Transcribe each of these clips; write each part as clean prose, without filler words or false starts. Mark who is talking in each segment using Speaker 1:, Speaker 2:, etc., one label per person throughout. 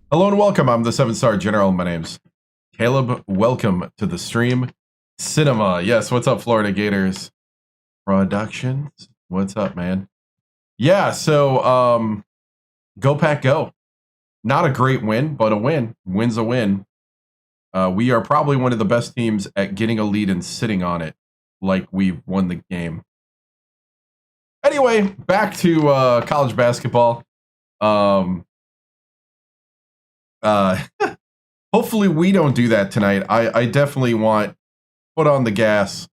Speaker 1: Hello and welcome. I'm the 7-star general. My name's Caleb. Welcome to the stream. Cinema. Yes, what's up, Florida Gators Productions? What's up, man? Yeah, so go Pack Go. Not a great win, but a win. Win's a win. We are probably one of the best teams at getting a lead and sitting on it like we've won the game. Anyway, back to college basketball. Hopefully we don't do that tonight. I definitely want foot on the gas.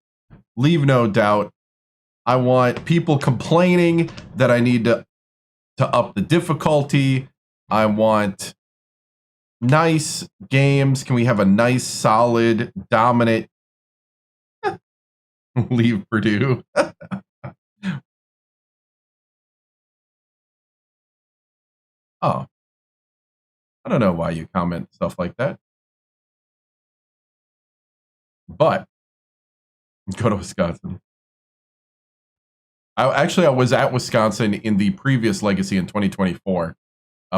Speaker 1: Leave no doubt. I want people complaining that I need to up the difficulty. I want nice games. Can we have a nice, solid, dominant leave Purdue? Oh. I don't know why you comment stuff like that. But go to Wisconsin. I was at Wisconsin in the previous legacy in 2024.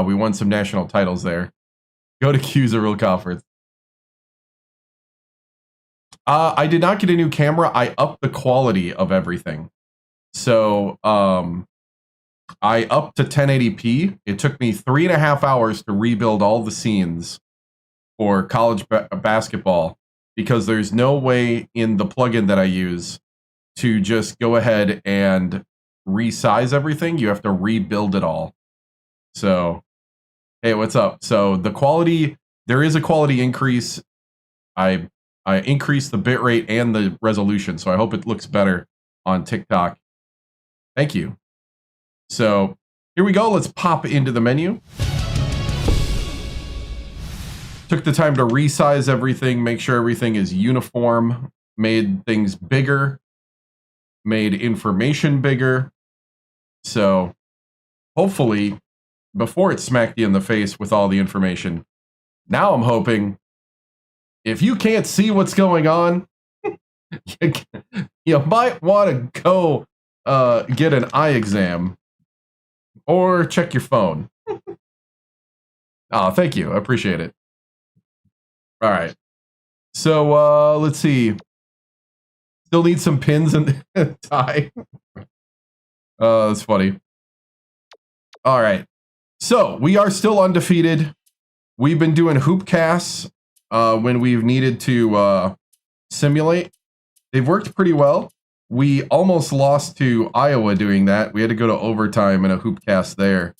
Speaker 1: We won some national titles there. Go to Q's a real conference. I did not get a new camera. I upped the quality of everything. So I upped to 1080p. It took me 3.5 hours to rebuild all the scenes for college basketball because there's no way in the plugin that I use to just go ahead and resize everything. You have to rebuild it all. So, hey, what's up? So the quality, there is a quality increase. I increased the bitrate and the resolution, so I hope it looks better on TikTok. Thank you. So here we go. Let's pop into the menu. Took the time to resize everything, make sure everything is uniform, made things bigger, made information bigger. So hopefully, before it smacked you in the face with all the information, now I'm hoping if you can't see what's going on, you might want to go get an eye exam or check your phone. Oh, thank you. I appreciate it. All right. So let's see. Still need some pins and tie. That's funny. All right. So we are still undefeated. We've been doing hoop casts when we've needed to simulate. They've worked pretty well. We almost lost to Iowa doing that. We had to go to overtime in a hoop cast there.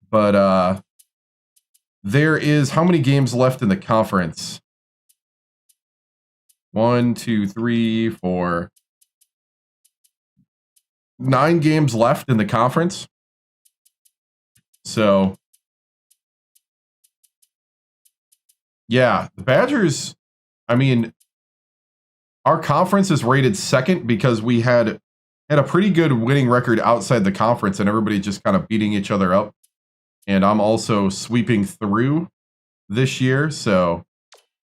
Speaker 1: But there is how many games left in the conference? 1, 2, 3, 4. 9 games left in the conference. So, yeah, the Badgers, I mean, our conference is rated second because we had a pretty good winning record outside the conference and everybody just kind of beating each other up. And I'm also sweeping through this year. So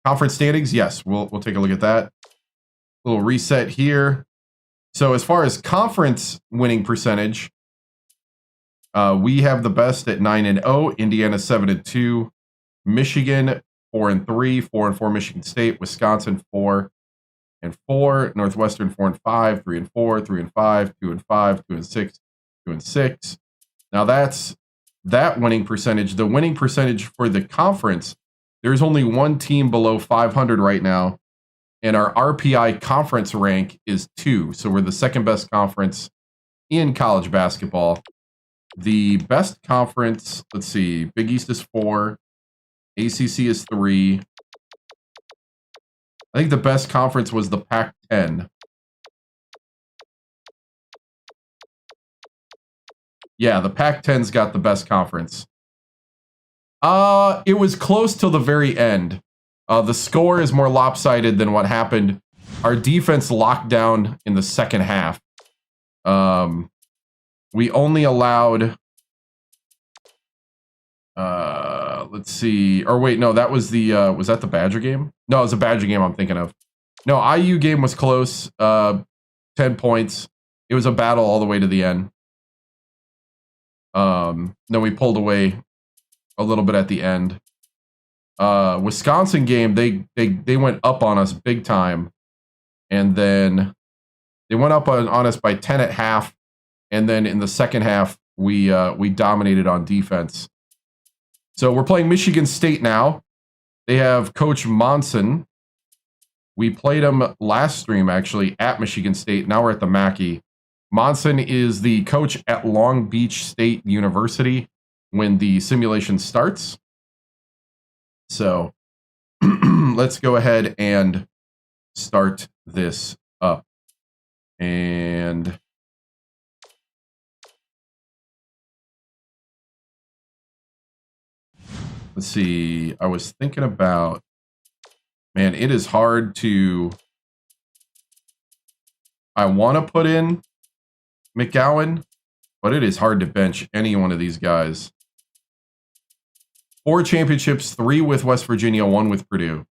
Speaker 1: conference standings, yes, we'll take a look at that. Little reset here. So as far as conference winning percentage, we have the best at 9-0, Indiana 7-2, Michigan 4-3, 4-4 Michigan State, Wisconsin 4-4, Northwestern 4-5, 3-4, 3-5, 2-5, 2-6, 2-6. Now that's that winning percentage. The winning percentage for the conference, there's only one team below 500 right now, and our RPI conference rank is 2. So we're the second best conference in college basketball. The best conference, let's see, Big East is 4, ACC is 3. I think the best conference was the Pac-10. Yeah, the Pac-10's got the best conference. It was close till the very end. The score is more lopsided than what happened. Our defense locked down in the second half. We only allowed, let's see, or wait, no, that was the, was that the Badger game? No, it was a Badger game I'm thinking of. No, IU game was close, 10 points. It was a battle all the way to the end. Then we pulled away a little bit at the end. Wisconsin game, they went up on us big time, and then they went up on us by 10 at half, and then in the second half we dominated on defense. So we're playing Michigan State now. They have Coach Monson. We played him last stream actually at Michigan State. Now we're at the Mackey. Monson is the coach at Long Beach State University when the simulation starts. So let's go ahead and start this up. And let's see. I was thinking about, man, it is hard to, I want to put in McGowan, but it is hard to bench any one of these guys. 4 championships, 3 with West Virginia, 1 with Purdue.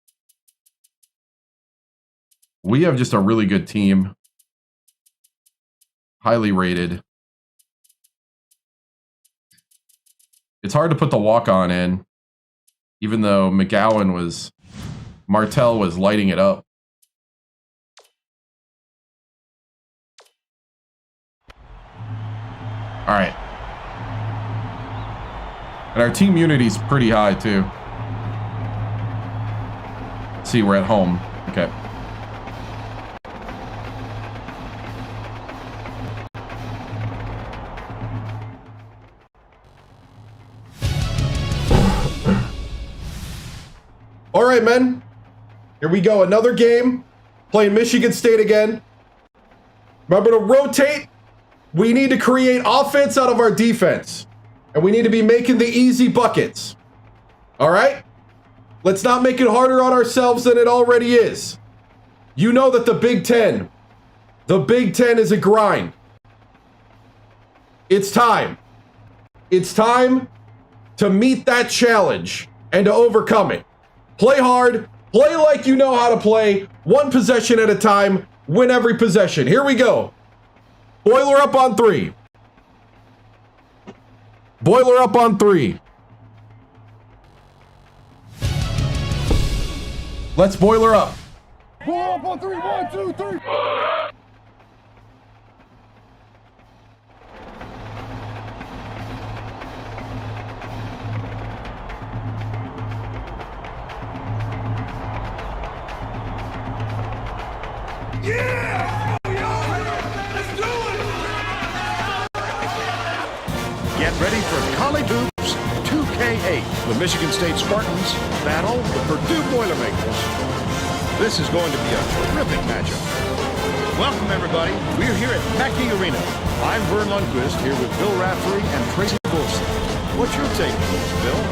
Speaker 1: We have just a really good team. Highly rated. It's hard to put the walk-on in, even though Martell was lighting it up. All right. And our team unity's pretty high, too. Let's see, we're at home. Okay. All right, men. Here we go. Another game. Playing Michigan State again. Remember to rotate. We need to create offense out of our defense. And we need to be making the easy buckets. All right? Let's not make it harder on ourselves than it already is. You know that the Big Ten is a grind. It's time. It's time to meet that challenge and to overcome it. Play hard. Play like you know how to play. 1 possession at a time. Win every possession. Here we go. Boiler up on 3. Boiler up on 3. Let's boiler up.
Speaker 2: Boiler up on 3. 1, 2, 3. Yeah! Let's do it! Get ready for CalebBuchinger 2K8. The Michigan State Spartans battle the Purdue Boilermakers. This is going to be a terrific matchup. Welcome, everybody. We're here at Mackey Arena. I'm Vern Lundquist here with Bill Raftery and Tracy Wilson. What's your take on this, Bill?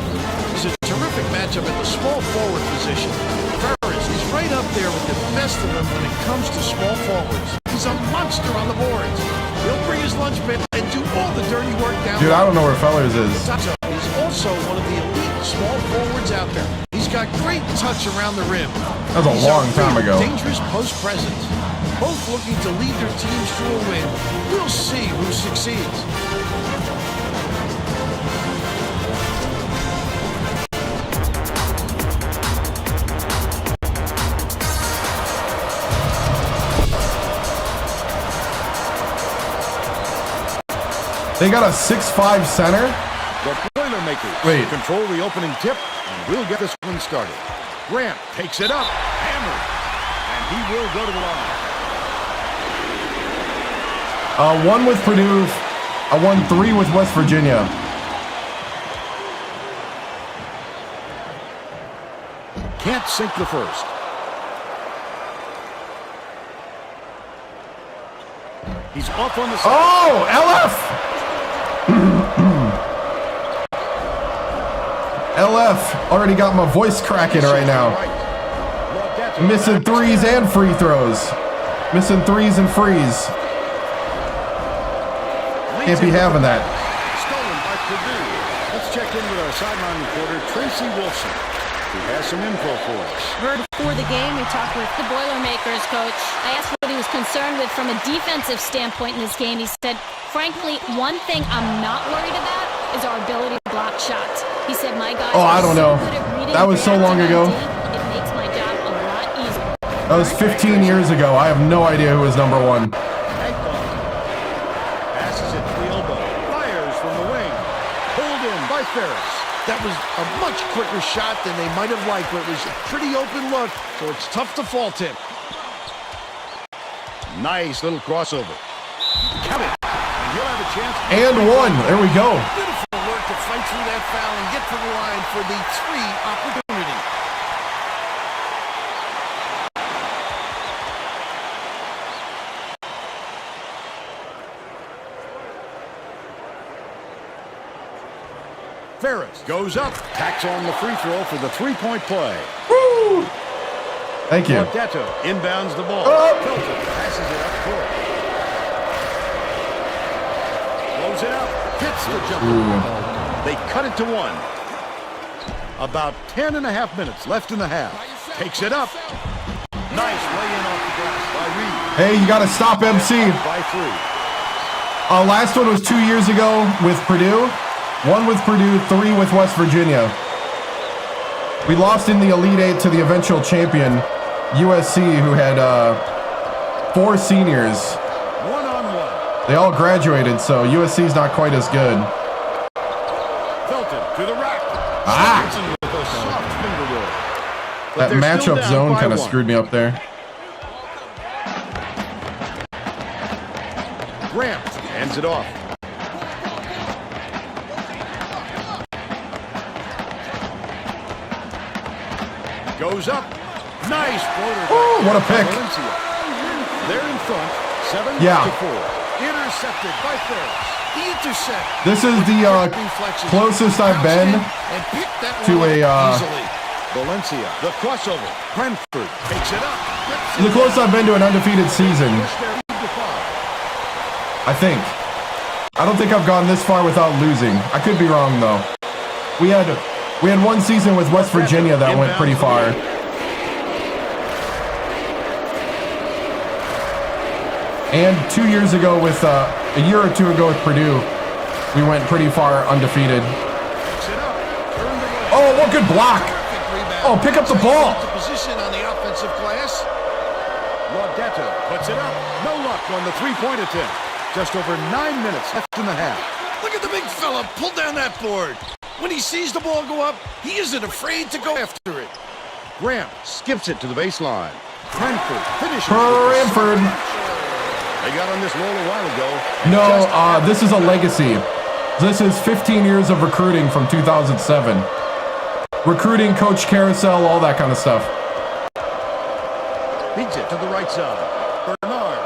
Speaker 2: It's a terrific matchup at the small forward position. He's right up there with the best of them when it comes to small forwards. He's a monster on the boards. He'll bring his lunch bit and do all the dirty work down.
Speaker 1: Dude, I don't know where Fellers is.
Speaker 2: He's also one of the elite small forwards out there. He's got great touch around the rim.
Speaker 1: That was a long time ago.
Speaker 2: Dangerous post presence. Both looking to lead their teams to a win. We'll see who succeeds.
Speaker 1: They got a 6'5" center.
Speaker 2: The Boilermakers control the opening tip, and we'll get this one started. Grant takes it up, hammered, and he will go to the line.
Speaker 1: 1 with Purdue, 1-3 with West Virginia.
Speaker 2: Can't sink the first. He's off on the side.
Speaker 1: Oh, LF! LF already got my voice cracking right now. Missing 3s and free throws. Missing 3s and frees. Can't be having that.
Speaker 2: Stolen by Purdue. Let's check in with our sideline reporter, Tracy Wilson, who has some info for us.
Speaker 3: Before the game, we talked with the Boilermakers coach. I asked what he was concerned with from a defensive standpoint in this game. He said, frankly, one thing I'm not worried about is our ability to block shots. He said, "My guys
Speaker 1: Oh, I
Speaker 3: are
Speaker 1: don't
Speaker 3: so
Speaker 1: know.
Speaker 3: good at reading
Speaker 1: That was so long ago.
Speaker 3: It makes my job a lot easier."
Speaker 1: That was 15 years ago. I have no idea who was number one.
Speaker 2: Passes it to the elbow. Fires from the wing. Pulled in by Ferris. That was a much quicker shot than they might have liked, but it was a pretty open look, so it's tough to fault him. Nice little crossover. Count it. And he'll have a chance.
Speaker 1: And one. There we go.
Speaker 2: Beautiful work to fight through that foul and get to the line for the 3 opportunity. Ferris goes up, tacks on the free throw for the 3-point play.
Speaker 1: Woo! Thank you.
Speaker 2: Mortetto inbounds the ball. Filton passes it up court. Blows it up. Hits the jumper. They cut it to 1. About 10.5 minutes left in the half. Takes it up. Nice lay-in off the glass by Reed.
Speaker 1: Hey, you got to stop MC.
Speaker 2: By 3.
Speaker 1: Last one was 2 years ago with Purdue. 1 with Purdue, 3 with West Virginia. We lost in the Elite 8 to the eventual champion, USC, who had 4 seniors.
Speaker 2: 1-on-1.
Speaker 1: They all graduated, so USC's not quite as good.
Speaker 2: Felton to the rack.
Speaker 1: Ah!
Speaker 2: With a soft finger roll. But
Speaker 1: That
Speaker 2: they're still
Speaker 1: matchup
Speaker 2: down
Speaker 1: zone
Speaker 2: by
Speaker 1: kind of
Speaker 2: 1.
Speaker 1: screwed me up there.
Speaker 2: Grant hands it off. Goes up. Nice floater.
Speaker 1: Oh, what a pick.
Speaker 2: Valencia. They're in front. 7-4. Intercepted by Ferris. The intercept.
Speaker 1: This is the closest I've been to a
Speaker 2: Valencia. The crossover. Brentford takes it up.
Speaker 1: the closest I've been to an undefeated season, I think. I don't think I've gone this far without losing. I could be wrong though. We had one season with West Virginia that went pretty far. And 2 years ago with a year or 2 ago with Purdue, we went pretty far undefeated. Oh, what good block! Oh, pick up the ball!
Speaker 2: Position on the offensive glass. Laudetto puts it up. No luck on the 3-point attempt. Just over 9 minutes left in the half. Look at the big fella pull down that board. When he sees the ball go up, he isn't afraid to go after it. Grant skips it to the baseline. Brentford finishes.
Speaker 1: Brentford.
Speaker 2: They got on this roll a while ago.
Speaker 1: No, this is a legacy. This is 15 years of recruiting from 2007. Recruiting, coach carousel, all that kind of stuff.
Speaker 2: Beats it to the right side. Bernard.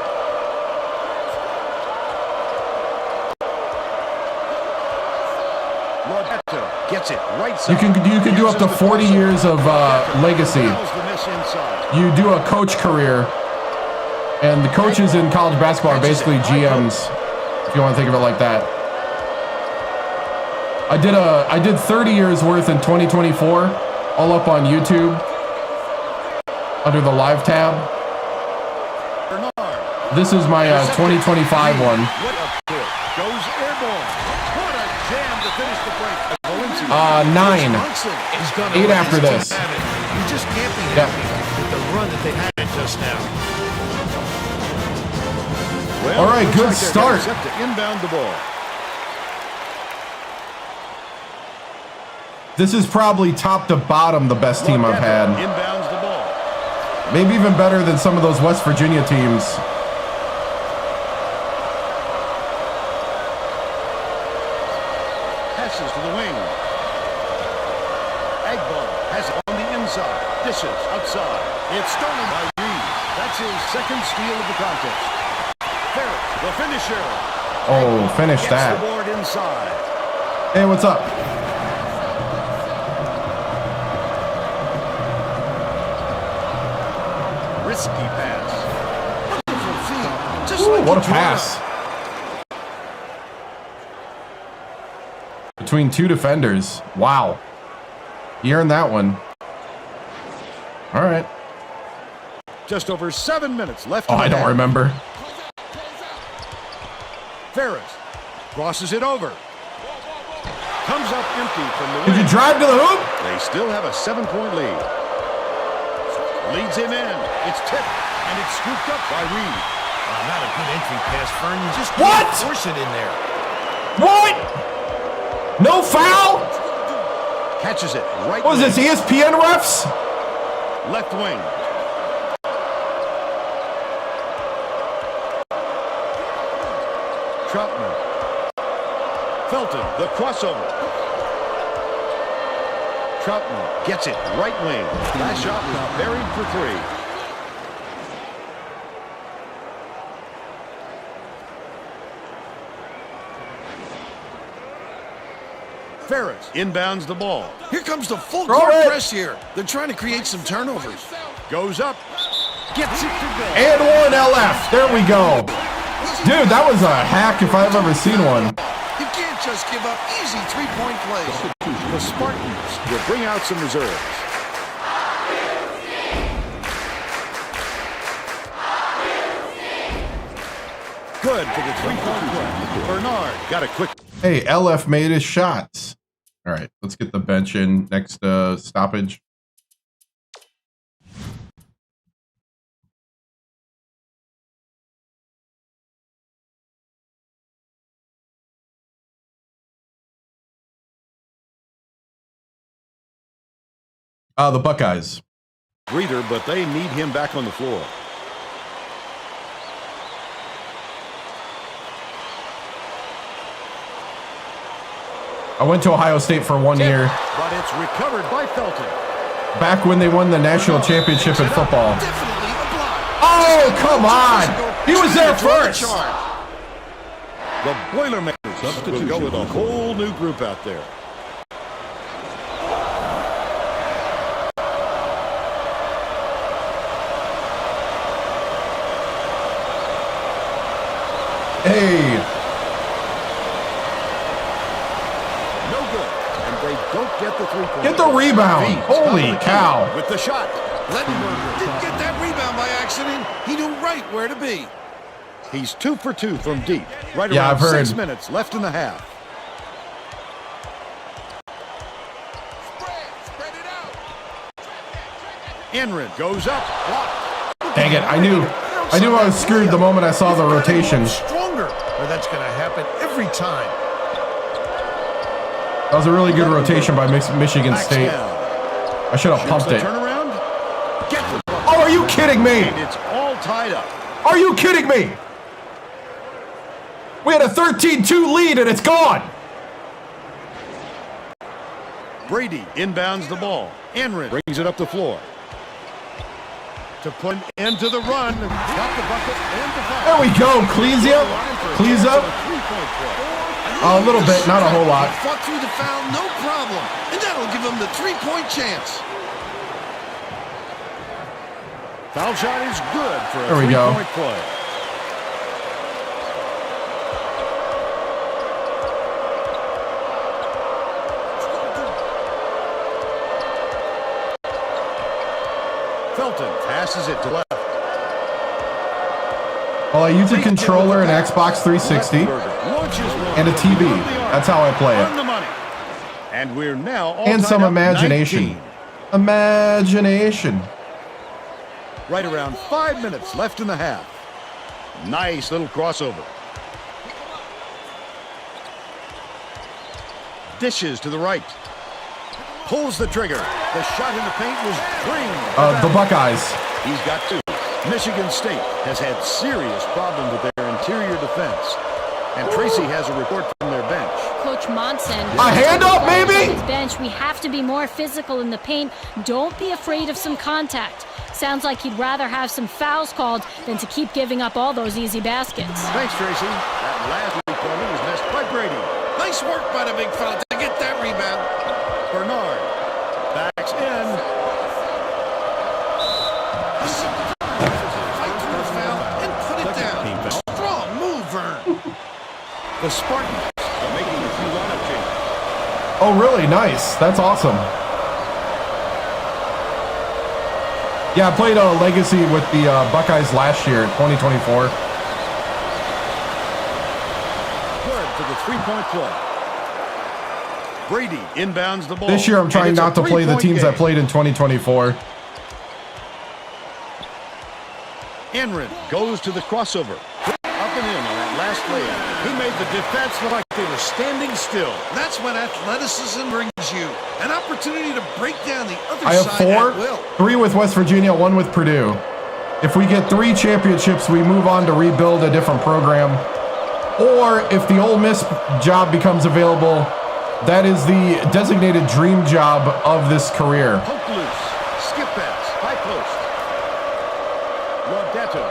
Speaker 2: Laudetto gets it right side.
Speaker 1: You can do up to 40 years of legacy. You do a coach career, and the coaches in college basketball are basically GMs, if you want to think of it like that. I did 30 years worth in 2024, all up on YouTube under the live tab. This is my 2025 one.
Speaker 2: Goes airborne. What a jam to finish the break.
Speaker 1: 9. 8 after this.
Speaker 2: You just can't be happy with the run that they had just now. Well,
Speaker 1: all right, good
Speaker 2: like
Speaker 1: start.
Speaker 2: Set to inbound the ball.
Speaker 1: This is probably top to bottom the best team I've had.
Speaker 2: Inbounds the ball.
Speaker 1: Maybe even better than some of those West Virginia teams.
Speaker 2: Passes to the wing. Agbo has it on the inside. Dishes outside. It's stolen by Reed. That's his second steal of the contest. Ferris, the finisher.
Speaker 1: Oh, finish
Speaker 2: Gets
Speaker 1: that.
Speaker 2: the board inside.
Speaker 1: Hey, what's up?
Speaker 2: Risky pass. Wonderful feet. Just
Speaker 1: Ooh,
Speaker 2: like
Speaker 1: what a
Speaker 2: he drew
Speaker 1: pass.
Speaker 2: up.
Speaker 1: Between 2 defenders. Wow. He earned that one. All right.
Speaker 2: Just over 7 minutes left.
Speaker 1: Oh,
Speaker 2: in the
Speaker 1: I don't
Speaker 2: half.
Speaker 1: remember.
Speaker 2: Ferris crosses it over. Comes up empty from the
Speaker 1: Did you
Speaker 2: wing.
Speaker 1: drive to the hoop?
Speaker 2: They still have a 7-point lead. Leads him in. It's tipped, and it's scooped up by Reed.
Speaker 4: Not a good entry pass, Fern. You just
Speaker 1: What?
Speaker 4: can't force it in there.
Speaker 1: What? No foul?
Speaker 2: Catches it right
Speaker 1: What was this,
Speaker 2: wing.
Speaker 1: ESPN refs?
Speaker 2: Left wing. Troutman. Felton, the crossover. Troutman gets it right wing. Last shot was buried for 3. Ferris inbounds the ball.
Speaker 4: Here comes the full
Speaker 1: Throw
Speaker 4: court
Speaker 1: it.
Speaker 4: press here. They're trying to create some turnovers.
Speaker 2: Goes up. Gets it to go.
Speaker 1: And one LF. There we go. Dude, that was a hack if I've ever seen one.
Speaker 4: You can't just give up easy three-point plays.
Speaker 2: The Spartans will bring out some reserves. Good for the three-point play. Bernard got a quick.
Speaker 1: Hey, LF made his shots. All right, let's get the bench in next stoppage. The Buckeyes.
Speaker 2: Breather, but they need him back on the floor.
Speaker 1: I went to Ohio State for 1 year,
Speaker 2: But it's recovered by Felton.
Speaker 1: back when they won the national championship in football.
Speaker 4: Definitely a block.
Speaker 1: Oh, come on! He was there first!
Speaker 2: The Boilermakers will go with a whole new group out there.
Speaker 1: Hey,
Speaker 2: No good. And they don't get the three-point.
Speaker 1: get the rebound!
Speaker 2: Feeds
Speaker 1: Holy
Speaker 2: top of the
Speaker 1: cow!
Speaker 2: key With the shot.
Speaker 4: Lettenberger didn't get that rebound by accident. He knew right where to be.
Speaker 2: He's 2 for 2 from deep. Right
Speaker 1: Yeah,
Speaker 2: around
Speaker 1: I've heard.
Speaker 2: 6 minutes left in the half. Enrid goes up. Blocked.
Speaker 1: Dang it, I knew I was screwed the moment I saw the rotation.
Speaker 4: Stronger, or that's going to happen every time.
Speaker 1: That was a really good rotation by Michigan
Speaker 2: Backs
Speaker 1: State.
Speaker 2: down.
Speaker 1: I should have
Speaker 2: Shoots
Speaker 1: pumped
Speaker 2: the
Speaker 1: it.
Speaker 2: turnaround. Get the bucket.
Speaker 1: Oh, are you kidding me?
Speaker 2: And it's all tied up.
Speaker 1: Are you kidding me? We had a 13-2 lead and it's gone.
Speaker 2: Brady inbounds the ball. Enrid brings it up the floor. To put into the run. Got the bucket and the foul.
Speaker 1: There we go, Clesia. Clesia. A little bit, not a whole lot.
Speaker 4: Fought through the foul, no problem. And that'll give him the three-point chance.
Speaker 2: Foul shot is good for a
Speaker 1: There we go.
Speaker 2: three-point play. Felton passes it to left.
Speaker 1: Well, I use a controller, an Xbox 360,
Speaker 2: Launches one.
Speaker 1: and a TV. That's how I play
Speaker 2: On
Speaker 1: it.
Speaker 2: the money. And we're now all
Speaker 1: And
Speaker 2: tied
Speaker 1: some
Speaker 2: up
Speaker 1: imagination.
Speaker 2: 19.
Speaker 1: Imagination.
Speaker 2: Right around 5 minutes left in the half. Nice little crossover. Dishes to the right. Pulls the trigger. The shot in the paint was green.
Speaker 1: The Buckeyes.
Speaker 2: He's got 2. Michigan State has had serious problems with their interior defense. And Tracy has a report from their bench.
Speaker 3: Coach Monson.
Speaker 1: A hand up, maybe?
Speaker 3: His bench. We have to be more physical in the paint. Don't be afraid of some contact. Sounds like he'd rather have some fouls called than to keep giving up all those easy baskets.
Speaker 2: Thanks, Tracy. That last recovery was missed by Brady.
Speaker 4: Nice work by the big fella to get that rebound.
Speaker 2: Bernard backs in.
Speaker 4: Fight through the foul and put it down. Strong move, Vern.
Speaker 2: The Spartans are making a few lineup changes.
Speaker 1: Oh, really? Nice. That's awesome. Yeah, I played Legacy with the Buckeyes last year, 2024.
Speaker 2: Good for the three-point play. Brady inbounds the ball.
Speaker 1: This year I'm trying not to play the teams that played in 2024.
Speaker 2: Enrin goes to the crossover. Up and in on that last layup. He made the defense look like they were standing still.
Speaker 4: That's when athleticism brings you an opportunity to break down the other
Speaker 1: I have
Speaker 4: side at
Speaker 1: 4,
Speaker 4: will.
Speaker 1: 3 with West Virginia, 1 with Purdue. If we get 3 championships, we move on to rebuild a different program. Or if the Ole Miss job becomes available, that is the designated dream job of this career.
Speaker 2: Poke loose. Skip pass. High post. Laudato.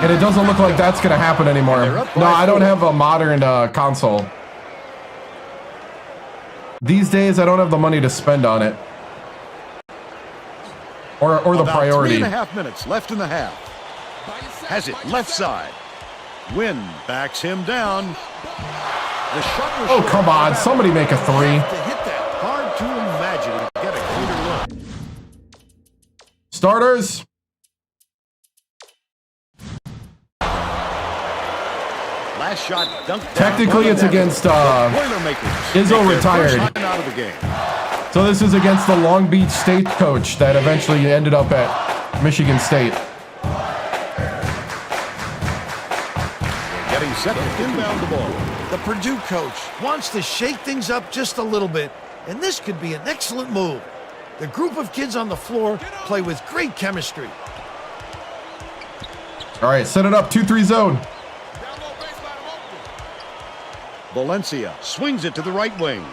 Speaker 1: And it doesn't look like that's going to happen anymore. No, I don't have a modern console. These days, I don't have the money to spend on it. Or the priority.
Speaker 2: 3.5 minutes left in the half. Has it left side. Wynn backs him down. The shot was
Speaker 1: Oh, come on. Somebody make a 3.
Speaker 2: To hit that. Hard to imagine to get a cleaner look.
Speaker 1: Starters.
Speaker 2: Last shot dunked down.
Speaker 1: Technically, it's against
Speaker 2: Boilermakers.
Speaker 1: Izzo retired.
Speaker 2: Out of the game.
Speaker 1: So this is against the Long Beach State coach that eventually ended up at Michigan State.
Speaker 2: Getting set to inbound the ball.
Speaker 4: The Purdue coach wants to shake things up just a little bit, and this could be an excellent move. The group of kids on the floor play with great chemistry.
Speaker 1: All right, set it up. 2-3 zone.
Speaker 2: Valencia swings it to the right wing.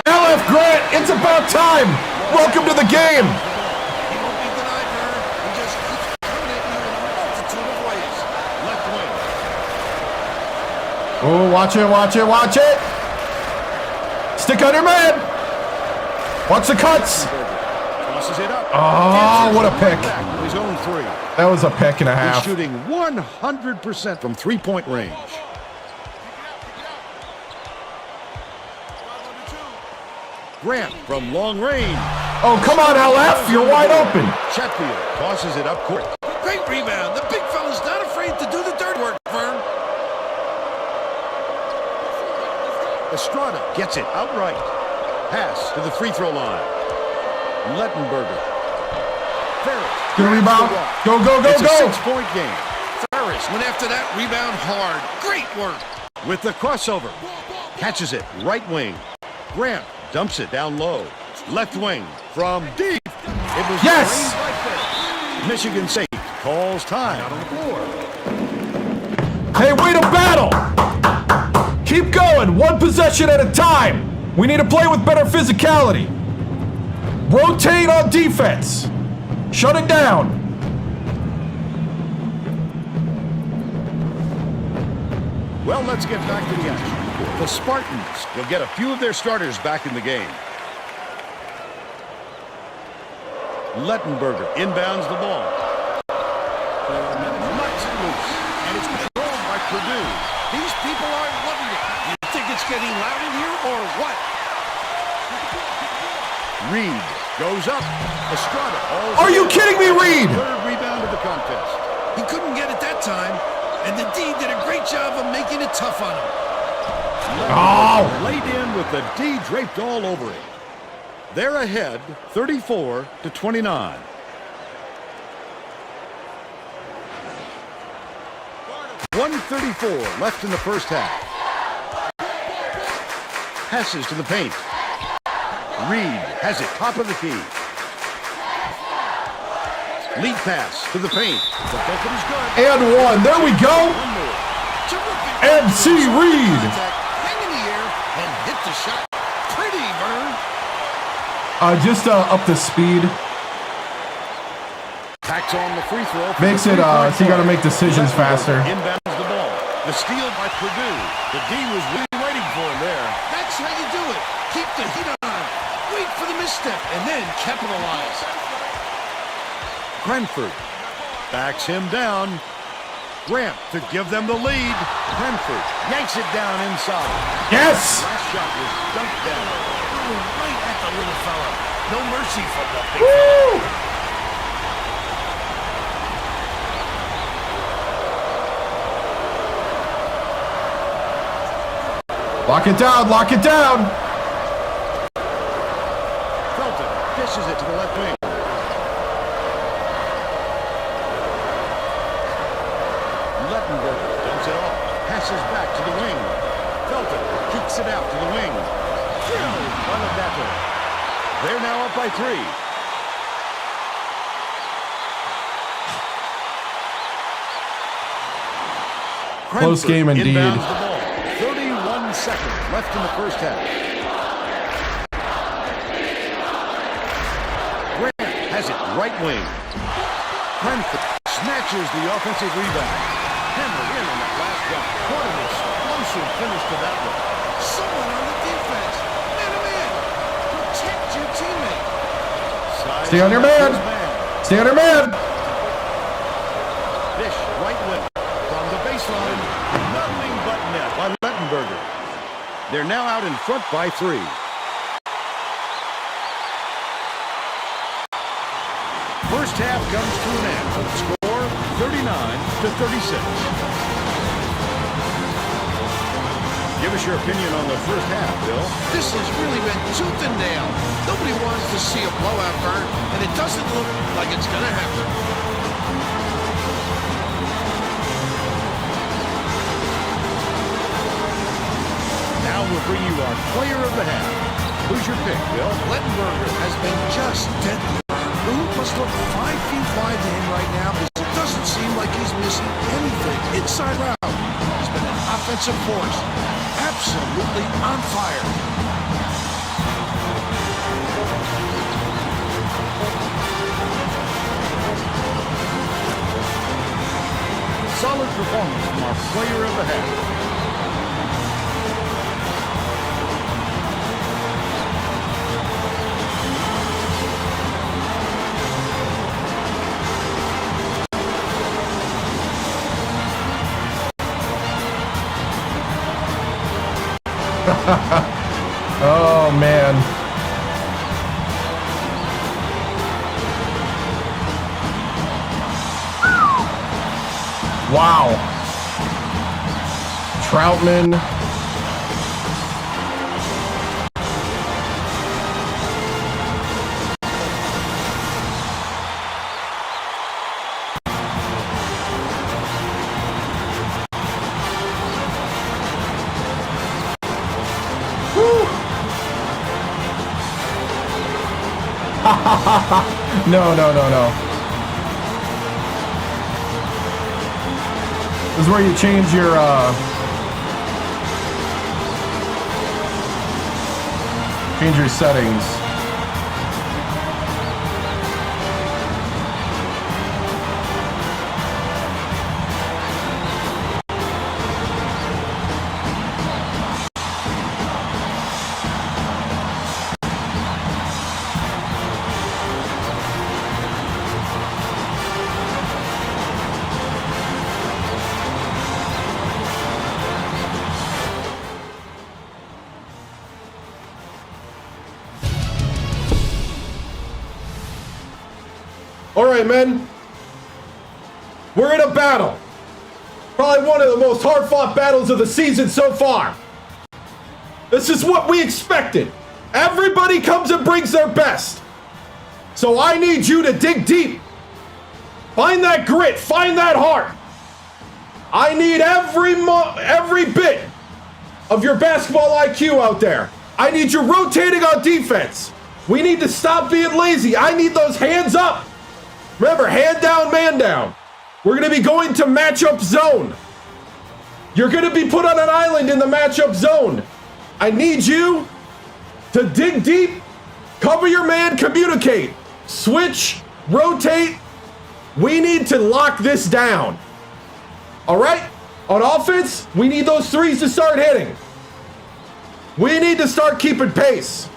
Speaker 1: LF Grant, it's about time. Welcome to the game.
Speaker 4: He won't be denied, Vern. He just keeps coming at you in a multitude of ways.
Speaker 2: Left wing.
Speaker 1: Oh, watch it, watch it, watch it. Stick on your man. Watch the cuts.
Speaker 2: Tosses it up.
Speaker 1: Oh, what a pick.
Speaker 2: His own 3.
Speaker 1: That was a pick and a
Speaker 2: He's
Speaker 1: half.
Speaker 2: shooting 100% from three-point range. Grant from long range.
Speaker 1: Oh, come on, LF. You're wide open.
Speaker 2: Chetfield tosses it up court.
Speaker 4: Great rebound. The big fella's not afraid to do the dirt work, Vern.
Speaker 2: Estrada gets it outright. Pass to the free throw line. Lettenberger. Ferris.
Speaker 1: Good rebound. Go, go, go,
Speaker 2: It's a
Speaker 1: go.
Speaker 2: 6-point game.
Speaker 4: Ferris went after that rebound hard. Great work.
Speaker 2: With the crossover. Catches it. Right wing. Grant dumps it down low. Left wing from deep. It was
Speaker 1: Yes!
Speaker 2: drained by Ferris. Michigan State calls time out on the floor.
Speaker 1: Hey, way to battle. Keep going. 1 possession at a time. We need to play with better physicality. Rotate on defense. Shut it down.
Speaker 2: Well, let's get back to the action. The Spartans will get a few of their starters back in the game. Lettenberger inbounds the ball. Knocks it loose, and it's controlled by Purdue.
Speaker 4: These people are loving it. You think it's getting loud in here or what?
Speaker 2: Reed goes up. Estrada.
Speaker 1: Are you kidding me, Reed?
Speaker 2: Third rebound of the contest.
Speaker 4: He couldn't get it that time, and the D did a great job of making it tough on him.
Speaker 1: Oh.
Speaker 2: Laid in with the D draped all over it. They're ahead 34-29. .134 left in the first half. Passes to the paint. Reed has it top of the key. Lead pass to the paint. The bucket is good.
Speaker 1: And 1. There we go.
Speaker 2: One more.
Speaker 4: Terrific.
Speaker 1: MC Reed.
Speaker 4: Hang in the air and hit the shot. Pretty, Vern.
Speaker 1: Just up the speed.
Speaker 2: Tacks on the free throw.
Speaker 1: Makes it, so you got to make decisions faster.
Speaker 2: Inbounds the ball. The steal by Purdue. The D was really waiting for him there.
Speaker 4: That's how you do it. Keep the heat on. Wait for the misstep and then capitalize.
Speaker 2: Cranford backs him down. Grant to give them the lead. Cranford yanks it down inside.
Speaker 1: Yes.
Speaker 2: Last shot was dunked down.
Speaker 4: Oh, right at the little fella. No mercy from the big
Speaker 1: Woo! Lock it down, lock it down.
Speaker 2: Dishes it to the left wing. Lettenberger dumps it off. Passes back to the wing. Felton kicks it out to the wing. Drilled by Levato. They're now up by 3.
Speaker 1: Close game indeed.
Speaker 2: Inbounds the ball. 31 seconds left in the first half. Grant has it right wing. Cranford snatches the offensive rebound. Hammered in on that last shot. What an explosive finish to that one.
Speaker 4: Someone on the defense. Man, oh man. Protect your teammate.
Speaker 1: Stay on your man. Stay on your man.
Speaker 2: Dish right wing. From the baseline. Nothing but net by Lettenberger. They're now out in front by 3. First half comes to an end with the score 39-36. Give us your opinion on the first half, Bill.
Speaker 4: This has really been tooth and nail. Nobody wants to see a blowout, Bert, and it doesn't look like it's going to happen.
Speaker 2: Now we'll bring you our player of the half. Who's your pick, Bill?
Speaker 4: Lettenberger has been just deadly. The hoop must look 5 feet wide to him right now because it doesn't seem like he's missing anything inside or out. He's been an offensive force. Absolutely on fire.
Speaker 2: Solid performance from our player of the half.
Speaker 1: Oh, man. Wow. Troutman. No. This is where you change your settings. All right, men. We're in a battle. Probably one of the most hard-fought battles of the season so far. This is what we expected. Everybody comes and brings their best. So I need you to dig deep. Find that grit. Find that heart. I need every bit of your basketball IQ out there. I need you rotating on defense. We need to stop being lazy. I need those hands up. Remember, hand down, man down. We're going to be going to matchup zone. You're going to be put on an island in the matchup zone. I need you to dig deep, cover your man, communicate, switch, rotate. We need to lock this down. All right? On offense, we need those threes to start hitting. We need to start keeping pace.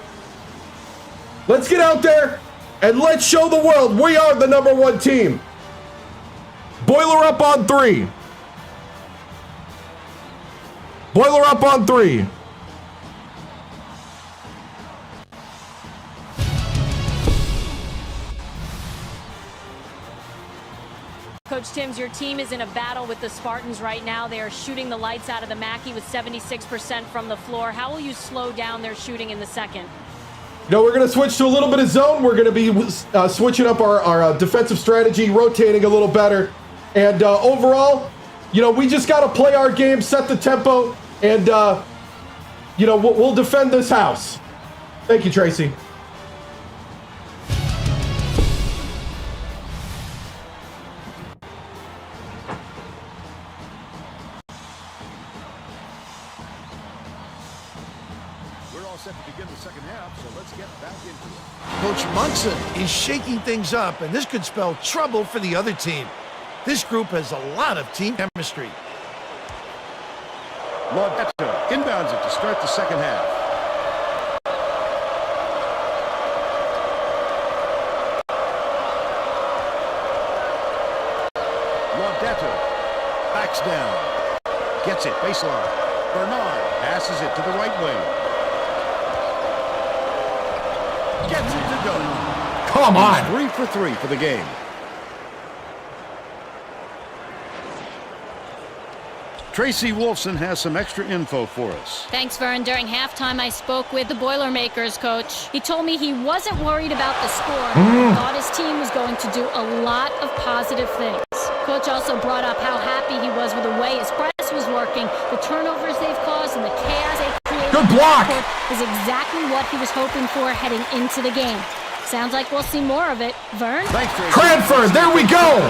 Speaker 1: Let's get out there and let's show the world we are the #1 team. Boiler up on 3. Boiler up on 3.
Speaker 3: Coach Timms, your team is in a battle with the Spartans right now. They are shooting the lights out of the Mackey with 76% from the floor. How will you slow down their shooting in the second?
Speaker 1: No, we're going to switch to a little bit of zone. We're going to be switching up our defensive strategy, rotating a little better. And overall, you know, we just got to play our game, set the tempo, and, you know, we'll defend this house. Thank you, Tracy.
Speaker 4: Coach Munson is shaking things up, and this could spell trouble for the other team. This group has a lot of team chemistry.
Speaker 2: Laudetto inbounds it to start the second half. Laudetto backs down. Gets it, baseline. Bernard passes it to the right wing. Gets it to go.
Speaker 1: Come on.
Speaker 2: 3 for 3 for the game. Tracy Wolfson has some extra info for us.
Speaker 3: Thanks, Vern. During halftime, I spoke with the Boilermakers coach. He told me he wasn't worried about the score. Thought his team was going to do a lot of positive things. Coach also brought up how happy he was with the way his press was working, the turnovers they've caused, and the chaos they've created.
Speaker 1: Good block!
Speaker 3: Is exactly what he was hoping for heading into the game. Sounds like we'll see more of it. Vern?
Speaker 2: Thanks, Tracy.
Speaker 1: Cranford, there we go!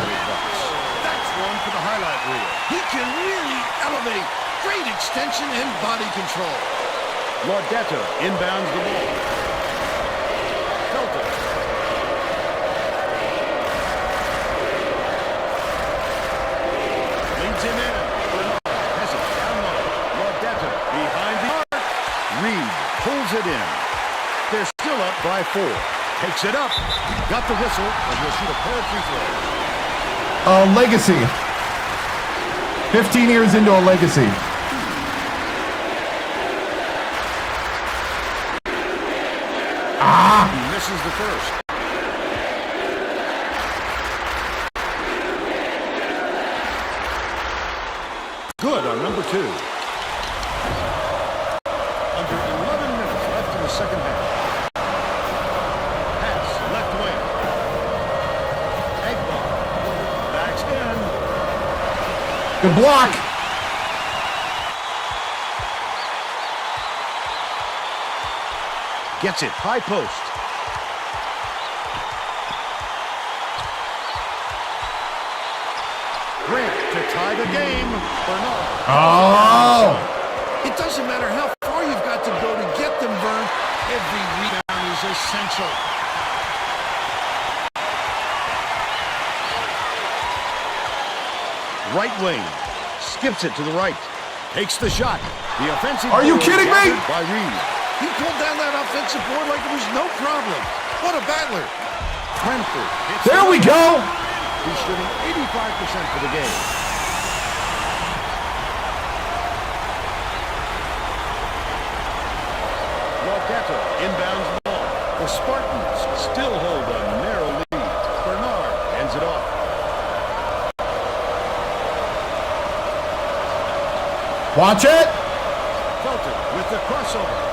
Speaker 2: That's one for the highlight reel.
Speaker 4: He can really elevate. Great extension and body control.
Speaker 2: Laudetto inbounds the ball. Felton. Leads him in. Bernard has it down low. Laudetto behind the arc. Reed pulls it in. They're still up by 4. Takes it up. Got the whistle, and he'll shoot a pair of free throws.
Speaker 1: Legacy. 15 years into a legacy.
Speaker 2: He misses the first. Good on number 2. Under 11 minutes left in the second half. Pass left wing. Eggball. Backs in.
Speaker 1: Good block.
Speaker 2: Gets it. High post. Grant to tie the game. Bernard.
Speaker 1: Oh!
Speaker 4: It doesn't matter how far you've got to go to get them, Vern. Every rebound is essential.
Speaker 2: Right wing. Skips it to the right. Takes the shot. The offensive.
Speaker 1: Are you
Speaker 2: board
Speaker 1: kidding me?
Speaker 2: gathered by Reed.
Speaker 4: He pulled down that offensive board like it was no problem. What a battler.
Speaker 2: Cranford. hits
Speaker 1: There
Speaker 2: it.
Speaker 1: we go!
Speaker 2: He's shooting 85% for the game. Laudetto inbounds the ball. The Spartans still hold a narrow lead. Bernard hands it off.
Speaker 1: Watch it!
Speaker 2: Felton with the crossover.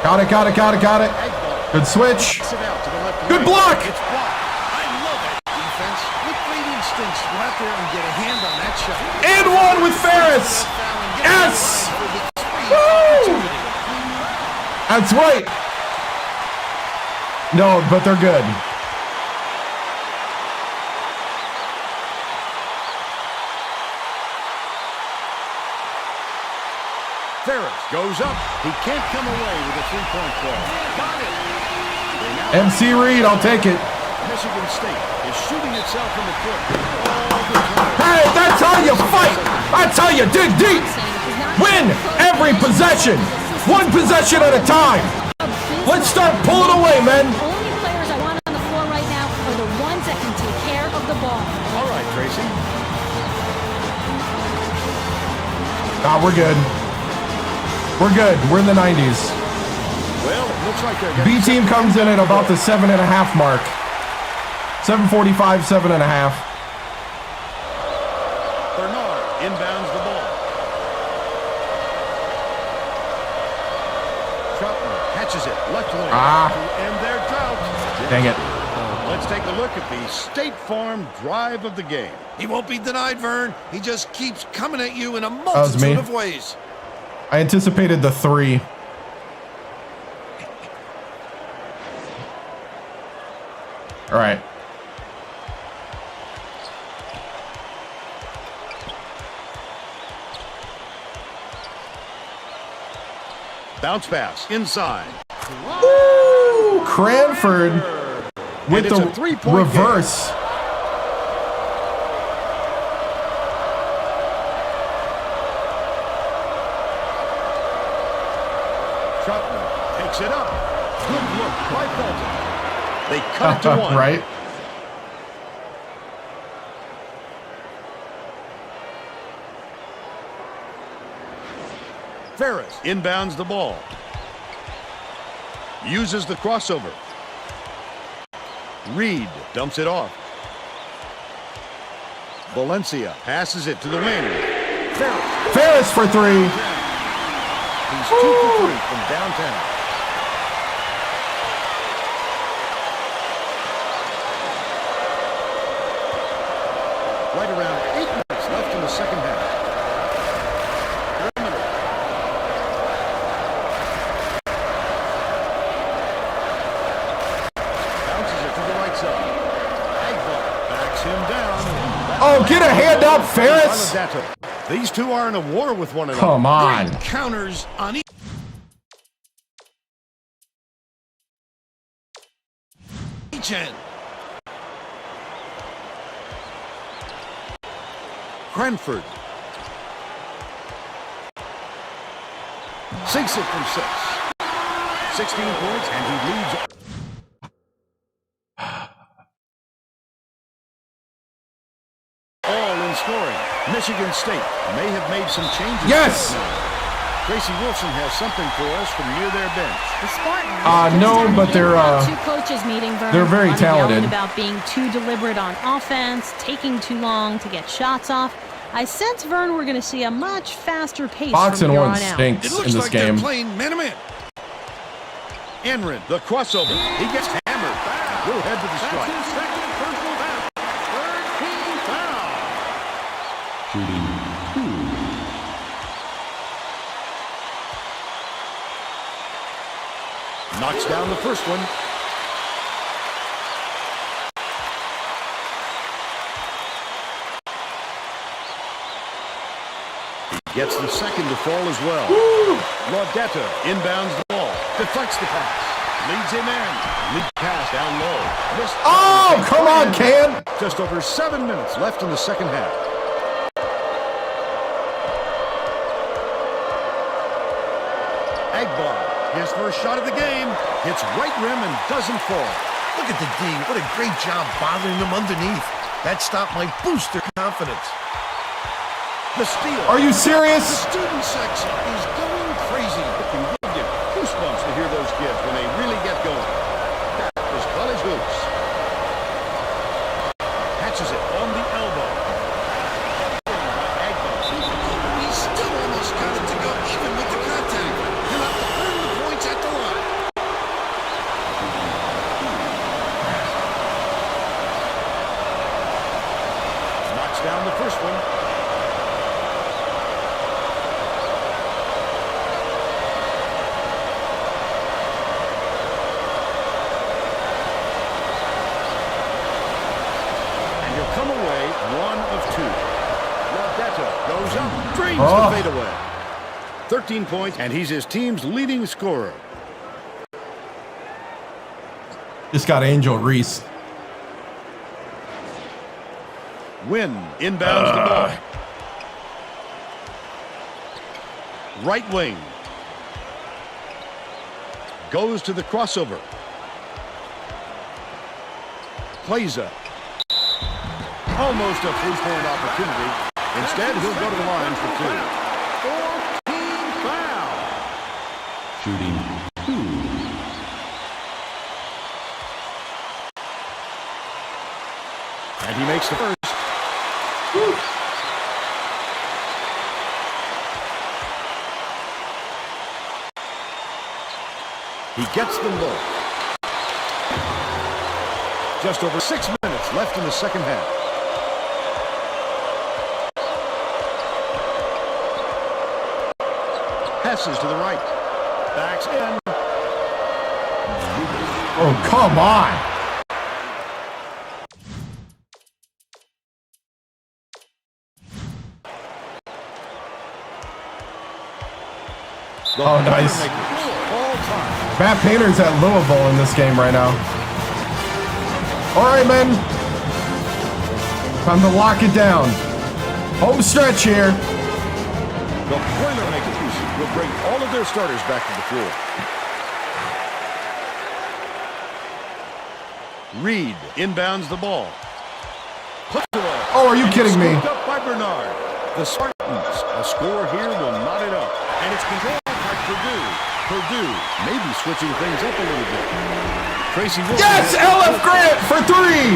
Speaker 1: Got it, got it, got it, got it.
Speaker 2: Eggball.
Speaker 1: Good switch.
Speaker 2: Kicks it out to the left
Speaker 1: Good
Speaker 2: wing.
Speaker 1: block.
Speaker 2: It's blocked.
Speaker 4: I love it. Defense with great instincts. Go out there and get a hand on that shot.
Speaker 1: And one with Ferris. Yes! Woo! That's right. No, but they're good.
Speaker 2: Ferris goes up. He can't come away with a three-point play. Got it. They now
Speaker 1: MC Reed, I'll take it.
Speaker 2: Michigan State is shooting itself in the foot all the time.
Speaker 1: Hey, that's how you fight. That's how you dig deep. Win every possession. One possession at a time. Let's start pulling away, man.
Speaker 3: The only players I want on the floor right now are the ones that can take care of the ball.
Speaker 2: All right, Tracy.
Speaker 1: Nah, we're good. We're good. We're in the 90s.
Speaker 2: Well, it looks like they're
Speaker 1: B team comes in at about the 7.5 mark. 7:45, 7.5.
Speaker 2: Bernard inbound. Catches it. Left wing.
Speaker 1: Ah.
Speaker 2: To end their drought.
Speaker 1: Dang it.
Speaker 2: Let's take a look at the State Farm drive of the game.
Speaker 4: He won't be denied, Vern. He just keeps coming at you in a multitude of ways.
Speaker 1: I anticipated the 3. All right.
Speaker 2: Bounce pass inside.
Speaker 1: Woo! Cranford with the reverse.
Speaker 2: Troutman takes it up. Good look by Fulton. They cut it to 1.
Speaker 1: Right.
Speaker 2: Ferris inbounds the ball. Uses the crossover. Reed dumps it off. Valencia passes it to the wing.
Speaker 1: Ferris for 3.
Speaker 2: He's 2 for 3 from downtown. Right around 8 minutes left in the second half.
Speaker 1: Oh, get a hand up, Ferris.
Speaker 2: These two are in a war with one another.
Speaker 1: Come on.
Speaker 4: Great counters on each end.
Speaker 2: Cranford sinks it from 6. 16 points, and he leads. All in scoring. Michigan State may have made some changes.
Speaker 1: Yes.
Speaker 2: Tracy Wilson has something for us from near their bench.
Speaker 3: The Spartans.
Speaker 1: No, but they're
Speaker 3: two coaches meeting. Vern.
Speaker 1: they're very
Speaker 3: A lot of
Speaker 1: talented.
Speaker 3: yelling about being too deliberate on offense, taking too long to get shots off. I sense, Vern, we're going to see a much faster pace
Speaker 1: Boxing
Speaker 3: from here
Speaker 1: one
Speaker 3: on out.
Speaker 1: stinks
Speaker 4: It
Speaker 1: in
Speaker 4: looks
Speaker 1: this
Speaker 4: like
Speaker 1: game.
Speaker 4: they're playing man-to-man.
Speaker 2: Enrin, the crossover. He gets hammered. We'll head to the strike.
Speaker 5: Shooting 2.
Speaker 2: Knocks down the first one. He gets the second to fall as well. Laudetta inbounds the ball. Deflects the pass. Leads him in. Lead pass down low. Missed.
Speaker 1: Oh, come on, Cam.
Speaker 2: Just over 7 minutes left in the second half. Agbar, his first shot of the game, hits right rim and doesn't fall.
Speaker 4: Look at the D. What a great job bothering them underneath. That stop might boost their confidence.
Speaker 2: The steal.
Speaker 1: Are you
Speaker 4: The
Speaker 1: serious?
Speaker 4: student section is going crazy.
Speaker 2: It can give you goosebumps to hear those kids when they really get going. That was college hoops. Catches it on the elbow.
Speaker 4: He's still almost got it to go, even with the contact. He'll have to earn the points at the line.
Speaker 2: Knocks down the first one. And he'll come away 1 of 2. Laudetta goes up, drains the fadeaway. 13 points, and he's his team's leading scorer.
Speaker 1: Just got Angel Reese.
Speaker 2: Wynn inbounds the ball. Right wing. Goes to the crossover. Plays up. Almost a three-point opportunity. Instead, he'll go to the line for 2. 14 foul.
Speaker 5: Shooting 2.
Speaker 2: And he makes the first. He He gets them both. Just over 6 minutes left in the second half. Passes to the right. Backs in.
Speaker 1: Oh, come on. Oh, nice. Matt Painter's at Louisville in this game right now. All right, men. Time to lock it down. Home stretch here.
Speaker 2: The Boilermakers will bring all of their starters back to the floor. Reed inbounds the ball.
Speaker 1: Oh, are you kidding me?
Speaker 2: Up by Bernard. The Spartans, a score here will knot it up. And it's controlled by Purdue. Purdue maybe switching things up a little bit. Tracy Wilson.
Speaker 1: Yes, LF Grant for three.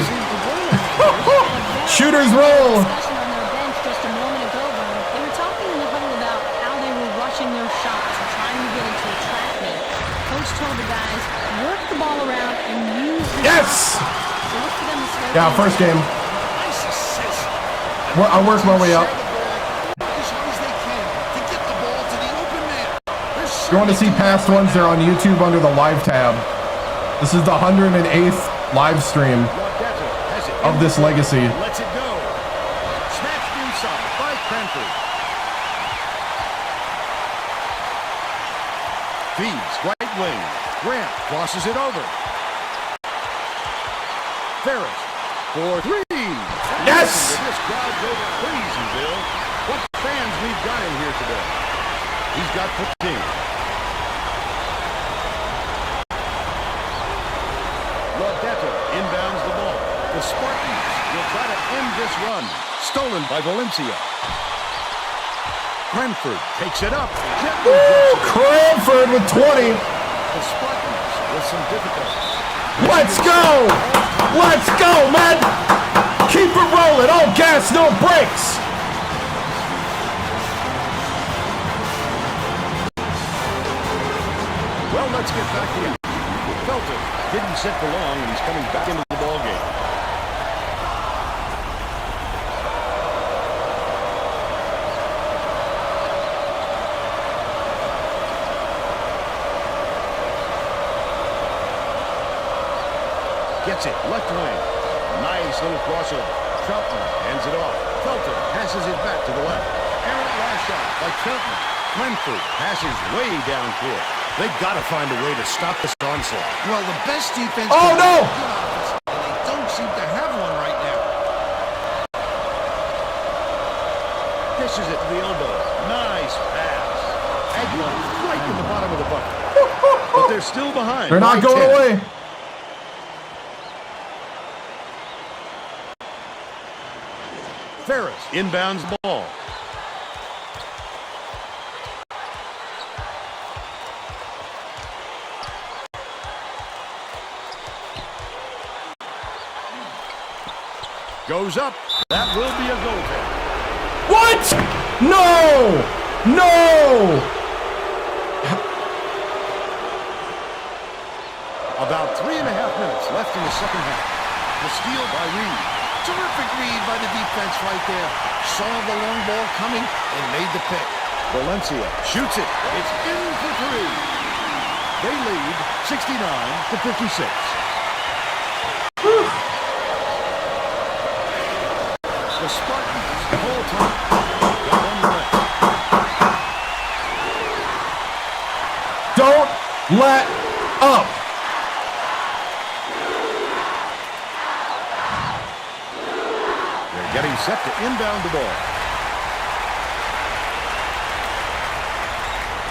Speaker 1: Shooters roll.
Speaker 3: Discussion on their bench just a moment ago, they were talking in the huddle about how they were rushing their shots and trying to get into a trap meet. Coach told the guys, work the ball around and use the
Speaker 1: Yes.
Speaker 3: So look for them to slow
Speaker 1: Yeah,
Speaker 3: things
Speaker 1: first
Speaker 3: down.
Speaker 1: game. I worked my way up. If you want to see past ones, they're on YouTube under the live tab. This is the 108th live stream of this legacy.
Speaker 2: Lets it go. Snatched inside by Cranford. Feeds right wing. Grant crosses it over. Ferris for three.
Speaker 1: Yes!
Speaker 2: This crowd goes crazy, Bill. What fans we've got in here today. He's got 15. Laudetta inbounds the ball. The Spartans will try to end this run. Stolen by Valencia. Cranford takes it up.
Speaker 1: Woo! Cranford with 20.
Speaker 2: The Spartans with some difficulties.
Speaker 1: Let's go! Let's go, man! Keep it rolling. All gas, no brakes.
Speaker 2: Well, let's get back to him. Felton didn't sit for long, and he's coming back into the ballgame. Gets it, left wing. Nice little crossover. Troutman hands it off. Felton passes it back to the left. Errant last shot by Troutman. Cranford passes way down court. They've got to find a way to stop this onslaught.
Speaker 4: Well, the best defense.
Speaker 1: Oh, no!
Speaker 4: And they don't seem to have one right now.
Speaker 2: Dishes it to the elbow. Nice pass. Aguilar right in the bottom of the bucket. But they're still behind.
Speaker 1: They're not
Speaker 2: by
Speaker 1: going
Speaker 2: 10.
Speaker 1: away.
Speaker 2: Ferris inbounds the ball. Goes up. That will be a goal kick.
Speaker 1: What? No! No!
Speaker 2: About 3.5 minutes left in the second half. The steal by Reed.
Speaker 4: Terrific read by the defense right there. Saw the long ball coming and made the pick.
Speaker 2: Valencia shoots it. It's in for three. They lead 69-56. The Spartans the whole time got on the net.
Speaker 1: Don't let up.
Speaker 2: They're getting set to inbound the ball.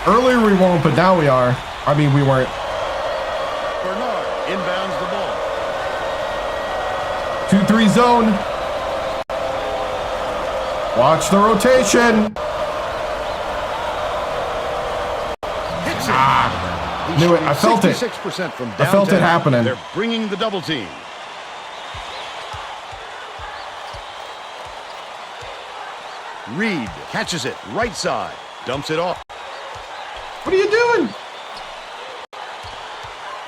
Speaker 1: Earlier we won't, but now we are. I mean, we weren't.
Speaker 2: Bernard inbounds the ball.
Speaker 1: 2-3 zone. Watch the rotation.
Speaker 2: Hits it.
Speaker 1: Knew it. I felt it.
Speaker 2: 66% from
Speaker 1: I felt it
Speaker 2: downtown.
Speaker 1: happening.
Speaker 2: They're bringing the double team. Reed catches it right side. Dumps it off.
Speaker 1: What are you doing?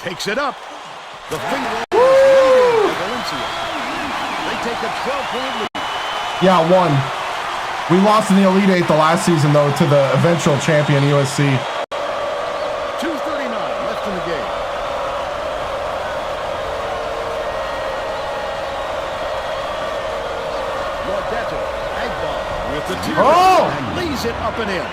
Speaker 2: Takes it up. The finger roll is laid in by Valencia. They take a 12-point lead.
Speaker 1: Yeah, one. We lost in the Elite Eight the last season, though, to the eventual champion USC.
Speaker 2: 2:39 left in the game. With the tear lays it up and in.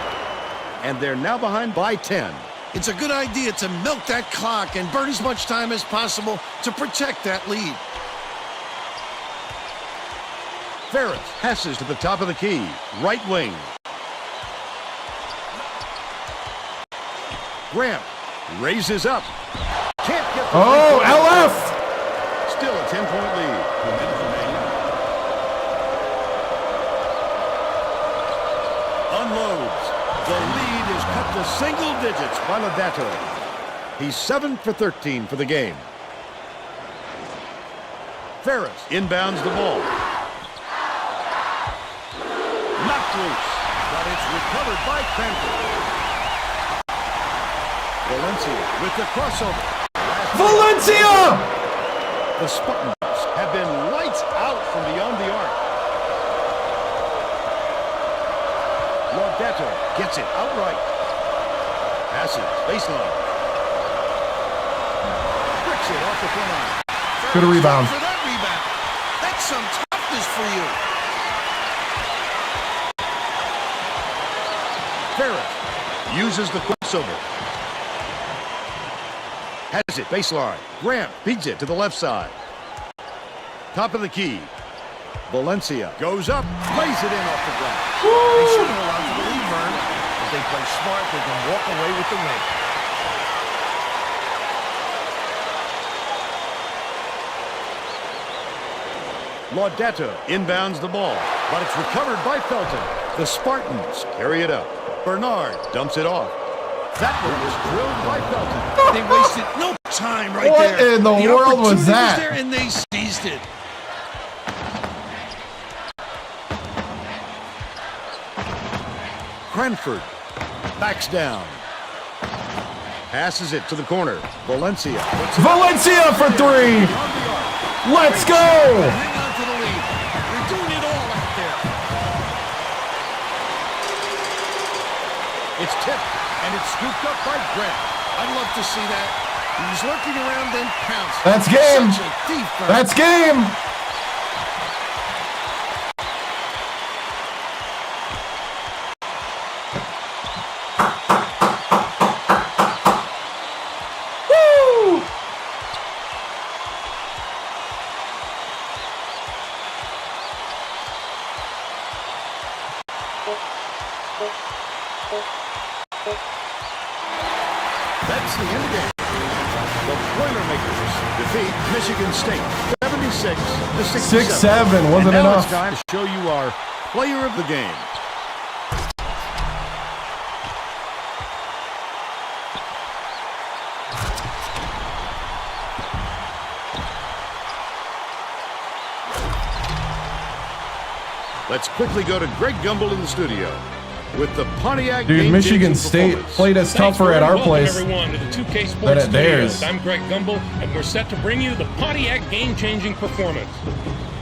Speaker 2: And they're now behind by 10.
Speaker 4: It's a good idea to milk that clock and burn as much time as possible to protect that lead.
Speaker 2: Ferris passes to the top of the key. Right wing. Grant raises up. Can't get the
Speaker 1: LF!
Speaker 2: Still a 10-point lead. Unloads. The lead is cut to single digits by Lodato. He's 7 for 13 for the game. Ferris inbounds the ball. Knocked loose, but it's recovered by Cranford. Valencia with the crossover.
Speaker 1: Valencia!
Speaker 2: The Spartans have been lights out from beyond the arc. Lodato gets it outright. Passes, baseline. Bricks it off the front line.
Speaker 1: Good rebound.
Speaker 4: For that rebound. That's some toughness for you.
Speaker 2: Ferris uses the crossover. Has it, baseline. Grant beats it to the left side. Top of the key. Valencia goes up, lays it in off the glass.
Speaker 4: They shouldn't hold on to the lead, Vern. If they play smart, they can walk away with the win.
Speaker 2: Lodato inbounds the ball, but it's recovered by Felton. The Spartans carry it up. Bernard dumps it off. That one was drilled by Felton.
Speaker 4: They wasted no time right
Speaker 1: What
Speaker 4: there.
Speaker 1: in the world was
Speaker 4: opportunity
Speaker 1: that?
Speaker 4: there and they seized it.
Speaker 2: Cranford backs down. Passes it to the corner. Valencia.
Speaker 1: Valencia for three! Let's go!
Speaker 4: Hang on to the lead. You're doing it all out there.
Speaker 2: It's tipped, and it's scooped up by Grant.
Speaker 4: I'd love to see that. He's lurking around and pounced.
Speaker 1: That's game.
Speaker 4: Such a thief, Vern.
Speaker 1: That's game! Woo!
Speaker 2: That's the end of the game. The Boilermakers defeat Michigan State 76-67.
Speaker 1: 6-7 wasn't
Speaker 2: and now
Speaker 1: enough.
Speaker 2: It's time to show you our player of the game. Let's quickly go to Greg Gumbel in the studio with the Pontiac
Speaker 1: Dude,
Speaker 2: game-changing
Speaker 1: Michigan State
Speaker 2: performance.
Speaker 1: played us
Speaker 6: Thanks,
Speaker 1: tougher at
Speaker 6: Vern.
Speaker 1: our
Speaker 6: Welcome,
Speaker 1: place
Speaker 6: everyone, to the 2K
Speaker 1: than
Speaker 6: Sports
Speaker 1: at theirs.
Speaker 6: Studios. I'm Greg Gumbel, and we're set to bring you the Pontiac game-changing performance.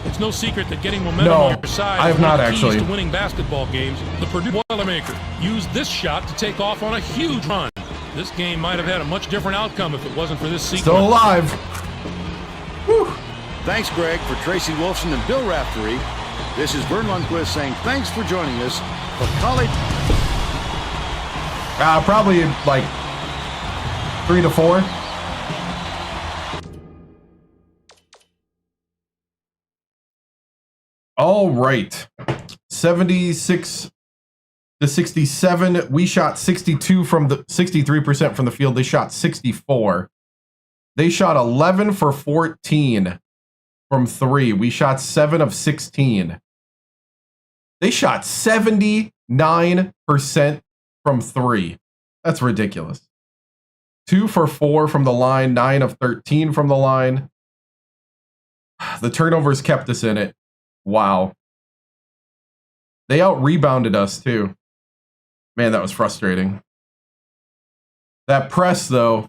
Speaker 6: It's no secret that getting momentum
Speaker 1: No,
Speaker 6: on your side
Speaker 1: I have
Speaker 6: is one
Speaker 1: not
Speaker 6: of the keys
Speaker 1: actually.
Speaker 6: to winning basketball games. The Purdue Boilermakers used this shot to take off on a huge run. This game might have had a much different outcome if it wasn't for this sequence.
Speaker 1: Still alive. Whew.
Speaker 2: Thanks, Greg, for Tracy Wolfson and Bill Raftery. This is Vern Lundquist saying thanks for joining us for college.
Speaker 1: Probably like 3 to 4. All right. 76 to 67. We shot 63% from the field. They shot 64. They shot 11 for 14 from 3. We shot 7 of 16. They shot 79% from 3. That's ridiculous. 2 for 4 from the line, 9 of 13 from the line. The turnovers kept us in it. Wow. They out-rebounded us, too. Man, that was frustrating. That press, though,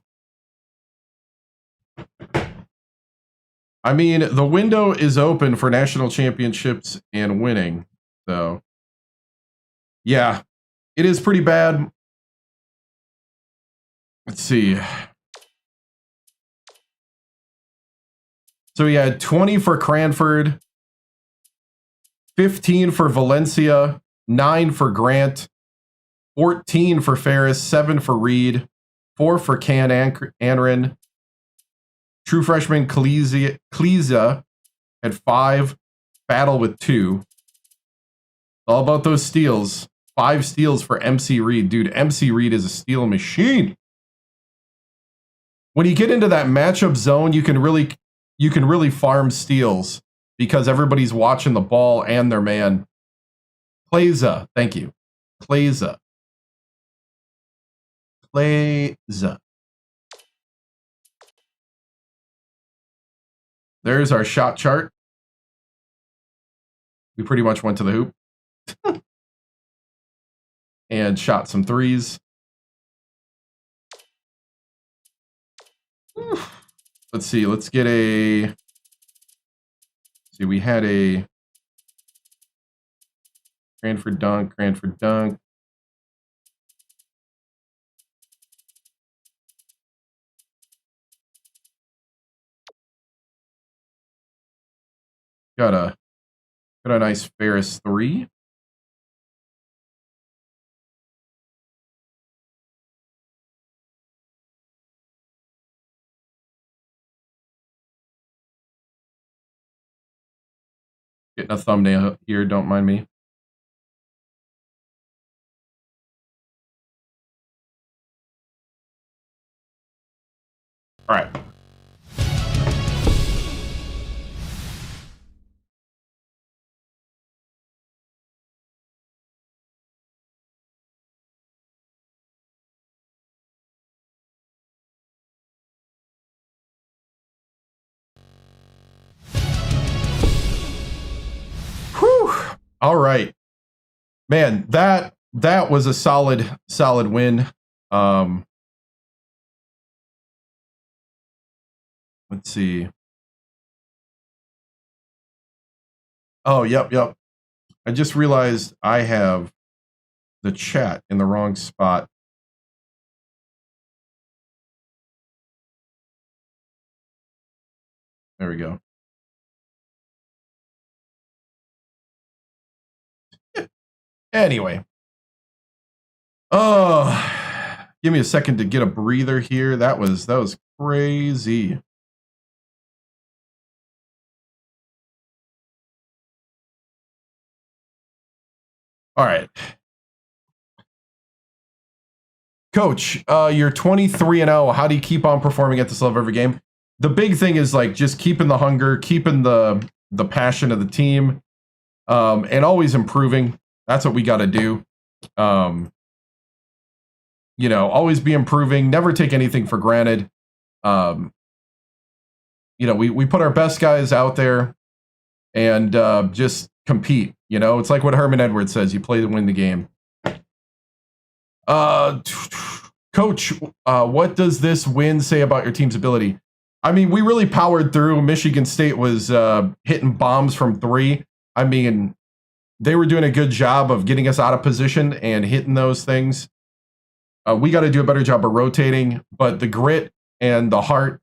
Speaker 1: I mean, the window is open for national championships and winning. So, yeah, it is pretty bad. Let's see. So we had 20 for Cranford, 15 for Valencia, 9 for Grant, 14 for Ferris, 7 for Reed, 4 for Can Anrin. True freshman Cleesa had 5, Battle with 2. All about those steals. 5 steals for MC Reed. Dude, MC Reed is a steal machine. When you get into that matchup zone, you can really farm steals because everybody's watching the ball and their man. Cleesa, thank you. Cleesa. There's our shot chart. We pretty much went to the hoop. And shot some threes. Let's see. Let's get a... See, we had a... Cranford dunk. Got a nice Ferris 3. Getting a thumbnail here, don't mind me. All right. Whew. All right. Man, that was a solid win. Let's see. Oh, yep. I just realized I have the chat in the wrong spot. There we go. Anyway. Give me a second to get a breather here. That was crazy. All right. Coach, you're 23-0. How do you keep on performing at this level every game? The big thing is like just keeping the hunger, keeping the passion of the team, and always improving. That's what we got to do. Always be improving. Never take anything for granted. We put our best guys out there and just compete. It's like what Herman Edwards says: you play to win the game. Coach, what does this win say about your team's ability? I mean, we really powered through. Michigan State was hitting bombs from 3. I mean, they were doing a good job of getting us out of position and hitting those things. We got to do a better job of rotating, but the grit and the heart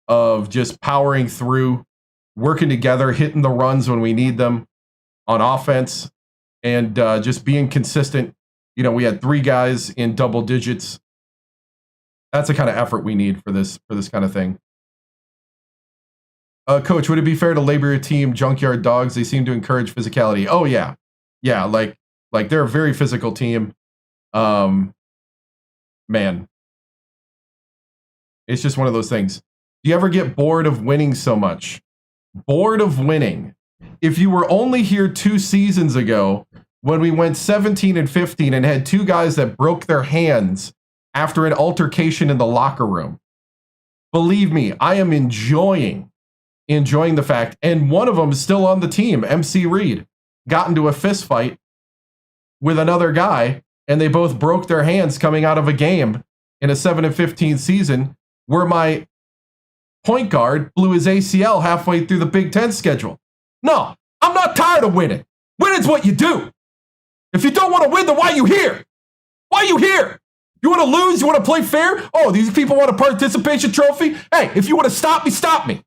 Speaker 1: of just powering through, working together, hitting the runs when we need them on offense, and just being consistent. We had 3 guys in double digits. That's the kind of effort we need for this kind of thing. Coach, would it be fair to label your team junkyard dogs? They seem to encourage physicality. Oh yeah. Like they're a very physical team. Man, it's just one of those things. Do you ever get bored of winning so much? Bored of winning. If you were only here 2 seasons ago when we went 17-15 and had 2 guys that broke their hands after an altercation in the locker room, believe me, I am enjoying the fact, and one of them is still on the team, MC Reed, got into a fist fight with another guy, and they both broke their hands coming out of a game in a 7-15 season where my point guard blew his ACL halfway through the Big Ten schedule. No, I'm not tired of winning. Winning's what you do. If you don't want to win, then why are you here? Why are you here? You want to lose? You want to play fair? Oh, these people want a participation trophy? Hey, if you want to stop me, stop me.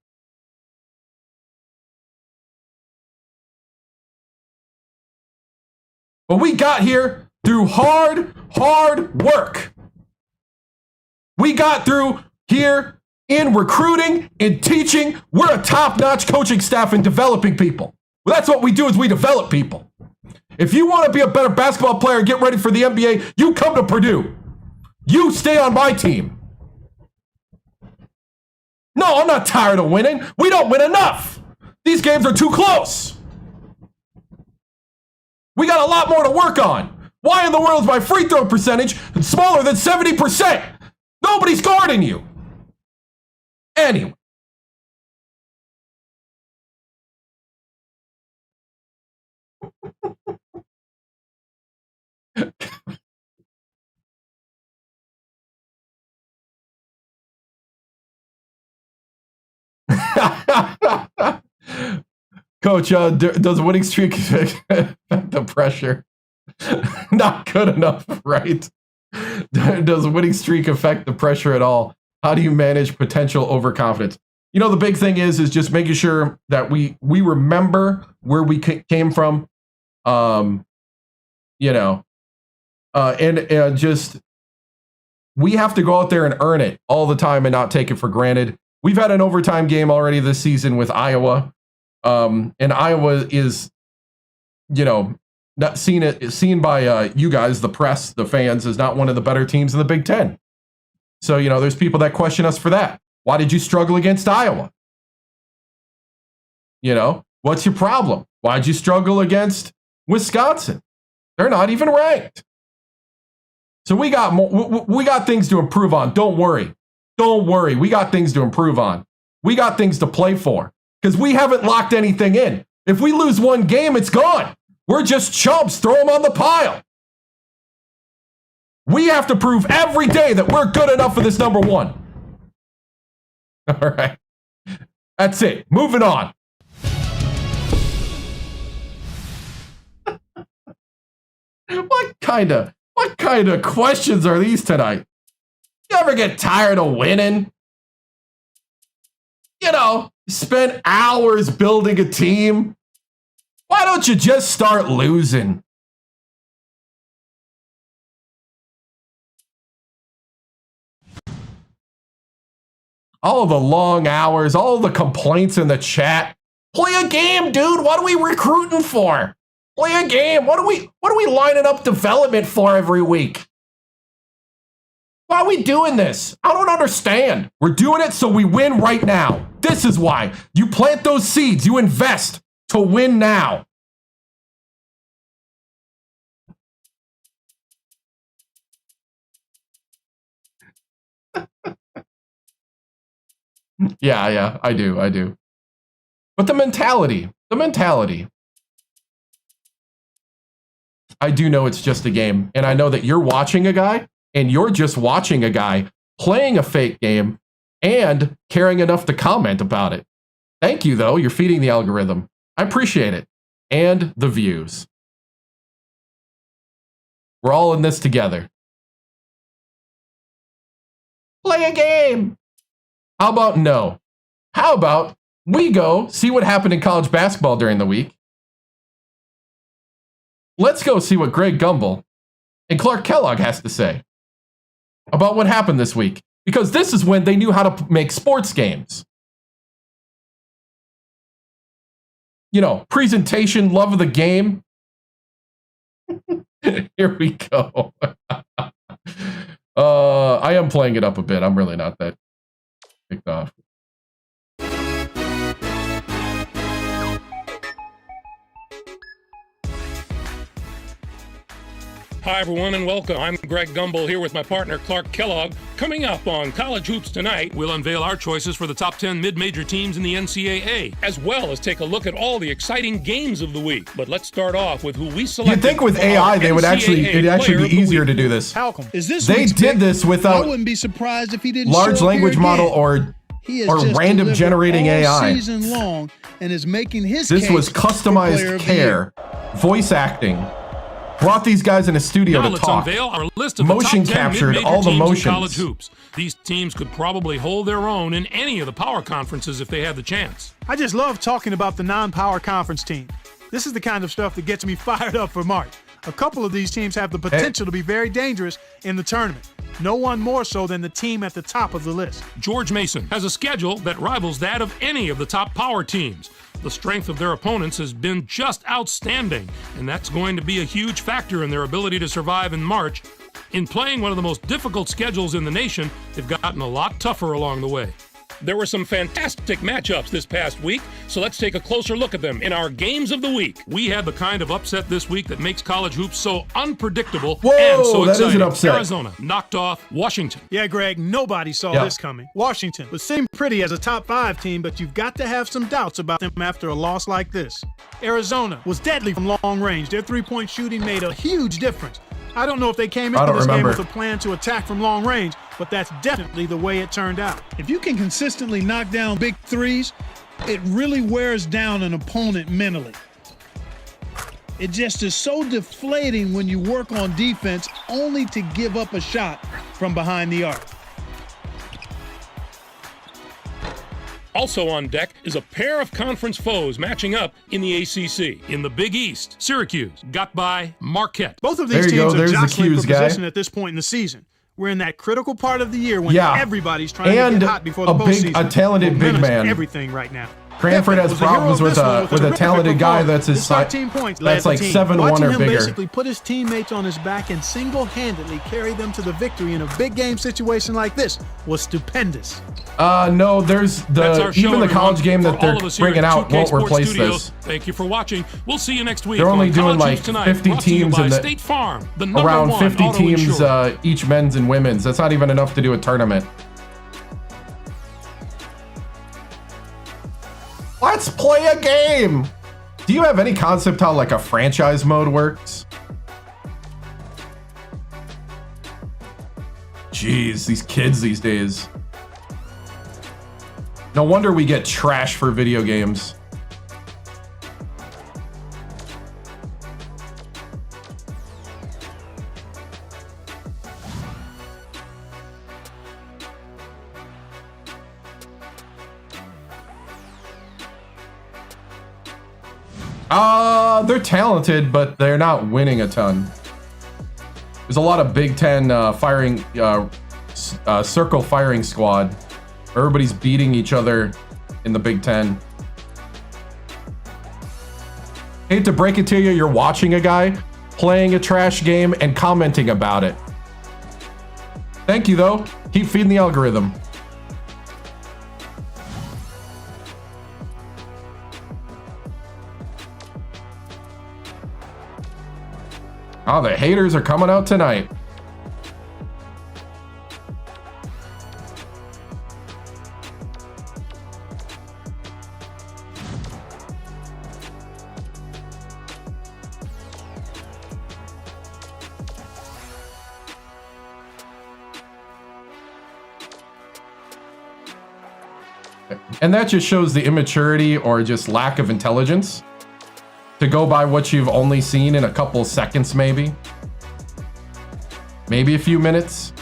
Speaker 1: But we got here through hard work. We got through here in recruiting, in teaching. We're a top-notch coaching staff in developing people. Well, that's what we do is we develop people. If you want to be a better basketball player and get ready for the NBA, you come to Purdue. You stay on my team. No, I'm not tired of winning. We don't win enough. These games are too close. We got a lot more to work on. Why in the world is my free throw percentage smaller than 70%? Nobody's guarding you. Anyway. Coach, does winning streak affect the pressure? Not good enough, right? Does winning streak affect the pressure at all? How do you manage potential overconfidence? You know, the big thing is just making sure that we remember where we came from. And just we have to go out there and earn it all the time and not take it for granted. We've had an overtime game already this season with Iowa. And Iowa is, not seen by you guys, the press, the fans, as not one of the better teams in the Big Ten. So, there's people that question us for that. Why did you struggle against Iowa? What's your problem? Why'd you struggle against Wisconsin? They're not even ranked. So we got things to improve on. Don't worry. Don't worry. We got things to improve on. We got things to play for. Because we haven't locked anything in. If we lose one game, it's gone. We're just chumps. Throw them on the pile. We have to prove every day that we're good enough for this number one. All right. That's it. Moving on. What kind of questions are these tonight? You ever get tired of winning? Spend hours building a team. Why don't you just start losing? All the long hours, all the complaints in the chat. Play a game, dude. What are we recruiting for? Play a game. What are we lining up development for every week? Why are we doing this? I don't understand. We're doing it so we win right now. This is why. You plant those seeds. You invest to win now. Yeah, I do. But the mentality. I do know it's just a game. And I know that you're watching a guy, and you're just watching a guy playing a fake game and caring enough to comment about it. Thank you, though. You're feeding the algorithm. I appreciate it. And the views. We're all in this together. Play a game. How about no? How about we go see what happened in college basketball during the week? Let's go see what Greg Gumbel and Clark Kellogg has to say about what happened this week. Because this is when they knew how to make sports games. Presentation, love of the game. Here we go. I am playing it up a bit. I'm really not that kicked off.
Speaker 6: Hi, everyone, and welcome. I'm Greg Gumbel here with my partner, Clark Kellogg. Coming up on College Hoops Tonight, we'll unveil our choices for the top 10 mid-major teams in the NCAA, as well as take a look at all the exciting games of the week. But let's start off with who we selected.
Speaker 1: You'd think with AI, it'd actually be easier to do this.
Speaker 7: How come?
Speaker 1: They did this without
Speaker 7: I wouldn't be surprised if he didn't
Speaker 1: large language model or
Speaker 7: He is
Speaker 1: or
Speaker 7: just
Speaker 1: random
Speaker 7: delivered
Speaker 1: generating
Speaker 7: all
Speaker 1: AI.
Speaker 7: season long and is making his
Speaker 1: This
Speaker 7: case
Speaker 1: was
Speaker 7: for player
Speaker 1: customized
Speaker 7: of the
Speaker 1: care, voice acting. Brought these guys in a studio
Speaker 6: Now
Speaker 1: to
Speaker 6: let's
Speaker 1: talk.
Speaker 6: unveil our list of
Speaker 1: Motion
Speaker 6: the top 10
Speaker 1: captured
Speaker 6: mid-major
Speaker 1: all the
Speaker 6: teams in
Speaker 1: motions.
Speaker 6: college hoops. These teams could probably hold their own in any of the power conferences if they had the chance.
Speaker 8: I just love talking about the non-power conference team. This is the kind of stuff that gets me fired up for March. A couple of these teams have the potential to be very dangerous in the tournament. No one more so than the team at the top of the list.
Speaker 6: George Mason has a schedule that rivals that of any of the top power teams. The strength of their opponents has been just outstanding, and that's going to be a huge factor in their ability to survive in March. In playing one of the most difficult schedules in the nation, they've gotten a lot tougher along the way. There were some fantastic matchups this past week, so let's take a closer look at them in our Games of the Week. We had the kind of upset this week that makes college hoops so unpredictable and so
Speaker 1: that is
Speaker 6: exciting.
Speaker 1: an upset.
Speaker 6: Arizona knocked off Washington.
Speaker 8: Yeah, Greg, nobody saw this coming. Washington would seem pretty as a top 5 team, but you've got to have some doubts about them after a loss like this. Arizona was deadly from long range. Their three-point shooting made a huge difference. I don't know if they came into this game with a plan to attack from long range, but that's definitely the way it turned out.
Speaker 7: If you can consistently knock down big threes, it really wears down an opponent mentally. It just is so deflating when you work on defense only to give up a shot from behind the arc.
Speaker 6: Also on deck is a pair of conference foes matching up in the ACC. In the Big East, Syracuse got by Marquette.
Speaker 8: Both of these teams are jostling for position at this point in the season. We're in that critical part of the year when everybody's trying to get hot before the postseason.
Speaker 1: A talented big man.
Speaker 8: Everything right now.
Speaker 1: Cranford has problems with a talented guy that's his size. That's like 7'1" or bigger.
Speaker 8: Basically put his teammates on his back and single-handedly carry them to the victory in a big game situation like this was stupendous.
Speaker 1: No, there's even the college game that they're bringing out won't replace this.
Speaker 6: Thank you for watching. We'll see you next week.
Speaker 1: They're only doing like 50 teams in
Speaker 6: State Farm,
Speaker 1: around 50 teams each men's and women's. That's not even enough to do a tournament. Let's play a game. Do you have any concept how like a franchise mode works? Jeez, these kids these days. No wonder we get trash for video games. They're talented, but they're not winning a ton. There's a lot of Big Ten circle firing squad. Everybody's beating each other in the Big Ten. Hate to break it to you, you're watching a guy playing a trash game and commenting about it. Thank you, though. Keep feeding the algorithm. Oh, the haters are coming out tonight. And that just shows the immaturity or just lack of intelligence to go by what you've only seen in a couple seconds, maybe a few minutes,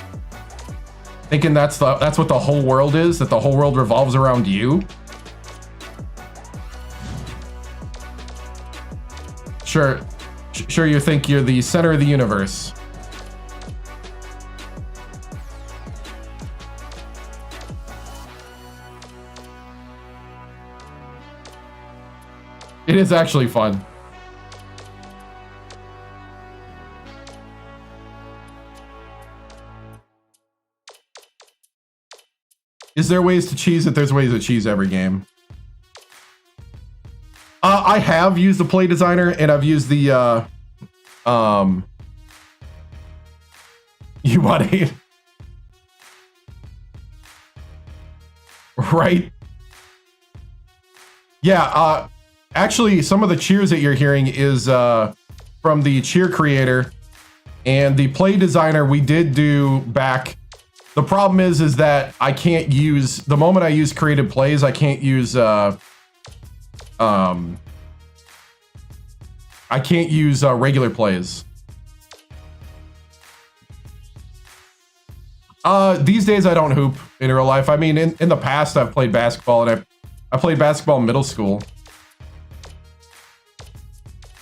Speaker 1: thinking that's what the whole world is, that the whole world revolves around you. Sure you think you're the center of the universe. It is actually fun. Is there ways to cheese it? There's ways to cheese every game. I have used the play designer and I've used the you want it? Right? Yeah, actually, some of the cheers that you're hearing is from the cheer creator, and the play designer we did do back The problem is that I can't use, the moment I use created plays, I can't use regular plays. These days I don't hoop in real life. I mean, in the past I've played basketball, and I played basketball in middle school.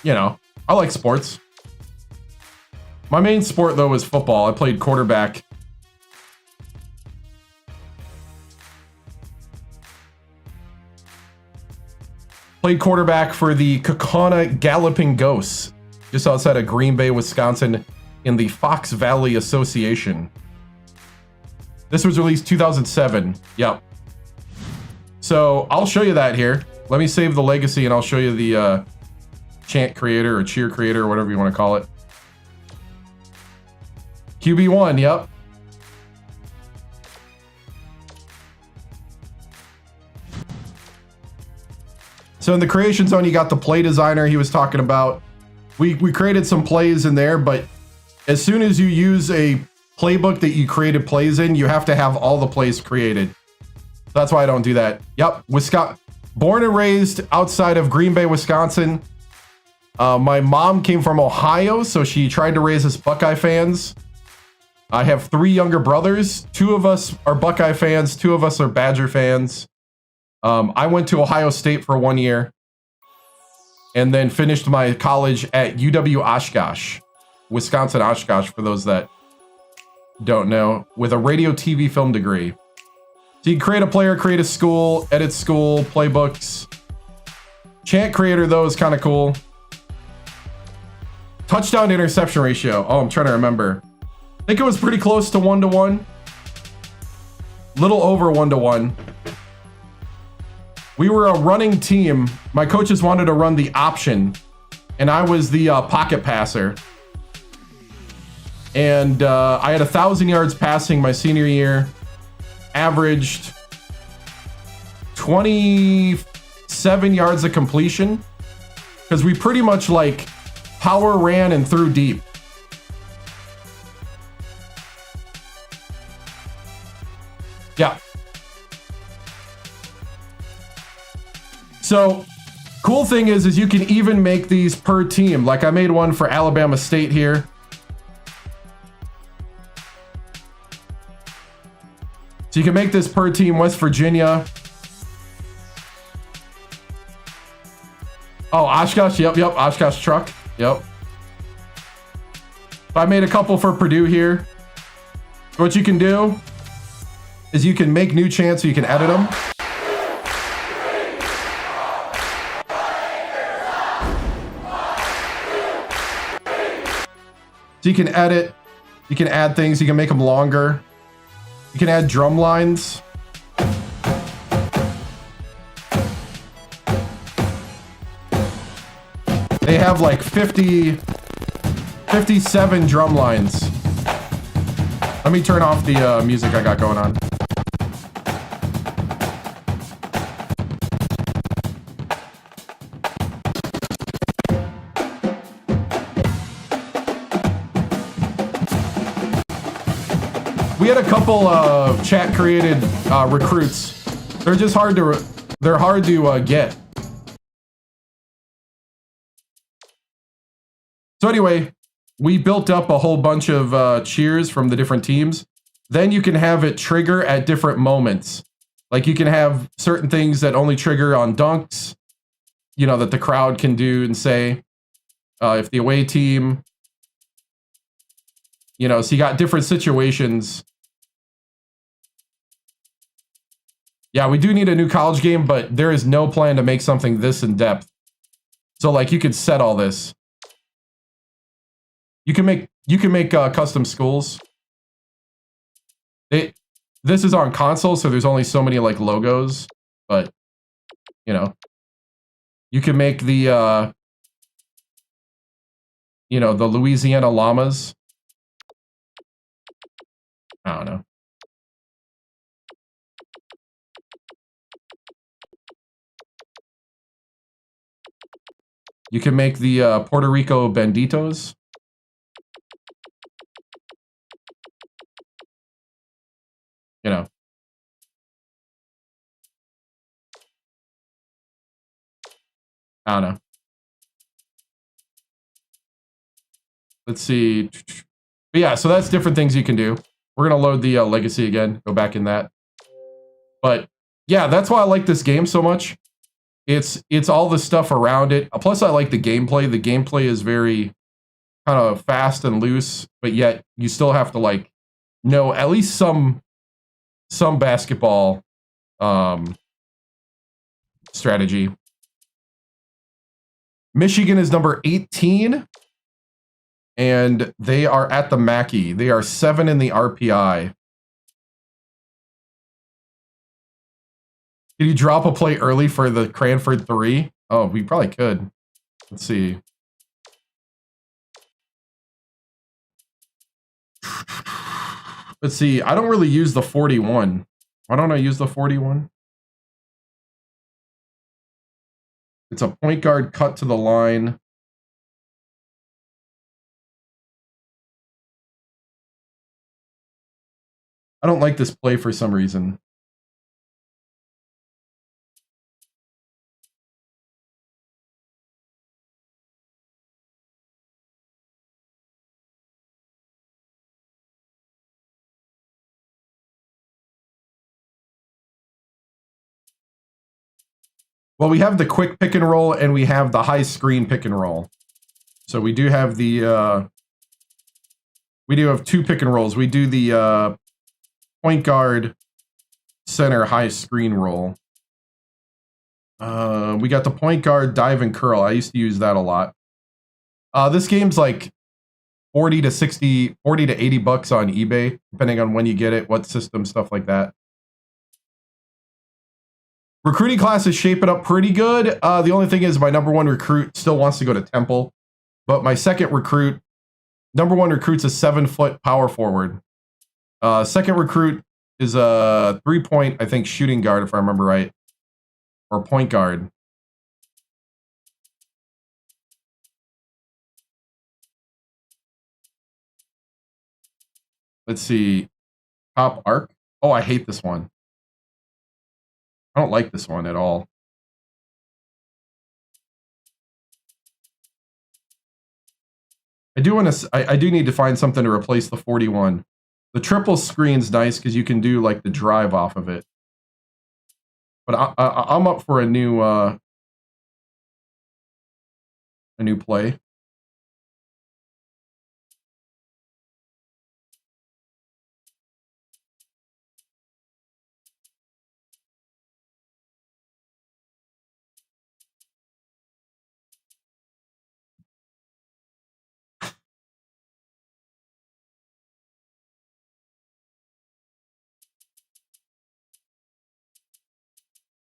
Speaker 1: You know, I like sports. My main sport though was football. I played quarterback. Played quarterback for the Kaukauna Galloping Ghosts, just outside of Green Bay, Wisconsin, in the Fox Valley Association. This was released 2007. Yep. So I'll show you that here. Let me save the legacy and I'll show you the chant creator or cheer creator or whatever you want to call it. QB1, yep. So in the creation zone, you got the play designer he was talking about. We created some plays in there, but as soon as you use a playbook that you created plays in, you have to have all the plays created. That's why I don't do that. Yep, Wisconsin, born and raised outside of Green Bay, Wisconsin. My mom came from Ohio, so she tried to raise us Buckeye fans. I have 3 younger brothers. 2 of us are Buckeye fans. 2 of us are Badger fans. I went to Ohio State for 1 year and then finished my college at UW Oshkosh, Wisconsin Oshkosh, for those that don't know, with a radio, TV, film degree. So you can create a player, create a school, edit school, playbooks. Chant creator, though, is kind of cool. Touchdown to interception ratio. Oh, I'm trying to remember. I think it was pretty close to 1-to-1. Little over 1-to-1. We were a running team. My coaches wanted to run the option, and I was the pocket passer. And I had 1,000 yards passing my senior year. Averaged 27 yards of completion, because we pretty much like power ran and threw deep. Yeah. So, cool thing is you can even make these per team. Like I made one for Alabama State here. So you can make this per team. West Virginia. Oh, Oshkosh. Yep. Oshkosh truck. Yep. I made a couple for Purdue here. What you can do is you can make new chants so you can edit them. So you can edit, you can add things, you can make them longer. You can add drum lines. They have like 57 drum lines. Let me turn off the music I got going on. We had a couple of chat created recruits. They're just hard to get. So anyway, we built up a whole bunch of cheers from the different teams. Then you can have it trigger at different moments. Like you can have certain things that only trigger on dunks, you know, that the crowd can do and say, if the away team, you know, so you got different situations. Yeah, we do need a new college game, but there is no plan to make something this in depth. So like you could set all this. You can make custom schools. This is on console, so there's only so many like logos, but you know, you can make the you know, the Louisiana Llamas. I don't know. You can make the Puerto Rico Banditos. you know. I don't know. Let's see. But yeah, so that's different things you can do. We're going to load the legacy again. Go back in that. But yeah, that's why I like this game so much. It's all the stuff around it. Plus, I like the gameplay. The gameplay is very kind of fast and loose, but yet you still have to like know at least some basketball strategy. Michigan is number 18, and they are at the Mackey. They are 7 in the RPI. Can you drop a play early for the Cranford 3? Oh, we probably could. Let's see. Let's see. I don't really use the 41. Why don't I use the 41? It's a point guard cut to the line. I don't like this play for some reason. Well, we have the quick pick and roll and we have the high screen pick and roll. So we do have the we do have 2 pick and rolls. We do the point guard center high screen roll. We got the point guard dive and curl. I used to use that a lot. This game's like 40 to 60, 40 to 80 bucks on eBay, depending on when you get it, what system, stuff like that. Recruiting class is shaping up pretty good. The only thing is my number 1 recruit still wants to go to Temple, but my second recruit, number 1 recruit's a 7-foot power forward. Second recruit is a 3-point, I think, shooting guard, if I remember right, or point guard. Let's see. Top arc. Oh, I hate this one. I don't like this one at all. I do need to find something to replace the 41. The triple screen's nice because you can do like the drive off of it. But I'm up for a new play.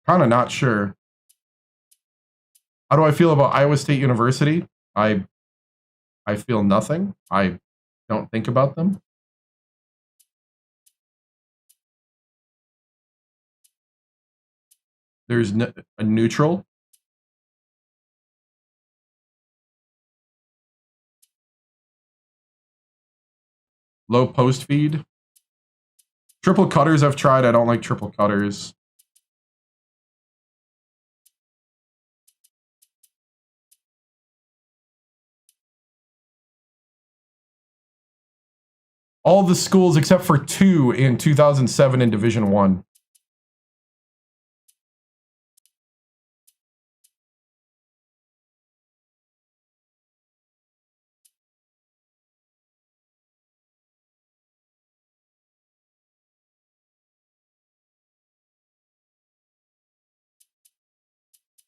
Speaker 1: Kind of not sure. How do I feel about Iowa State University? I feel nothing. I don't think about them. There's a neutral. Low post feed. Triple cutters I've tried. I don't like triple cutters. All the schools except for 2 in 2007 in Division 1.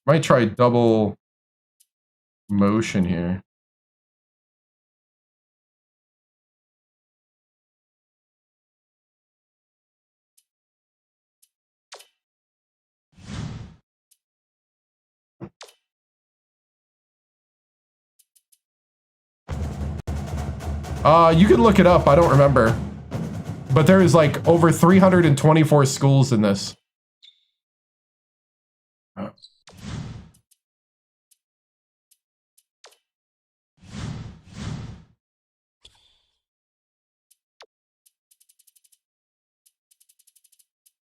Speaker 1: Might try double motion here. You can look it up. I don't remember. But there is like over 324 schools in this.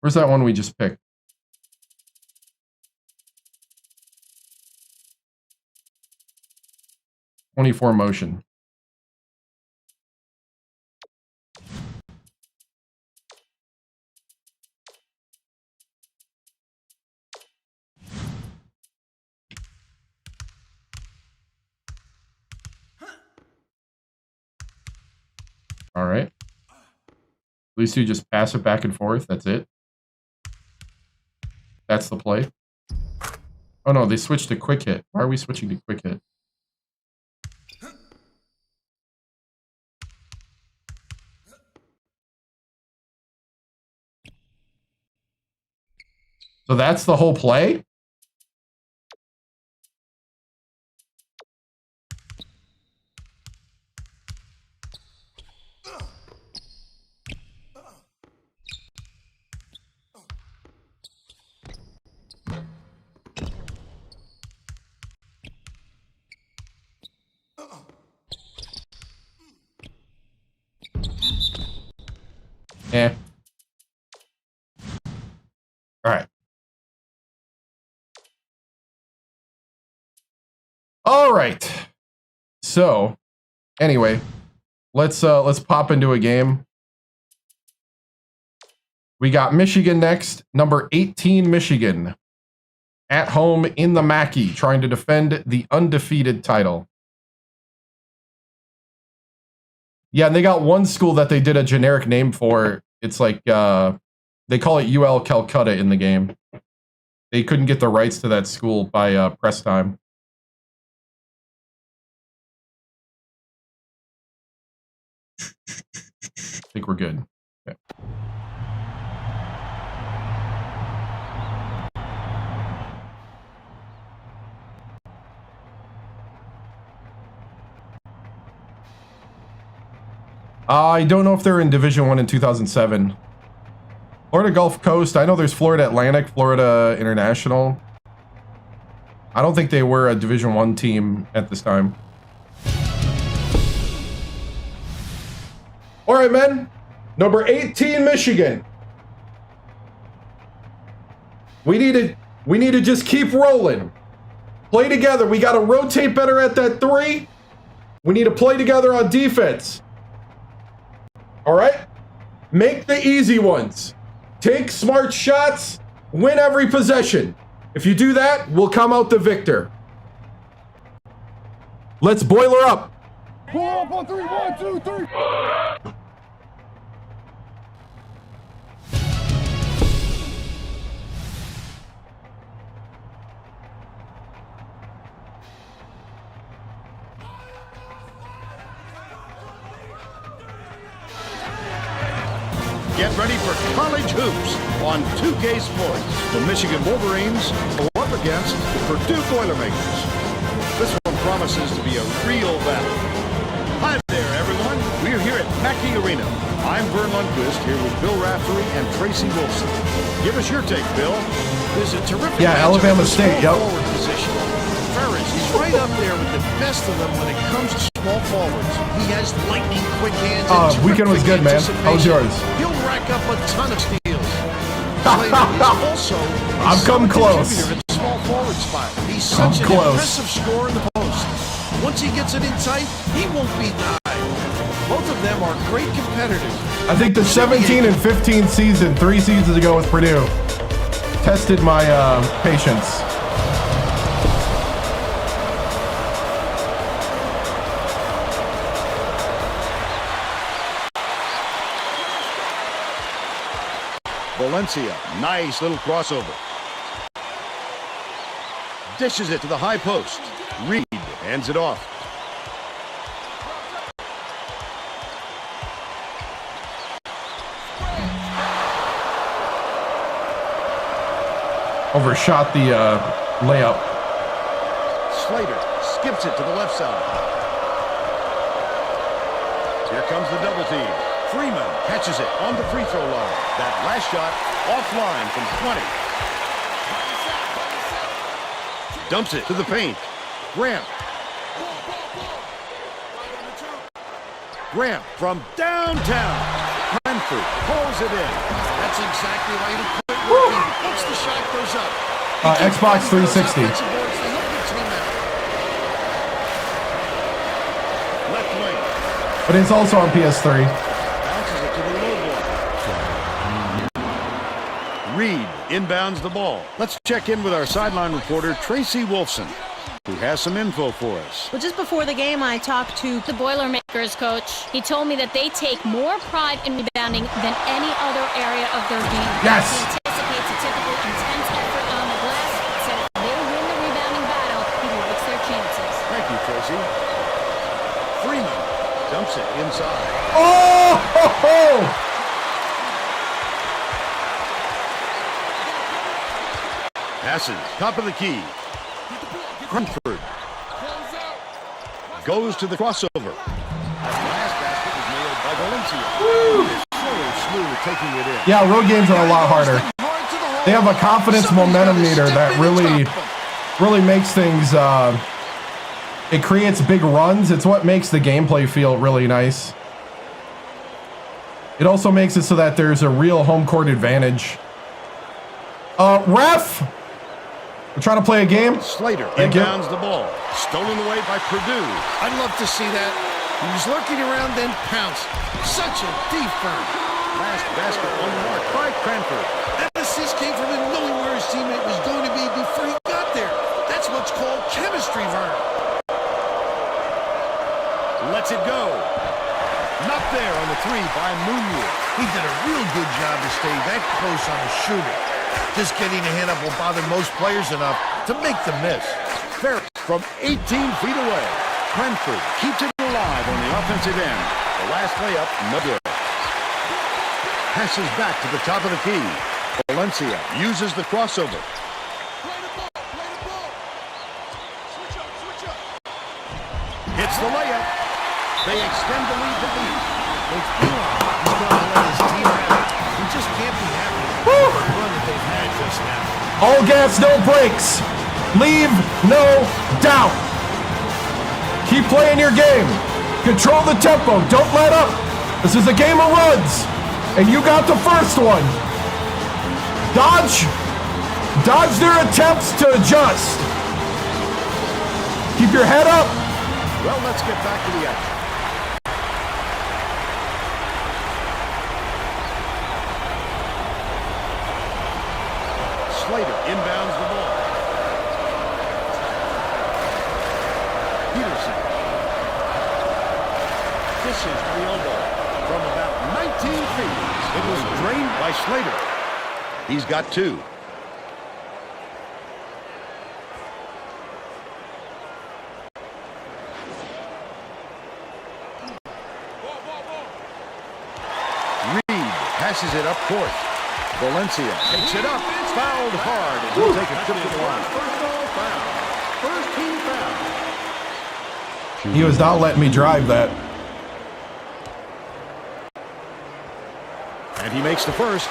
Speaker 1: Where's that one we just picked? .24 motion. All right. At least you just pass it back and forth. That's it. That's the play. Oh no, they switched to quick hit. Why are we switching to quick hit? So that's the whole play? Eh. All right. All right. So, anyway, let's pop into a game. We got Michigan next, number 18 Michigan, at home in the Mackey, trying to defend the undefeated title. Yeah, and they got one school that they did a generic name for. It's like, they call it UL Calcutta in the game. They couldn't get the rights to that school by press time. I think we're good. Okay. I don't know if they're in Division 1 in 2007. Florida Gulf Coast. I know there's Florida Atlantic, Florida International. I don't think they were a Division 1 team at this time. All right, men. Number 18 Michigan. We need to just keep rolling. Play together. We got to rotate better at that 3. We need to play together on defense. All right? Make the easy ones. Take smart shots. Win every possession. If you do that, we'll come out the victor. Let's boiler up.
Speaker 4: Pull up on 3, 1, 2, 3.
Speaker 2: Get ready for college hoops on 2K Sports. The Michigan Wolverines go up against the Purdue Boilermakers. This one promises to be a real battle. Hi there, everyone. We're here at Mackey Arena. I'm Vern Lundquist here with Bill Raftery and Tracy Wilson. Give us your take, Bill. There's a terrific
Speaker 1: Alabama State, yep.
Speaker 4: Forward position. Ferris, he's right up there with the best of them when it comes to small forwards. He has lightning quick hands.
Speaker 1: Weekend was good, man. How was yours?
Speaker 4: He'll rack up a ton of steals. Also,
Speaker 1: I've come close.
Speaker 4: At the small forward spot. He's such an impressive scorer in the post. Once he gets it in tight, he won't be denied. Both of them are great competitors.
Speaker 1: I think the 17 and 15 season, 3 seasons ago with Purdue, tested my patience.
Speaker 2: Valencia, nice little crossover. Dishes it to the high post. Reed hands it off.
Speaker 1: Overshot the layup.
Speaker 2: Slater skips it to the left side. Here comes the double team. Freeman catches it on the free throw line. That last shot offline from 20. Dumps it to the paint. Graham. Graham from downtown. Hanford pulls it in.
Speaker 4: That's exactly why you quit working. Once the shot goes up.
Speaker 1: Xbox 360.
Speaker 4: Left wing.
Speaker 1: But it's also on PS3.
Speaker 2: Bounces it to the low block. Reed inbounds the ball. Let's check in with our sideline reporter, Tracy Wolfson, who has some info for us.
Speaker 9: Well, just before the game, I talked to
Speaker 3: The Boilermakers coach. He told me that they take more pride in rebounding than any other area of their game.
Speaker 1: Yes.
Speaker 3: He anticipates a typical intense effort on the glass. Said if they win the rebounding battle, he likes their chances.
Speaker 2: Thank you, Tracy. Freeman dumps it inside.
Speaker 1: Oh! Ho, ho!
Speaker 2: Passes, top of the key. Crunford goes to the crossover. That last basket was nailed by Valencia. So smooth at taking it in.
Speaker 1: Yeah, road games are a lot harder. They have a confidence momentum meter that really makes things, it creates big runs. It's what makes the gameplay feel really nice. It also makes it so that there's a real home court advantage. Ref! We're trying to play a game.
Speaker 2: Slater inbounds the ball. Stolen away by Purdue.
Speaker 4: I'd love to see that. He was lurking around, then pounced. Such a deep burn.
Speaker 2: Last basket unmarked by Cranford.
Speaker 4: That assist came from him knowing where his teammate was going to be before he got there. That's what's called chemistry, Vern.
Speaker 2: Lets it go. Not there on the three by Munoz.
Speaker 4: He did a real good job to stay that close on the shooter. Just getting a hand up will bother most players enough to make the miss.
Speaker 2: Ferris from 18 feet away. Cranford keeps it alive on the offensive end. The last layup, no good. Passes back to the top of the key. Valencia uses the crossover. Hits the layup. They extend the lead to lead.
Speaker 4: They feel like he's going to let his team have it. He just can't be happy with the run that they've had just now.
Speaker 1: All gas, no brakes. Leave no doubt. Keep playing your game. Control the tempo. Don't let up. This is a game of runs. And you got the first one. Dodge their attempts to adjust. Keep your head up.
Speaker 2: Well, let's get back to the action. Slater inbounds the ball. Peterson dishes the elbow from about 19 feet. It was drained by Slater. He's got two. Reed passes it up court. Valencia takes it up. Fouled hard, and he'll take a trip to the line. First team foul.
Speaker 1: He was not letting me drive that.
Speaker 2: And he makes the first.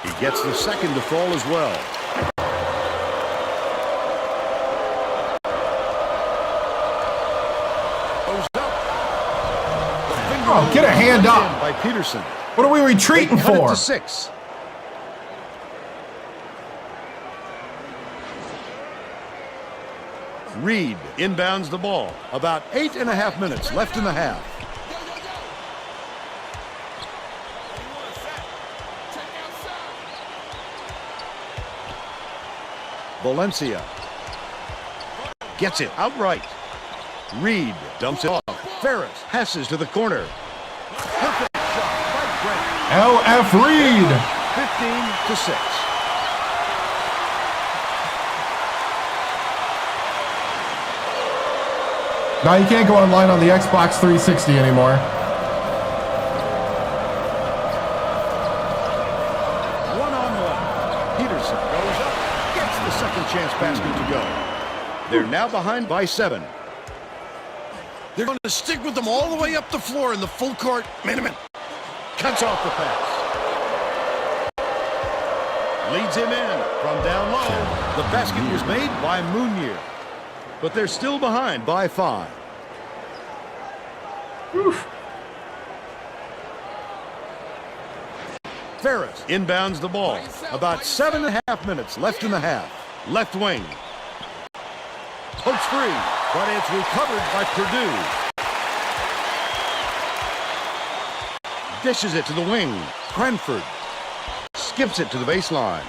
Speaker 2: He gets the second to fall as well. Goes up.
Speaker 1: Oh, get a hand up.
Speaker 2: By Peterson.
Speaker 1: What are we retreating
Speaker 2: They cut it
Speaker 1: for?
Speaker 2: to 6. Reed inbounds the ball. About 8.5 minutes left in the half. Valencia gets it outright. Reed dumps it off. Ferris passes to the corner. Perfect shot by Grant.
Speaker 1: LF Reed.
Speaker 2: 15-6.
Speaker 1: Now you can't go online on the Xbox 360 anymore.
Speaker 2: One-on-one. Peterson goes up, gets the second chance basket to go. They're now behind by 7.
Speaker 4: They're going to stick with them all the way up the floor in the full court minimum.
Speaker 2: Cuts off the pass. Leads him in from down low. The basket was made by Munoz. But they're still behind by 5.
Speaker 1: Oof.
Speaker 2: Ferris inbounds the ball. About 7.5 minutes left in the half. Left wing. Pokes free, but it's recovered by Purdue. Dishes it to the wing. Cranford skips it to the baseline.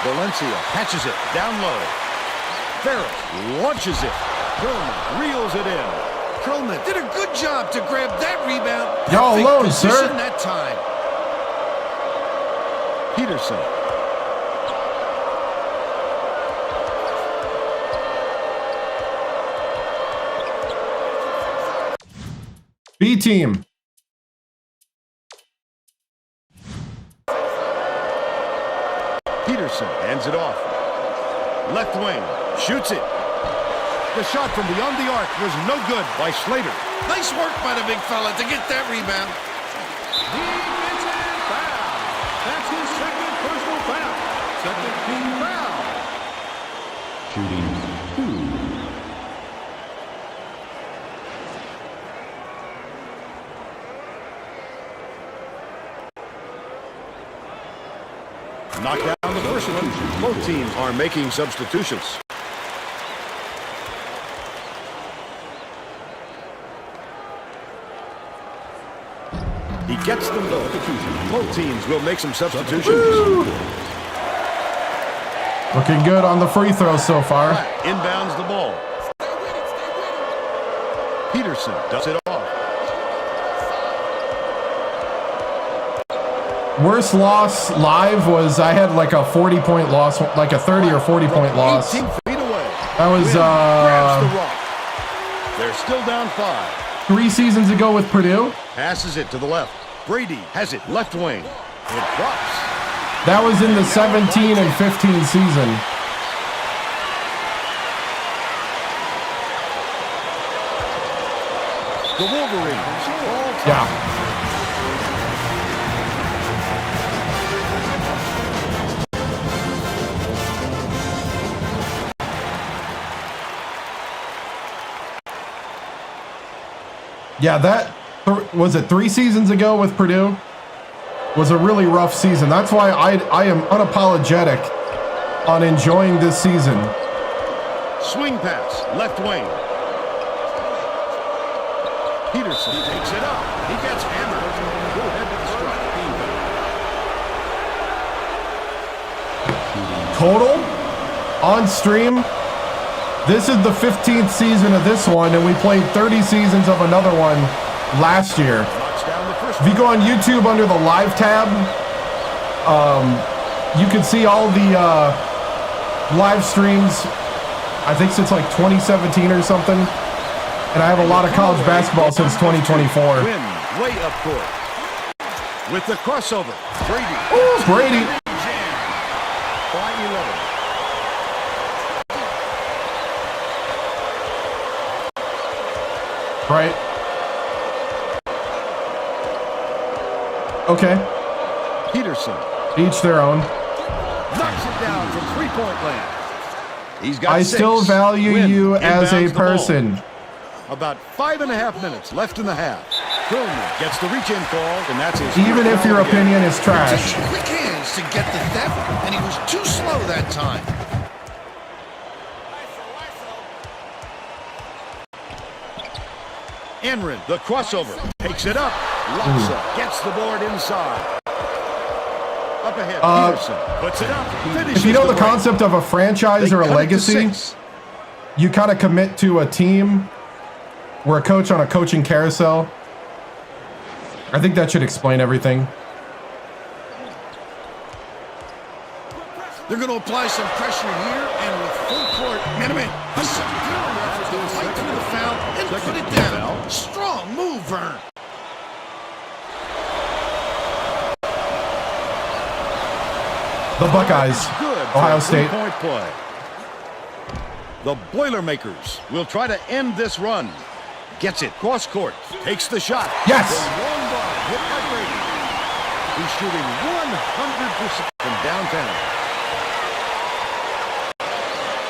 Speaker 2: Valencia catches it down low. Ferris launches it. Perlman reels it in.
Speaker 4: Perlman did a good job to grab that rebound.
Speaker 1: Y'all alone,
Speaker 4: position
Speaker 1: sir.
Speaker 4: That time.
Speaker 2: Peterson.
Speaker 1: B team.
Speaker 2: Peterson hands it off. Left wing. Shoots it. The shot from beyond the arc was no good by Slater.
Speaker 4: Nice work by the big fella to get that rebound.
Speaker 5: Defensive foul. That's his second personal foul. Second team foul. Shooting 2.
Speaker 2: Knocked down the first one. Both teams are making substitutions. He gets them both. Both teams will make some substitutions.
Speaker 1: Woo! Looking good on the free throws so far.
Speaker 2: Inbounds the ball. Peterson does it off.
Speaker 1: Worst loss live was I had like a 40-point loss, like a 30 or 40-point loss.
Speaker 2: 18 feet away.
Speaker 1: That was
Speaker 2: Grabs the rock. They're still down 5.
Speaker 1: 3 seasons ago with Purdue.
Speaker 2: Passes it to the left. Brady has it left wing. It drops.
Speaker 1: That was in the 17 and 15 season.
Speaker 2: The Wolverines.
Speaker 1: Yeah. Yeah, that was it 3 seasons ago with Purdue? Was a really rough season. That's why I am unapologetic on enjoying this season.
Speaker 2: Swing pass, left wing. Peterson takes it up. He gets hammered. Go ahead to the strike.
Speaker 1: Total on stream. This is the 15th season of this one, and we played 30 seasons of another one last year. If you go on YouTube under the live tab, you can see all the live streams, I think since like 2017 or something. And I have a lot of college basketball since 2024.
Speaker 2: Win way up court. With the crossover, Brady.
Speaker 1: Ooh, Brady.
Speaker 2: By 11.
Speaker 1: Right. Okay.
Speaker 2: Peterson.
Speaker 1: Each their own.
Speaker 2: Knocks it down from three-point land. He's got
Speaker 1: I
Speaker 2: 6.
Speaker 1: still value
Speaker 2: Win.
Speaker 1: you as a
Speaker 2: Inbounds the
Speaker 1: person.
Speaker 2: ball. About 5.5 minutes left in the half. Perlman gets the reach-in call, and that's his.
Speaker 1: Even if your opinion is trash.
Speaker 4: Quick hands to get the theft, and he was too slow that time.
Speaker 2: Enrin, the crossover, takes it up. Locks gets the board inside. Up ahead, Peterson puts it up.
Speaker 1: If you know the concept of a franchise or a legacy, you kind of commit to a team. We're a coach on a coaching carousel. I think that should explain everything.
Speaker 4: They're going to apply some pressure here, and with full court, man, a second effort to fight through the foul and put it down. Strong move, Vern.
Speaker 1: The Buckeyes, Ohio State.
Speaker 2: Point play. The Boilermakers will try to end this run. Gets it cross court, takes the shot.
Speaker 1: Yes.
Speaker 2: The long ball hit by Brady. He's shooting 100% from downtown.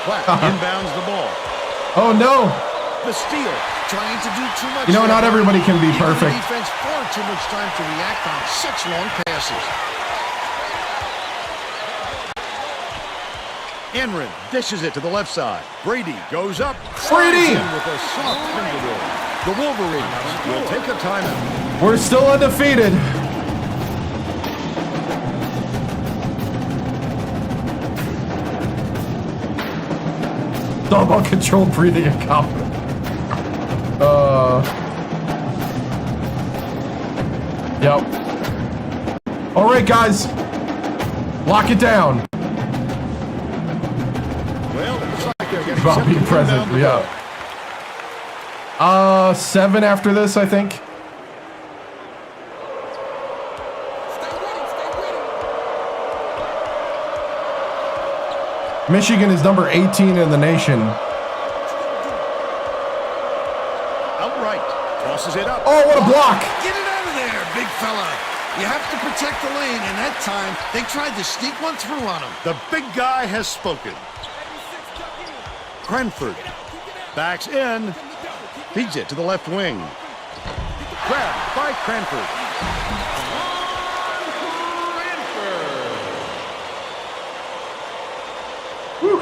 Speaker 2: Platt inbounds the ball.
Speaker 1: Oh no!
Speaker 2: The steal
Speaker 4: trying to do too much.
Speaker 1: You know, not everybody can be
Speaker 4: Giving the
Speaker 1: perfect.
Speaker 4: defense far too much time to react on such long passes.
Speaker 2: Enrin dishes it to the left side. Brady goes up.
Speaker 1: Brady!
Speaker 2: With a soft finger roll. The Wolverines will take a timeout.
Speaker 1: We're still undefeated. It's all about controlled breathing and confidence. Yep. All right, guys. Lock it down.
Speaker 2: Well, it looks like they're getting
Speaker 1: About
Speaker 2: set
Speaker 1: being
Speaker 2: to
Speaker 1: present,
Speaker 2: inbound the
Speaker 1: yeah.
Speaker 2: ball.
Speaker 1: 7 after this, I think. Michigan is number 18 in the nation.
Speaker 2: Outright. Tosses it up.
Speaker 1: Oh, what a block!
Speaker 4: Get it out of there, big fella. You have to protect the lane, and that time they tried to sneak one through on him.
Speaker 2: The big guy has spoken. Cranford backs in. Feeds it to the left wing. Grabbed by Cranford.
Speaker 1: Whew.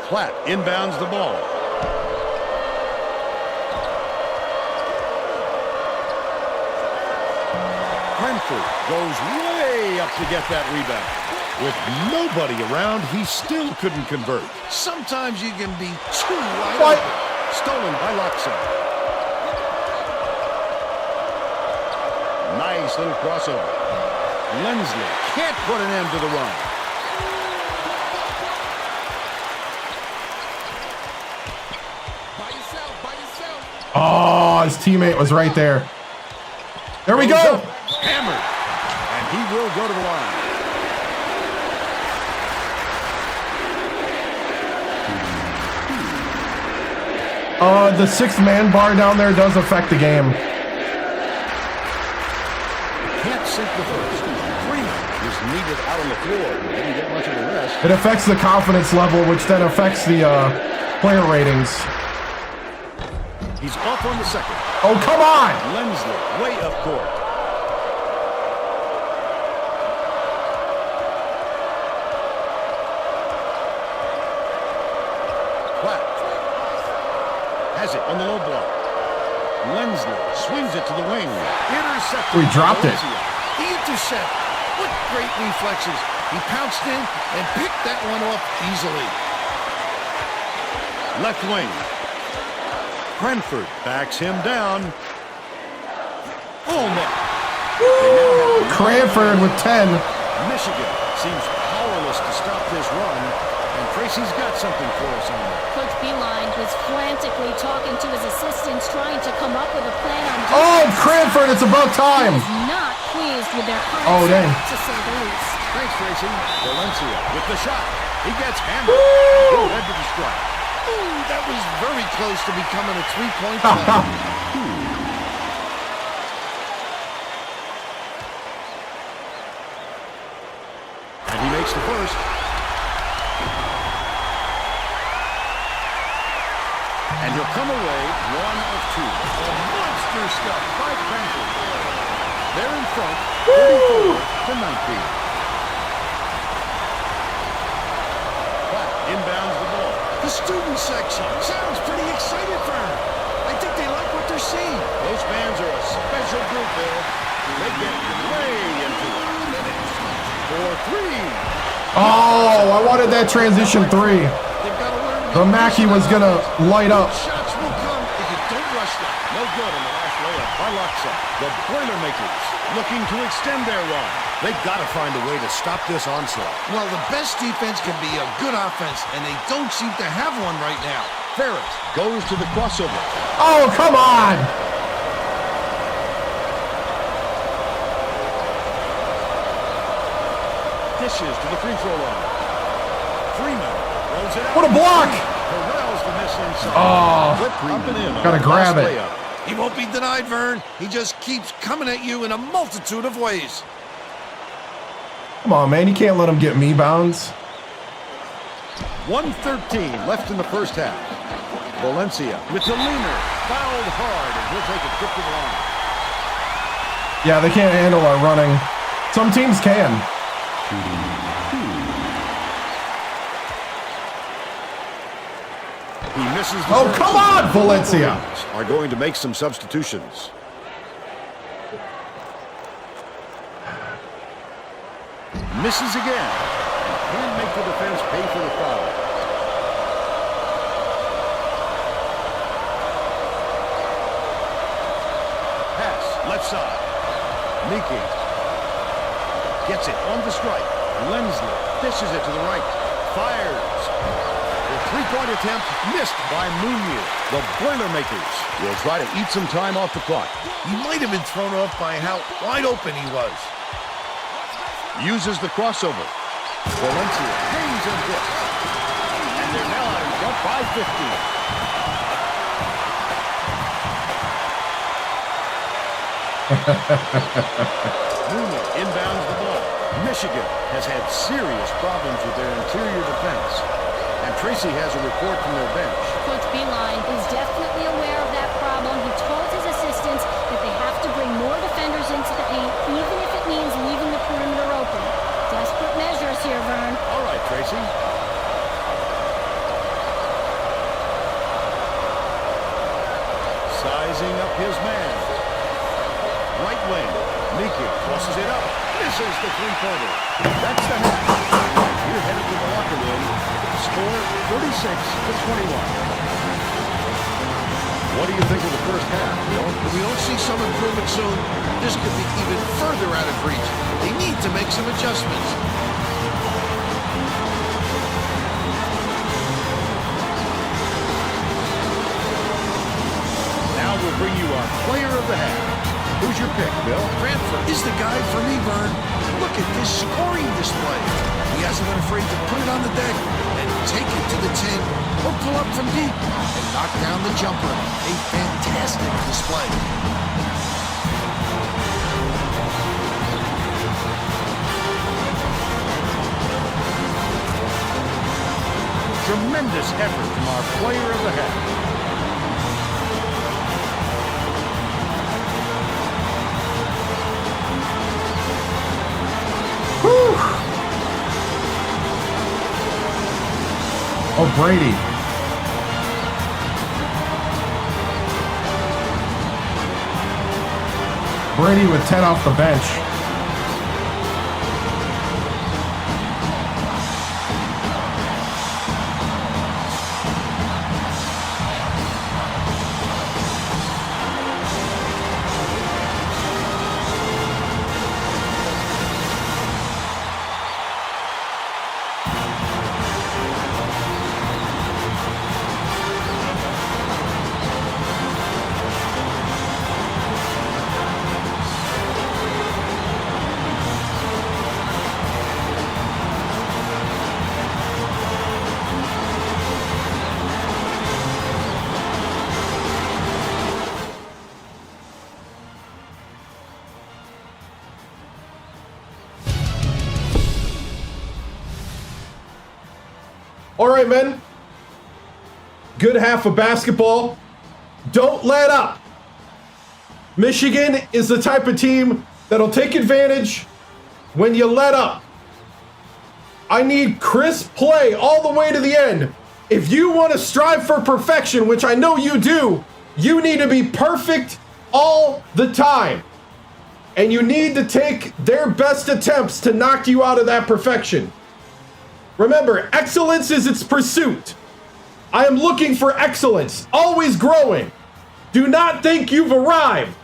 Speaker 2: Platt inbounds the ball. Cranford goes way up to get that rebound. With nobody around, he still couldn't convert.
Speaker 4: Sometimes you can be too wide
Speaker 1: What?
Speaker 4: open.
Speaker 2: Stolen by Loxon. Nice little crossover. Lensley can't put an end to the run.
Speaker 1: Oh, his teammate was right there. There we
Speaker 2: Goes
Speaker 1: go.
Speaker 2: up, hammered. And he will go to the line.
Speaker 1: The 6th-man bar down there does affect the game.
Speaker 2: Can't sink the first. Freeman is needed out on the floor. Didn't get much of a rest.
Speaker 1: It affects the confidence level, which then affects the player ratings.
Speaker 2: He's off on the second.
Speaker 1: Oh, come on!
Speaker 2: Lensley way up court. Platt has it on the low block. Lensley swings it to the wing. Intercepted.
Speaker 1: We dropped it.
Speaker 4: The intercept. What great reflexes. He pounced in and picked that one off easily.
Speaker 2: Left wing. Cranford backs him down. Almost.
Speaker 1: Woo! Cranford with 10.
Speaker 2: Michigan seems powerless to stop this run, and Tracy's got something for us on that.
Speaker 3: Coach Beeline was frantically talking to his assistants, trying to come up with a plan on
Speaker 1: Oh,
Speaker 3: defense.
Speaker 1: Cranford, it's about time.
Speaker 3: He is not pleased with their current
Speaker 1: Oh, dang.
Speaker 3: setup, to say the least.
Speaker 2: Thanks, Tracy. Valencia with the shot. He gets hammered.
Speaker 1: Woo!
Speaker 2: Head to the strike.
Speaker 4: Ooh, that was very close to becoming a three-point play.
Speaker 2: And he makes the first. And he'll come away 1 of 2. Monster stuff by Cranford. They're in front, 34-19. Platt inbounds the ball.
Speaker 4: The student section sounds pretty excited for him. I think they like what they're seeing.
Speaker 2: Those fans are a special group, Bill. They get way into it. For 3.
Speaker 1: Oh, I wanted that transition 3.
Speaker 4: They've got to learn to
Speaker 1: The Mackey was going to light up.
Speaker 4: Shots will come if you don't rush them.
Speaker 2: No good on the last layup by Loxa. The Boilermakers looking to extend their run. They've got to find a way to stop this onslaught.
Speaker 4: Well, the best defense can be a good offense, and they don't seem to have one right now.
Speaker 2: Ferris goes to the crossover.
Speaker 1: Oh, come on.
Speaker 2: Dishes to the free throw line. Freeman throws it out.
Speaker 1: What a block.
Speaker 2: Corrals the miss inside.
Speaker 1: Oh,
Speaker 2: Whip up and in.
Speaker 1: gotta grab it.
Speaker 2: Layup.
Speaker 4: He won't be denied, Vern. He just keeps coming at you in a multitude of ways.
Speaker 1: Come on, man. You can't let him get me bounds.
Speaker 2: 1:13 left in the first half. Valencia with the leaner. Fouled hard, and he'll take a trip to the line.
Speaker 1: Yeah, they can't handle our running. Some teams can.
Speaker 2: He misses the
Speaker 1: Oh, come on, Valencia!
Speaker 2: Are going to make some substitutions. Misses again. Can't make the defense pay for the foul. Pass, left side. Meeking. Gets it on the strike. Lensley dishes it to the right. Fires. The three-point attempt missed by Munoz. The Boilermakers will try to eat some time off the clock.
Speaker 4: He might have been thrown off by how wide open he was.
Speaker 2: Uses the crossover. Valencia hangs and hits. And they're now out in front by 15. Munoz inbounds the ball. Michigan has had serious problems with their interior defense. And Tracy has a report from their bench.
Speaker 3: Coach Beeline is definitely aware of that problem. He told his assistants that they have to bring more defenders into the paint, even if it means leaving the perimeter open. Desperate measures here, Vern.
Speaker 2: All right, Tracy. Sizing up his man. Right wing. Meeking crosses it up. Misses the three-pointer. That's the half. You're headed to the locker room. Score 36-21. What do you think of the first half, Bill?
Speaker 4: If we don't see some improvement soon, this could be even further out of reach. They need to make some adjustments.
Speaker 2: Now we'll bring you our player of the half. Who's your pick, Bill?
Speaker 4: Cranford is the guy for me, Vern. Look at this scoring display. He hasn't been afraid to put it on the deck and take it to the 10 or pull up from deep and knock down the jumper. A fantastic display.
Speaker 2: Tremendous effort from our player of the half.
Speaker 1: Oh, Brady. Brady with 10 off the bench. All right, men. Good half of basketball. Don't let up. Michigan is the type of team that'll take advantage when you let up. I need crisp play all the way to the end. If you want to strive for perfection, which I know you do, you need to be perfect all the time. And you need to take their best attempts to knock you out of that perfection. Remember, excellence is its pursuit. I am looking for excellence, always growing. Do not think you've arrived.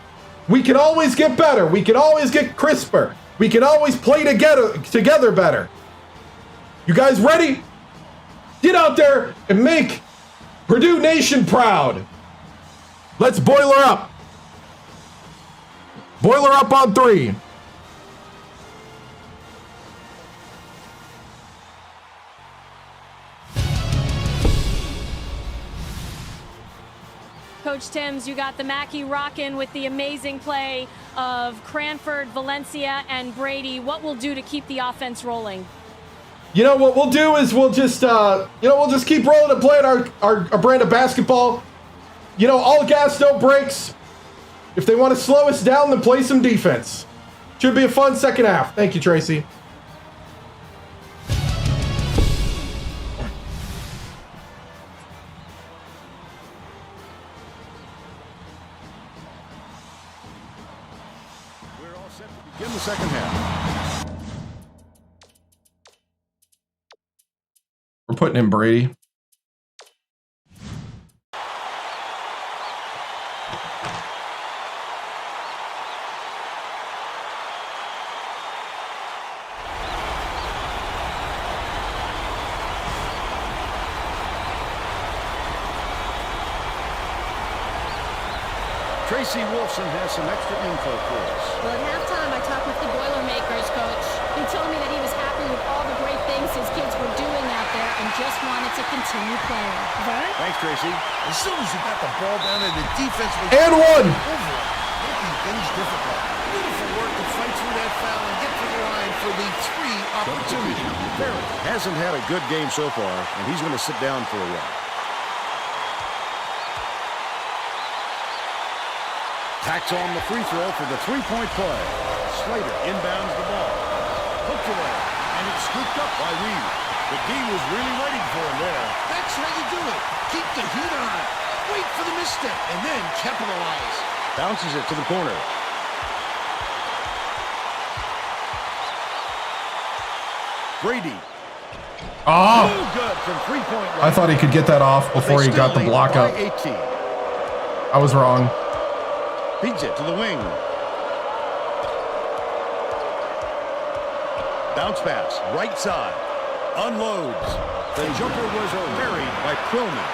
Speaker 1: We can always get better. We can always get crisper. We can always play together better. You guys ready? Get out there and make Purdue Nation proud. Let's boiler up. Boiler up on 3.
Speaker 3: Coach TImms, you got the Mackey rockin' with the amazing play of Cranford, Valencia, and Brady. What will do to keep the offense rolling?
Speaker 1: You know what we'll do is we'll just we'll just keep rolling and playing our brand of basketball. You know, all gas, no brakes. If they want to slow us down, then play some defense. Should be a fun second half. Thank you, Tracy.
Speaker 2: We're all set to begin the second half.
Speaker 1: We're putting in Brady.
Speaker 2: Tracy Wolfson has some extra info for us.
Speaker 3: Well, at halftime, I talked with the Boilermakers coach. He told me that he was happy with all the great things his kids were doing out there and just wanted to continue playing. Vern?
Speaker 2: Thanks, Tracy.
Speaker 4: As soon as you got the ball down and the defense was
Speaker 1: And one.
Speaker 4: over it, making things difficult. Beautiful work to fight through that foul and get to the line for the 3 opportunity.
Speaker 2: Barrett hasn't had a good game so far, and he's going to sit down for a while. Tacks on the free throw for the three-point play. Slater inbounds the ball. Hooked away, and it's scooped up by Reed. The D was really waiting for him there.
Speaker 4: That's how you do it. Keep the heat on. Wait for the misstep and then capitalize.
Speaker 2: Bounces it to the corner. Brady.
Speaker 1: Oh!
Speaker 2: No good from three-point line.
Speaker 1: I thought he could get that off before he got the block up.
Speaker 2: 18.
Speaker 1: I was wrong.
Speaker 2: Feeds it to the wing. Bounce pass, right side. Unloads. The jumper was buried by Quillman.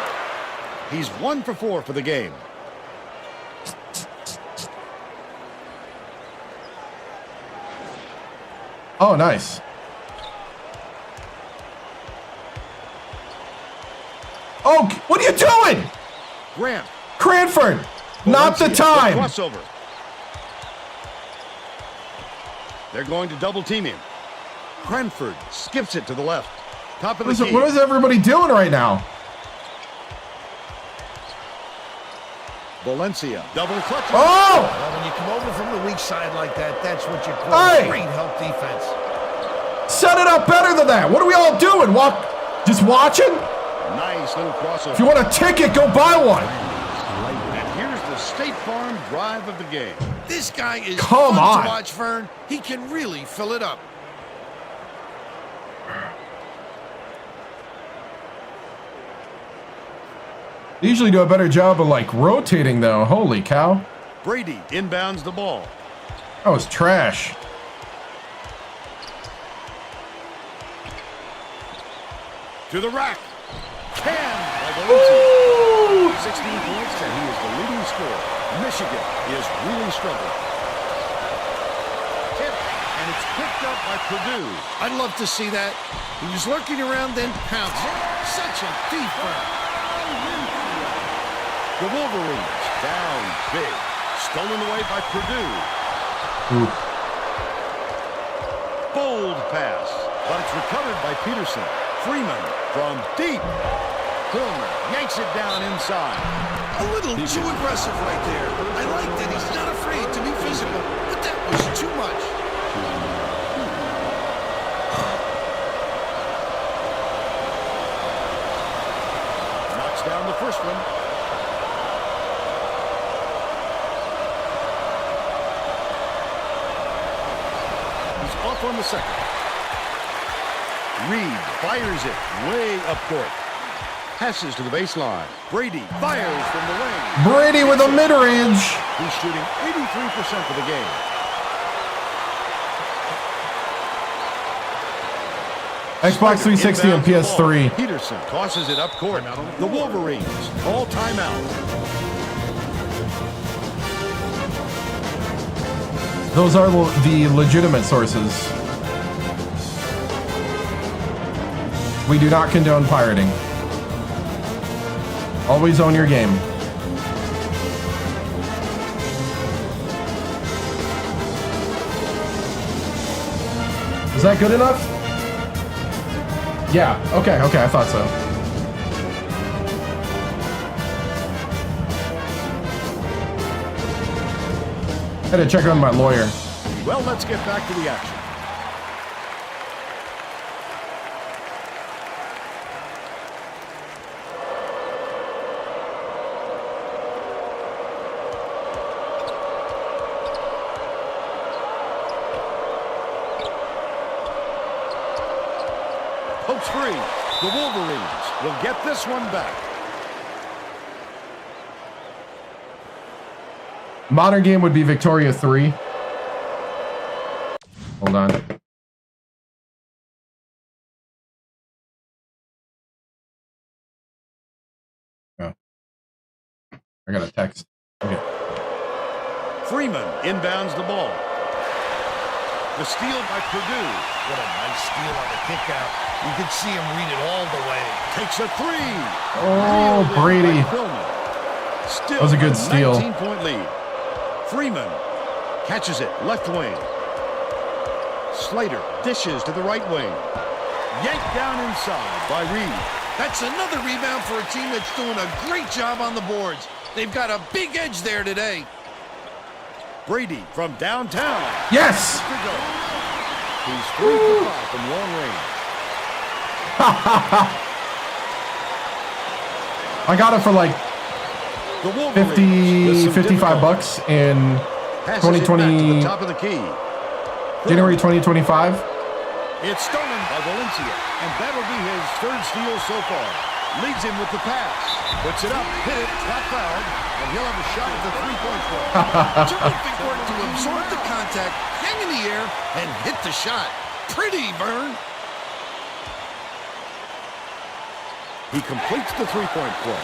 Speaker 2: He's 1 for 4 for the game.
Speaker 1: Oh, nice. Oh, what are you doing?
Speaker 2: Grant.
Speaker 1: Cranford, not the time.
Speaker 2: Crossover. They're going to double team him. Cranford skips it to the left. Top of the key.
Speaker 1: What is everybody doing right now?
Speaker 2: Valencia. Double clutch.
Speaker 1: Oh!
Speaker 4: Well, when you come over from the weak side like that, that's what you call great help defense.
Speaker 1: Set it up better than that. What are we all doing? Just watching?
Speaker 2: Nice little crossover.
Speaker 1: If you want a ticket, go buy one.
Speaker 2: And here's the State Farm drive of the game.
Speaker 4: This guy is
Speaker 1: Come
Speaker 4: fun
Speaker 1: on.
Speaker 4: to watch, Vern. He can really fill it up.
Speaker 1: They usually do a better job of like rotating though. Holy cow.
Speaker 2: Brady inbounds the ball.
Speaker 1: That was trash.
Speaker 2: To the rack. By Valencia. 16 points, and he is the leading scorer. Michigan is really struggling. Tip, and it's picked up by Purdue.
Speaker 4: I'd love to see that. He was lurking around, then pouncing. Such a thief, Vern.
Speaker 2: The Wolverines down big. Stolen away by Purdue.
Speaker 1: Ooh.
Speaker 2: Bold pass, but it's recovered by Peterson. Freeman from deep. Quillman yanks it down inside.
Speaker 4: A little too aggressive right there. I like that he's not afraid to be physical, but that was too much.
Speaker 2: Knocks down the first one. He's off on the second. Reed fires it way up court. Passes to the baseline. Brady fires from the wing.
Speaker 1: Brady with a mid-range.
Speaker 2: He's shooting 83% for the game.
Speaker 1: Xbox 360 and PS3.
Speaker 2: Peterson tosses it up court. The Wolverines all timeout.
Speaker 1: Those are the legitimate sources. We do not condone pirating. Always own your game. Is that good enough? Yeah, okay, I thought so. I had to check on my lawyer.
Speaker 2: Well, let's get back to the action. Pokes free. The Wolverines will get this one back.
Speaker 1: Modern game would be Victoria 3. Hold on. Oh. I got a text. Okay.
Speaker 2: Freeman inbounds the ball. The steal by Purdue.
Speaker 4: What a nice steal on the kick out. You can see him read it all the way.
Speaker 2: Takes a three.
Speaker 1: Oh, Brady.
Speaker 2: Still
Speaker 1: That was a good steal.
Speaker 2: 19-point lead. Freeman catches it, left wing. Slater dishes to the right wing. Yanked down inside by Reed.
Speaker 4: That's another rebound for a team that's doing a great job on the boards. They've got a big edge there today.
Speaker 2: Brady from downtown.
Speaker 1: Yes!
Speaker 2: He's 3 for 5 from long range.
Speaker 1: I got it for like
Speaker 2: The
Speaker 1: 50, 55 bucks in 2020,
Speaker 2: top of the key.
Speaker 1: January 2025.
Speaker 2: It's stolen by Valencia, and that'll be his third steal so far. Leads him with the pass. Puts it up, hit it, got fouled, and he'll have a shot at the three-point play.
Speaker 4: Terrific work to absorb the contact, hang in the air, and hit the shot. Pretty, Vern.
Speaker 2: He completes the three-point play.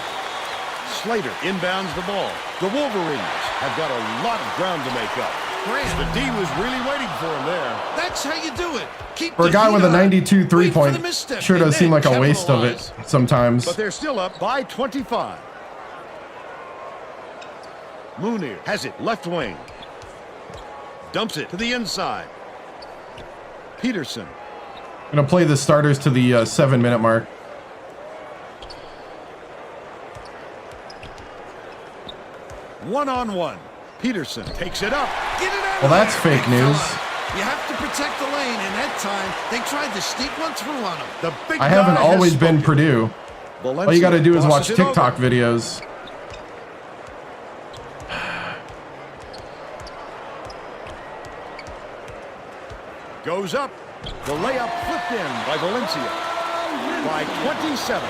Speaker 2: Slater inbounds the ball. The Wolverines have got a lot of ground to make up. The D was really waiting for him there.
Speaker 4: That's how you do it. Keep
Speaker 1: For a guy with a 92 three-point, sure does seem like a waste of it sometimes.
Speaker 2: But they're still up by 25. Munir has it, left wing. Dumps it to the inside. Peterson.
Speaker 1: I'm going to play the starters to the 7-minute mark.
Speaker 2: One-on-one. Peterson takes it up. Get it out.
Speaker 1: Well, that's fake news.
Speaker 4: You have to protect the lane, and that time they tried to sneak one through on him.
Speaker 2: The big
Speaker 1: I haven't
Speaker 2: guy
Speaker 1: always
Speaker 2: has
Speaker 1: been
Speaker 2: spoken.
Speaker 1: Purdue.
Speaker 2: Valencia
Speaker 1: All you got to do is watch
Speaker 2: tosses it
Speaker 1: TikTok
Speaker 2: over.
Speaker 1: videos.
Speaker 2: Goes up. The layup flipped in by Valencia. By 27.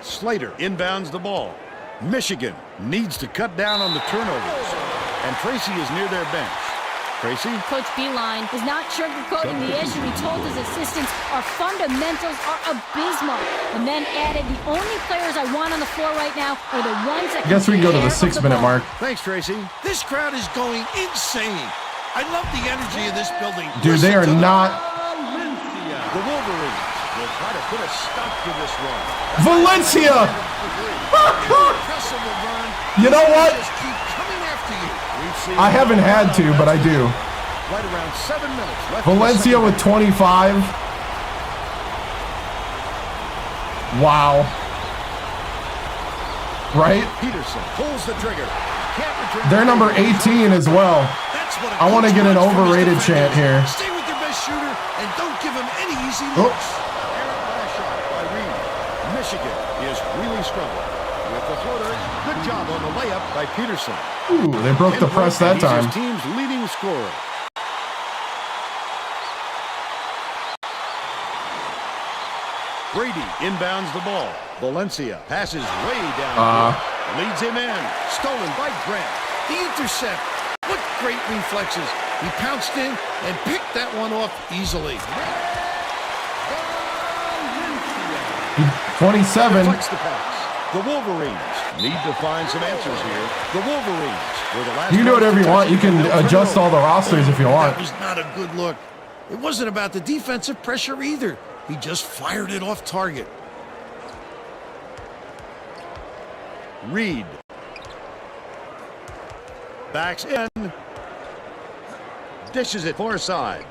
Speaker 2: Slater inbounds the ball. Michigan needs to cut down on the turnovers. And Tracy is near their bench. Tracy?
Speaker 3: Coach Beeline is not sugarcoating the issue. He told his assistants our fundamentals are abysmal. And then added, the only players I want on the floor right now are the ones that
Speaker 1: I guess we can go to the
Speaker 3: take care of
Speaker 1: 6-minute
Speaker 3: ball.
Speaker 1: mark.
Speaker 2: Thanks, Tracy.
Speaker 4: This crowd is going insane. I love the energy in this building.
Speaker 1: Dude, they are
Speaker 4: Listen to
Speaker 1: not...
Speaker 2: The Wolverines will try to put a stop to this run.
Speaker 1: Valencia!
Speaker 4: Impressive, Laverne.
Speaker 1: You know what?
Speaker 4: Just keep coming after you.
Speaker 2: We've seen
Speaker 1: I haven't had to, but I do.
Speaker 2: right around 7 minutes left.
Speaker 1: Valencia with 25. Wow. Right?
Speaker 2: Peterson pulls the trigger. Can't return.
Speaker 1: They're number 18 as well.
Speaker 4: That's what
Speaker 1: I want to get an
Speaker 4: coach wants from his
Speaker 1: overrated chant here.
Speaker 4: defenders. Stay with your best shooter and don't give him any easy
Speaker 1: Oh.
Speaker 4: looks.
Speaker 2: Errant by shot by Reed. Michigan is really struggling. With the floater, good job on the layup by Peterson.
Speaker 1: Ooh, they broke the press that
Speaker 2: He's his
Speaker 1: time.
Speaker 2: team's leading scorer. Brady inbounds the ball. Valencia passes way down. Leads him in. Stolen by Grant.
Speaker 4: The intercept. What great reflexes. He pounced in and picked that one off easily.
Speaker 1: 27.
Speaker 2: Deflects the pass. The Wolverines need to find some answers here. The Wolverines were the last.
Speaker 1: You can do whatever you want. You can
Speaker 2: ones to touch it.
Speaker 1: adjust all the rosters if you want.
Speaker 4: That was not a good look. It wasn't about the defensive pressure either. He just fired it off target.
Speaker 2: Reed backs in, dishes it far side.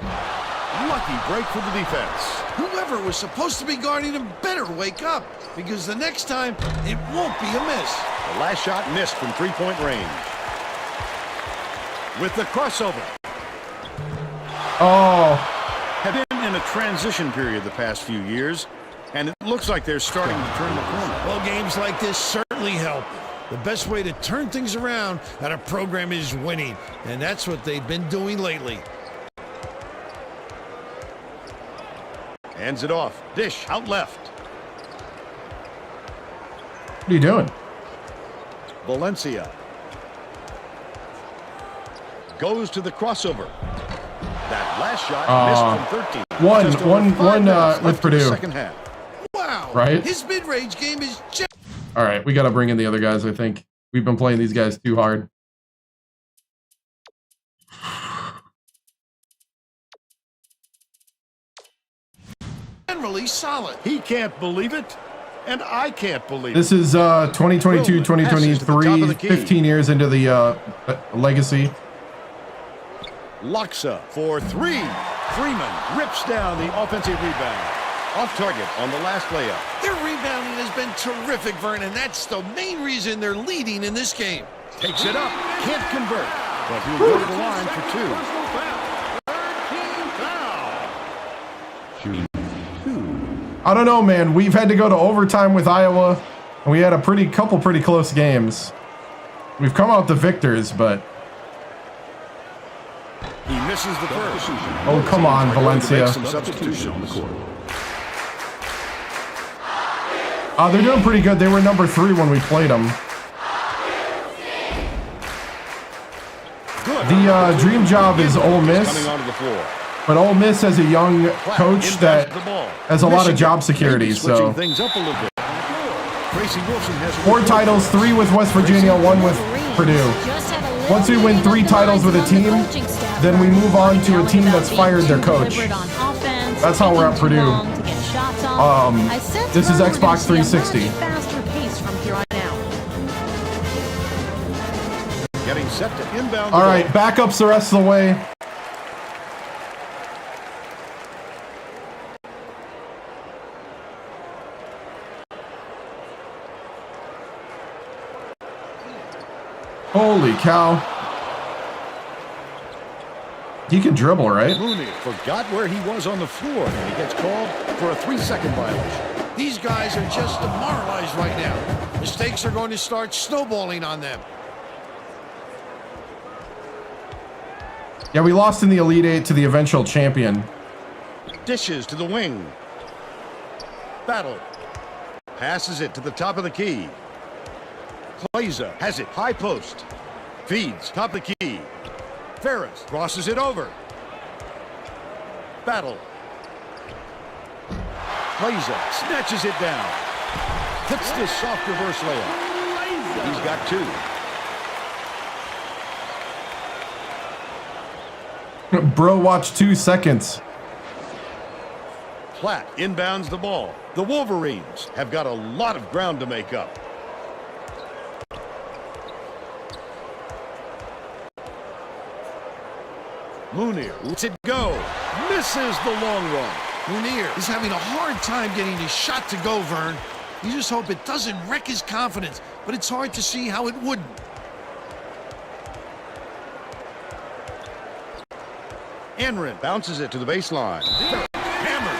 Speaker 2: Lucky break for the defense.
Speaker 4: Whoever was supposed to be guarding him better wake up, because the next time, it won't be a miss.
Speaker 2: The last shot missed from three-point range. With the crossover.
Speaker 1: Oh.
Speaker 2: Have been in a transition period the past few years, and it looks like they're starting to turn the corner.
Speaker 4: Well, games like this certainly help. The best way to turn things around at a program is winning, and that's what they've been doing lately.
Speaker 2: Hands it off. Dish out left.
Speaker 1: What are you doing?
Speaker 2: Valencia goes to the crossover. That last shot missed from 13.
Speaker 1: One with Purdue.
Speaker 2: Second half.
Speaker 4: Wow.
Speaker 1: Right?
Speaker 4: His mid-range game is just...
Speaker 1: All right, we got to bring in the other guys, I think. We've been playing these guys too hard.
Speaker 4: generally solid.
Speaker 2: He can't believe it, and I can't believe
Speaker 1: this
Speaker 2: it.
Speaker 1: This is 2022, 2023, 15 years into the legacy.
Speaker 2: Loxa for three. Freeman rips down the offensive rebound. Off target on the last layup.
Speaker 4: Their rebounding has been terrific, Vern, and that's the main reason they're leading in this game.
Speaker 2: Takes it up, can't convert, but he'll go to the line for two.
Speaker 5: Shooting two.
Speaker 1: I don't know, man. We've had to go to overtime with Iowa, and we had a couple pretty close games. We've come out the victors, but
Speaker 2: he misses the first.
Speaker 1: Oh, come on, Valencia.
Speaker 2: Some substitution on the court.
Speaker 1: They're doing pretty good. They were number 3 when we played them. The dream job is Ole Miss, but Ole Miss has a young coach that has a lot of job security. So 4 titles, 3 with West Virginia, 1 with Purdue. Once we win 3 titles with a team, then we move on to a team that's fired their coach. That's how we're at Purdue. This is Xbox 360.
Speaker 2: Getting set to inbound.
Speaker 1: All right, backups the rest of the way. Holy cow. He can dribble, right?
Speaker 2: Mooney forgot where he was on the floor, and he gets called for a 3-second violation.
Speaker 4: These guys are just demoralized right now. Mistakes are going to start snowballing on them.
Speaker 1: Yeah, we lost in the Elite 8 to the eventual champion.
Speaker 2: Dishes to the wing. Battle. Passes it to the top of the key. Claza has it. High post. Feeds. Top of the key. Ferris crosses it over. Battle. Claza snatches it down. Hits this soft reverse layup. He's got 2.
Speaker 1: Bro, watch 2 seconds.
Speaker 2: Platt inbounds the ball. The Wolverines have got a lot of ground to make up. Mooney lets it go. Misses the long run.
Speaker 4: Mooney is having a hard time getting his shot to go, Vern. You just hope it doesn't wreck his confidence, but it's hard to see how it wouldn't.
Speaker 2: Enrin bounces it to the baseline. Hammered.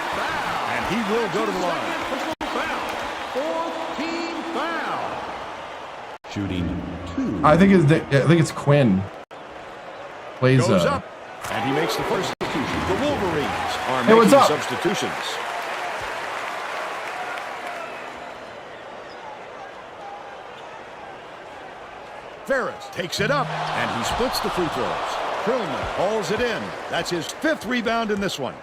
Speaker 2: And he will go to the line.
Speaker 5: Fourth team foul. Shooting 2.
Speaker 1: I think it's Quinn. Plays
Speaker 2: Goes up, and he makes the first substitution. The Wolverines are
Speaker 1: Hey, what's
Speaker 2: making
Speaker 1: up?
Speaker 2: substitutions. Ferris takes it up, and he splits the free throws. Krillman hauls it in. That's his 5th rebound in this one.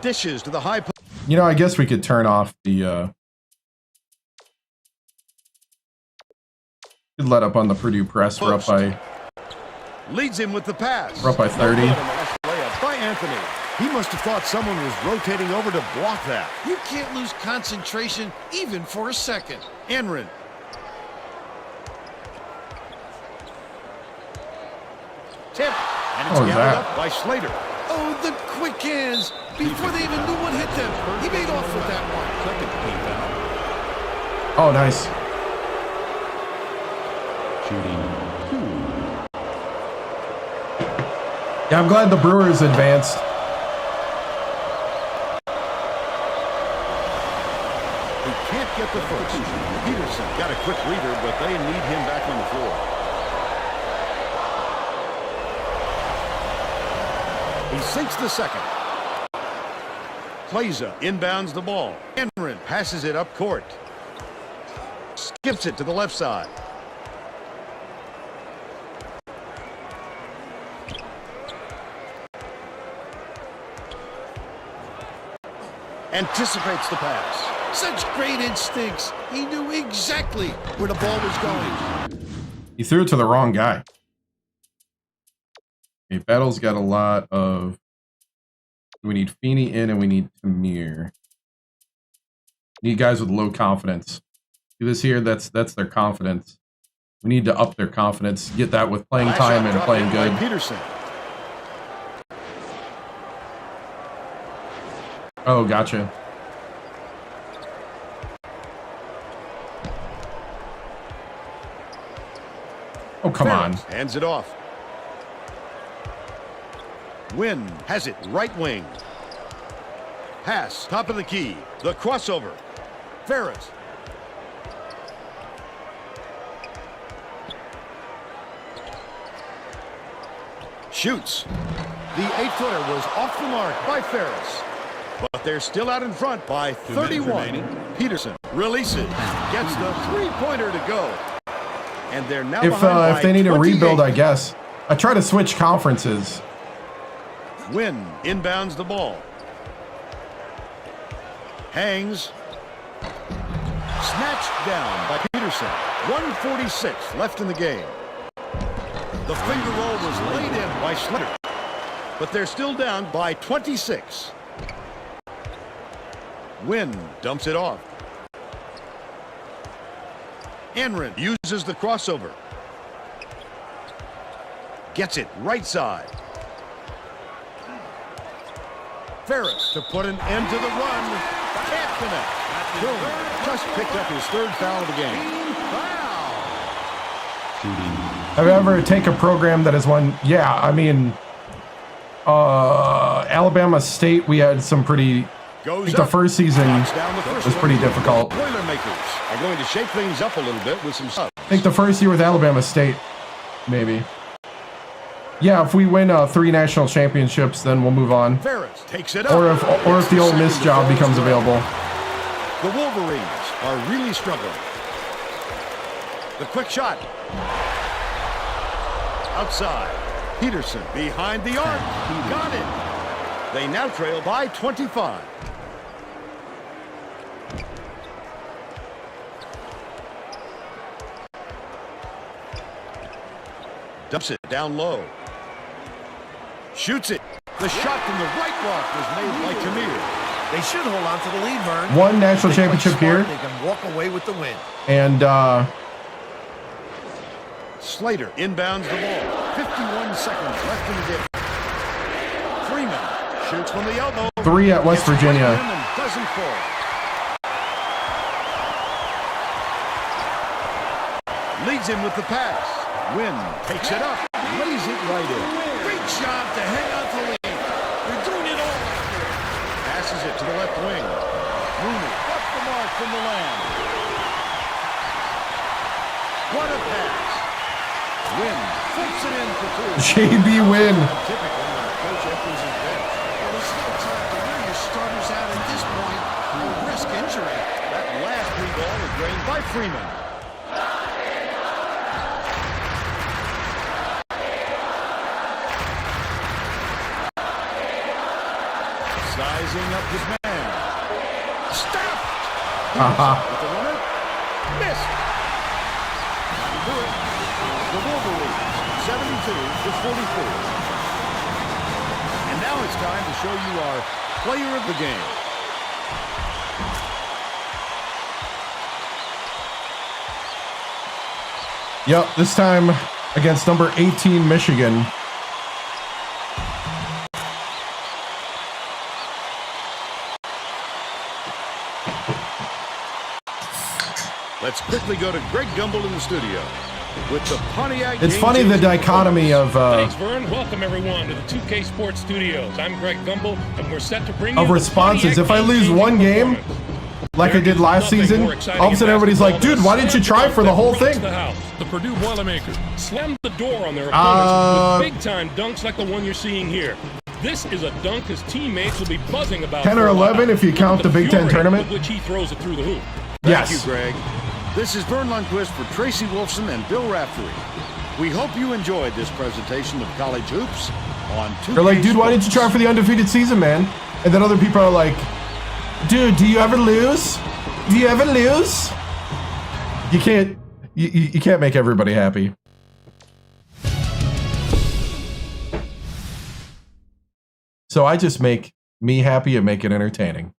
Speaker 2: Dishes to the high post.
Speaker 1: You know, I guess we could turn off the could let up on the Purdue press. We're up by
Speaker 2: Leads him with the pass.
Speaker 1: We're up by 30.
Speaker 2: Layup by Anthony. He must have thought someone was rotating over to block that.
Speaker 4: You can't lose concentration even for a second.
Speaker 2: Enrin. Tip. And it's gathered up by Slater.
Speaker 4: Oh, the quick hands. Before they even knew what hit them, he made off with that one.
Speaker 5: Second team foul.
Speaker 1: Oh, nice.
Speaker 5: Shooting 2.
Speaker 1: Yeah, I'm glad the Brewers advanced.
Speaker 2: He can't get the first. Peterson got a quick reader, but they need him back on the floor. He sinks the second. Plaza inbounds the ball. Enrin passes it up court. Skips it to the left side. Anticipates the pass.
Speaker 4: Such great instincts. He knew exactly where the ball was going.
Speaker 1: He threw it to the wrong guy. Okay, Battle's got a lot of... We need Feeney in and we need Tamir. Need guys with low confidence. See this here? That's their confidence. We need to up their confidence. Get that with playing time and playing good.
Speaker 2: Peterson.
Speaker 1: Oh, gotcha. Oh, come on.
Speaker 2: Hands it off. Wynn has it right wing. Pass, top of the key. The crossover. Ferris. Shoots. The 8-footer was off the mark by Ferris. But they're still out in front by 31. Peterson releases. Gets the three-pointer to go. And they're now behind
Speaker 1: if they need a rebuild, I guess. I try to switch conferences.
Speaker 2: Wynn inbounds the ball. Hangs. Snatched down by Peterson. 1:46 left in the game. The finger roll was laid in by Slater. But they're still down by 26. Wynn dumps it off. Enrin uses the crossover. Gets it right side. Ferris to put an end to the run. Can't connect. Boom. Just picked up his third foul of the game.
Speaker 1: Have you ever take a program that has won? Yeah, I mean, Alabama State, we had some pretty... I think the first season was pretty difficult.
Speaker 2: Boilermakers are going to shake things up a little bit with some stuff.
Speaker 1: I think the first year with Alabama State, maybe. Yeah, if we win 3 national championships, then we'll move on.
Speaker 2: Ferris takes it up.
Speaker 1: Or if the Ole Miss job becomes available.
Speaker 2: The Wolverines are really struggling. The quick shot. Outside. Peterson behind the arc. He got it. They now trail by 25. Dumps it down low. Shoots it. The shot from the right block was made by Tamir.
Speaker 4: They should hold on to the lead, Vern.
Speaker 1: One national championship here.
Speaker 4: They can walk away with the win.
Speaker 1: And
Speaker 2: Slater inbounds the ball. 51 seconds left in the game. Freeman shoots from the elbow.
Speaker 1: 3 at West Virginia.
Speaker 2: Doesn't fall. Leads him with the pass. Wynn takes it up. Lays it right in.
Speaker 4: Great job to hang on to lead. They're doing it all.
Speaker 2: Passes it to the left wing. Mooney up the mark from the land. What a pass. Wynn flips it in for 2.
Speaker 1: JB Wynn.
Speaker 2: Typical when the coach empties his bench.
Speaker 4: Well, it's still time to wear your starters out at this point. Will risk injury.
Speaker 2: That last free ball was drained by Freeman. Sizing up his man. Stop! With the runner. Missed. The Wolverines, 72-44. And now it's time to show you our player of the game.
Speaker 1: Yep, this time against number 18 Michigan.
Speaker 2: let's quickly go to Greg Gumbel in the studio with the Pontiac.
Speaker 1: It's funny the dichotomy of
Speaker 6: Thanks, Vern. Welcome everyone to the 2K Sports Studios. I'm Greg Gumbel, and we're set to bring you
Speaker 1: responses. If I lose one game, like I did last season, all of a sudden everybody's like, dude, why didn't you try for the whole thing?
Speaker 6: The Purdue Boilermakers slammed the door on their opponents with big-time dunks like the one you're seeing here. This is a dunk his teammates will be buzzing about.
Speaker 1: 10 or 11 if you count the Big Ten tournament.
Speaker 6: Which he throws it through the hoop.
Speaker 2: Thank you, Greg. This is Vern Lundquist for Tracy Wolfson and Bill Raftery. We hope you enjoyed this presentation of college hoops on 2K.
Speaker 1: They're like, dude, why didn't you try for the undefeated season, man? And then other people are like, dude, do you ever lose? Do you ever lose? You can't make everybody happy. So I just make me happy and make it entertaining.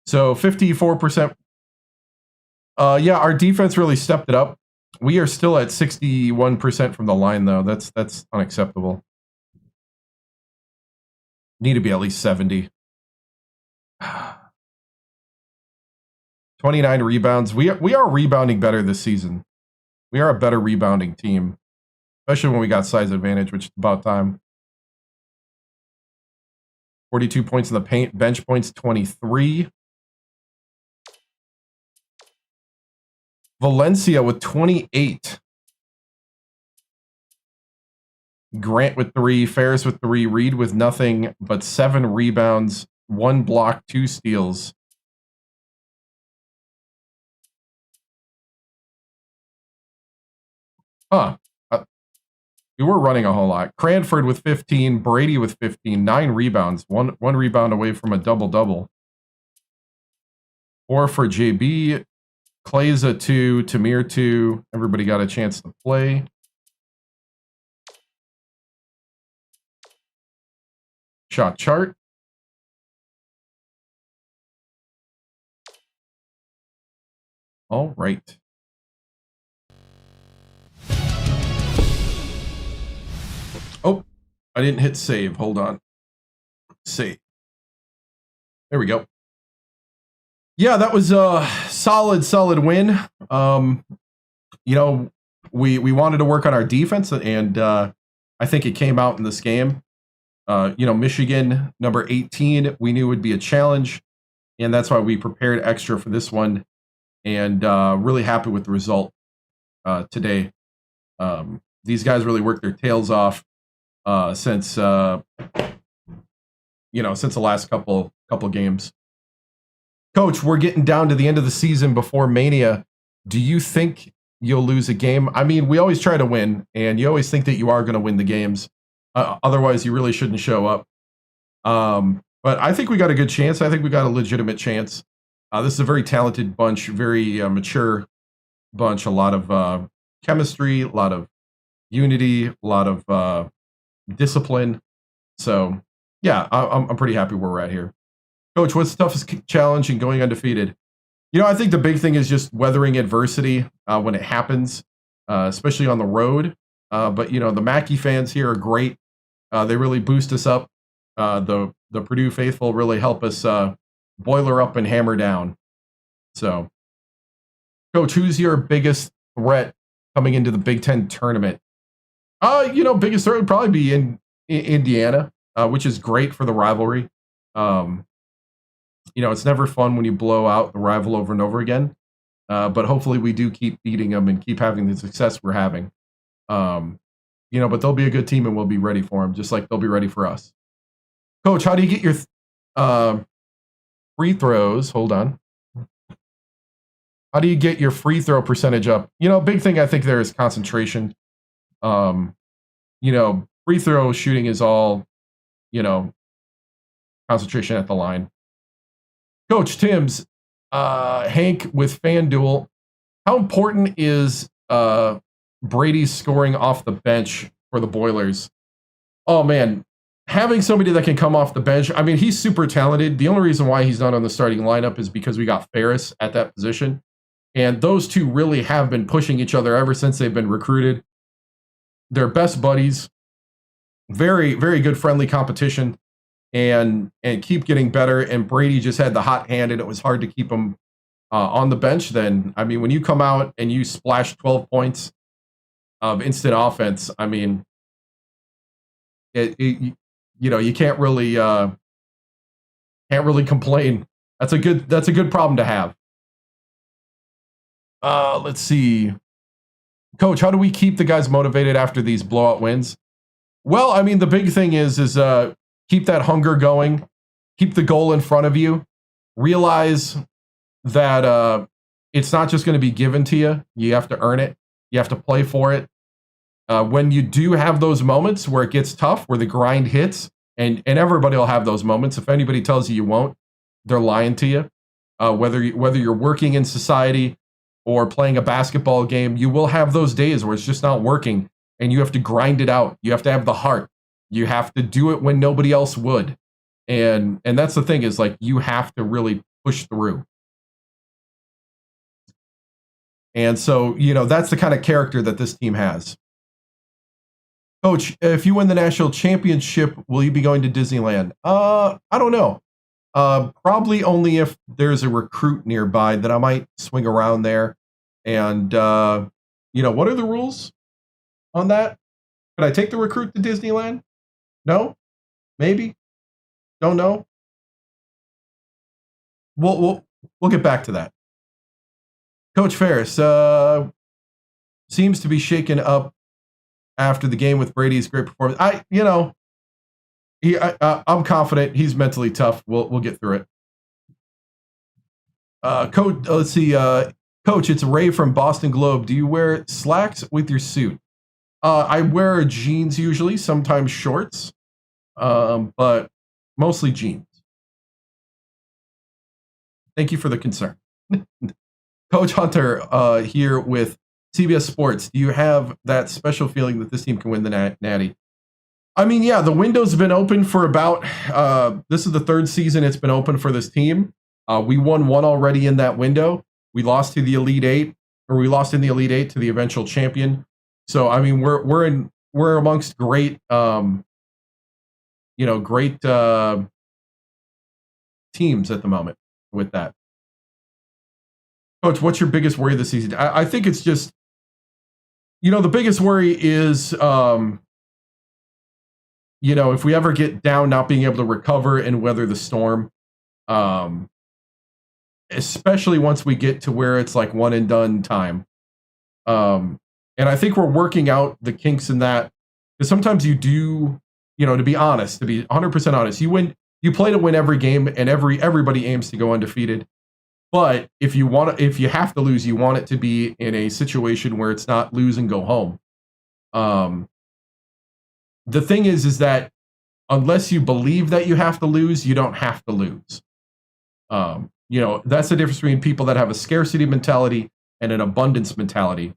Speaker 1: So 54%. Yeah, our defense really stepped it up. We are still at 61% from the line, though. That's unacceptable. Need to be at least 70. 29 rebounds. We are rebounding better this season. We are a better rebounding team, especially when we got size advantage, which is about time. 42 points in the paint. Bench points, 23. Valencia with 28. Grant with 3. Ferris with 3. Reed with nothing but 7 rebounds, 1 block, 2 steals. We were running a whole lot. Cranford with 15. Brady with 15. 9 rebounds. One rebound away from a double-double. 4 for JB. Clayza 2. Tamir 2. Everybody got a chance to play. Shot chart. All right. Oh, I didn't hit save. Hold on. Save. There we go. Yeah, that was a solid win. You know, we wanted to work on our defense, and I think it came out in this game. You know, Michigan, number 18, we knew would be a challenge, and that's why we prepared extra for this one, and really happy with the result today. These guys really worked their tails off since the last couple games. Coach, we're getting down to the end of the season before Mania. Do you think you'll lose a game? I mean, we always try to win, and you always think that you are going to win the games. Otherwise, you really shouldn't show up. But I think we got a good chance. I think we got a legitimate chance. This is a very talented bunch, very mature bunch. A lot of chemistry, a lot of unity, a lot of discipline. So, yeah, I'm pretty happy where we're at here. Coach, what's the toughest challenge in going undefeated? You know, I think the big thing is just weathering adversity when it happens, especially on the road. But, you know, the Mackey fans here are great. They really boost us up. The Purdue faithful really help us boiler up and hammer down. So, Coach, who's your biggest threat coming into the Big Ten tournament? You know, biggest threat would probably be in Indiana, which is great for the rivalry. You know, it's never fun when you blow out the rival over and over again. But hopefully we do keep beating them and keep having the success we're having. You know, but they'll be a good team and we'll be ready for them, just like they'll be ready for us. Coach, how do you get your free throws? Hold on. How do you get your free throw percentage up? You know, big thing I think there is concentration. You know, free throw shooting is all, you know, concentration at the line. Coach TImms, Hank with FanDuel, how important is Brady's scoring off the bench for the Boilers? Oh, man. Having somebody that can come off the bench, I mean, he's super talented. The only reason why he's not on the starting lineup is because we got Ferris at that position. And those two really have been pushing each other ever since they've been recruited. They're best buddies. Very, very good friendly competition. and keep getting better, and Brady just had the hot hand and it was hard to keep him on the bench, then, I mean, when you come out and you splash 12 points of instant offense, I mean, you know, you can't really complain. That's a good problem to have. Let's see. Coach, how do we keep the guys motivated after these blowout wins? Well, I mean, the big thing is keep that hunger going. Keep the goal in front of you. Realize that it's not just going to be given to you. You have to earn it. You have to play for it. When you do have those moments where it gets tough, where the grind hits, and everybody will have those moments. If anybody tells you you won't, they're lying to you. Whether you're working in society or playing a basketball game, you will have those days where it's just not working, and you have to grind it out. You have to have the heart. You have to do it when nobody else would. And that's the thing, is like, you have to really push through. And so, you know, that's the kind of character that this team has. Coach, if you win the national championship, will you be going to Disneyland? I don't know. Probably only if there's a recruit nearby that I might swing around there. And, you know, what are the rules on that? Could I take the recruit to Disneyland? No? Maybe? Don't know. We'll get back to that. Coach Ferris seems to be shaken up after the game with Brady's great performance. I'm confident he's mentally tough. We'll get through it. Coach, let's see. Coach, it's Ray from Boston Globe. Do you wear slacks with your suit? I wear jeans usually, sometimes shorts, but mostly jeans. Thank you for the concern. Coach Hunter here with CBS Sports. Do you have that special feeling that this team can win the Natty? I mean, yeah, the window's been open for about, this is the third season it's been open for this team. We won one already in that window. We lost to the Elite Eight, or we lost in the Elite Eight to the eventual champion. So, I mean, we're amongst great, great teams at the moment with that. Coach, what's your biggest worry this season? I think it's just, the biggest worry is, if we ever get down, not being able to recover and weather the storm, especially once we get to where it's like one and done time. And I think we're working out the kinks in that, because sometimes you do, to be honest, to be 100% honest, you play to win every game, and everybody aims to go undefeated. But if you have to lose, you want it to be in a situation where it's not lose and go home. The thing is that unless you believe that you have to lose, you don't have to lose. That's the difference between people that have a scarcity mentality and an abundance mentality.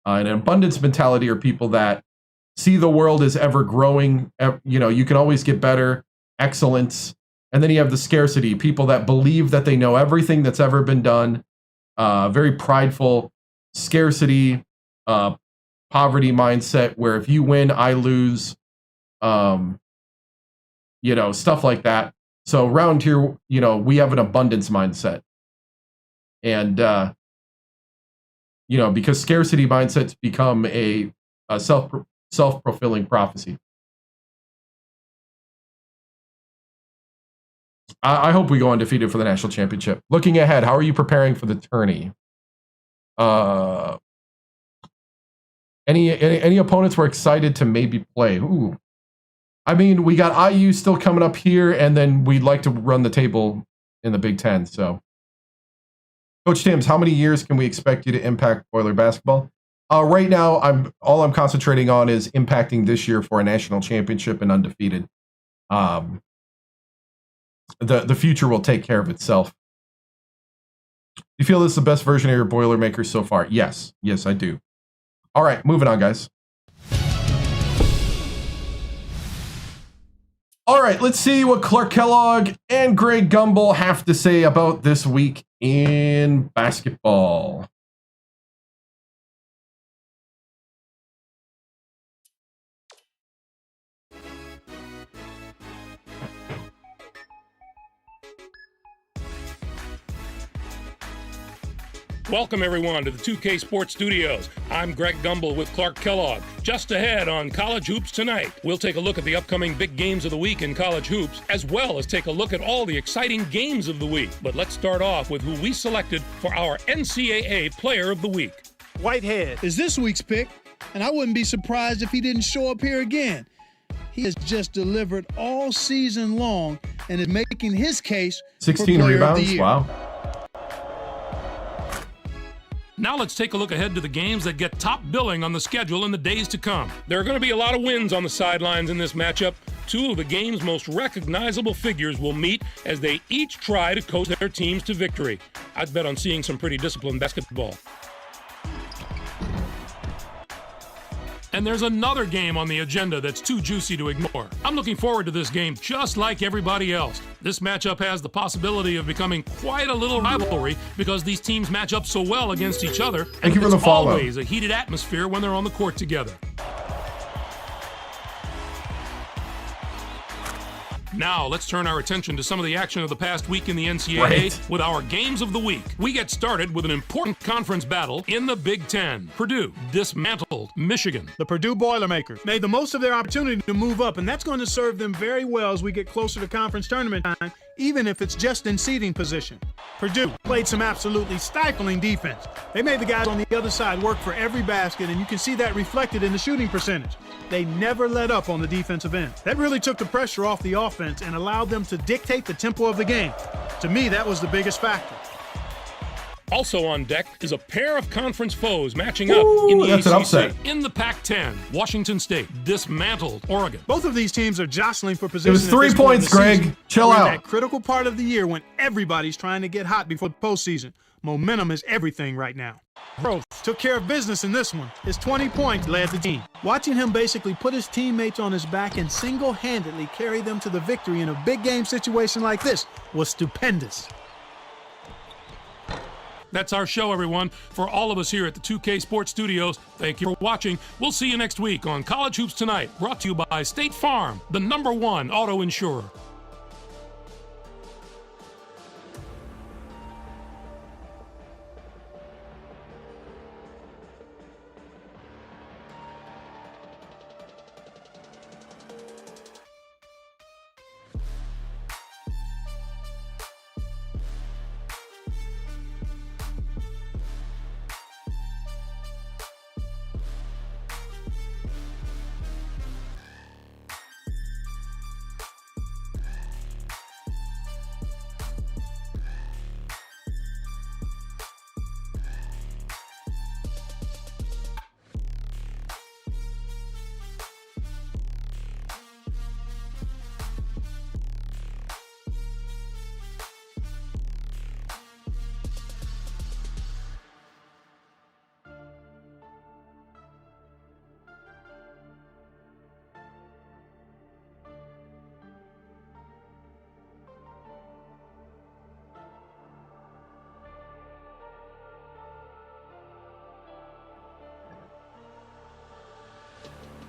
Speaker 1: And an abundance mentality are people that see the world as ever growing. You can always get better, excellence. And then you have the scarcity, people that believe that they know everything that's ever been done, very prideful, scarcity, poverty mindset, where if you win, I lose, stuff like that. So around here, we have an abundance mindset. And, because scarcity mindsets become a self-fulfilling prophecy. I hope we go undefeated for the national championship. Looking ahead, how are you preparing for the tourney? Any opponents we're excited to maybe play? Ooh, I mean, we got IU still coming up here, and then we'd like to run the table in the Big Ten. So, Coach TImms, how many years can we expect you to impact Boiler basketball? Right now, all I'm concentrating on is impacting this year for a national championship and undefeated. The future will take care of itself. Do you feel this is the best version of your Boilermakers so far? Yes, I do. All right, moving on, guys. All right, let's see what Clark Kellogg and Greg Gumbel have to say about this week in basketball.
Speaker 6: Welcome, everyone, to the 2K Sports Studios. I'm Greg Gumbel with Clark Kellogg. Just ahead on College Hoops Tonight, we'll take a look at the upcoming big games of the week in college hoops, as well as take a look at all the exciting games of the week. But let's start off with who we selected for our NCAA Player of the Week.
Speaker 8: Whitehead
Speaker 7: is this week's pick, and I wouldn't be surprised if he didn't show up here again. He has just delivered all season long and is making his case
Speaker 1: 16
Speaker 7: for Player
Speaker 1: rebounds.
Speaker 7: of the Year.
Speaker 1: Wow.
Speaker 6: Now let's take a look ahead to the games that get top billing on the schedule in the days to come. There are going to be a lot of wins on the sidelines in this matchup. Two of the game's most recognizable figures will meet as they each try to coach their teams to victory. I'd bet on seeing some pretty disciplined basketball. And there's another game on the agenda that's too juicy to ignore. I'm looking forward to this game just like everybody else. This matchup has the possibility of becoming quite a little rivalry because these teams match up so well against each other.
Speaker 1: Thank you for the follow.
Speaker 6: It's always a heated atmosphere when they're on the court together. Now, let's turn our attention to some of the action of the past week in the NCAA with our games of the week. We get started with an important conference battle in the Big Ten. Purdue dismantled Michigan.
Speaker 8: The Purdue Boilermakers made the most of their opportunity to move up, and that's going to serve them very well as we get closer to conference tournament time, even if it's just in seeding position. Purdue played some absolutely stifling defense. They made the guys on the other side work for every basket, and you can see that reflected in the shooting percentage. They never let up on the defensive end. That really took the pressure off the offense and allowed them to dictate the tempo of the game. To me, that was the biggest factor.
Speaker 6: Also on deck is a pair of conference foes matching up in the
Speaker 1: that's
Speaker 6: ACC.
Speaker 1: an upset.
Speaker 6: In the Pac-10, Washington State dismantled Oregon.
Speaker 8: Both of these teams are jostling for position.
Speaker 1: It was 3 points, Greg. Chill
Speaker 8: We're in
Speaker 1: out.
Speaker 8: that critical part of the year when everybody's trying to get hot before the postseason. Momentum is everything right now. Gross took care of business in this one. His 20 points led the team. Watching him basically put his teammates on his back and single-handedly carry them to the victory in a big game situation like this was stupendous.
Speaker 6: That's our show, everyone. For all of us here at the 2K Sports Studios, thank you for watching. We'll see you next week on College Hoops Tonight, brought to you by State Farm, the #1 auto insurer.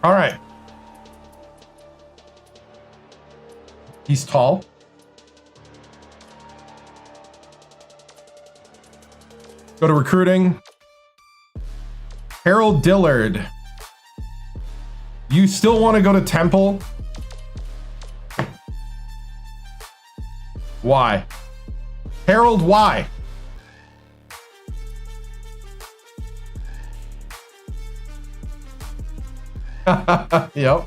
Speaker 1: All right. He's tall. Go to recruiting. Harold Dillard. You still want to go to Temple? Why? Harold, why? Yep.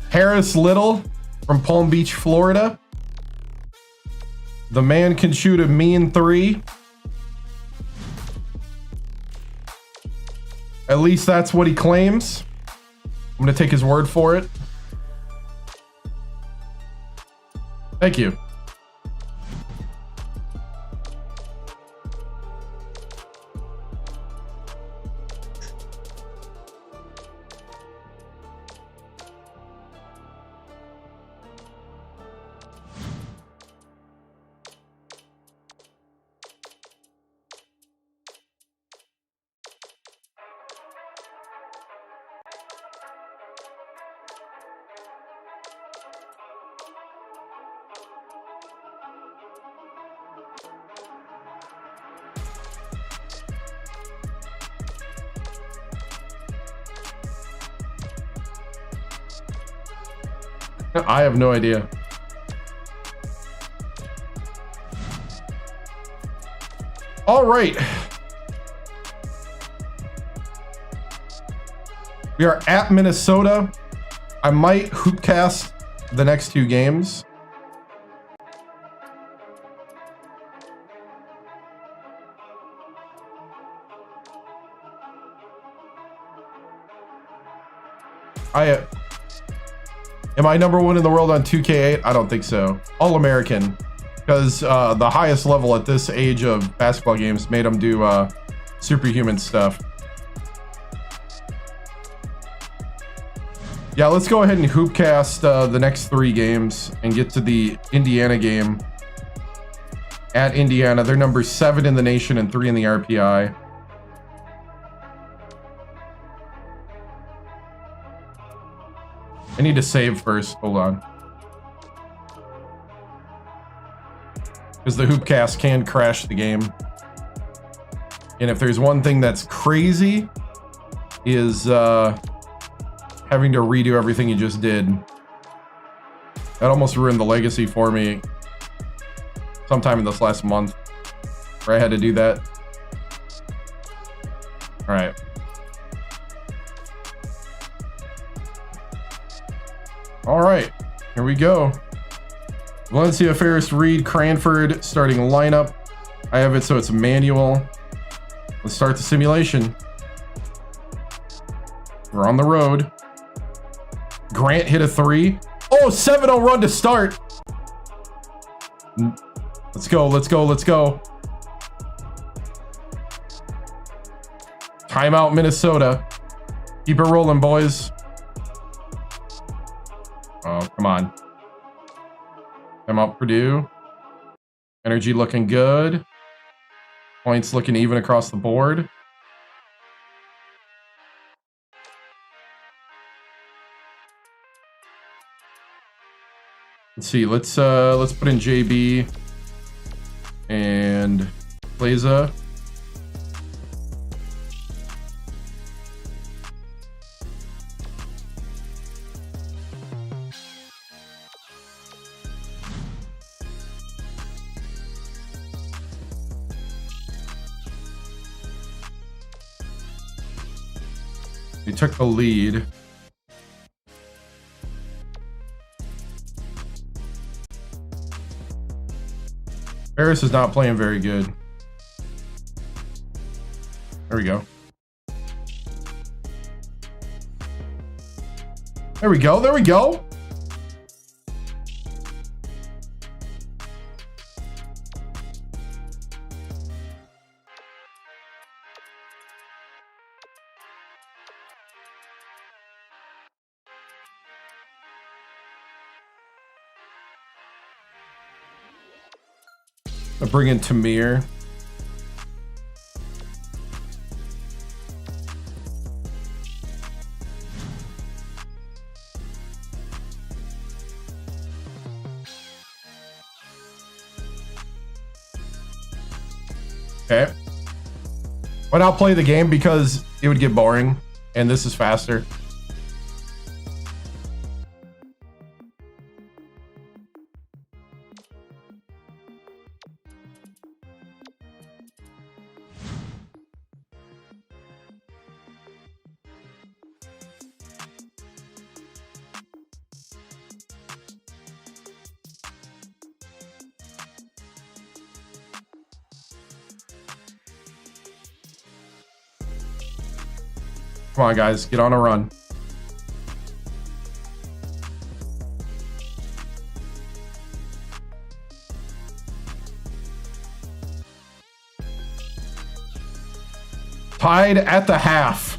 Speaker 1: Harris Little from Palm Beach, Florida. The man can shoot a mean 3. At least that's what he claims. I'm going to take his word for it. Thank you. I have no idea. All right. We are at Minnesota. I might hoopcast the next 2 games. Am I number 1 in the world on 2K8? I don't think so. All-American. Because the highest level at this age of basketball games made them do superhuman stuff. Yeah, let's go ahead and hoopcast the next 3 games and get to the Indiana game. At Indiana, they're number 7 in the nation and 3 in the RPI. I need to save first. Hold on. Because the hoopcast can crash the game. And if there's one thing that's crazy, is having to redo everything you just did. That almost ruined the legacy for me sometime in this last month, where I had to do that. All right. All right, here we go. Valencia, Ferris, Reed, Cranford, starting lineup. I have it so it's manual. Let's start the simulation. We're on the road. Grant hit a 3. Oh, 7-0 run to start. Let's go, let's go, let's go. Timeout, Minnesota. Keep it rolling, boys. Oh, come on. Timeout, Purdue. Energy looking good. Points looking even across the board. Let's see. Let's put in JB and Plaza. They took the lead. Ferris is not playing very good. There we go. There we go. There we go. I'll bring in Tamir. Okay. But I'll play the game because it would get boring, and this is faster. Come on, guys, get on a run. Tied at the half.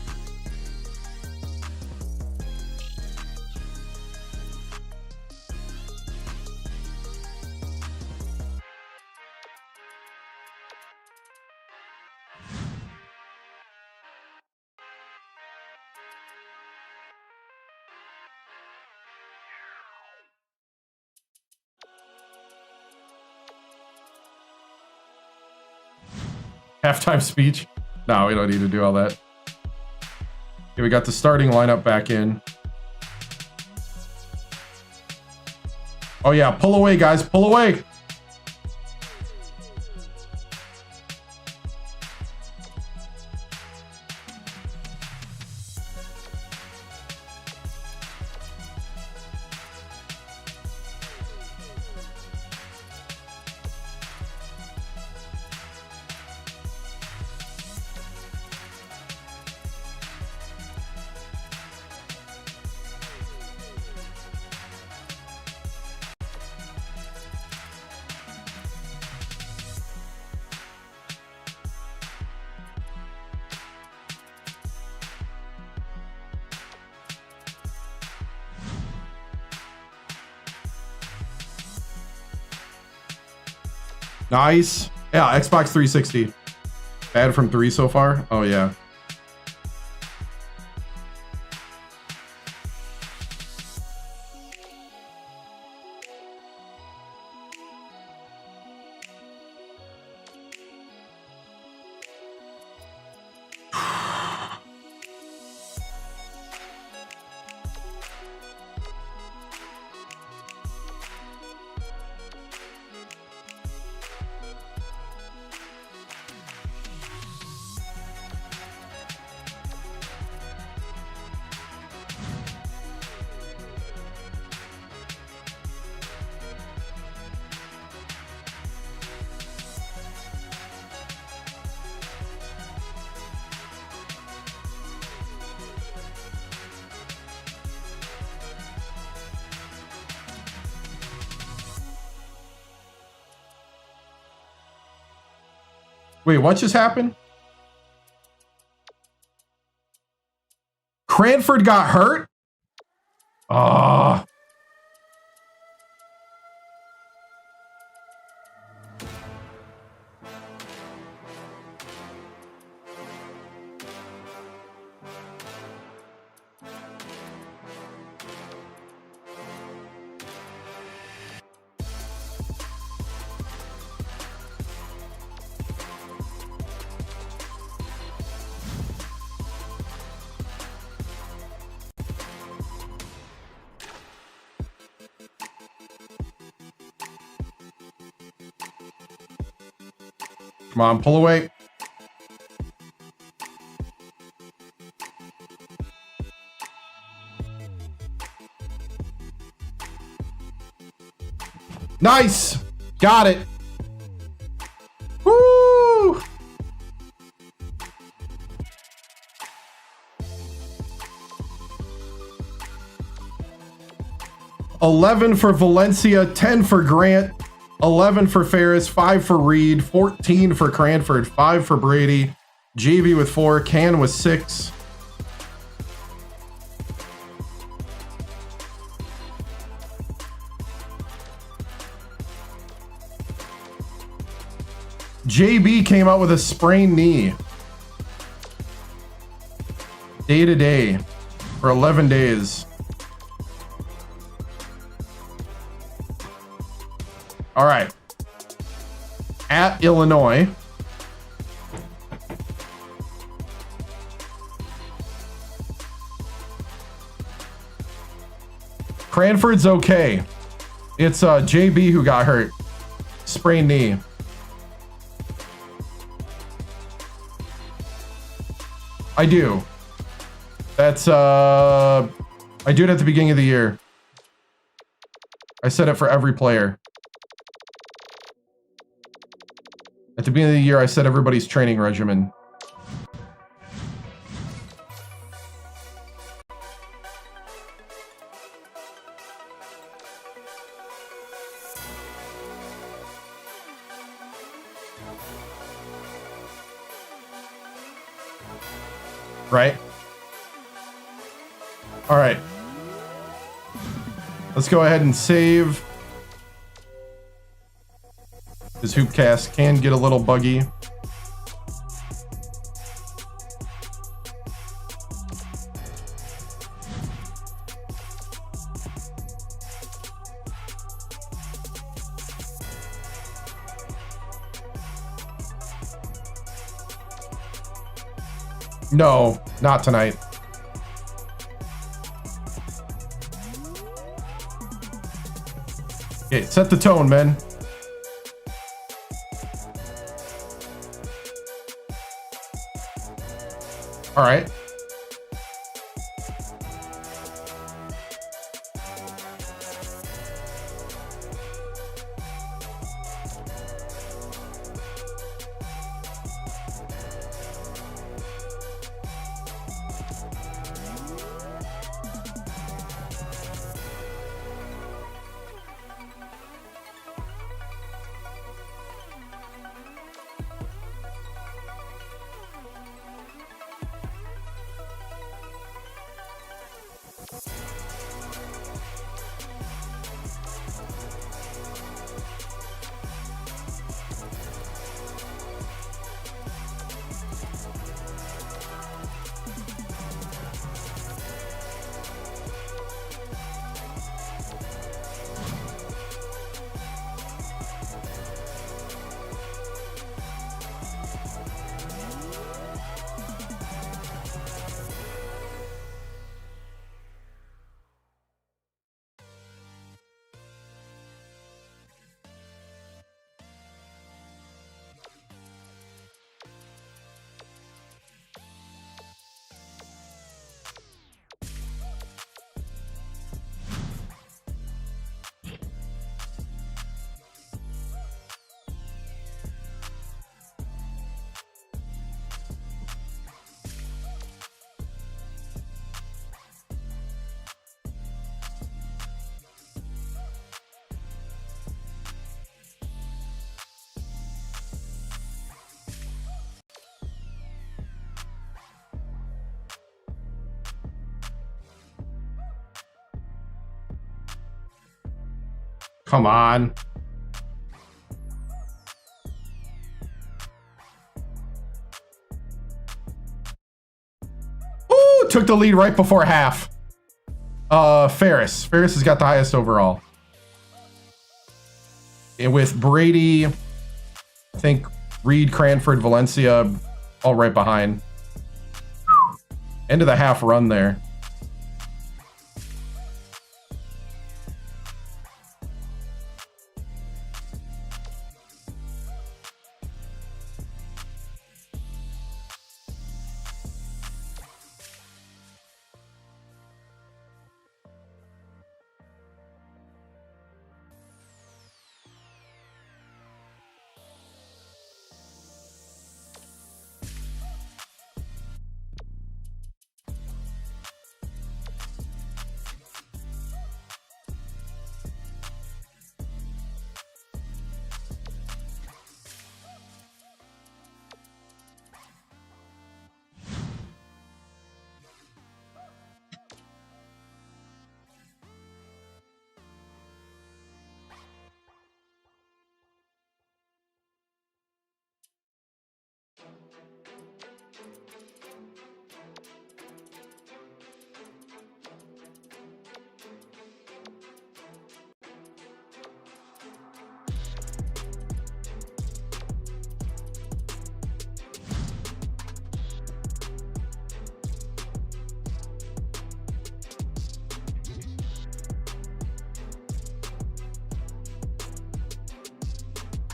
Speaker 1: Halftime speech. No, we don't need to do all that. Okay, we got the starting lineup back in. Oh yeah, pull away, guys, pull away. Nice. Yeah, Xbox 360. Bad from 3 so far. Oh yeah. Wait, what just happened? Cranford got hurt? Ah. Come on, pull away. Nice. Got it. Woo! $11 for Valencia, 10 for Grant, 11 for Ferris, 5 for Reed, 14 for Cranford, 5 for Brady, JV with 4, Can with 6. JB came out with a sprained knee. Day to day for 11 days. All right. At Illinois. Cranford's okay. It's JB who got hurt. Sprained knee. I do. That's I do it at the beginning of the year. I said it for every player. At the beginning of the year, I set everybody's training regimen. Right? All right. Let's go ahead and save. This Hoopcast can get a little buggy. No, not tonight. Set the tone, man. All right. Come on. Ooh, took the lead right before half. Ferris. Ferris has got the highest overall. And with Brady, I think Reed, Cranford, Valencia, all right behind. End of the half run there.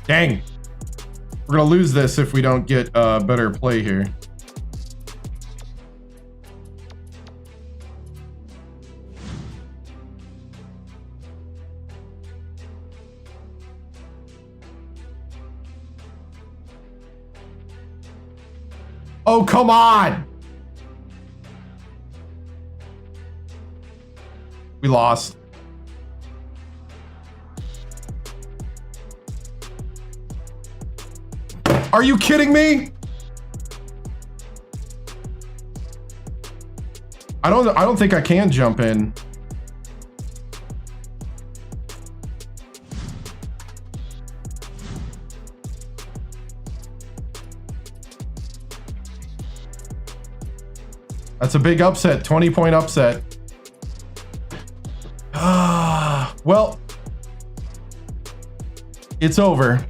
Speaker 1: Dang. We're going to lose this if we don't get a better play here. Oh, come on. We lost. Are you kidding me? I don't think I can jump in. That's a big upset, 20-point upset. Well, it's over.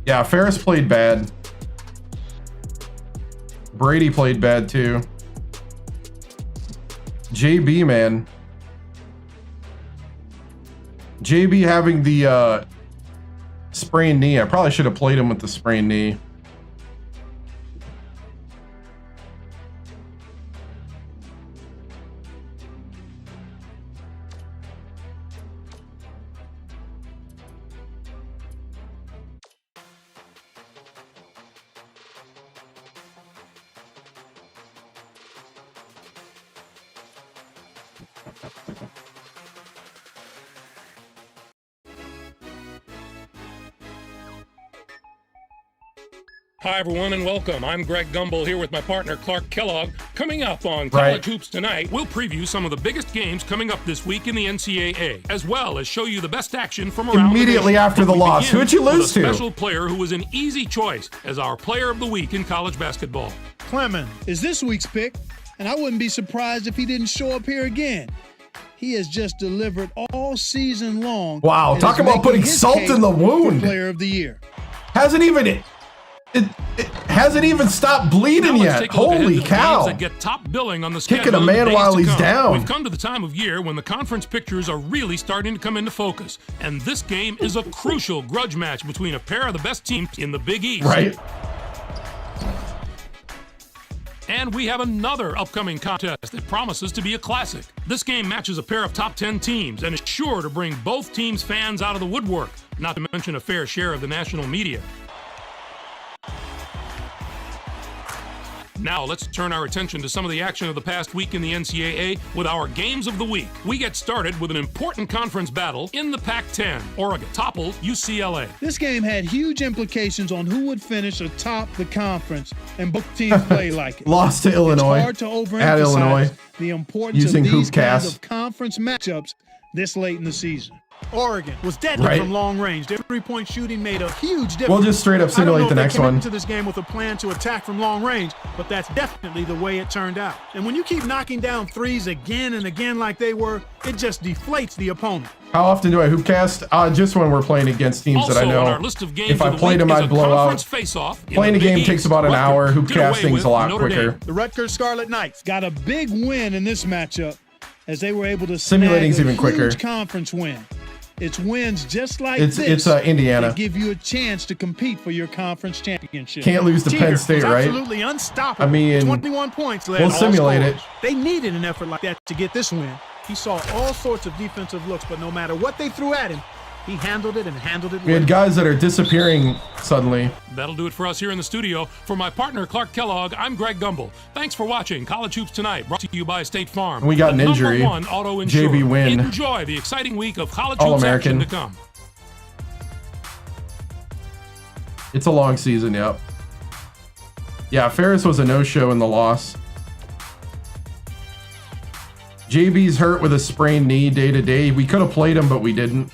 Speaker 1: Yeah, Ferris played bad. Brady played bad too. JB, man. JB having the sprained knee. I probably should have played him with the sprained knee.
Speaker 6: Hi, everyone, and welcome. I'm Greg Gumbel here with my partner, Clark Kellogg. Coming up on College Hoops Tonight, we'll preview some of the biggest games coming up this week in the NCAA, as well as show you the best action from around
Speaker 1: immediately after the loss. Who'd you lose to?
Speaker 6: A special player who was an easy choice as our player of the week in college basketball.
Speaker 7: Clemens is this week's pick, and I wouldn't be surprised if he didn't show up here again. He has just delivered all season long.
Speaker 1: Wow, talk about putting salt in the wound.
Speaker 7: Player of the year.
Speaker 1: It hasn't even stopped bleeding yet. Holy cow.
Speaker 6: That get top billing on the
Speaker 1: kicking a man while he's down.
Speaker 6: We've come to the time of year when the conference pictures are really starting to come into focus. And this game is a crucial grudge match between a pair of the best teams in the Big East.
Speaker 1: Right.
Speaker 6: And we have another upcoming contest that promises to be a classic. This game matches a pair of top 10 teams and is sure to bring both teams' fans out of the woodwork, not to mention a fair share of the national media. Now let's turn our attention to some of the action of the past week in the NCAA with our games of the week. We get started with an important conference battle in the Pac-10. Oregon toppled UCLA.
Speaker 7: This game had huge implications on who would finish atop the conference, and both teams play like it.
Speaker 1: Lost to Illinois.
Speaker 7: It's hard to overemphasize
Speaker 1: at Illinois.
Speaker 7: The importance
Speaker 1: using
Speaker 7: of these kinds
Speaker 1: Hoopcast.
Speaker 7: of conference matchups this late in the season. Oregon was deadly from long range. Their three-point shooting made a huge difference.
Speaker 1: We'll just straight up simulate the next one.
Speaker 8: I don't know if they came into this game with a plan to attack from long range, but that's definitely the way it turned out. And when you keep knocking down threes again and again like they were, it just deflates the opponent.
Speaker 1: How often do I hoopcast? Just when we're playing against teams
Speaker 6: also
Speaker 1: that I know.
Speaker 6: On our list of games
Speaker 1: if I played them, I'd blow out. Playing a game takes about an hour. Hoopcasting's a lot quicker.
Speaker 7: The Rutgers Scarlet Knights got a big win in this matchup as they were able to
Speaker 1: Simulating's
Speaker 7: snag a
Speaker 1: even quicker.
Speaker 7: huge conference win. It's wins just like
Speaker 1: it's Indiana.
Speaker 7: That give you a chance to compete for your conference championship.
Speaker 1: Can't lose to Penn State, right?
Speaker 8: Absolutely unstoppable.
Speaker 1: I mean,
Speaker 8: 21 points led
Speaker 1: we'll
Speaker 8: all
Speaker 1: simulate
Speaker 8: scorers.
Speaker 1: it.
Speaker 8: They needed an effort like that to get this win. He saw all sorts of defensive looks, but no matter what they threw at him, he handled it and handled it
Speaker 1: We had guys that are disappearing suddenly.
Speaker 6: That'll do it for us here in the studio. For my partner, Clark Kellogg, I'm Greg Gumbel. Thanks for watching College Hoops Tonight, brought to you by State Farm.
Speaker 1: And we got an injury.
Speaker 6: #1 auto insurer.
Speaker 1: JB win.
Speaker 6: Enjoy the exciting week of College Hoops
Speaker 1: All-American.
Speaker 6: action to come.
Speaker 1: It's a long season, yep. Yeah, Ferris was a no-show in the loss. JB's hurt with a sprained knee day to day. We could have played him, but we didn't.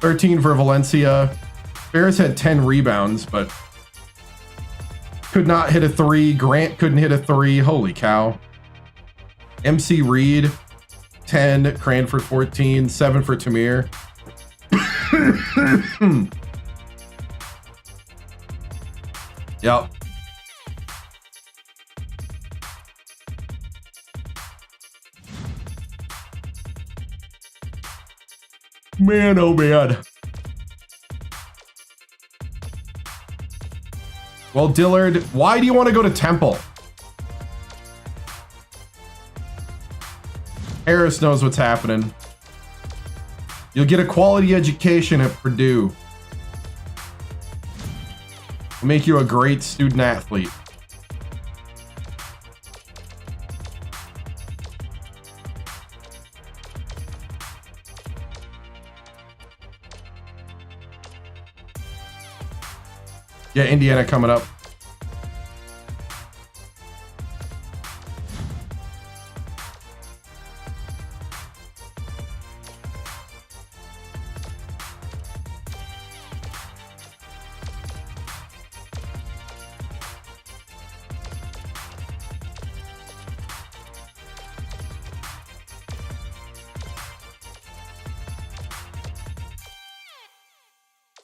Speaker 1: 13 for Valencia. Ferris had 10 rebounds, but could not hit a three. Grant couldn't hit a three. Holy cow. MC Reed, 10. Cranford, 14. 7 for Tamir. Yep. Man, oh man. Well, Dillard, why do you want to go to Temple? Harris knows what's happening. You'll get a quality education at Purdue. It'll make you a great student athlete. Yeah, Indiana coming up.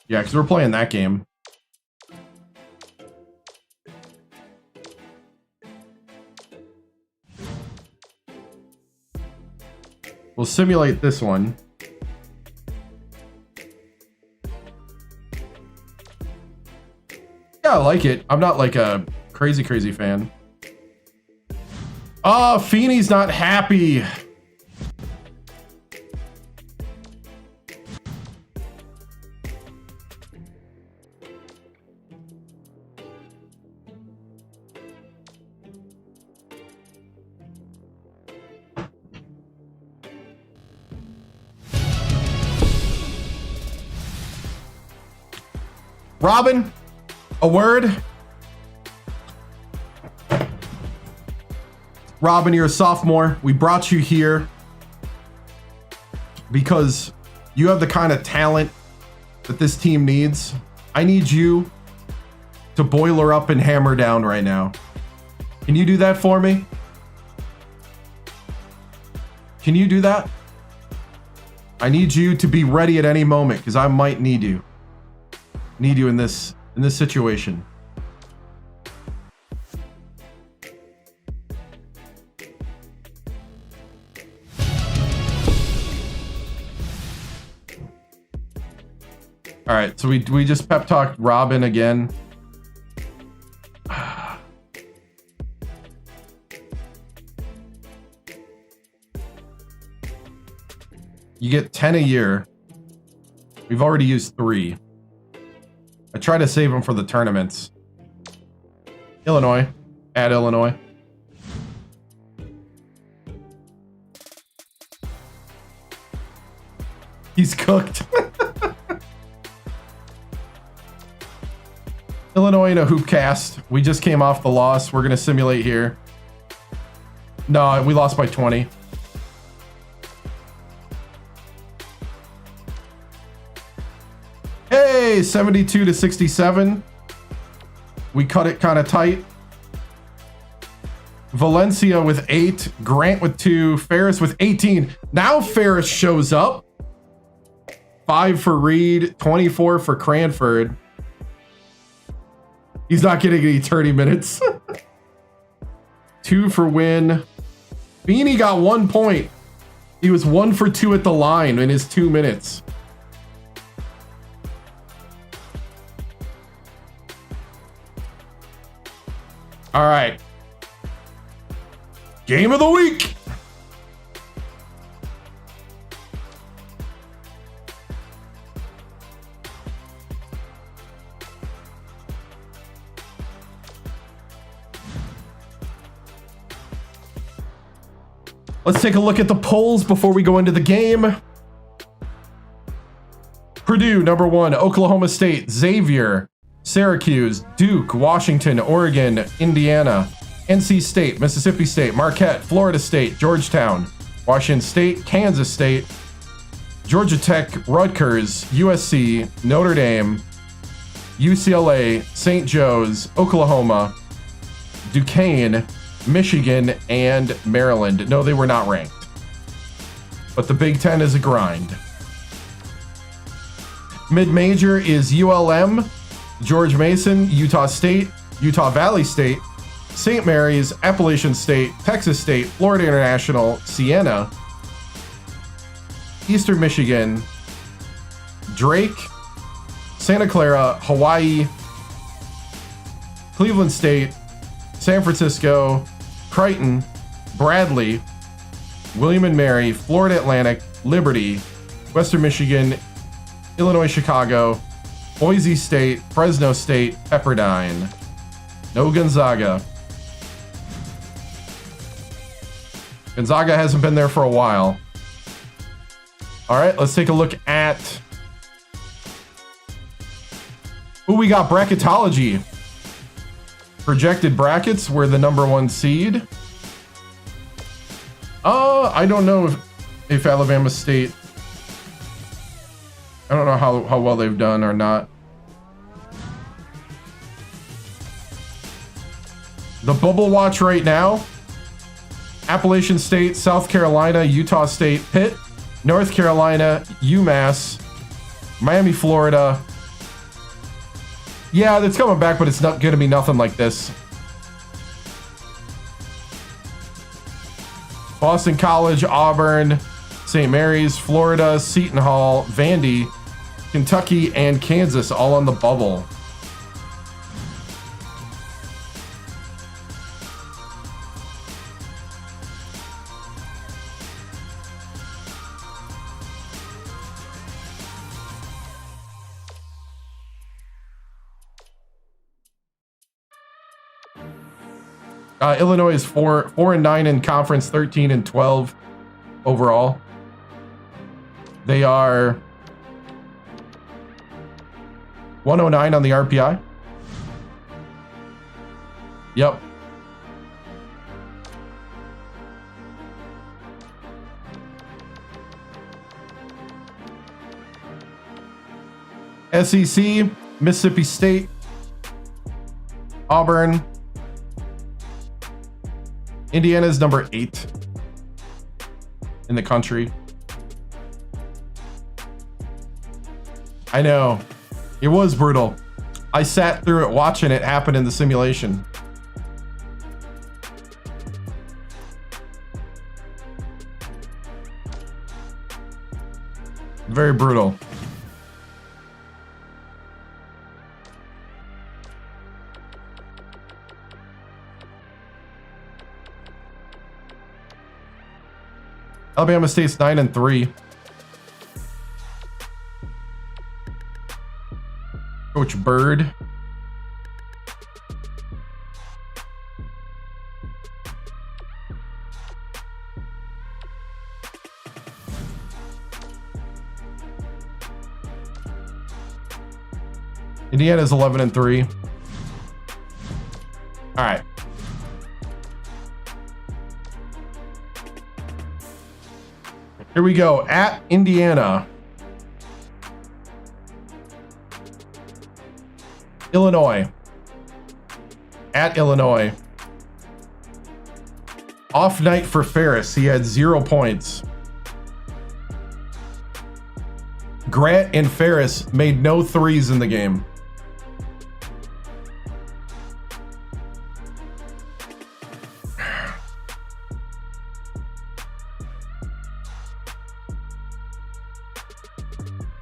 Speaker 1: Yeah, because we're playing that game. We'll simulate this one. Yeah, I like it. I'm not like a crazy fan. Oh, Feeney's not happy. Robin, a word. Robin, you're a sophomore. We brought you here because you have the kind of talent that this team needs. I need you to boiler up and hammer down right now. Can you do that for me? Can you do that? I need you to be ready at any moment because I might need you. Need you in this situation. All right, so we just pep talked Robin again. You get 10 a year. We've already used 3. I try to save them for the tournaments. Illinois. At Illinois. He's cooked. Illinois in a hoop cast. We just came off the loss. We're going to simulate here. No, we lost by 20. Hey, 72-67. We cut it kind of tight. Valencia with 8. Grant with 2. Ferris with 18. Now Ferris shows up. 5 for Reed. 24 for Cranford. He's not getting any 30 minutes. 2 for Win. Beanie got 1 point. He was 1 for 2 at the line in his 2 minutes. All right. Game of the week. Let's take a look at the polls before we go into the game. Purdue, number 1. Oklahoma State, Xavier, Syracuse, Duke, Washington, Oregon, Indiana, NC State, Mississippi State, Marquette, Florida State, Georgetown, Washington State, Kansas State, Georgia Tech, Rutgers, USC, Notre Dame, UCLA, St. Joe's, Oklahoma, Duquesne, Michigan, and Maryland. No, they were not ranked. But the Big Ten is a grind. Mid-major is ULM, George Mason, Utah State, Utah Valley State, St. Mary's, Appalachian State, Texas State, Florida International, Siena, Eastern Michigan, Drake, Santa Clara, Hawaii, Cleveland State, San Francisco, Crichton, Bradley, William and Mary, Florida Atlantic, Liberty, Western Michigan, Illinois Chicago, Boise State, Fresno State, Pepperdine. No Gonzaga. Gonzaga hasn't been there for a while. All right, let's take a look at who we got. Bracketology. Projected brackets. We're the number 1 seed. I don't know if Alabama State, I don't know how well they've done or not. The bubble watch right now. Appalachian State, South Carolina, Utah State, Pitt, North Carolina, UMass, Miami, Florida. Yeah, it's coming back, but it's not going to be nothing like this. Boston College, Auburn, St. Mary's, Florida, Seton Hall, Vandy, Kentucky, and Kansas all on the bubble. Illinois is 4-9 in conference, 13-12 overall. They are 109 on the RPI. Yep. SEC, Mississippi State, Auburn. Indiana's number 8 in the country. I know. It was brutal. I sat through it watching it happen in the simulation. Very brutal. Alabama State's 9-3. Coach Bird. Indiana's 11-3. All right. Here we go. At Indiana. Illinois. At Illinois. Off night for Ferris. He had 0 points. Grant and Ferris made no threes in the game.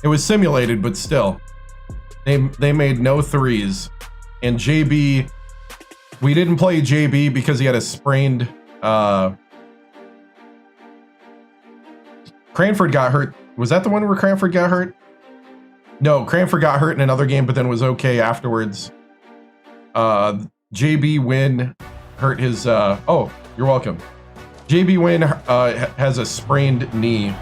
Speaker 1: It was simulated, but still. They made no threes. And JB, we didn't play JB because he had a sprained Cranford got hurt. Was that the one where Cranford got hurt? No, Cranford got hurt in another game, but then was okay afterwards. JB Wynn hurt his oh, you're welcome. JB Wynn has a sprained knee.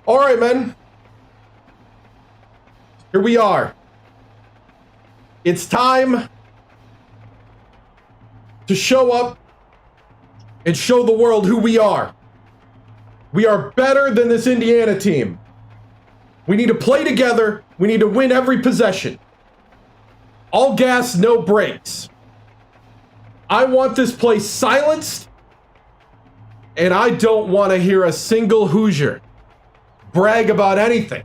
Speaker 1: All right, men. Here we are. It's time to show up and show the world who we are. We are better than this Indiana team. We need to play together. We need to win every possession. All gas, no brakes. I want this place silenced, and I don't want to hear a single Hoosier brag about anything.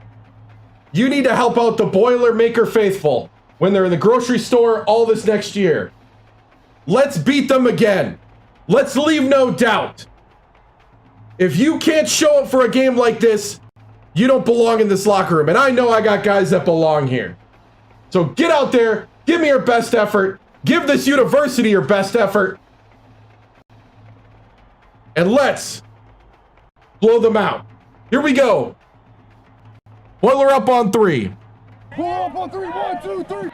Speaker 1: You need to help out the Boilermaker faithful when they're in the grocery store all this next year. Let's beat them again. Let's leave no doubt. If you can't show up for a game like this, you don't belong in this locker room. And I know I got guys that belong here. So get out there, give me your best effort, give this university your best effort, and let's blow them out. Here we go. Boiler up on 3.
Speaker 5: Boiler up on 3. 1, 2, 3.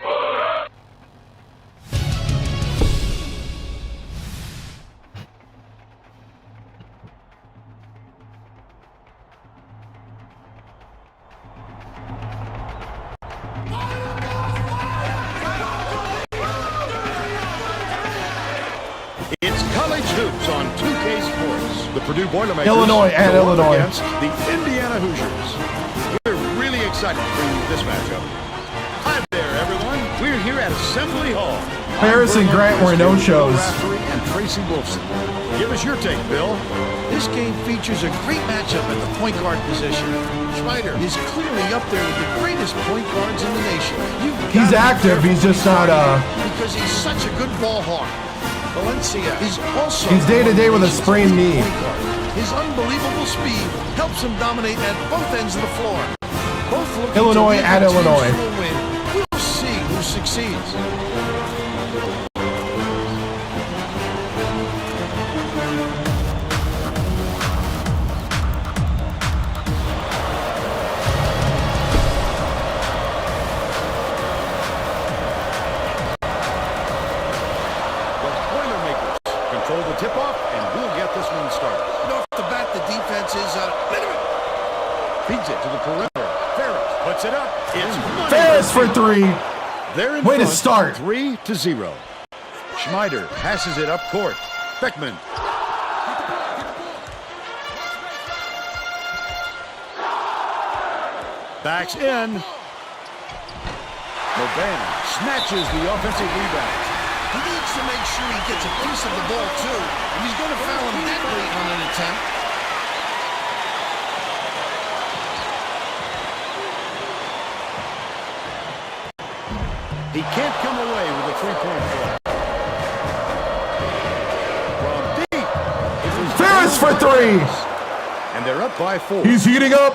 Speaker 2: It's college hoops on 2K Sports. The Purdue Boilermakers
Speaker 1: Illinois and
Speaker 2: go up
Speaker 1: Illinois
Speaker 2: against the Indiana Hoosiers. We're really excited to bring you this matchup. Hi there, everyone. We're here at Assembly Hall.
Speaker 1: Ferris and Grant were no-shows.
Speaker 2: And Tracy Wolfson. Give us your take, Bill.
Speaker 4: This game features a great matchup at the point guard position. Schneider is clearly up there with the greatest point guards in the nation.
Speaker 1: He's active, he's just not
Speaker 4: because he's such a good ball hawk. Valencia is also
Speaker 1: he's day-to-day with a sprained knee.
Speaker 4: His unbelievable speed helps him dominate at both ends of the floor. Both looking
Speaker 1: Illinois
Speaker 4: to
Speaker 1: at Illinois.
Speaker 4: We'll see who succeeds.
Speaker 2: Tip-off, and we'll get this one started.
Speaker 4: Off the bat, the defense is
Speaker 2: feeds it to the perimeter. Ferris puts it up. It's
Speaker 1: Ferris for three.
Speaker 2: They're in
Speaker 1: Way to
Speaker 2: front,
Speaker 1: start.
Speaker 2: 3-0. Schneider passes it up court. Beckman. Backs in. Moban snatches the offensive rebound.
Speaker 4: He needs to make sure he gets a piece of the ball, too. And he's going to foul him that late on an attempt.
Speaker 2: He can't come away with a three-point play. From deep.
Speaker 1: Ferris for three.
Speaker 2: And they're up by 4.
Speaker 1: He's heating up.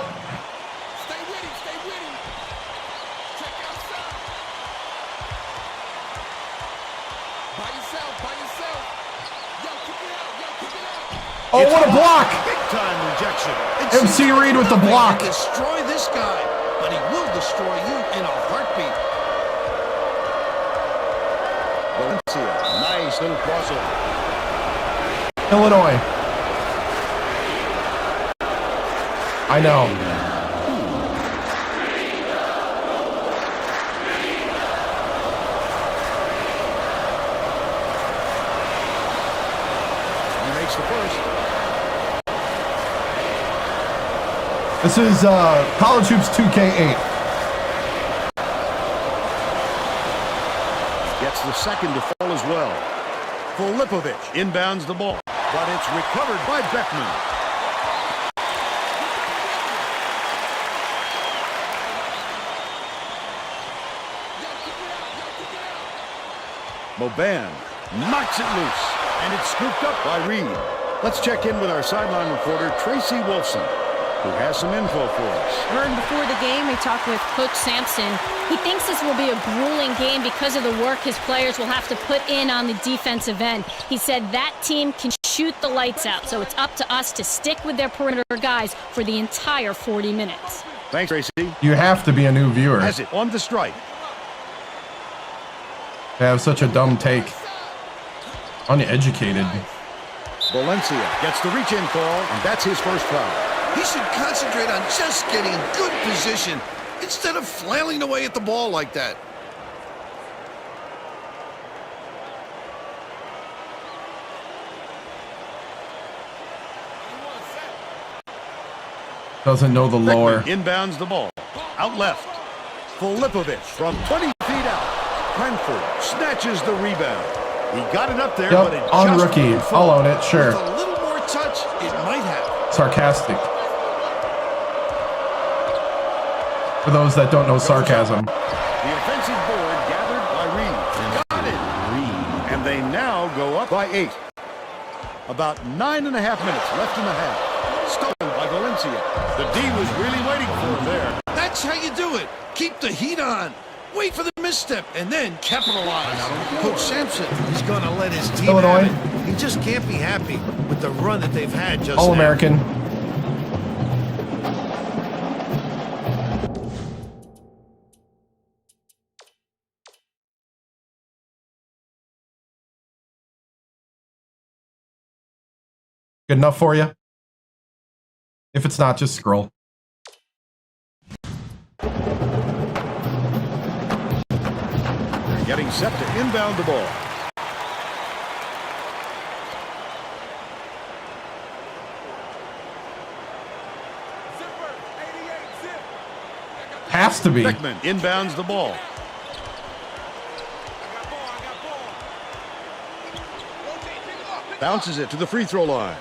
Speaker 5: Stay with him, stay with him. Check outside. By yourself, by yourself. Yo, kick it out, yo, kick it out.
Speaker 1: Oh, what a block.
Speaker 2: Big-time rejection.
Speaker 1: MC Reed with the block.
Speaker 4: Destroy this guy, but he will destroy you in a heartbeat.
Speaker 2: Valencia, nice little crossover.
Speaker 1: Illinois. I know.
Speaker 2: He makes the first.
Speaker 1: This is College Hoops 2K8.
Speaker 2: Gets the second to fall as well. Filipovic inbounds the ball, but it's recovered by Beckman. Moban knocks it loose, and it's scooped up by Reed. Let's check in with our sideline reporter, Tracy Wolfson, who has some info for us.
Speaker 9: Heard before the game, we talked with
Speaker 3: Coach Sampson. He thinks this will be a grueling game because of the work his players will have to put in on the defensive end. He said that team can shoot the lights out, so it's up to us to stick with their perimeter guys for the entire 40 minutes.
Speaker 2: Thanks, Tracy.
Speaker 1: You have to be a new viewer
Speaker 2: Has it on the strike.
Speaker 1: to have such a dumb take. Uneducated.
Speaker 2: Valencia gets the reach-in call, and that's his first foul.
Speaker 4: He should concentrate on just getting good position instead of flailing away at the ball like that.
Speaker 1: Doesn't know the lower.
Speaker 2: Beckman inbounds the ball. Out left. Filipovic from 20 feet out. Cranford snatches the rebound. He got it up there, but it
Speaker 1: Yep, on
Speaker 2: just
Speaker 1: rookie.
Speaker 2: wouldn't fall.
Speaker 1: I'll own it, sure.
Speaker 4: With a little more touch, it might have.
Speaker 1: Sarcastic. For those that don't know sarcasm.
Speaker 2: The offensive board gathered by Reed. Got it. And they now go up by 8. About 9.5 minutes left in the half. Stolen by Valencia. The D was really waiting for him there.
Speaker 4: That's how you do it. Keep the heat on. Wait for the misstep and then capitalize. Coach Sampson is going to let his team
Speaker 1: Illinois.
Speaker 4: have it. He just can't be happy with the run that they've had just now.
Speaker 1: All-American. Good enough for you? If it's not, just scroll.
Speaker 2: They're getting set to inbound the ball.
Speaker 1: Has to be.
Speaker 2: Beckman inbounds the ball. Bounces it to the free throw line.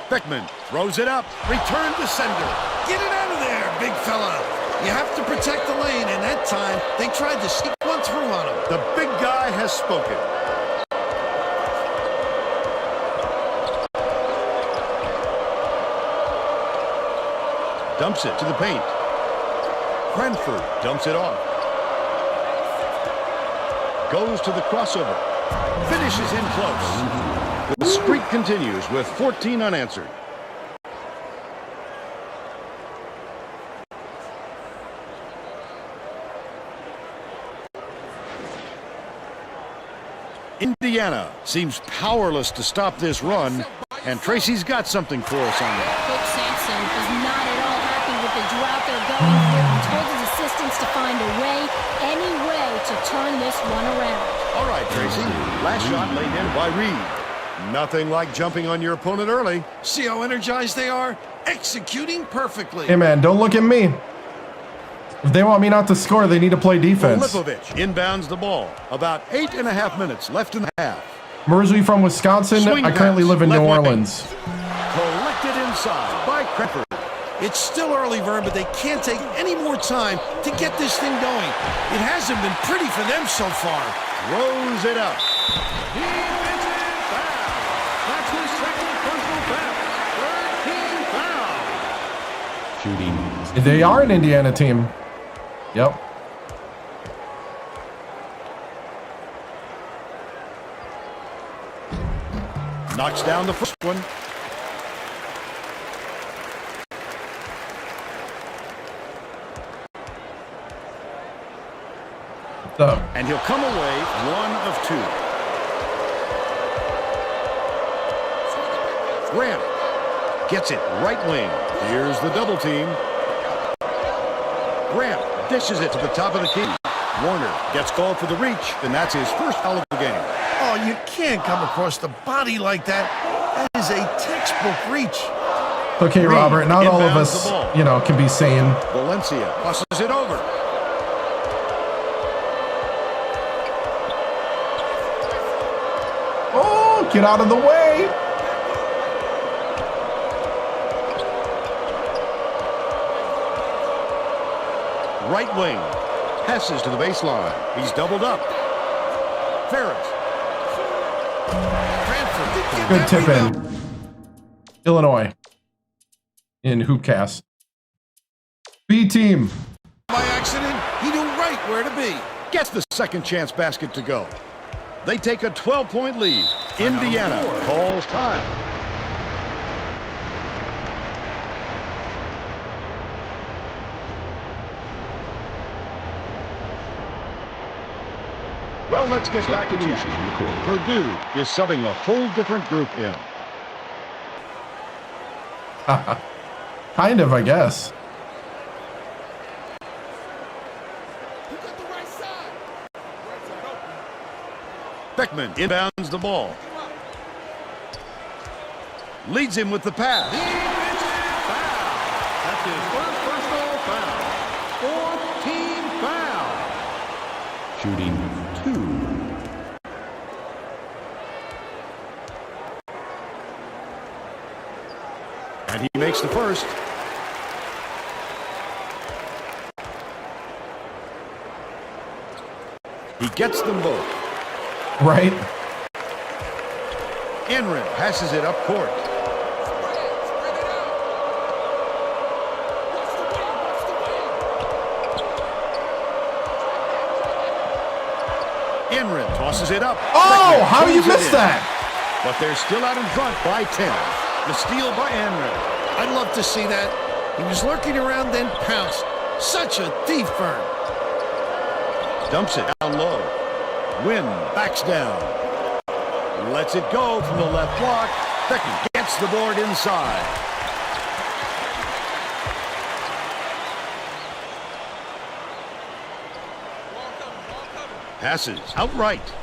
Speaker 2: Beckman throws it up. Return to sender.
Speaker 4: Get it out of there, big fella. You have to protect the lane, and that time they tried to sneak one through on him.
Speaker 2: The big guy has spoken. Dumps it to the paint. Cranford dumps it off. Goes to the crossover. Finishes in close. The streak continues with 14 unanswered. Indiana seems powerless to stop this run, and Tracy's got something for us on that.
Speaker 3: Coach Sampson is not at all happy with the drought they're going through and told his assistants to find a way, any way, to turn this one around.
Speaker 2: All right, Tracy. Last shot laid in by Reed. Nothing like jumping on your opponent early.
Speaker 4: See how energized they are? Executing perfectly.
Speaker 1: Hey, man, don't look at me. If they want me not to score, they need to play defense.
Speaker 2: Filipovic inbounds the ball. About 8.5 minutes left in the half.
Speaker 1: I'm originally from Wisconsin.
Speaker 2: Swing
Speaker 1: I currently
Speaker 2: pass,
Speaker 1: live in New
Speaker 2: left wing.
Speaker 1: Orleans.
Speaker 2: Collected inside by Cranford.
Speaker 4: It's still early, Vern, but they can't take any more time to get this thing going. It hasn't been pretty for them so far.
Speaker 2: Throws it up.
Speaker 5: Defensive foul. That's his second personal foul. 13 foul.
Speaker 10: Shooting.
Speaker 1: They are an Indiana team. Yep.
Speaker 2: Knocks down the first one. And he'll come away 1 of 2. Grant gets it right wing. Here's the double team. Grant dishes it to the top of the key. Warner gets called for the reach, and that's his first foul of the game.
Speaker 4: Oh, you can't come across the body like that. That is a textbook reach.
Speaker 1: Okay,
Speaker 2: Reed
Speaker 1: Robert, not all of
Speaker 2: inbounds
Speaker 1: us,
Speaker 2: the ball.
Speaker 1: you know, can be sane.
Speaker 2: Valencia passes it over.
Speaker 1: Oh, get out of the way.
Speaker 2: Right wing. Passes to the baseline. He's doubled up. Ferris.
Speaker 1: Good tip in. Illinois. In Hoopcast. B team.
Speaker 4: By accident, he knew right where to be.
Speaker 2: Gets the second chance basket to go. They take a 12-point lead. Indiana calls time. Well, let's get back to the action. Purdue is subbing a whole different group in.
Speaker 1: Kind of, I guess.
Speaker 2: Beckman inbounds the ball. Leads him with the pass.
Speaker 5: Defensive foul. That's his first personal foul. 14 foul.
Speaker 10: Shooting 2.
Speaker 2: And he makes the first. He gets them both.
Speaker 1: Right?
Speaker 2: Enrin passes it up court. Enrin tosses it up.
Speaker 1: Oh,
Speaker 2: Beckman
Speaker 1: how you
Speaker 2: pulls it
Speaker 1: missed
Speaker 2: in.
Speaker 1: that?
Speaker 2: But they're still out in front by 10. The steal by Enrin.
Speaker 4: I'd love to see that. He was lurking around, then pounced. Such a thief, Vern.
Speaker 2: Dumps it down low. Wynn backs down. Lets it go from the left block. Beckman gets the board inside. Passes outright.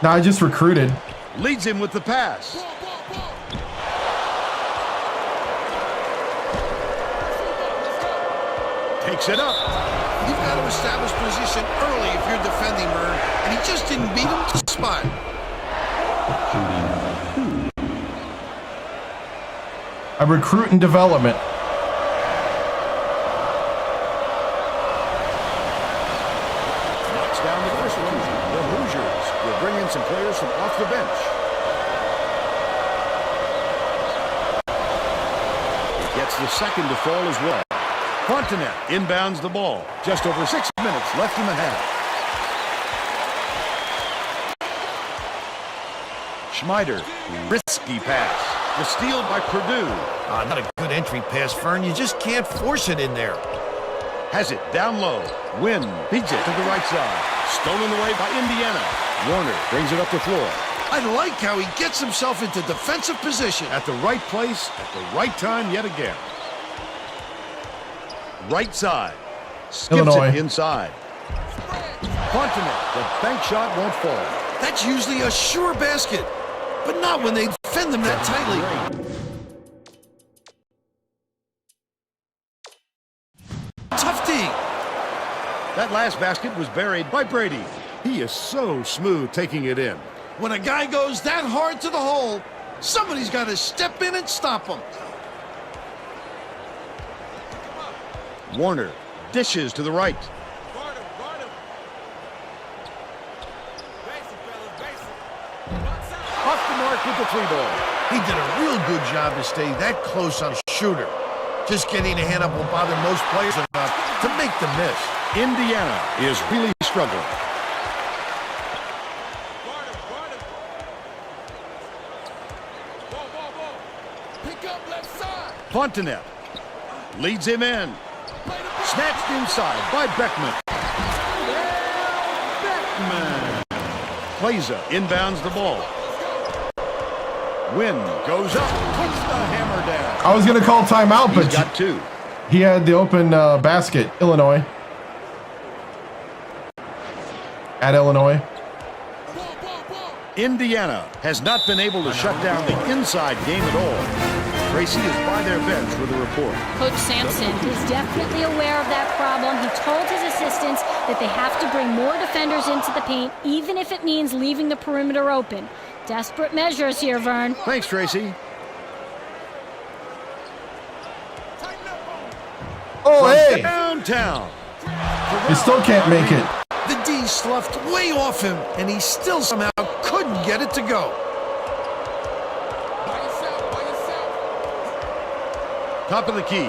Speaker 1: No, I just recruited.
Speaker 2: Leads him with the pass. Takes it up.
Speaker 4: You've got to establish position early if you're defending, Vern, and he just didn't beat him to the spot.
Speaker 1: A recruit and development.
Speaker 2: Knocks down the first one. The Hoosiers will bring in some players from off the bench. He gets the second to fall as well. Fontenette inbounds the ball. Just over 6 minutes left in the half. Schmider, risky pass. The steal by Purdue.
Speaker 4: Not a good entry pass, Fern. You just can't force it in there.
Speaker 2: Has it down low. Wynn beats it to the right side. Stolen away by Indiana. Warner brings it up the floor.
Speaker 4: I like how he gets himself into defensive position.
Speaker 2: At the right place, at the right time yet again. Right side. Skips
Speaker 1: Illinois.
Speaker 2: it inside. Fontenette, the bank shot won't fall.
Speaker 4: That's usually a sure basket, but not when they defend them that tightly. Tough D.
Speaker 2: That last basket was buried by Brady. He is so smooth taking it in.
Speaker 4: When a guy goes that hard to the hole, somebody's got to step in and stop him.
Speaker 2: Warner dishes to the right. Off the mark with the three ball.
Speaker 4: He did a real good job to stay that close on shooter. Just getting a hand up will bother most players enough to make the miss.
Speaker 2: Indiana is really struggling. Fontenette leads him in. Snatched inside by Beckman. Beckman. Plaza inbounds the ball. Wynn goes up, puts the hammer down.
Speaker 1: I was going to call timeout,
Speaker 2: He's
Speaker 1: but
Speaker 2: got two.
Speaker 1: he had the open basket. Illinois. At Illinois.
Speaker 2: Indiana has not been able to shut down the inside game at all. Tracy is by their bench with a report.
Speaker 3: Coach Sampson is definitely aware of that problem. He told his assistants that they have to bring more defenders into the paint, even if it means leaving the perimeter open. Desperate measures here, Vern.
Speaker 2: Thanks, Tracy.
Speaker 1: Oh, hey!
Speaker 2: Downtown.
Speaker 1: He still can't make it.
Speaker 4: The D sloughed way off him, and he still somehow couldn't get it to go.
Speaker 2: Top of the key.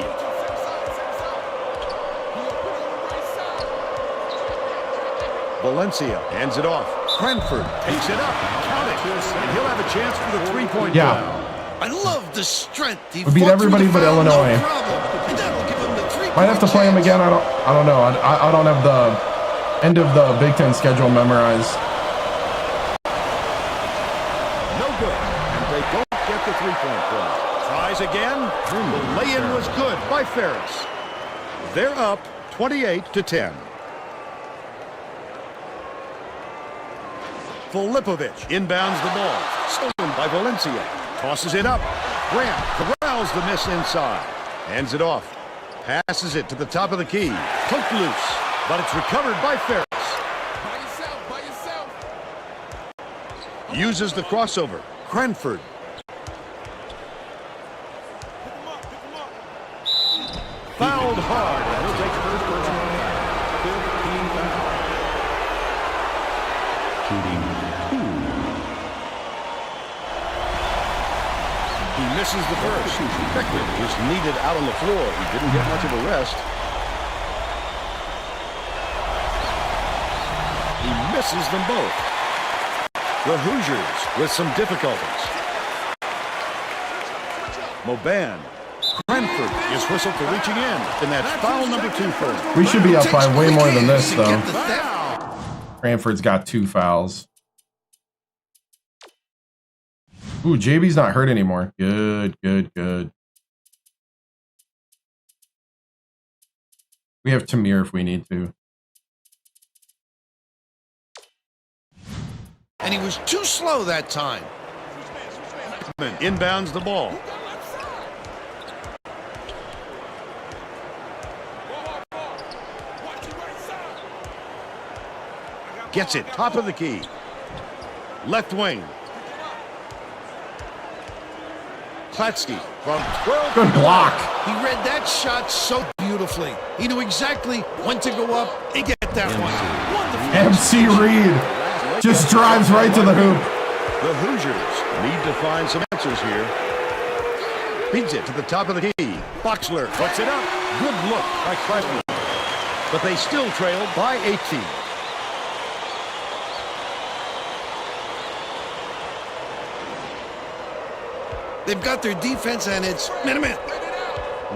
Speaker 2: Valencia hands it off. Cranford takes it up. Count it. And he'll have a chance for the three-point
Speaker 1: Yeah.
Speaker 4: I love the strength. He
Speaker 1: We beat
Speaker 4: fought
Speaker 1: everybody
Speaker 4: through the
Speaker 1: but
Speaker 4: foul,
Speaker 1: Illinois.
Speaker 4: No problem. And that'll give him the three-point
Speaker 1: Might have to play him
Speaker 4: chance.
Speaker 1: again. I don't know. I don't have the end of the Big Ten schedule memorized.
Speaker 2: No good. And they don't get the three-point play. Tries again. The lay-in was good by Ferris. They're up 28-10. Filipovic inbounds the ball. Stolen by Valencia. Tosses it up. Grant corrals the miss inside. Hands it off. Passes it to the top of the key. Poked loose. But it's recovered by Ferris. By yourself. Uses the crossover. Cranford. Fouled hard. And he'll take first personal. 15 fouls. Shooting 2. He misses the first. Beckman is needed out on the floor. He didn't get much of a rest. He misses them both. The Hoosiers with some difficulties. Moban. Cranford is whistled for reaching in. And that's foul number 2 for him.
Speaker 1: We should be up by way more than this,
Speaker 4: To
Speaker 1: though.
Speaker 4: get the theft.
Speaker 1: Cranford's got 2 fouls. Ooh, JB's not hurt anymore. Good. We have Tamir if we need to.
Speaker 4: And he was too slow that time.
Speaker 2: Inbounds the ball. Gets it, top of the key. Left wing. Klatsky from 12.
Speaker 1: Good block.
Speaker 4: He read that shot so beautifully. He knew exactly when to go up and get that one. Wonderful.
Speaker 1: MC Reed just drives right to the hoop.
Speaker 2: The Hoosiers need to find some answers here. Feeds it to the top of the key. Boxler puts it up. Good look by Klatsky. But they still trail by 18.
Speaker 4: They've got their defense, and it's minute.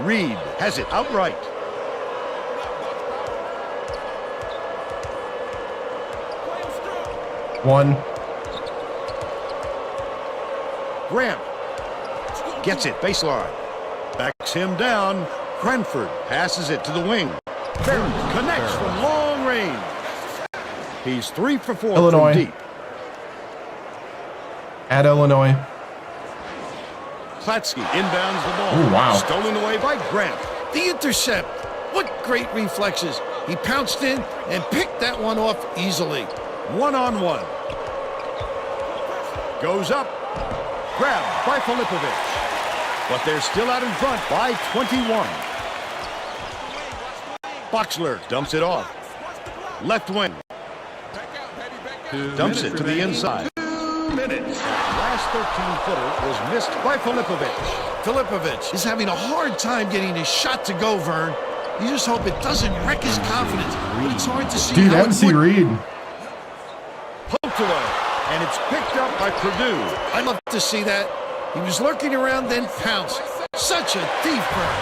Speaker 2: Reed has it outright.
Speaker 1: One.
Speaker 2: Grant gets it baseline. Backs him down. Cranford passes it to the wing. Barron connects from long range. He's 3 for 4
Speaker 1: Illinois.
Speaker 2: from deep.
Speaker 1: At Illinois.
Speaker 2: Klatsky inbounds the ball.
Speaker 1: Oh, wow.
Speaker 2: Stolen away by Grant.
Speaker 4: The intercept. What great reflexes. He pounced in and picked that one off easily.
Speaker 2: 1-on-1. Goes up. Grabbed by Filipovic. But they're still out in front by 21. Boxler dumps it off. Left wing. Dumps it to the inside. 2 minutes. Last 13-footer was missed by Filipovic.
Speaker 4: Filipovic is having a hard time getting his shot to go, Vern. You just hope it doesn't wreck his confidence, but it's hard to see.
Speaker 1: Dude,
Speaker 4: how
Speaker 1: MC Reed.
Speaker 2: Poked away, and it's picked up by Purdue.
Speaker 4: I'd love to see that. He was lurking around, then pounced. Such a thief, Vern.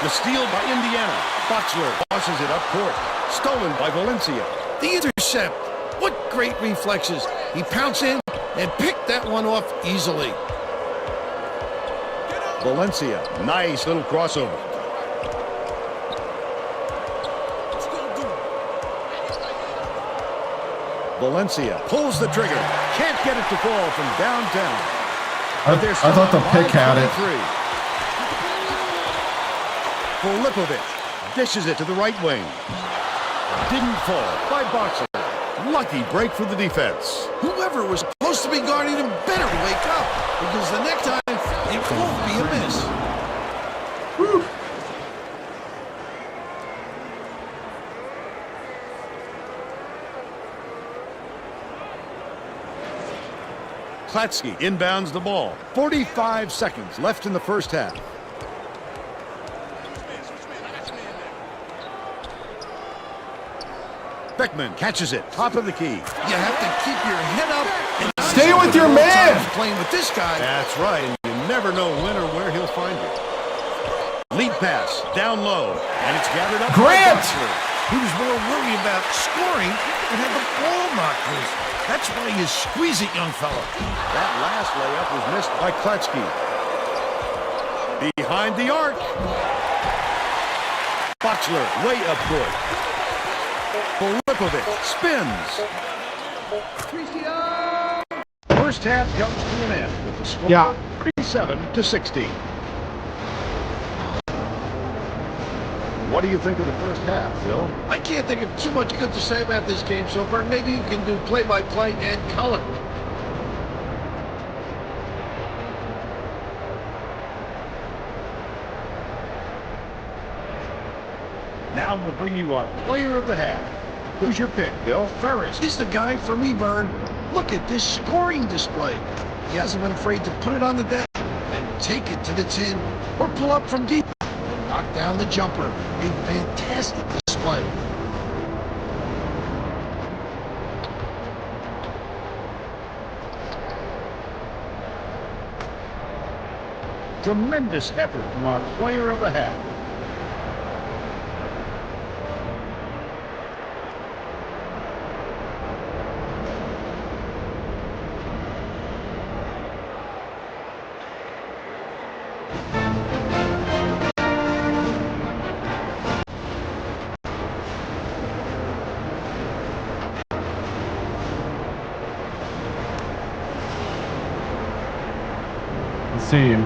Speaker 2: The steal by Indiana. Boxler tosses it up court. Stolen by Valencia.
Speaker 4: The intercept. What great reflexes. He pounced in and picked that one off easily.
Speaker 2: Valencia, nice little crossover. Valencia pulls the trigger. Can't get it to fall from downtown.
Speaker 1: I thought the pick had it.
Speaker 2: Filipovic dishes it to the right wing. Didn't fall by Boxler. Lucky break for the defense.
Speaker 4: Whoever was supposed to be guarding him better wake up, because the next time it won't be a miss.
Speaker 1: Whew.
Speaker 2: Klatsky inbounds the ball. 45 seconds left in the first half. Beckman catches it, top of the key.
Speaker 4: You have to keep your head up and
Speaker 1: stay with your man.
Speaker 4: Playing with this guy.
Speaker 2: That's right, and you never know when or where he'll find you. Lead pass, down low, and it's gathered up.
Speaker 1: Grant!
Speaker 4: He was more worried about scoring than had the ball knocked loose. That's why you squeeze it, young fella.
Speaker 2: That last layup was missed by Klatsky. Behind the arc. Boxler way up court. Filipovic spins. First half comes to an end with the score 37-16. What do you think of the first half, Phil?
Speaker 4: I can't think of too much good to say about this game so far. Maybe you can do play-by-play and color.
Speaker 2: Now we'll bring you on player of the half. Who's your pick, Bill?
Speaker 4: Ferris is the guy for me, Vern. Look at this scoring display. He hasn't been afraid to put it on the deck and take it to the tin or pull up from deep. Knock down the jumper. A fantastic display.
Speaker 2: Tremendous effort from our player of the half.
Speaker 1: Let's see.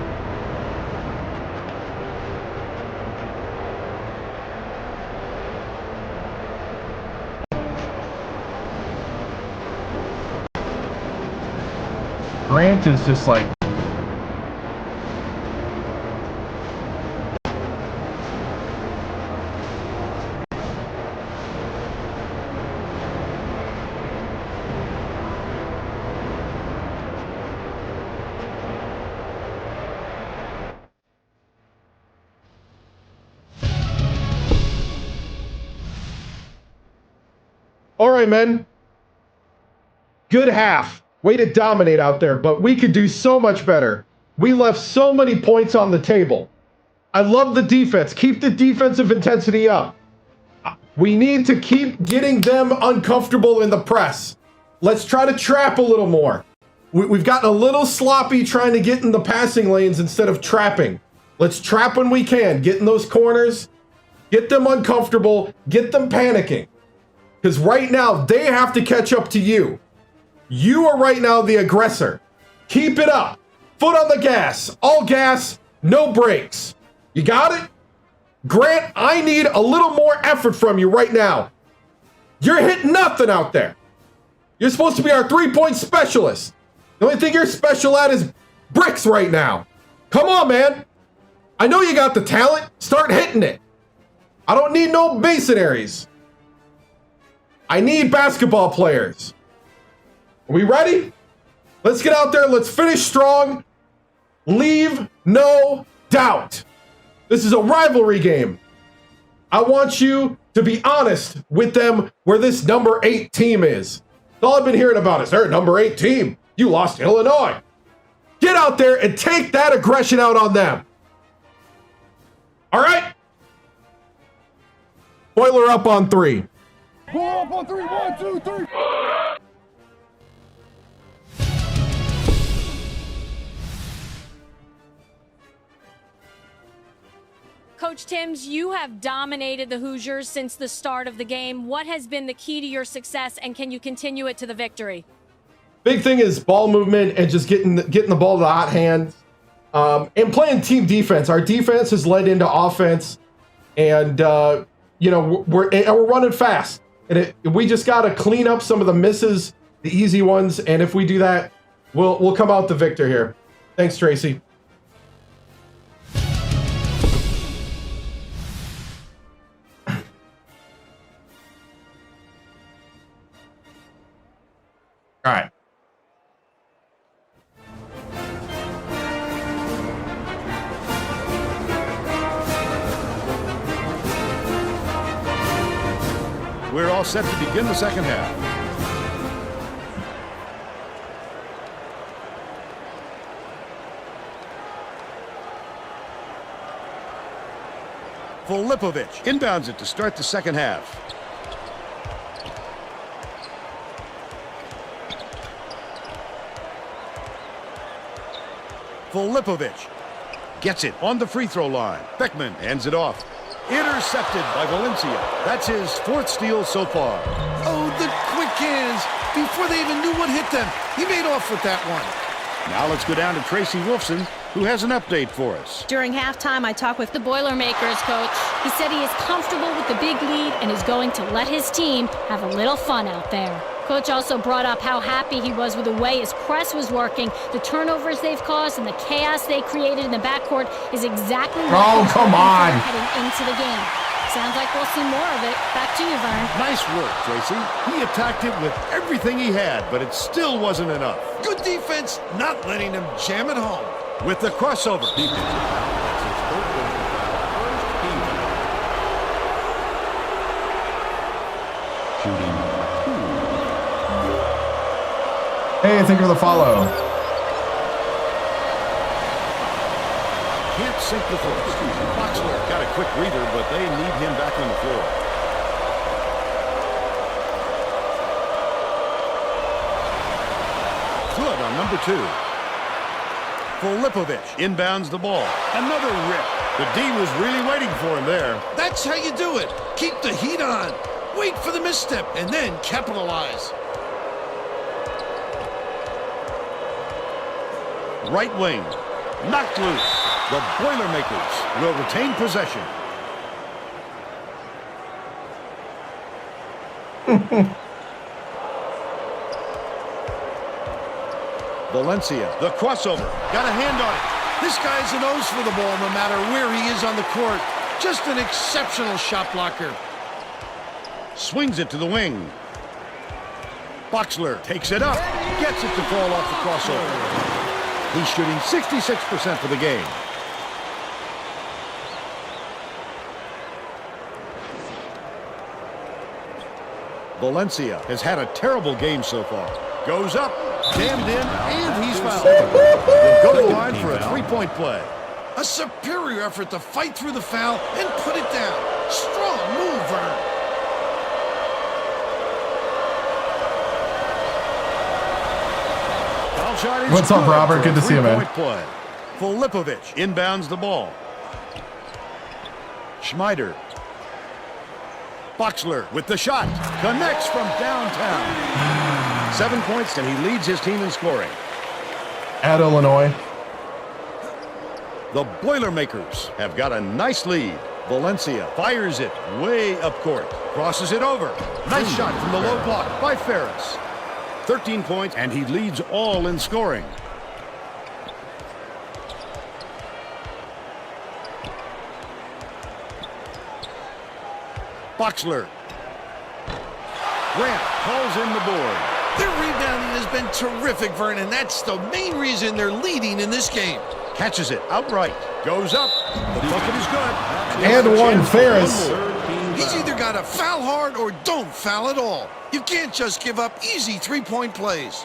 Speaker 1: Grant is just like All right, men. Good half. Way to dominate out there, but we could do so much better. We left so many points on the table. I love the defense. Keep the defensive intensity up. We need to keep getting them uncomfortable in the press. Let's try to trap a little more. We've gotten a little sloppy trying to get in the passing lanes instead of trapping. Let's trap when we can. Get in those corners. Get them uncomfortable. Get them panicking. Because right now, they have to catch up to you. You are right now the aggressor. Keep it up. Foot on the gas. All gas, no brakes. You got it? Grant, I need a little more effort from you right now. You're hitting nothing out there. You're supposed to be our three-point specialist. The only thing you're special at is bricks right now. Come on, man. I know you got the talent. Start hitting it. I don't need no masonaries. I need basketball players. Are we ready? Let's get out there. Let's finish strong. Leave no doubt. This is a rivalry game. I want you to be honest with them where this number 8 team is. That's all I've been hearing about is they're a number 8 team. You lost to Illinois. Get out there and take that aggression out on them. All right? Boiler up on 3.
Speaker 4: Boiler up on 3. 1, 2, 3.
Speaker 3: Coach TImms, you have dominated the Hoosiers since the start of the game. What has been the key to your success, and can you continue it to the victory?
Speaker 1: Big thing is ball movement and just getting the ball to the hot hands and playing team defense. Our defense has led into offense, and we're running fast. And we just got to clean up some of the misses, the easy ones, and if we do that, we'll come out the victor here. Thanks, Tracy. All right.
Speaker 2: We're all set to begin the second half. Filipovic inbounds it to start the second half. Filipovic gets it on the free throw line. Beckman hands it off. Intercepted by Valencia. That's his 4th steal so far.
Speaker 4: Oh, the quick hands. Before they even knew what hit them, he made off with that one.
Speaker 2: Now let's go down to Tracy Wolfson, who has an update for us.
Speaker 9: During halftime, I talked with
Speaker 3: The Boilermakers coach. He said he is comfortable with the big lead and is going to let his team have a little fun out there. Coach also brought up how happy he was with the way his press was working. The turnovers they've caused and the chaos they created in the backcourt is exactly what
Speaker 1: come on.
Speaker 3: Heading into the game. Sounds like we'll see more of it. Back to you, Vern.
Speaker 2: Nice work, Tracy. He attacked it with everything he had, but it still wasn't enough.
Speaker 4: Good defense, not letting them jam it home.
Speaker 2: With the crossover.
Speaker 1: Hey, thank you for the follow.
Speaker 2: Can't sink the floor. Boxler got a quick breather, but they need him back on the floor. Good on number 2. Filipovic inbounds the ball. Another rip. The D was really waiting for him there.
Speaker 4: That's how you do it. Keep the heat on. Wait for the misstep and then capitalize.
Speaker 2: Right wing. Knocked loose. The Boilermakers will retain possession. Valencia, the crossover. Got a hand on it.
Speaker 4: This guy's a nose for the ball no matter where he is on the court. Just an exceptional shot blocker.
Speaker 2: Swings it to the wing. Boxler takes it up. Gets it to fall off the crossover. He's shooting 66% for the game. Valencia has had a terrible game so far. Goes up, jammed in, and he's fouled. He'll go to the line for a three-point play.
Speaker 4: A superior effort to fight through the foul and put it down. Strong move, Vern.
Speaker 2: Foul shot is
Speaker 1: What's up,
Speaker 2: good
Speaker 1: Robert?
Speaker 2: for
Speaker 1: Good
Speaker 2: a
Speaker 1: to see you, man.
Speaker 2: three-point play. Filipovic inbounds the ball. Schmeider. Boxler with the shot. Connects from downtown. 7 points, and he leads his team in scoring.
Speaker 1: At Illinois.
Speaker 2: The Boilermakers have got a nice lead. Valencia fires it way up court. Crosses it over. Nice shot from the low block by Ferris. 13 points, and he leads all in scoring. Boxler. Grant calls in the board.
Speaker 4: Their rebounding has been terrific, Vern, and that's the main reason they're leading in this game.
Speaker 2: Catches it outright. Goes up. The bucket is good.
Speaker 1: And one, Ferris.
Speaker 4: He's either got to foul hard or don't foul at all. You can't just give up easy three-point plays.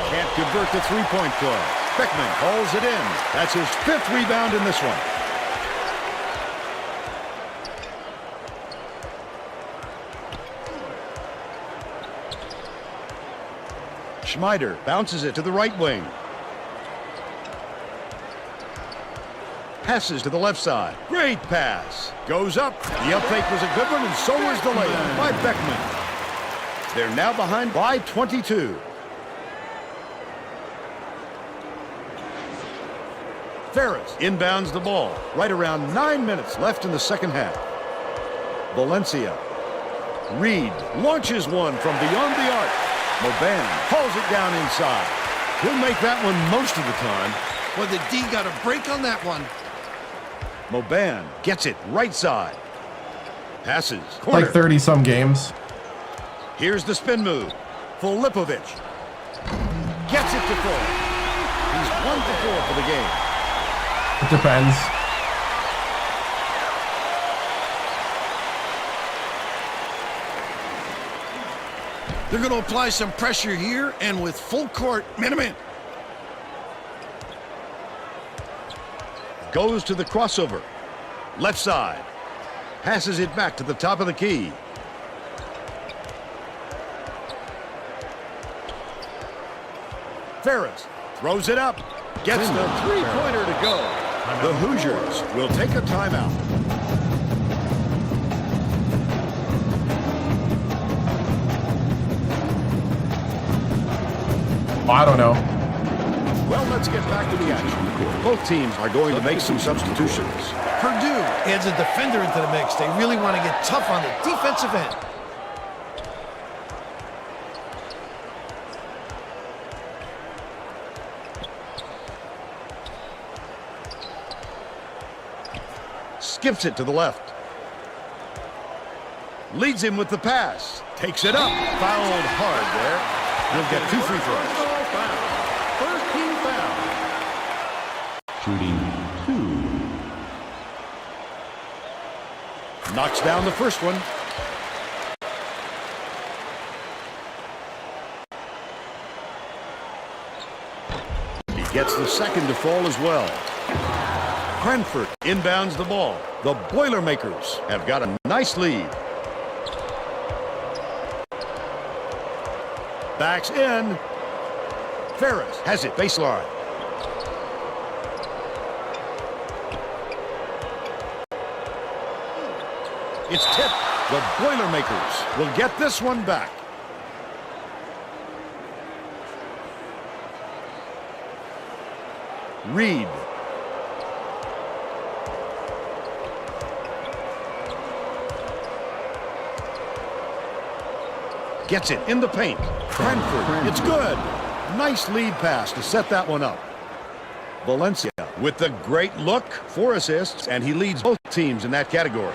Speaker 2: Can't convert the three-point play. Beckman hauls it in. That's his 5th rebound in this one. Schmeider bounces it to the right wing. Passes to the left side. Great pass. Goes up. The up fake was a good one, and so was the layup by Beckman. They're now behind by 22. Ferris inbounds the ball. Right around 9 minutes left in the second half. Valencia. Reed launches one from beyond the arc. Moban hauls it down inside. He'll make that one most of the time.
Speaker 4: Well, the D got a break on that one.
Speaker 2: Moban gets it right side. Passes. Corner.
Speaker 1: Like 30-some games.
Speaker 2: Here's the spin move. Filipovic gets it to full. He's 1 for 4 for the game.
Speaker 1: It depends.
Speaker 4: They're going to apply some pressure here, and with full court, man-to-man.
Speaker 2: Goes to the crossover. Left side. Passes it back to the top of the key. Ferris throws it up. Gets the three-pointer to go. The Hoosiers will take a timeout.
Speaker 1: I don't know.
Speaker 2: Well, let's get back to the action. Both teams are going to make some substitutions.
Speaker 4: Purdue adds a defender into the mix. They really want to get tough on the defensive end.
Speaker 2: Skips it to the left. Leads him with the pass. Takes it up. Fouled hard there. He'll get 2 free throws.
Speaker 5: First team foul. Shooting 2.
Speaker 2: Knocks down the first one. He gets the second to fall as well. Cranford inbounds the ball. The Boilermakers have got a nice lead. Backs in. Ferris has it baseline. It's tipped. The Boilermakers will get this one back. Reed. Gets it in the paint. Cranford, it's good. Nice lead pass to set that one up. Valencia with the great look, 4 assists, and he leads both teams in that category.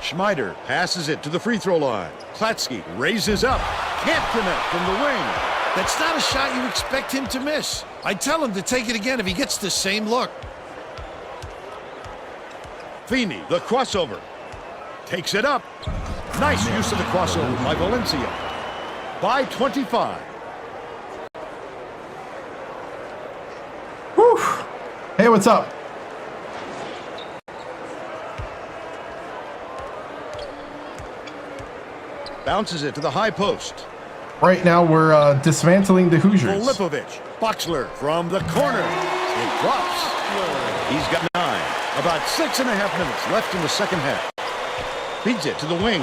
Speaker 2: Schmider passes it to the free throw line. Klatsky raises up. Can't connect from the wing.
Speaker 4: That's not a shot you expect him to miss. I'd tell him to take it again if he gets the same look.
Speaker 2: Feeney, the crossover. Takes it up. Nice use of the crossover by Valencia. By 25.
Speaker 1: Whew. Hey, what's up?
Speaker 2: Bounces it to the high post.
Speaker 1: Right now, we're dismantling the Hoosiers.
Speaker 2: Filipovic. Boxler from the corner. It drops. He's got 9. About 6.5 minutes left in the second half. Feeds it to the wing.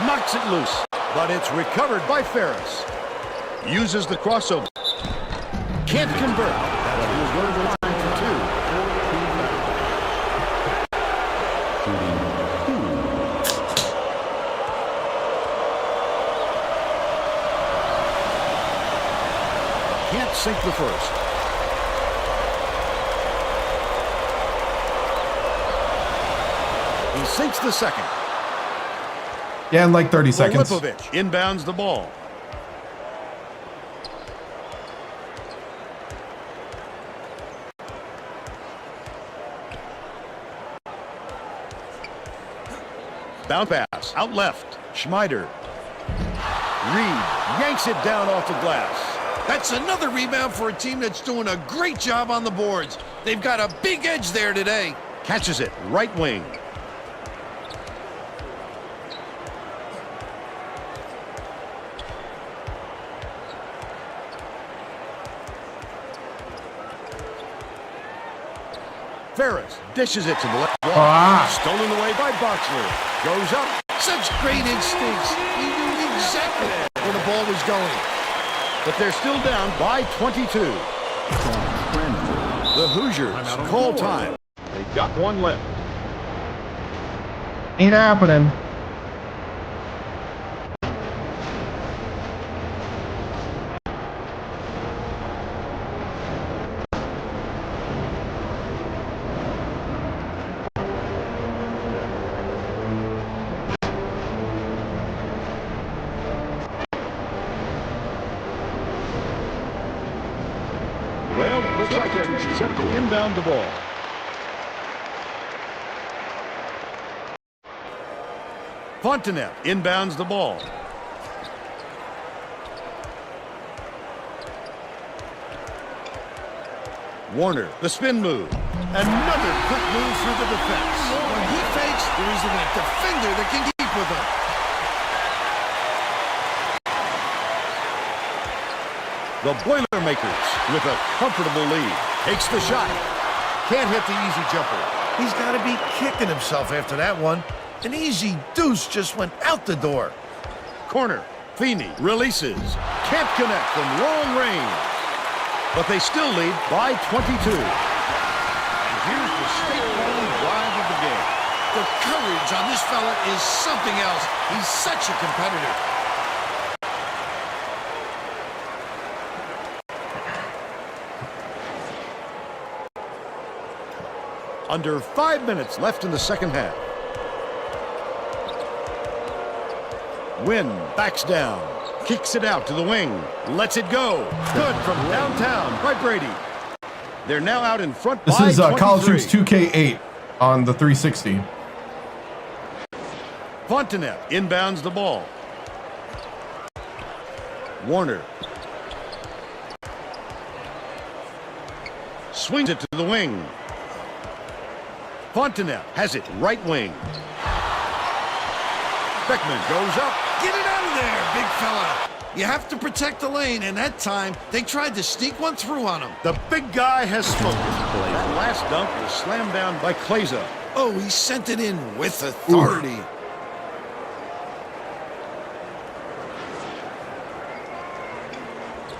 Speaker 2: Knocks it loose. But it's recovered by Ferris. Uses the crossover. Can't convert. But he was going to the line for 2. Can't sink the first. He sinks the second.
Speaker 1: Yeah, in like 30 seconds.
Speaker 2: Filipovic inbounds the ball. Bounce pass out left. Schmider. Reed yanks it down off the glass.
Speaker 4: That's another rebound for a team that's doing a great job on the boards. They've got a big edge there today.
Speaker 2: Catches it, right wing. Ferris dishes it to the left wall. Stolen away by Boxler. Goes up.
Speaker 4: Such great instincts. He knew exactly where the ball was going.
Speaker 2: But they're still down by 22. The Hoosiers call time. They got one left.
Speaker 1: Ain't happening.
Speaker 2: Well, looks like they're set to inbound the ball. Fontenette inbounds the ball. Warner, the spin move. Another quick move through the defense.
Speaker 4: When he fakes, there isn't a defender that can keep with him.
Speaker 2: The Boilermakers with a comfortable lead. Takes the shot. Can't hit the easy jumper.
Speaker 4: He's got to be kicking himself after that one. An easy deuce just went out the door.
Speaker 2: Corner. Feeney releases. Can't connect from long range. But they still lead by 22. And here's the state-run drive of the game.
Speaker 4: The courage on this fella is something else. He's such a competitor.
Speaker 2: Under 5 minutes left in the second half. Wynn backs down. Kicks it out to the wing. Lets it go. Good from downtown by Brady. They're now out in front by 23.
Speaker 1: This is College Hoops 2K8 on the 360.
Speaker 2: Fontenette inbounds the ball. Warner. Swings it to the wing. Fontenette has it right wing. Beckman goes up.
Speaker 4: Get it out of there, big fella. You have to protect the lane, and that time, they tried to sneak one through on him.
Speaker 2: The big guy has spoken. That last dunk was slammed down by Kleza.
Speaker 4: Oh, he sent it in with authority.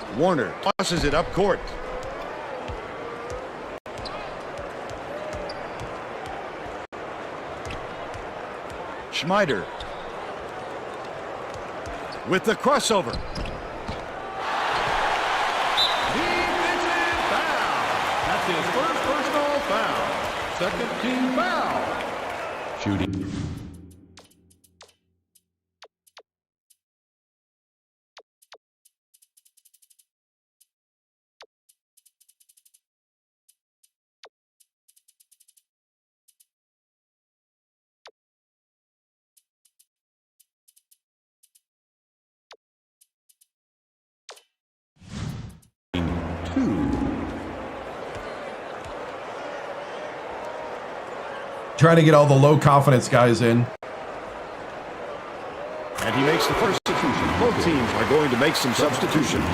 Speaker 1: Oof.
Speaker 2: Warner tosses it up court. Schmider with the crossover.
Speaker 5: Defensive foul. That's his first personal foul. Second team foul.
Speaker 10: Shooting.
Speaker 1: Trying to get all the low confidence guys in.
Speaker 2: And he makes the first substitution. Both teams are going to make some substitutions.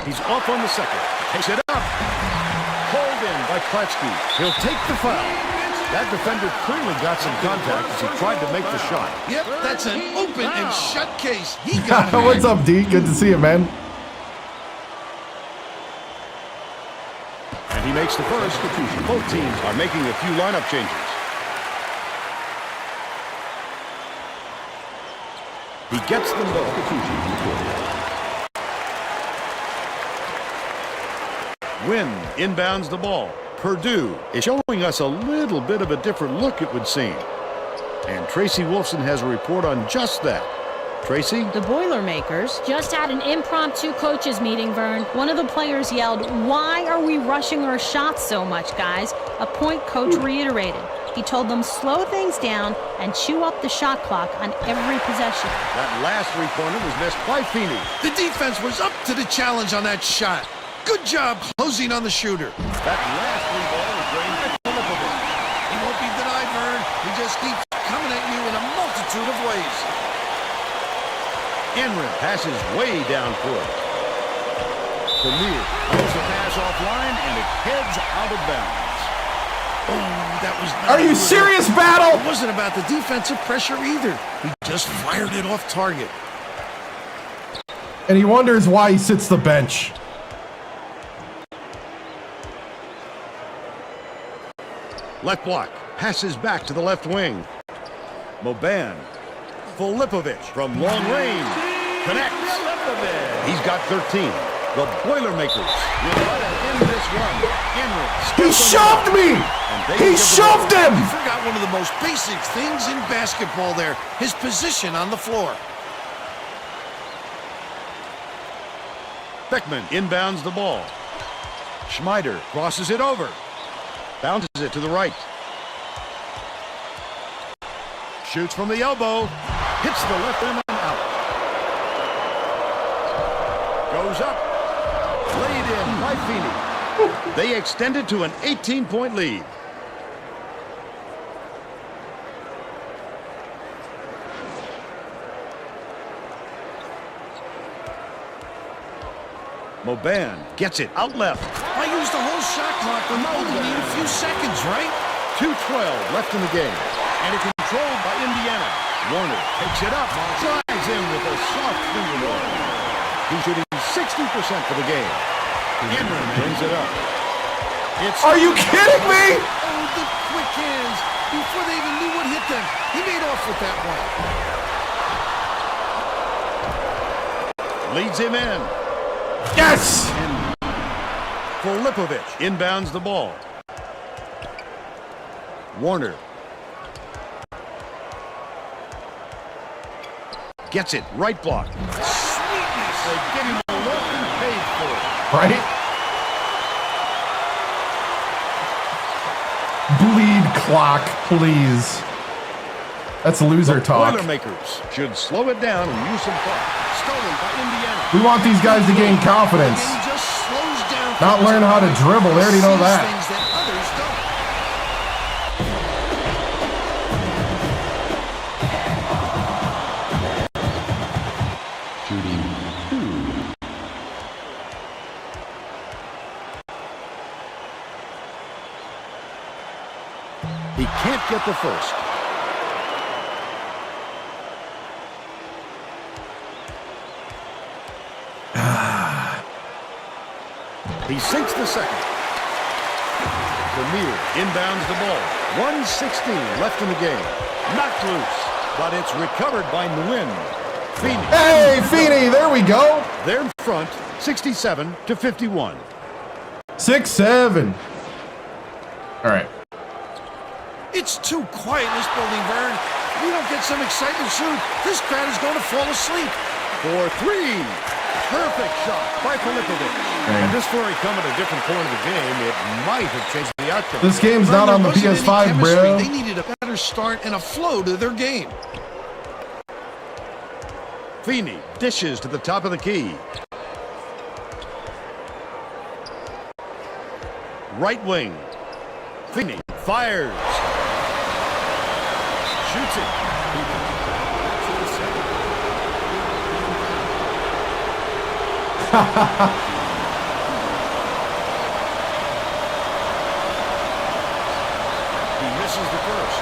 Speaker 2: He's off on the second. Takes it up. Called in by Klatsky. He'll take the foul. That defender clearly got some contact as he tried to make the shot.
Speaker 4: Yep, that's an open and shut case. He got it.
Speaker 1: What's up, D? Good to see you, man.
Speaker 2: And he makes the first. Both teams are making a few lineup changes. He gets them both. Wynn inbounds the ball. Purdue is showing us a little bit of a different look, it would seem. And Tracy Wolfson has a report on just that. Tracy?
Speaker 9: The Boilermakers
Speaker 3: Just had an impromptu coaches meeting, Vern.
Speaker 9: One of the players yelled, "Why are we rushing our shots so much, guys?" A point coach reiterated. He told them slow things down and chew up the shot clock on every possession.
Speaker 2: That last three-pointer was missed by Feeney.
Speaker 4: The defense was up to the challenge on that shot. Good job closing on the shooter.
Speaker 2: That last three ball is drained by Filippovic.
Speaker 4: He won't be denied, Vern. He just keeps coming at you in a multitude of ways.
Speaker 2: Enrin passes way down court. Premier throws the pass offline and it heads out of bounds.
Speaker 4: Oh, that was not
Speaker 1: Are you
Speaker 4: good.
Speaker 1: serious, Battle?
Speaker 4: It wasn't about the defensive pressure either. He just fired it off target.
Speaker 1: And he wonders why he sits the bench.
Speaker 2: Left block. Passes back to the left wing. Moban. Filippovic from long range. Connects. He's got 13. The Boilermakers will end this run.
Speaker 1: He shoved me! He shoved him!
Speaker 4: You forgot one of the most basic things in basketball there. His position on the floor.
Speaker 2: Beckman inbounds the ball. Schneider crosses it over. Bounces it to the right. Shoots from the elbow. Hits the left rim and out. Goes up. Laid in by Feeney. They extended to an 18-point lead. Moban gets it out left.
Speaker 4: I used the whole shot clock when only need a few seconds, right?
Speaker 2: 2:12 left in the game. And it's controlled by Indiana. Warner takes it up. Drives in with a soft finger roll. He's shooting 60% for the game. Enrin brings it up.
Speaker 1: Are you kidding me?
Speaker 4: Oh, the quick hands. Before they even knew what hit them. He made off with that one.
Speaker 2: Leads him in.
Speaker 1: Yes!
Speaker 2: Filippovic inbounds the ball. Warner. Gets it. Right block. Sweetness. They get him a look and paid for it.
Speaker 1: Right? Bleed clock, please. That's loser talk.
Speaker 2: Boilermakers should slow it down and use some clock. Stolen by Indiana.
Speaker 1: We want these guys to gain confidence.
Speaker 4: He just slows down.
Speaker 1: Not learn how to dribble. They already know that.
Speaker 4: Things that others don't.
Speaker 2: He can't get the first. He sinks the second. Premier inbounds the ball. 1:16 left in the game. Knocked loose, but it's recovered by Nguyen. Feeney.
Speaker 1: Hey, Feeney, there we go.
Speaker 2: They're in front, 67-51.
Speaker 1: 6-7. All right.
Speaker 4: It's too quiet in this building, Vern. If we don't get some excitement soon, this crowd is going to fall asleep.
Speaker 2: For three. Perfect shot by Filippovic. And this flurry come at a different point of the game. It might have changed the outcome.
Speaker 1: This game's not on the PS5, bro.
Speaker 4: They needed a better start and a flow to their game.
Speaker 2: Feeney dishes to the top of the key. Right wing. Feeney fires. Shoots it. He misses the first.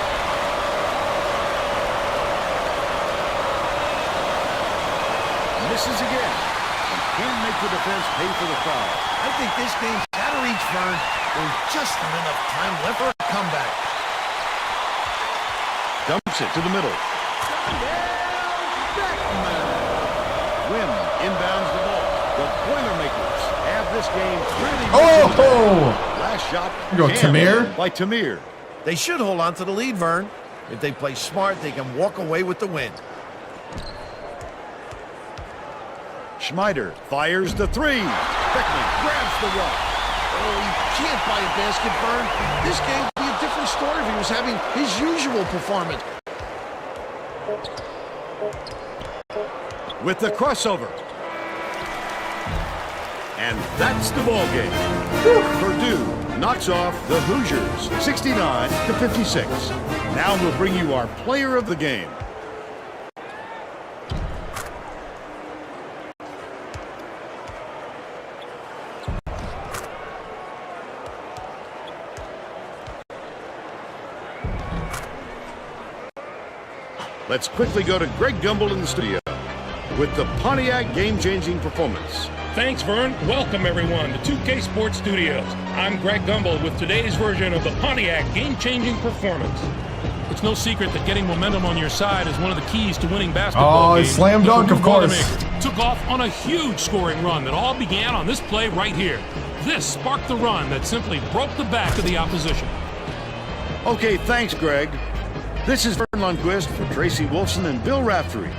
Speaker 2: Misses again. And can't make the defense pay for the foul.
Speaker 4: I think this game's out of reach, Vern. There's just not enough time left for a comeback.
Speaker 2: Dumps it to the middle. Wim inbounds the ball. The Boilermakers have this game really. Last shot.
Speaker 1: You go Tamir.
Speaker 2: By Tamir.
Speaker 4: They should hold on to the lead, Vern. If they play smart, they can walk away with the win.
Speaker 2: Schneider fires the three. Beckman grabs the rock.
Speaker 4: Oh, he can't buy a basket, Vern. This game would be a different story if he was having his usual performance.
Speaker 2: With the crossover. And that's the ball game. Purdue knocks off the Hoosiers 69-56. Now we'll bring you our player of the game. Let's quickly go to Greg Gumbel in the studio with the Pontiac game-changing performance.
Speaker 6: Thanks, Vern. Welcome, everyone, to 2K Sports Studios. I'm Greg Gumbel with today's version of the Pontiac game-changing performance. It's no secret that getting momentum on your side is one of the keys to winning basketball games.
Speaker 1: Slam dunk, of course.
Speaker 6: Took off on a huge scoring run that all began on this play right here. This sparked the run that simply broke the back of the opposition.
Speaker 2: Okay, thanks, Greg. This is Vern Lundquist for Tracy Wolfson and Bill Raftery.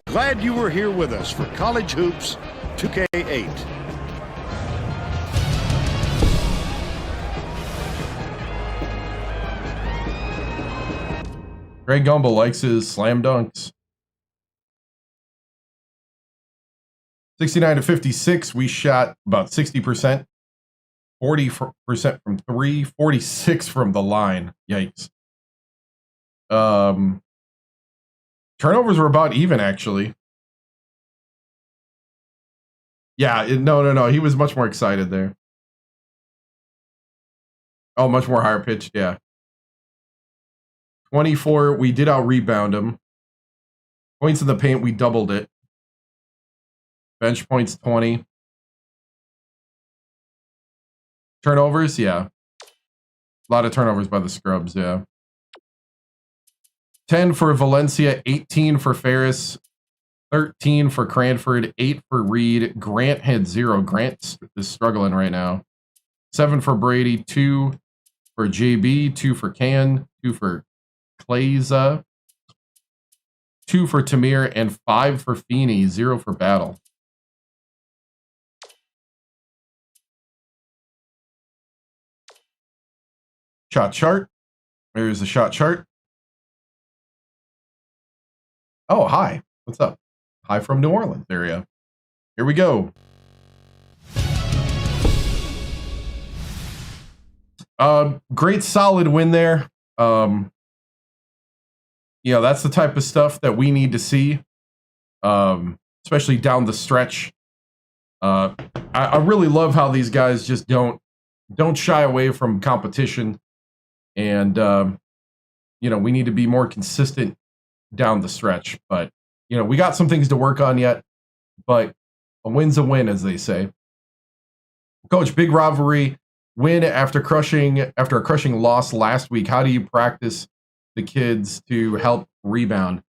Speaker 2: Glad you were here with us for College Hoops 2K8.
Speaker 1: Greg Gumbel likes his slam dunks. 69-56, we shot about 60%. 40% from three, 46 from the line. Yikes. Turnovers were about even, actually. Yeah, no. He was much more excited there. Oh, much more higher pitched, yeah. 24, we did out-rebound him. Points in the paint, we doubled it. Bench points, 20. Turnovers, yeah. A lot of turnovers by the scrubs, yeah. 10 for Valencia, 18 for Ferris, 13 for Cranford, 8 for Reed. Grant had 0. Grant is struggling right now. 7 for Brady, 2 for JB, 2 for Can, 2 for Clayza, 2 for Tamir, and 5 for Feeney, 0 for Battle. Shot chart. There's the shot chart. Oh, hi. What's up? Hi from New Orleans area. Here we go. Great solid win there. That's the type of stuff that we need to see, especially down the stretch. I really love how these guys just don't shy away from competition, and we need to be more consistent down the stretch. But we got some things to work on yet, but a win's a win, as they say. Coach, big rivalry win after a crushing loss last week. How do you practice the kids to help rebound?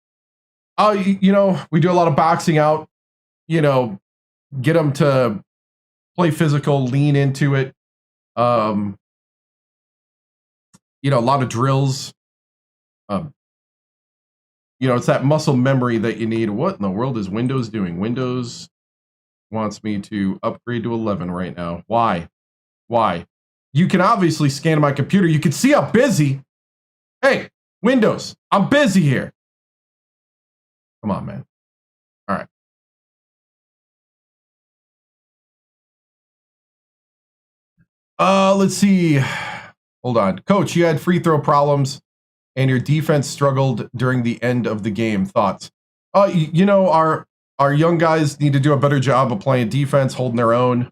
Speaker 1: We do a lot of boxing out, get them to play physical, lean into it. A lot of drills. It's that muscle memory that you need. What in the world is Windows doing? Windows wants me to upgrade to 11 right now. Why? You can obviously scan my computer. You can see I'm busy. Hey, Windows, I'm busy here. Come on, man. All right. Let's see. Hold on. Coach, you had free throw problems and your defense struggled during the end of the game. Thoughts? You know, our young guys need to do a better job of playing defense, holding their own.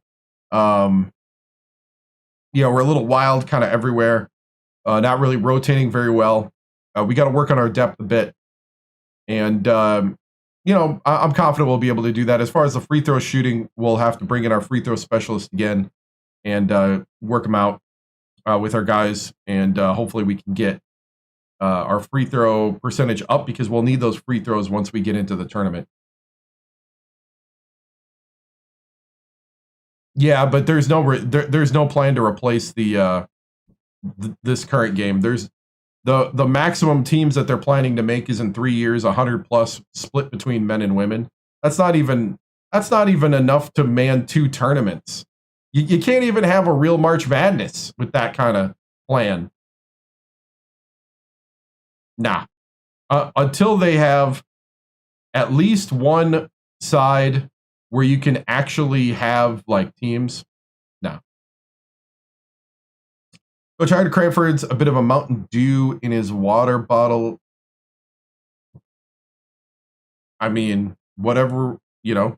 Speaker 1: You know, we're a little wild kind of everywhere. Not really rotating very well. We got to work on our depth a bit. And, you know, I'm confident we'll be able to do that. As far as the free throw shooting, we'll have to bring in our free throw specialist again and work them out with our guys. And hopefully we can get our free throw percentage up because we'll need those free throws once we get into the tournament. Yeah, but there's no plan to replace this current game. There's the maximum teams that they're planning to make is in 3 years, 100+ split between men and women. That's not even enough to man 2 tournaments. You can't even have a real March Madness with that kind of plan. Nah. Until they have at least one side where you can actually have like teams. No. Coach Howard Cranford's a bit of a Mountain Dew in his water bottle. I mean, whatever, you know.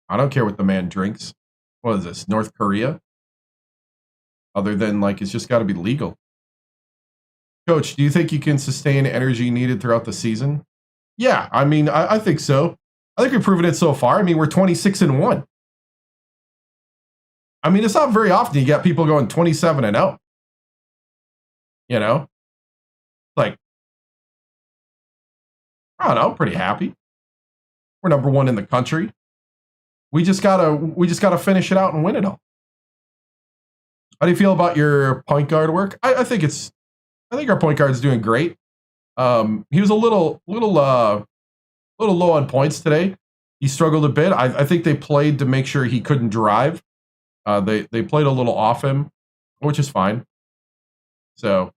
Speaker 1: I don't care what the man drinks. What is this, North Korea? Other than, like, it's just got to be legal. Coach, do you think you can sustain energy needed throughout the season? Yeah, I mean, I think so. I think we've proven it so far. I mean, we're 26-1. I mean, it's not very often you got people going 27-0. You know? Like, I don't know, pretty happy. We're number 1 in the country. We just gotta finish it out and win it all. How do you feel about your point guard work? I think our point guard's doing great. He was a little low on points today. He struggled a bit. I think they played to make sure he couldn't drive. They played a little off him, which is fine. So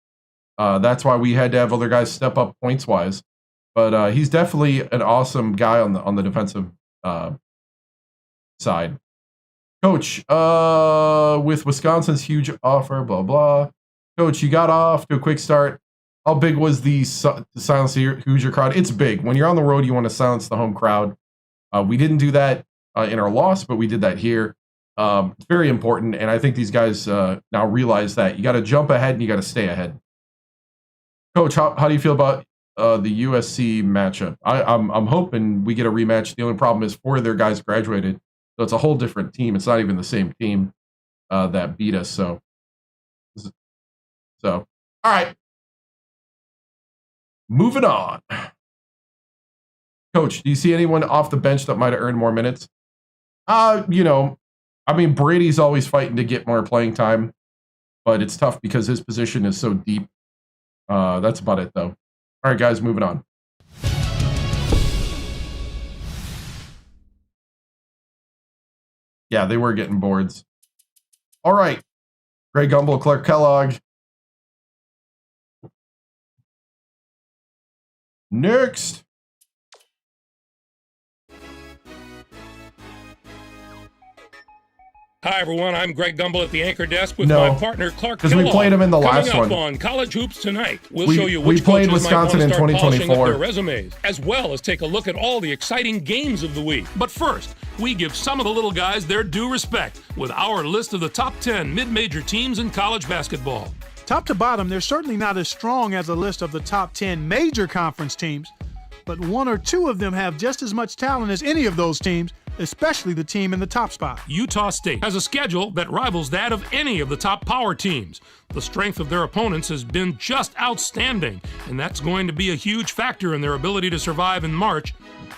Speaker 1: that's why we had to have other guys step up points wise. But he's definitely an awesome guy on the defensive side. Coach, with Wisconsin's huge offer, blah blah. Coach, you got off to a quick start. How big was the silence the Hoosier crowd? It's big. When you're on the road, you want to silence the home crowd. We didn't do that in our loss, but we did that here. It's very important, and I think these guys now realize that you got to jump ahead and you got to stay ahead. Coach, how do you feel about the USC matchup? I'm hoping we get a rematch. The only problem is 4 of their guys graduated, so it's a whole different team. It's not even the same team that beat us. So all right. Moving on. Coach, do you see anyone off the bench that might have earned more minutes? You know, I mean, Brady's always fighting to get more playing time, but it's tough because his position is so deep. That's about it, though. All right, guys, moving on. Yeah, they were getting boards. All right. Greg Gumbel, Clark Kellogg. Next.
Speaker 6: Hi, everyone. I'm Greg Gumbel at the anchor desk with my partner, Clark Kellogg.
Speaker 1: Because we played him in the last one.
Speaker 6: Coming up on College Hoops Tonight, we'll show you which
Speaker 1: we played
Speaker 6: coaches
Speaker 1: Wisconsin
Speaker 6: might
Speaker 1: in
Speaker 6: want to start
Speaker 1: 2024.
Speaker 6: polishing up their resumes, as well as take a look at all the exciting games of the week. But first, we give some of the little guys their due respect with our list of the top 10 mid-major teams in college basketball.
Speaker 8: Top to bottom, they're certainly not as strong as a list of the top 10 major conference teams, but 1 or 2 of them have just as much talent as any of those teams, especially the team in the top spot.
Speaker 6: Utah State has a schedule that rivals that of any of the top power teams. The strength of their opponents has been just outstanding, and that's going to be a huge factor in their ability to survive in March.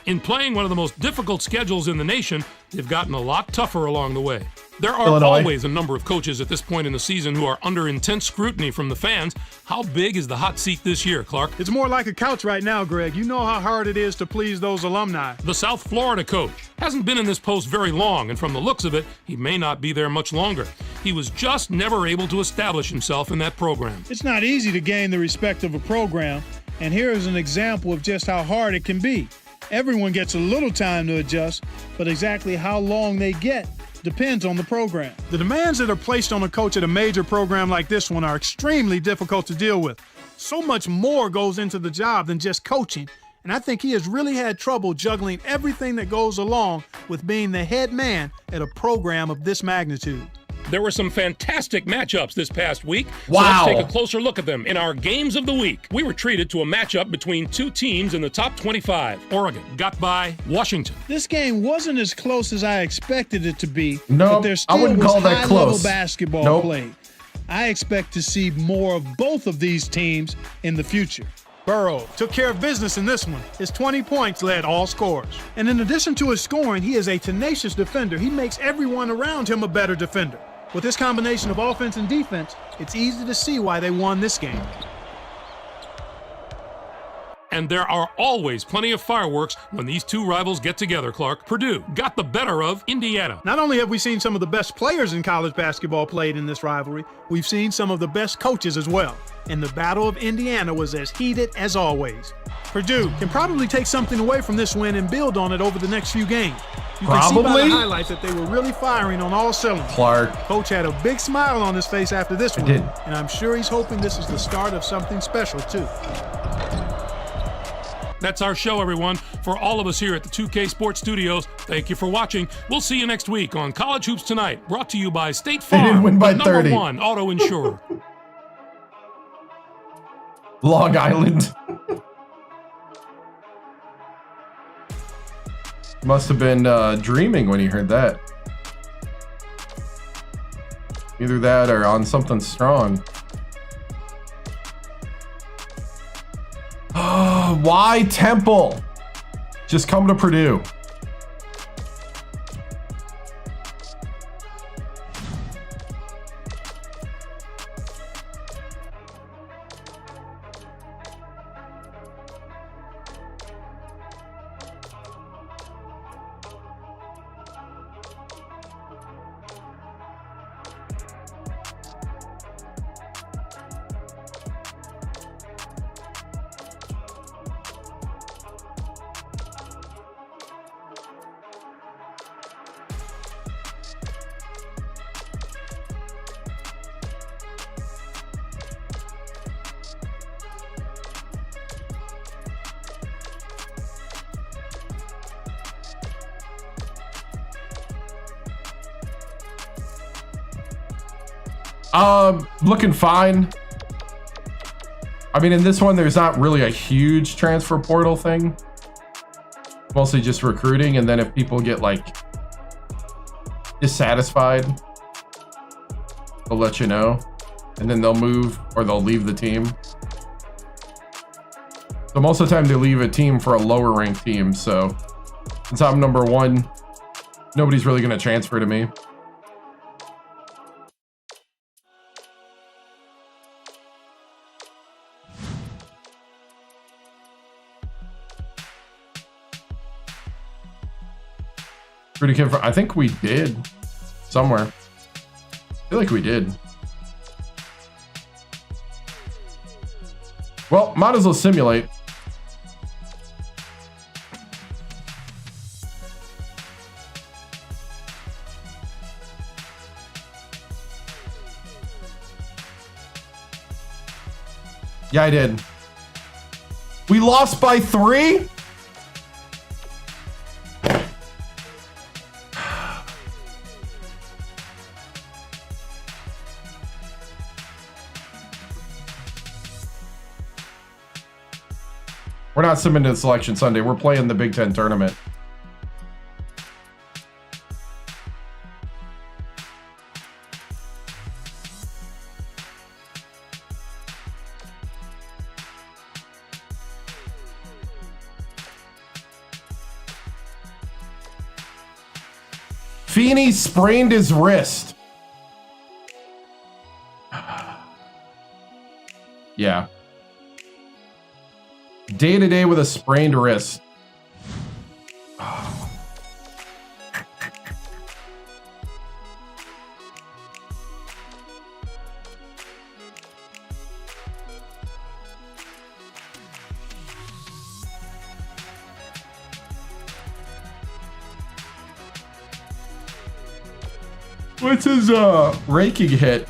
Speaker 6: In playing one of the most difficult schedules in the nation, they've gotten a lot tougher along the way. There are
Speaker 1: Illinois.
Speaker 6: always a number of coaches at this point in the season who are under intense scrutiny from the fans. How big is the hot seat this year, Clark?
Speaker 8: It's more like a couch right now, Greg. You know how hard it is to please those alumni.
Speaker 6: The South Florida coach hasn't been in this post very long, and from the looks of it, he may not be there much longer. He was just never able to establish himself in that program.
Speaker 7: It's not easy to gain the respect of a program, and here is an example of just how hard it can be. Everyone gets a little time to adjust, but exactly how long they get depends on the program.
Speaker 8: The demands that are placed on a coach at a major program like this one are extremely difficult to deal with. So much more goes into the job than just coaching, and I think he has really had trouble juggling everything that goes along with being the head man at a program of this magnitude.
Speaker 6: There were some fantastic matchups this past week.
Speaker 1: Wow.
Speaker 6: So let's take a closer look at them in our Games of the Week. We were treated to a matchup between two teams in the top 25. Oregon got by Washington.
Speaker 7: This game wasn't as close as I expected it to be,
Speaker 1: Nope,
Speaker 7: but there
Speaker 1: I
Speaker 7: still
Speaker 1: wouldn't
Speaker 7: was
Speaker 1: call that
Speaker 7: high-level
Speaker 1: close.
Speaker 7: basketball
Speaker 1: Nope.
Speaker 7: played. I expect to see more of both of these teams in the future.
Speaker 8: Burrow took care of business in this one. His 20 points led all scorers. And in addition to his scoring, he is a tenacious defender. He makes everyone around him a better defender. With this combination of offense and defense, it's easy to see why they won this game.
Speaker 6: And there are always plenty of fireworks when these two rivals get together, Clark. Purdue got the better of Indiana.
Speaker 8: Not only have we seen some of the best players in college basketball played in this rivalry, we've seen some of the best coaches as well. And the Battle of Indiana was as heated as always. Purdue can probably take something away from this win and build on it over the next few games. You can see by
Speaker 1: Probably?
Speaker 8: the highlights that they were really firing on all cylinders.
Speaker 1: Clark.
Speaker 8: Coach had a big smile on his face after this one,
Speaker 1: did.
Speaker 8: and I'm sure he's hoping this is the start of something special too.
Speaker 6: That's our show, everyone. For all of us here at the 2K Sports Studios, thank you for watching. We'll see you next week on College Hoops Tonight, brought to you by State Farm,
Speaker 1: didn't win by
Speaker 6: the number
Speaker 1: 30.
Speaker 6: one auto insurer.
Speaker 1: Long Island. Must have been dreaming when he heard that. Either that or on something strong. Why Temple? Just come to Purdue. Looking fine. I mean, in this one, there's not really a huge transfer portal thing. Mostly just recruiting, and then if people get, like, dissatisfied, they'll let you know. And then they'll move, or they'll leave the team. So most of the time, they leave a team for a lower-ranked team, so since I'm number one, nobody's really going to transfer to me. I think we did somewhere. I feel like we did. Well, might as well simulate. Yeah, I did. We lost by 3? We're not submitting to Selection Sunday. We're playing the Big Ten tournament. Feeney sprained his wrist. Yeah. Day-to-day with a sprained wrist. What's his ranking hit?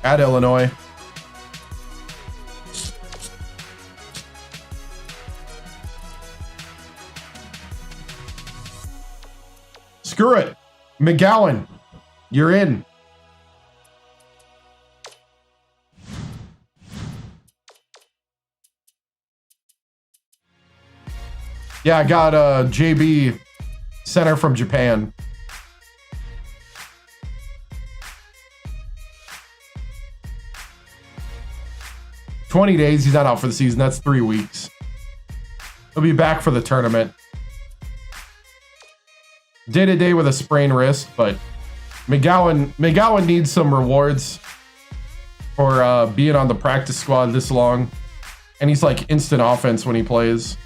Speaker 1: At Illinois. Screw it. McGowan, you're in. Yeah, I got JB center from Japan. $20 days. He's not out for the season. That's 3 weeks. He'll be back for the tournament. Day-to-day with a sprained wrist, but McGowan needs some rewards for being on the practice squad this long. And he's like instant offense when he plays.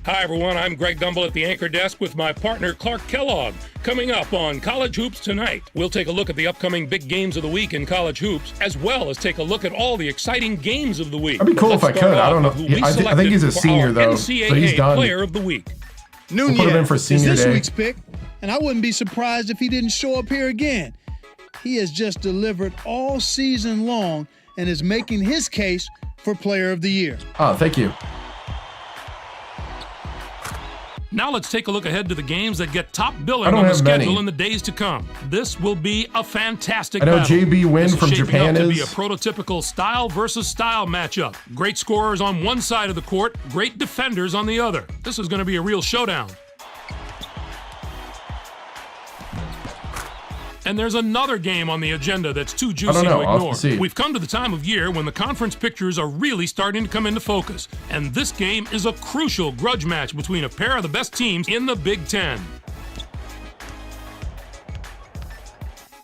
Speaker 6: Hi, everyone. I'm Greg Gumbel at the anchor desk with my partner, Clark Kellogg. Coming up on College Hoops Tonight, we'll take a look at the upcoming big games of the week in college hoops, as well as take a look at all the exciting games of the week.
Speaker 1: That'd be cool if I could. I don't know. I think he's a senior, though, so he's done.
Speaker 6: Player of the week.
Speaker 7: Nunez
Speaker 1: we'll put him in for senior
Speaker 7: is this
Speaker 1: day.
Speaker 7: week's pick, and I wouldn't be surprised if he didn't show up here again. He has just delivered all season long and is making his case for Player of the Year.
Speaker 1: Oh, thank you.
Speaker 6: Now let's take a look ahead to the games that get top billing on the schedule in the days to come. This will be a fantastic battle.
Speaker 1: I know JB Win from Japan
Speaker 6: is to be a prototypical style versus style matchup. Great scorers on one side of the court, great defenders on the other. This is going to be a real showdown. And there's another game on the agenda that's too juicy to ignore. We've come to the time of year when the conference pictures are really starting to come into focus. And this game is a crucial grudge match between a pair of the best teams in the Big Ten.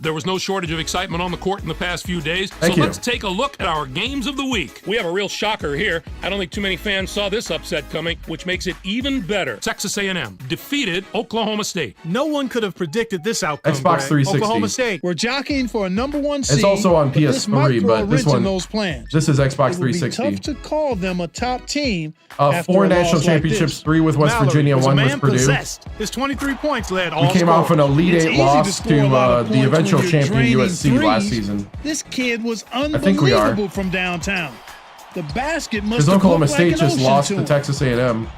Speaker 6: There was no shortage of excitement on the court in the past few days, so let's take a look at our games of the week. We have a real shocker here. I don't think too many fans saw this upset coming, which makes it even better. Texas A&M defeated Oklahoma State.
Speaker 8: No one could have predicted this outcome.
Speaker 1: Xbox 360.
Speaker 8: Oklahoma State
Speaker 7: We're jockeying for a #1 seed.
Speaker 1: It's also on PS3, but this one,
Speaker 7: plans.
Speaker 1: this is Xbox
Speaker 7: It would
Speaker 1: 360.
Speaker 7: be tough to call them a top team.
Speaker 1: 4 national championships, 3 with West Virginia, 1 with Purdue.
Speaker 8: Possessed. His 23 points led all
Speaker 1: We came off an Elite 8 loss to the eventual champion USC last season.
Speaker 7: This kid was
Speaker 1: I think we are.
Speaker 7: unbelievable from downtown. The basket must
Speaker 1: Because
Speaker 7: have
Speaker 1: Oklahoma
Speaker 7: looked
Speaker 1: State
Speaker 7: like an
Speaker 1: just
Speaker 7: ocean
Speaker 1: lost
Speaker 7: to
Speaker 1: to
Speaker 7: him.
Speaker 1: Texas A&M.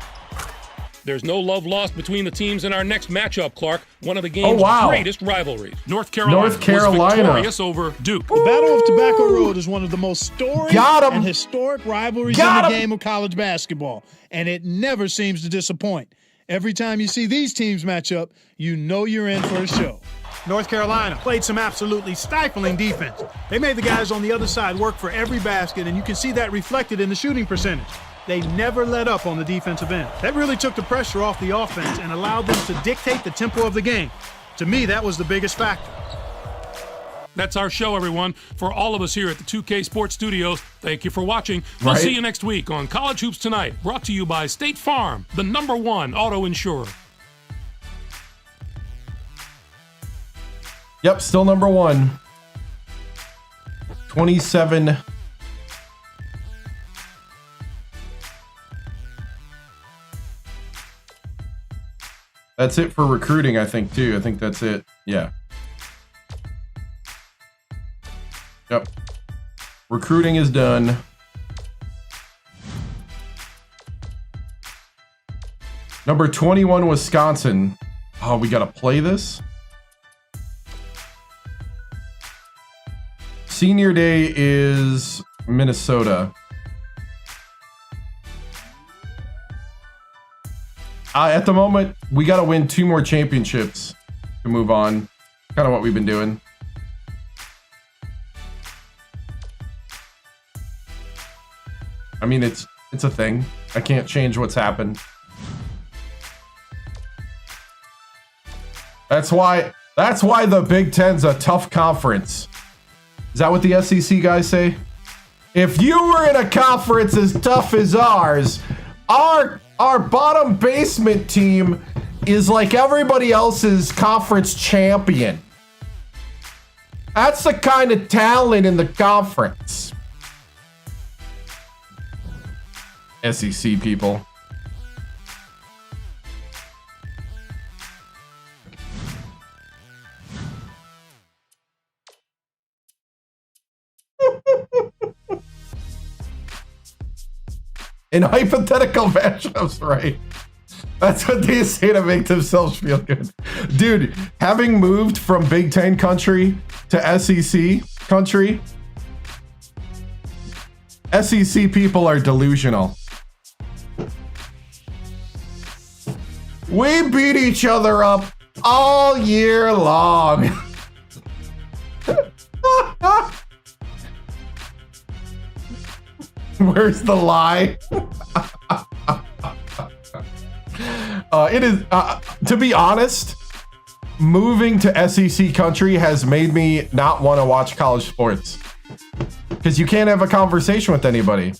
Speaker 6: There's no love lost between the teams in our next matchup, Clark. One of the game's greatest rivalries. North Carolina was victorious over Duke.
Speaker 7: The Battle of Tobacco Road is one of the most storied and historic rivalries in the game of college basketball, and it never seems to disappoint. Every time you see these teams match up, you know you're in for a show.
Speaker 8: North Carolina played some absolutely stifling defense. They made the guys on the other side work for every basket, and you can see that reflected in the shooting percentage. They never let up on the defensive end. That really took the pressure off the offense and allowed them to dictate the tempo of the game. To me, that was the biggest factor.
Speaker 6: That's our show, everyone. For all of us here at the 2K Sports Studios, thank you for watching. We'll see you next week on College Hoops Tonight, brought to you by State Farm, the #1 auto insurer.
Speaker 1: Yep, still #1. 27. That's it for recruiting, I think, too. I think that's it. Yeah. Yep. Recruiting is done. Number 21, Wisconsin. Oh, we got to play this? Senior day is Minnesota. At the moment, we got to win 2 more championships to move on. Kind of what we've been doing. I mean, it's a thing. I can't change what's happened. That's why the Big Ten's a tough conference. Is that what the SEC guys say? If you were in a conference as tough as ours, our bottom basement team is like everybody else's conference champion. That's the kind of talent in the conference. SEC people. In hypothetical matchups, right? That's what they say to make themselves feel good. Dude, having moved from Big Ten country to SEC country, SEC people are delusional. We beat each other up all year long. Where's the lie? It is, to be honest, moving to SEC country has made me not want to watch college sports. Because you can't have a conversation with anybody.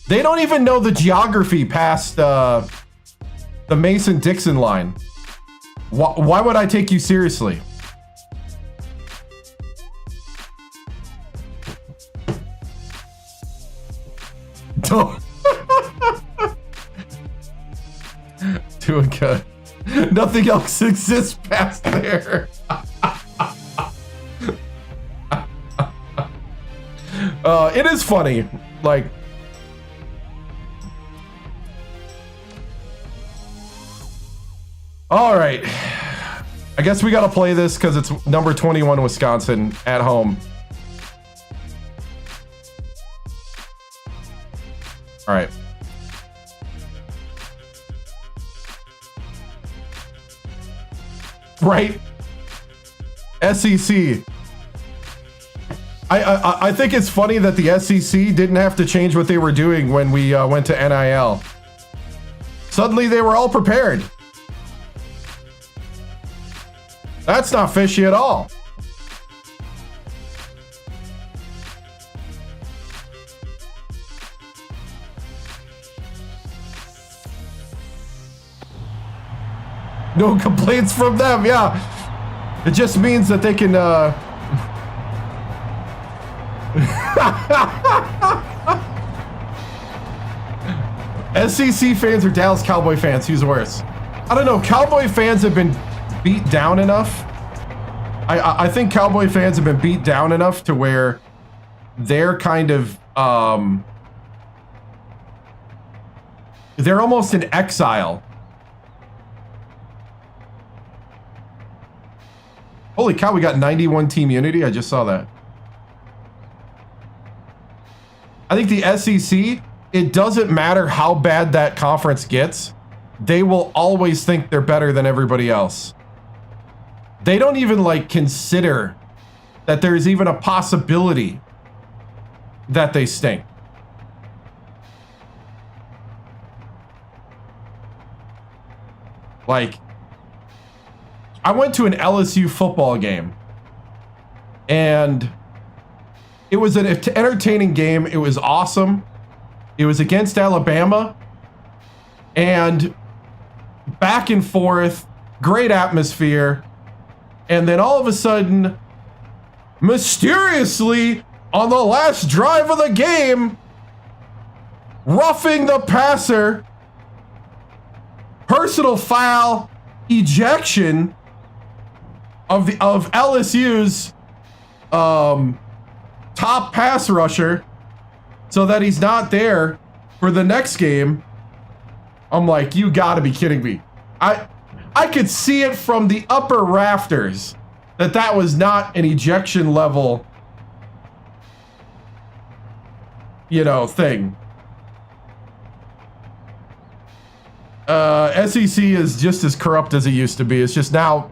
Speaker 1: They don't even know the geography past the Mason-Dixon line. Why would I take you seriously? Doing good. Nothing else exists past there. It is funny. Like, all right. I guess we got to play this because it's number 21 Wisconsin at home. All right. Right? SEC. I think it's funny that the SEC didn't have to change what they were doing when we went to NIL. Suddenly they were all prepared. That's not fishy at all. No complaints from them, yeah. It just means that they can, SEC fans or Dallas Cowboy fans, who's worse? I don't know, Cowboy fans have been beat down enough. I think Cowboy fans have been beat down enough to where they're kind of, they're almost in exile. Holy cow, we got 91 team unity. I just saw that. I think the SEC, it doesn't matter how bad that conference gets. They will always think they're better than everybody else. They don't even like consider that there's even a possibility that they stink. Like, I went to an LSU football game, and it was an entertaining game. It was awesome. It was against Alabama, and back and forth, great atmosphere. And then all of a sudden, mysteriously, on the last drive of the game, roughing the passer, personal foul, ejection of LSU's top pass rusher, so that he's not there for the next game. I'm like, you gotta be kidding me. I could see it from the upper rafters that was not an ejection level, you know, thing. SEC is just as corrupt as it used to be. It's just now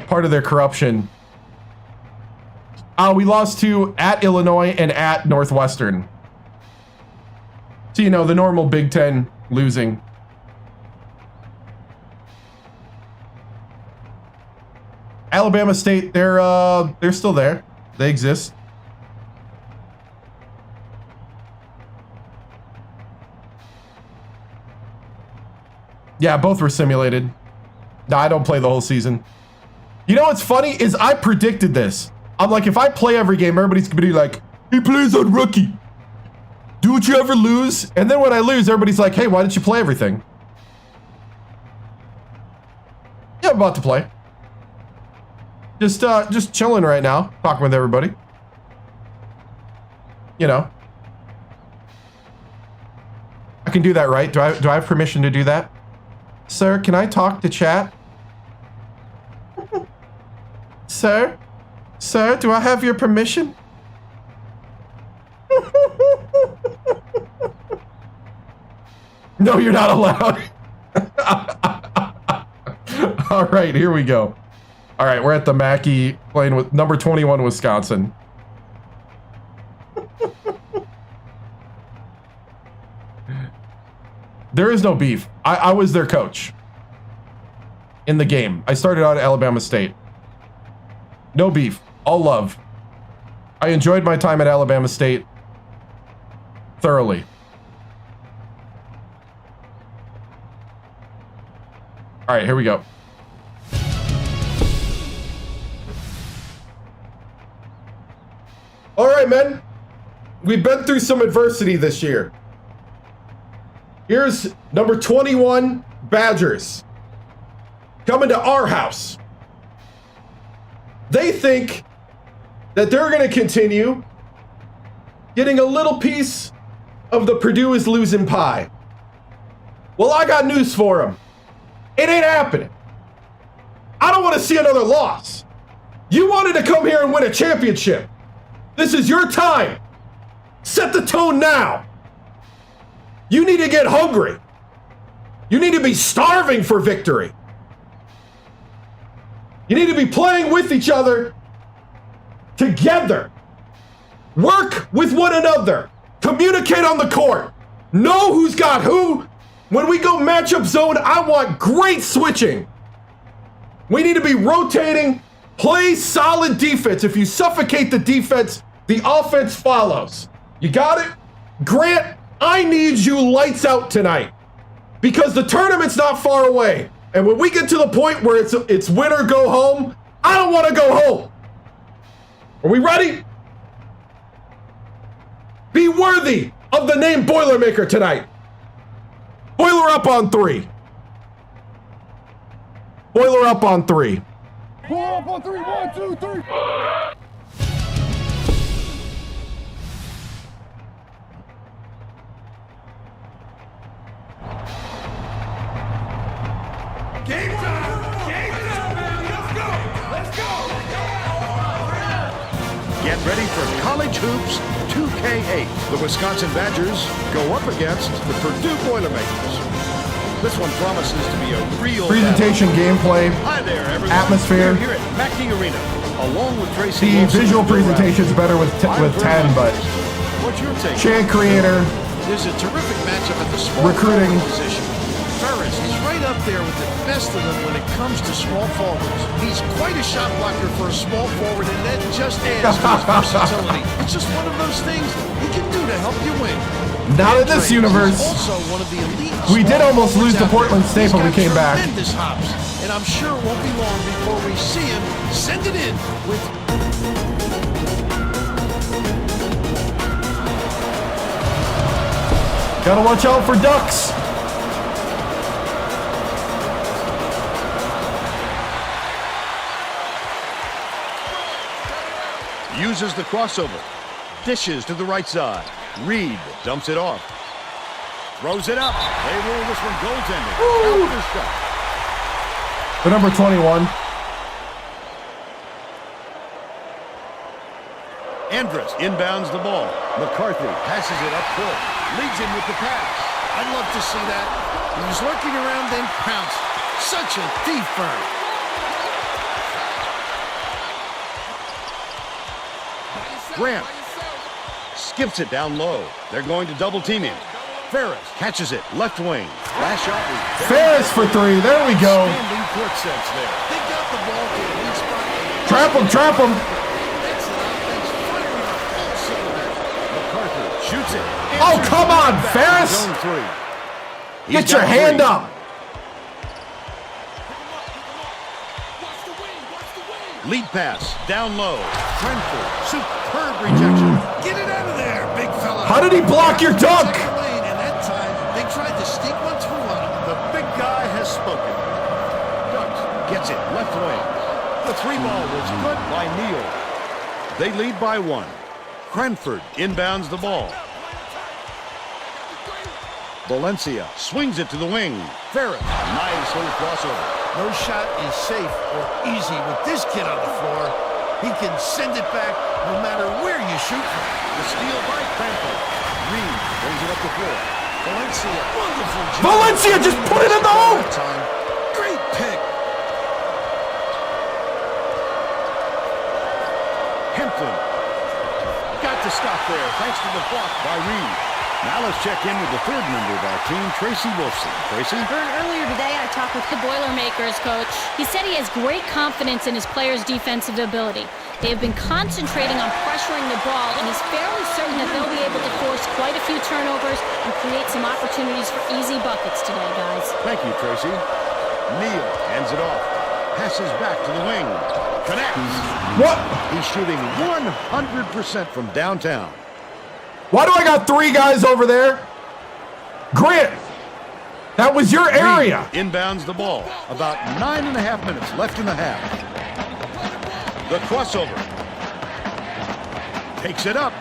Speaker 1: part of their corruption. We lost to at Illinois and at Northwestern. So, you know, the normal Big Ten losing. Alabama State, they're still there. They exist. Yeah, both were simulated. No, I don't play the whole season. You know what's funny is I predicted this. I'm like, if I play every game, everybody's gonna be like, he plays on rookie. Don't you ever lose? And then when I lose, everybody's like, hey, why didn't you play everything? Yeah, I'm about to play. Just chilling right now, talking with everybody. You know. I can do that, right? Do I have permission to do that? Sir, can I talk to chat? Sir? Sir, do I have your permission? No, you're not allowed. All right, here we go. All right, we're at the Mackey playing with number 21, Wisconsin. There is no beef. I was their coach in the game. I started out at Alabama State. No beef. All love. I enjoyed my time at Alabama State thoroughly. All right, here we go. All right, men. We've been through some adversity this year. Here's number 21, Badgers. Coming to our house. They think that they're going to continue getting a little piece of the Purdue is losing pie. Well, I got news for them. It ain't happening. I don't want to see another loss. You wanted to come here and win a championship. This is your time. Set the tone now. You need to get hungry. You need to be starving for victory. You need to be playing with each other together. Work with one another. Communicate on the court. Know who's got who. When we go matchup zone, I want great switching. We need to be rotating. Play solid defense. If you suffocate the defense, the offense follows. You got it? Grant, I need you lights out tonight because the tournament's not far away. And when we get to the point where it's win or go home, I don't want to go home. Are we ready? Be worthy of the name Boilermaker tonight. Boiler up on 3. Boiler up on 3.
Speaker 4: Boiler up on 3. 1, 2, 3.
Speaker 5: Game time! Game time, man! Let's go! Let's go!
Speaker 2: Get ready for College Hoops 2K8. The Wisconsin Badgers go up against the Purdue Boilermakers. This one promises to be a real
Speaker 1: presentation, gameplay,
Speaker 2: Hi there, everyone.
Speaker 1: atmosphere.
Speaker 2: We're here at Mackey Arena, along with Tracy.
Speaker 1: The
Speaker 2: Wilson
Speaker 1: visual
Speaker 2: and Bill
Speaker 1: presentation is better with 10, but
Speaker 2: What's your take?
Speaker 1: Chant creator,
Speaker 4: There's a terrific matchup at the small
Speaker 1: recruiting.
Speaker 4: forward position. Ferris is right up there with the best of them when it comes to small forwards. He's quite a shot blocker for a small forward, and that just adds to his versatility. It's just one of those things he can do to help you win.
Speaker 1: Not in this universe.
Speaker 4: Also one of the elite
Speaker 1: We did
Speaker 4: small
Speaker 1: almost lose to
Speaker 4: forwards out
Speaker 1: Portland
Speaker 4: there.
Speaker 1: State when we came back.
Speaker 4: He's got tremendous hops, and I'm sure it won't be long before we see him send it in with.
Speaker 1: Gotta watch out for ducks.
Speaker 2: Uses the crossover. Dishes to the right side. Reed dumps it off. Throws it up. They rule this one goaltending. Out the shot.
Speaker 1: The number 21.
Speaker 2: Andrus inbounds the ball. McCarthy passes it up court. Leads him with the pass.
Speaker 4: I'd love to see that. He was lurking around, then pounced. Such a thief bird.
Speaker 2: Grant skips it down low. They're going to double team him. Ferris catches it, left wing. Last shot.
Speaker 1: Ferris for three. There we go.
Speaker 2: Standing court sense there.
Speaker 4: They got the ball to the lead spot.
Speaker 1: Trap him, trap him.
Speaker 2: McCarthy shoots it.
Speaker 1: Oh, come on, Ferris.
Speaker 2: Zone three.
Speaker 1: Get your hand up.
Speaker 2: Lead pass, down low. Cranford, superb rejection.
Speaker 4: Get it out of there, big fella.
Speaker 1: How did he block your dunk?
Speaker 4: And that time, they tried to sneak one through on him.
Speaker 2: The big guy has spoken. Ducks gets it, left wing. The three ball was good by Neal. They lead by one. Cranford inbounds the ball. Valencia swings it to the wing. Ferris, nice little crossover.
Speaker 4: No shot is safe or easy with this kid on the floor. He can send it back no matter where you shoot from.
Speaker 2: The steal by Cranford. Reed brings it up the floor.
Speaker 4: Valencia, wonderful job.
Speaker 1: Valencia just put it in the hoop.
Speaker 4: Great pick.
Speaker 2: Hampton got to stop there thanks to the block by Reed. Now let's check in with the third member of our team, Tracy Wilson. Tracy?
Speaker 3: Earlier today, I talked with the Boilermakers coach. He said he has great confidence in his players' defensive ability. They have been concentrating on pressuring the ball, and he's fairly certain that they'll be able to force quite a few turnovers and create some opportunities for easy buckets today, guys.
Speaker 2: Thank you, Tracy. Neal hands it off. Passes back to the wing. Connects.
Speaker 1: What?
Speaker 2: He's shooting 100% from downtown.
Speaker 1: Why do I got three guys over there? Grant, that was your area.
Speaker 2: Reed inbounds the ball. About 9.5 minutes left in the half. The crossover. Takes it up.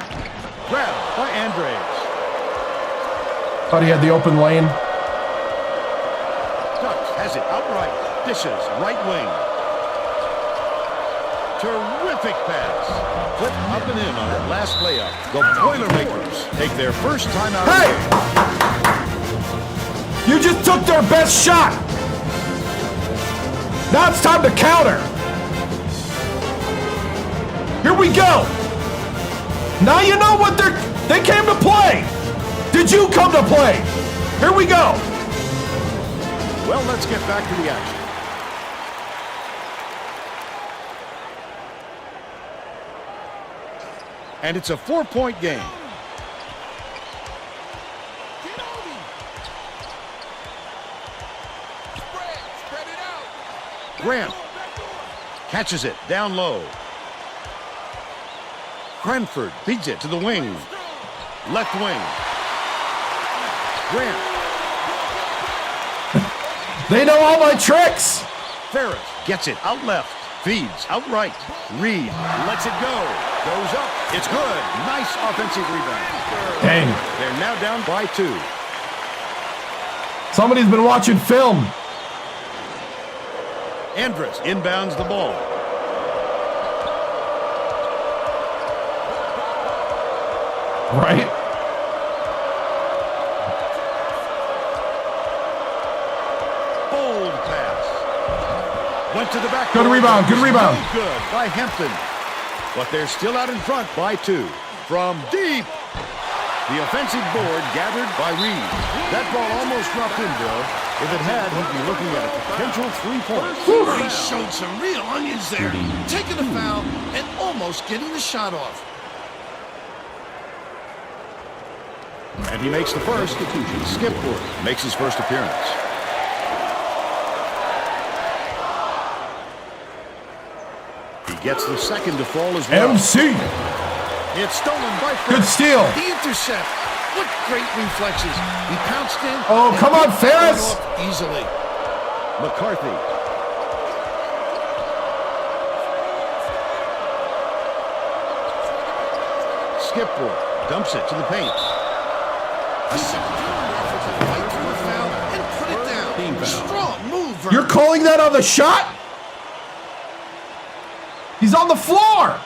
Speaker 2: Grabbed by Andres.
Speaker 1: Thought he had the open lane.
Speaker 2: Ducks has it outright. Dishes right wing. Terrific pass. Flip up and in on that last layup. The Boilermakers take their first time out.
Speaker 1: Hey! You just took their best shot. Now it's time to counter. Here we go. Now you know what they came to play. Did you come to play? Here we go.
Speaker 2: Well, let's get back to the action. And it's a 4-point game. Grant catches it down low. Cranford beats it to the wing. Left wing. Grant.
Speaker 1: They know all my tricks.
Speaker 2: Ferris gets it out left. Feeds out right. Reed lets it go. Goes up. It's good. Nice offensive rebound.
Speaker 1: Dang.
Speaker 2: They're now down by 2.
Speaker 1: Somebody's been watching film.
Speaker 2: Andres inbounds the ball.
Speaker 1: Right?
Speaker 2: Bold pass. Went to the back.
Speaker 1: Good rebound. Good rebound.
Speaker 2: Good by Hampton. But they're still out in front by 2. From deep. The offensive board gathered by Reed. That ball almost dropped in, Bill. If it had, he'd be looking at a potential 3-point.
Speaker 4: He showed some real onions there. Taking the foul and almost getting the shot off.
Speaker 2: And he makes the first. Skipwood makes his first appearance. He gets the second to fall as well.
Speaker 1: MC.
Speaker 2: It's stolen by
Speaker 1: Good steal.
Speaker 4: The intercept. What great reflexes. He pounced in.
Speaker 1: Oh, come on, Ferris.
Speaker 4: Easily.
Speaker 2: McCarthy. Skipwood dumps it to the paint.
Speaker 4: Fight through the foul and put it down. Strong move.
Speaker 1: You're calling that on the shot? He's on the floor.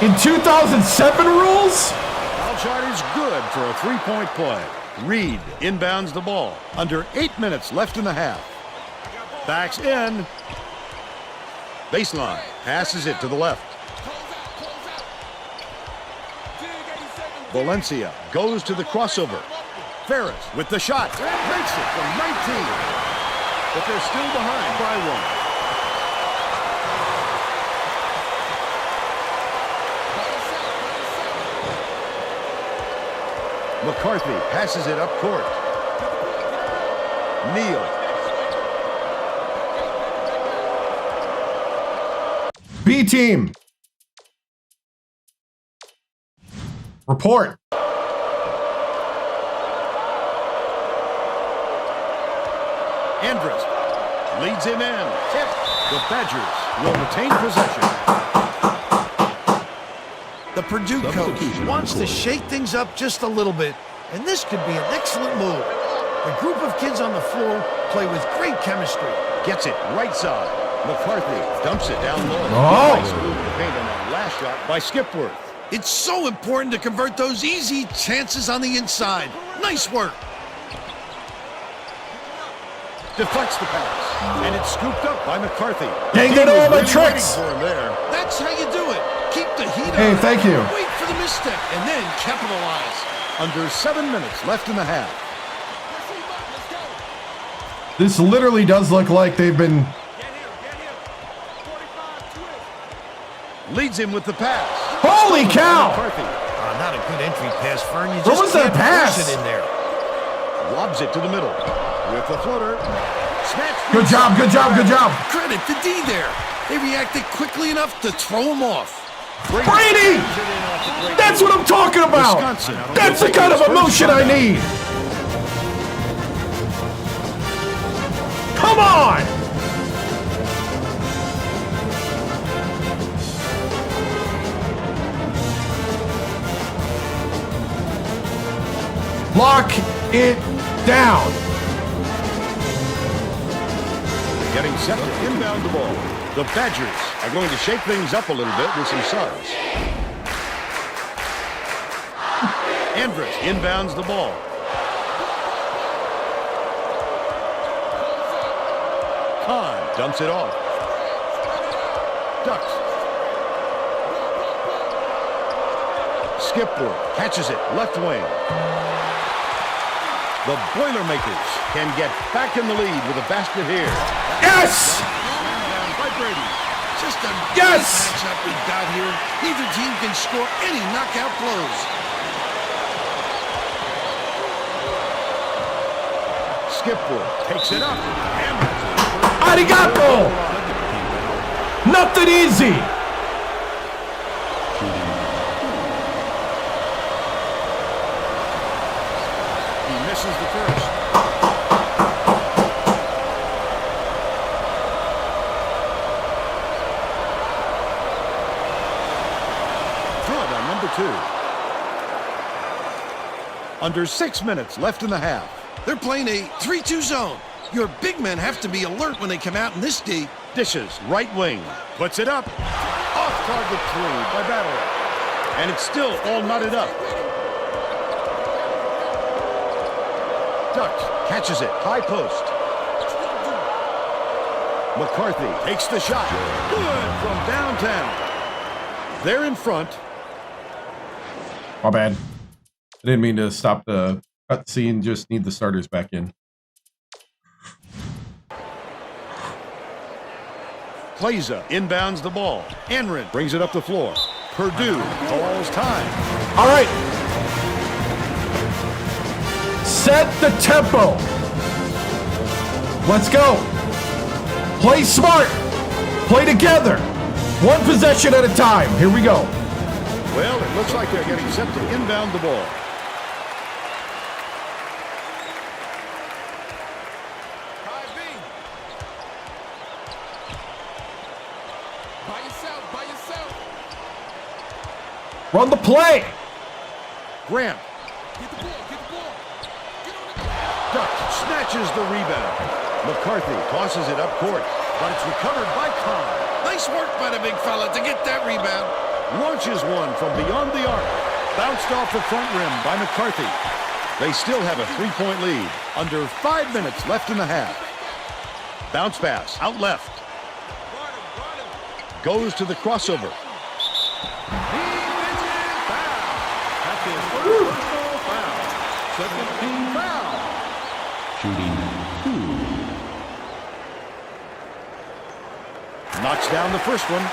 Speaker 1: In 2007 rules?
Speaker 2: Foul shot is good for a three-point play. Reed inbounds the ball. Under 8 minutes left in the half. Backs in. Baseline. Passes it to the left. Valencia goes to the crossover. Ferris with the shot. Makes it from 19. But they're still behind by 1. McCarthy passes it up court. Neal.
Speaker 1: B team. Report.
Speaker 2: Andrus leads him in. The Badgers will retain possession.
Speaker 4: The Purdue coach wants to shake things up just a little bit, and this could be an excellent move. The group of kids on the floor play with great chemistry.
Speaker 2: Gets it right side. McCarthy dumps it down low.
Speaker 1: Oh.
Speaker 2: Nice move to paint on that last shot by Skipworth.
Speaker 4: It's so important to convert those easy chances on the inside. Nice work.
Speaker 2: Deflects the pass, and it's scooped up by McCarthy.
Speaker 1: Dang it, all my tricks.
Speaker 2: For him there.
Speaker 4: That's how you do it. Keep the heat on.
Speaker 1: Hey, thank you.
Speaker 4: Wait for the misstep, and then capitalize.
Speaker 2: Under 7 minutes left in the half.
Speaker 1: This literally does look like they've been...
Speaker 2: Leads him with the pass.
Speaker 1: Holy cow!
Speaker 2: McCarthy
Speaker 4: Not a good entry pass, Fern. You
Speaker 1: Where
Speaker 4: just
Speaker 1: was that
Speaker 4: can't
Speaker 1: pass?
Speaker 4: force it in there.
Speaker 2: lobs it to the middle. With the floater. Snatch.
Speaker 1: Good job, good job, good job.
Speaker 4: Credit to D there. They reacted quickly enough to throw him off.
Speaker 1: Brady! That's what I'm talking about!
Speaker 2: Wisconsin.
Speaker 1: That's the kind of emotion I need! Come on! Lock it down.
Speaker 2: Getting set to inbound the ball. The Badgers are going to shake things up a little bit with some subs. Andrus inbounds the ball. Kahn dumps it off. Ducks. Skipworth catches it left wing. The Boilermakers can get back in the lead with a basket here.
Speaker 1: Yes!
Speaker 2: By Brady.
Speaker 4: Just a
Speaker 1: Yes!
Speaker 4: great matchup we've got here. Neither team can score any knockout blows.
Speaker 2: Skipworth takes it up.
Speaker 1: Arigato! Nothing easy!
Speaker 2: He misses the first. Good on number 2. Under 6 minutes left in the half.
Speaker 4: They're playing a 3-2 zone. Your big men have to be alert when they come out in this D.
Speaker 2: Dishes right wing. Puts it up. Off target 3 by Battle. And it's still all knotted up. Ducks catches it. High post. McCarthy takes the shot. Good from downtown. They're in front.
Speaker 1: My bad. I didn't mean to stop the cutscene. Just need the starters back in.
Speaker 2: Plaza inbounds the ball. Enrin brings it up the floor. Purdue calls time.
Speaker 1: All right. Set the tempo. Let's go. Play smart. Play together. One possession at a time. Here we go.
Speaker 2: Well, it looks like they're getting set to inbound the ball.
Speaker 1: Run the play.
Speaker 2: Grant. Duck snatches the rebound. McCarthy tosses it up court, but it's recovered by Kahn.
Speaker 4: Nice work by the big fella to get that rebound.
Speaker 2: launches one from beyond the arc. Bounced off the front rim by McCarthy. They still have a 3-point lead. Under 5 minutes left in the half. Bounce pass out left. Goes to the crossover.
Speaker 5: That's his first personal foul. Second team foul.
Speaker 10: Shooting 2.
Speaker 2: Knocks down the first one.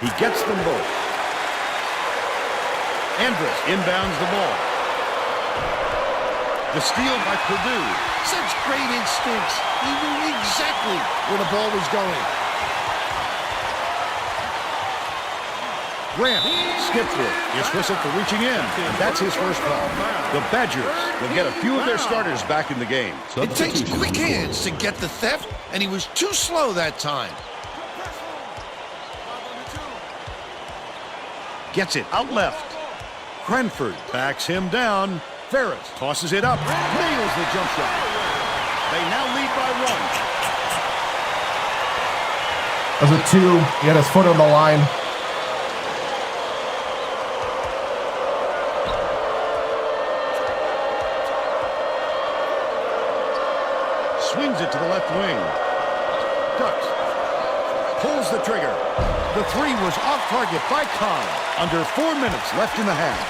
Speaker 2: He gets them both. Andrus inbounds the ball. The steal by Purdue.
Speaker 4: Such great instincts. He knew exactly where the ball was going.
Speaker 2: Grant skipped it. It's whistled for reaching in, and that's his first foul. The Badgers will get a few of their starters back in the game.
Speaker 4: It takes quick hands to get the theft, and he was too slow that time.
Speaker 2: Gets it out left. Cranford backs him down. Ferris tosses it up. Nails the jump shot. They now lead by 1.
Speaker 1: As a 2, he had his foot on the line.
Speaker 2: Swings it to the left wing. Ducks. Pulls the trigger. The 3 was off target by Kahn. Under 4 minutes left in the half.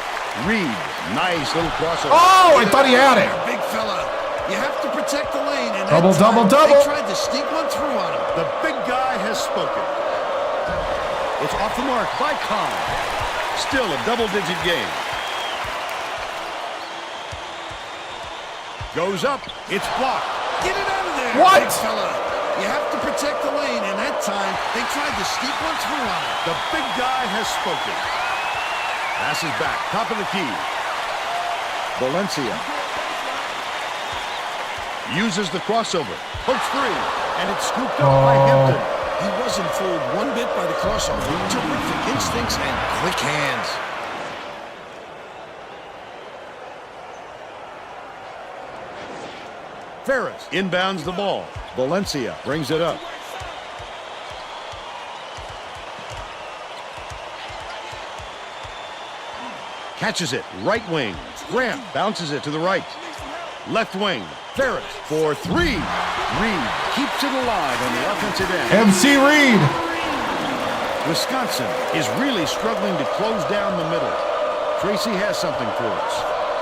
Speaker 2: Reed, nice little crossover.
Speaker 1: Oh, I thought he had it.
Speaker 4: Big fella. You have to protect the lane. And
Speaker 1: Double, double, double.
Speaker 4: They tried to sneak one through on him.
Speaker 2: The big guy has spoken. It's off the mark by Kahn. Still a double-digit game. Goes up. It's blocked.
Speaker 4: Get it out of there,
Speaker 1: What?
Speaker 4: big fella. You have to protect the lane, and that time they tried to sneak one through on him.
Speaker 2: The big guy has spoken. Passes back, top of the key. Valencia uses the crossover. Hooks 3, and it's scooped up by Hampton.
Speaker 4: He wasn't fooled one bit by the crossover. Terrific instincts and quick hands.
Speaker 2: Ferris inbounds the ball. Valencia brings it up. Catches it, right wing. Grant bounces it to the right. Left wing, Ferris for 3. Reed keeps it alive on the offensive end.
Speaker 1: MC Reed.
Speaker 2: Wisconsin is really struggling to close down the middle. Tracy has something for us.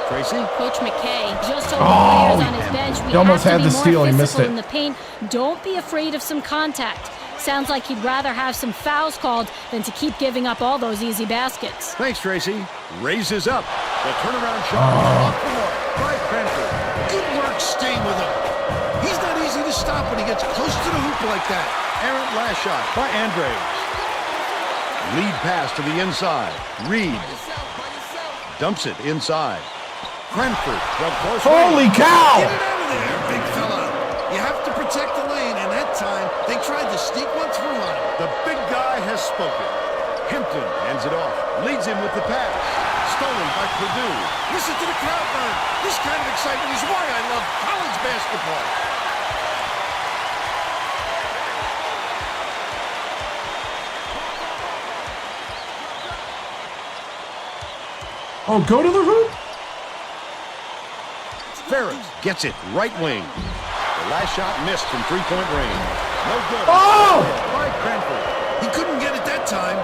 Speaker 2: Tracy?
Speaker 3: Coach McKay just told the players on his bench we
Speaker 1: he almost
Speaker 3: have
Speaker 1: had
Speaker 3: to
Speaker 1: the
Speaker 3: be
Speaker 1: steal.
Speaker 3: more
Speaker 1: He missed
Speaker 3: physical
Speaker 1: it.
Speaker 3: in the paint. Don't be afraid of some contact. Sounds like he'd rather have some fouls called than to keep giving up all those easy baskets.
Speaker 2: Thanks, Tracy. Raises up. The turnaround shot off the mark by Cranford.
Speaker 4: Good work staying with him. He's not easy to stop when he gets close to the hoop like that.
Speaker 2: Errant last shot by Andres. Lead pass to the inside. Reed dumps it inside. Cranford from close
Speaker 1: Holy
Speaker 2: range.
Speaker 1: cow!
Speaker 4: Get it out of there, big fella. You have to protect the lane, and that time they tried to sneak one through on him.
Speaker 2: The big guy has spoken. Hampton hands it off. Leads him with the pass. Stolen by Purdue.
Speaker 4: Listen to the crowd burn. This kind of excitement is why I love college basketball.
Speaker 1: Oh, go to the hoop?
Speaker 2: Ferris gets it right wing. The last shot missed from three-point range. No good.
Speaker 1: Oh!
Speaker 2: By Cranford.
Speaker 4: He couldn't get it that time,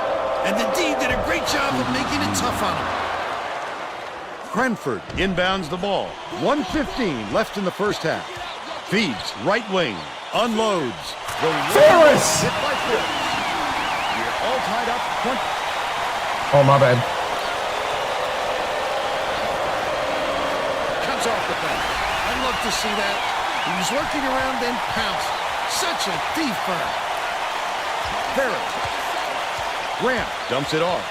Speaker 4: and the D did a great job of making it tough on him.
Speaker 2: Cranford inbounds the ball. 1:15 left in the first half. Feeds right wing. Unloads. The
Speaker 1: Ferris!
Speaker 2: hit by Ferris. You're all tied up.
Speaker 1: Oh, my bad.
Speaker 2: Cuts off the pass.
Speaker 4: I love to see that. He was lurking around, then pounced. Such a thief for him.
Speaker 2: Ferris. Grant dumps it off.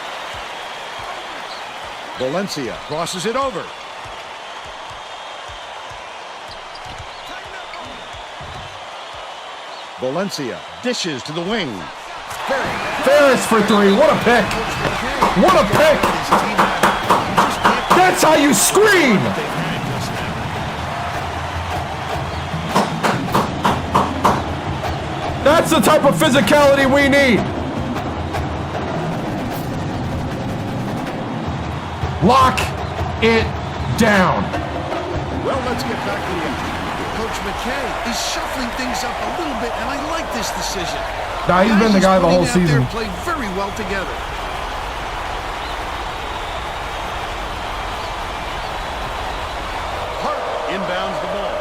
Speaker 2: Valencia crosses it over. Valencia dishes to the wing.
Speaker 1: Ferris for 3. What a pick. What a pick. That's how you screen. That's the type of physicality we need. Lock it down.
Speaker 2: Well, let's get back to the action.
Speaker 4: Coach McKay is shuffling things up a little bit, and I like this decision.
Speaker 1: Nah, he's been the guy the whole season.
Speaker 4: They played very well together.
Speaker 2: Hart inbounds the ball.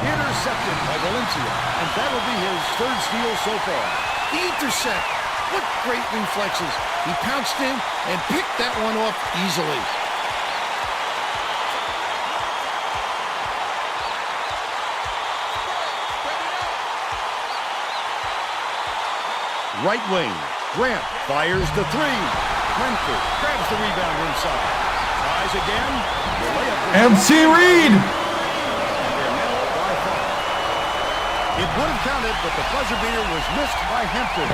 Speaker 2: Intercepted by Valencia, and that'll be his third steal so far.
Speaker 4: The intercept. What great reflexes. He pounced in and picked that one off easily.
Speaker 2: Right wing. Grant fires the three. Renford grabs the rebound inside. Tries again. The layup.
Speaker 1: MC Reed.
Speaker 2: It would have counted, but the buzzer beater was missed by Hampton.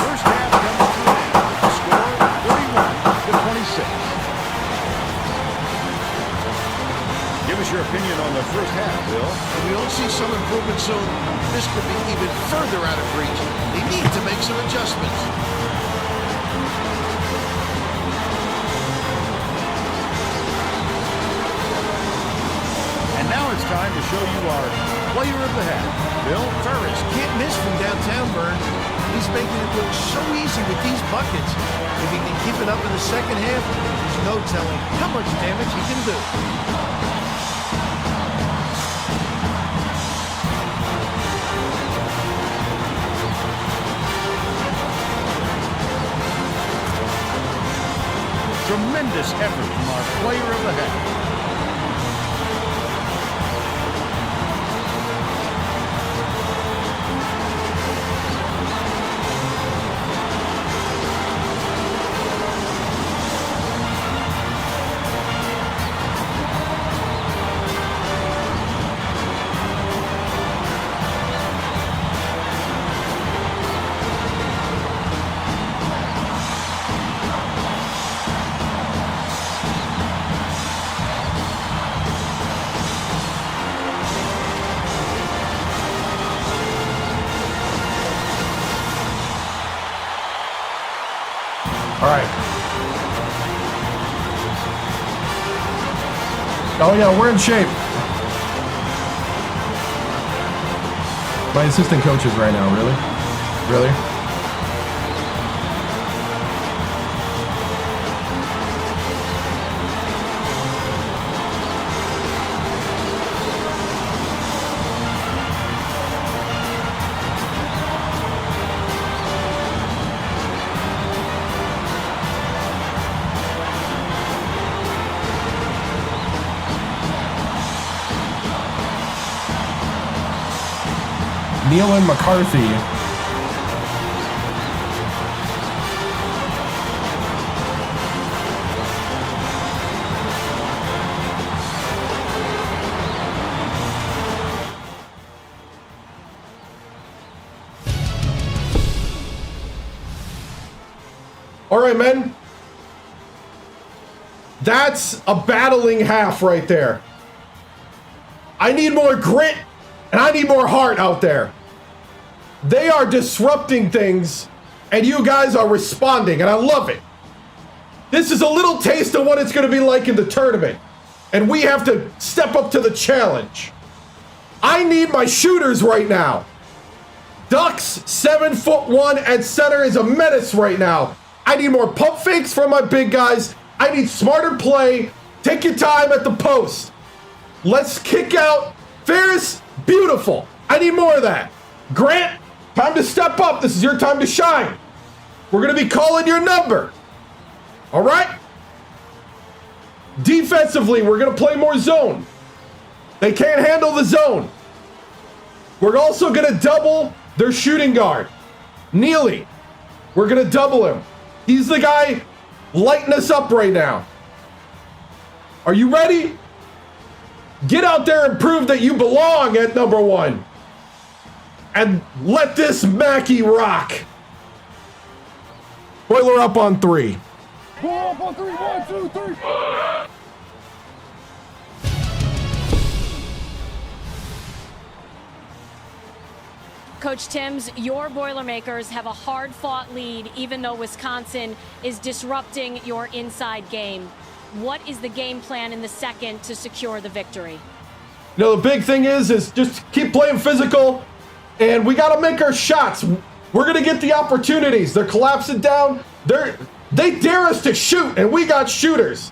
Speaker 2: First half comes to an end with the score 31-26. Give us your opinion on the first half, Bill.
Speaker 4: If we don't see some improvement soon, this could be even further out of reach. They need to make some adjustments.
Speaker 2: And now it's time to show you our player of the half. Bill
Speaker 4: Ferris can't miss from downtown, Vern. He's making it look so easy with these buckets. If he can keep it up in the second half, there's no telling how much damage he can do.
Speaker 2: Tremendous effort from our player of the half.
Speaker 1: All right. Oh yeah, we're in shape. My assistant coaches right now, really? Really? Neal and McCarthy. All right, men. That's a battling half right there. I need more grit and I need more heart out there. They are disrupting things, and you guys are responding, and I love it. This is a little taste of what it's going to be like in the tournament, and we have to step up to the challenge. I need my shooters right now. Ducks, 7'1" at center is a menace right now. I need more pump fakes from my big guys. I need smarter play. Take your time at the post. Let's kick out Ferris. Beautiful. I need more of that. Grant, time to step up. This is your time to shine. We're going to be calling your number. All right? Defensively, we're going to play more zone. They can't handle the zone. We're also going to double their shooting guard. Neely, we're going to double him. He's the guy lighting us up right now. Are you ready? Get out there and prove that you belong at number one. And let this Mackey rock. Boiler up on three.
Speaker 5: Boiler up on three. 1, 2, 3.
Speaker 3: Coach TImms, your Boilermakers have a hard-fought lead, even though Wisconsin is disrupting your inside game. What is the game plan in the second to secure the victory?
Speaker 1: You know, the big thing is just keep playing physical, and we got to make our shots. We're going to get the opportunities. They're collapsing down. They dare us to shoot, and we got shooters.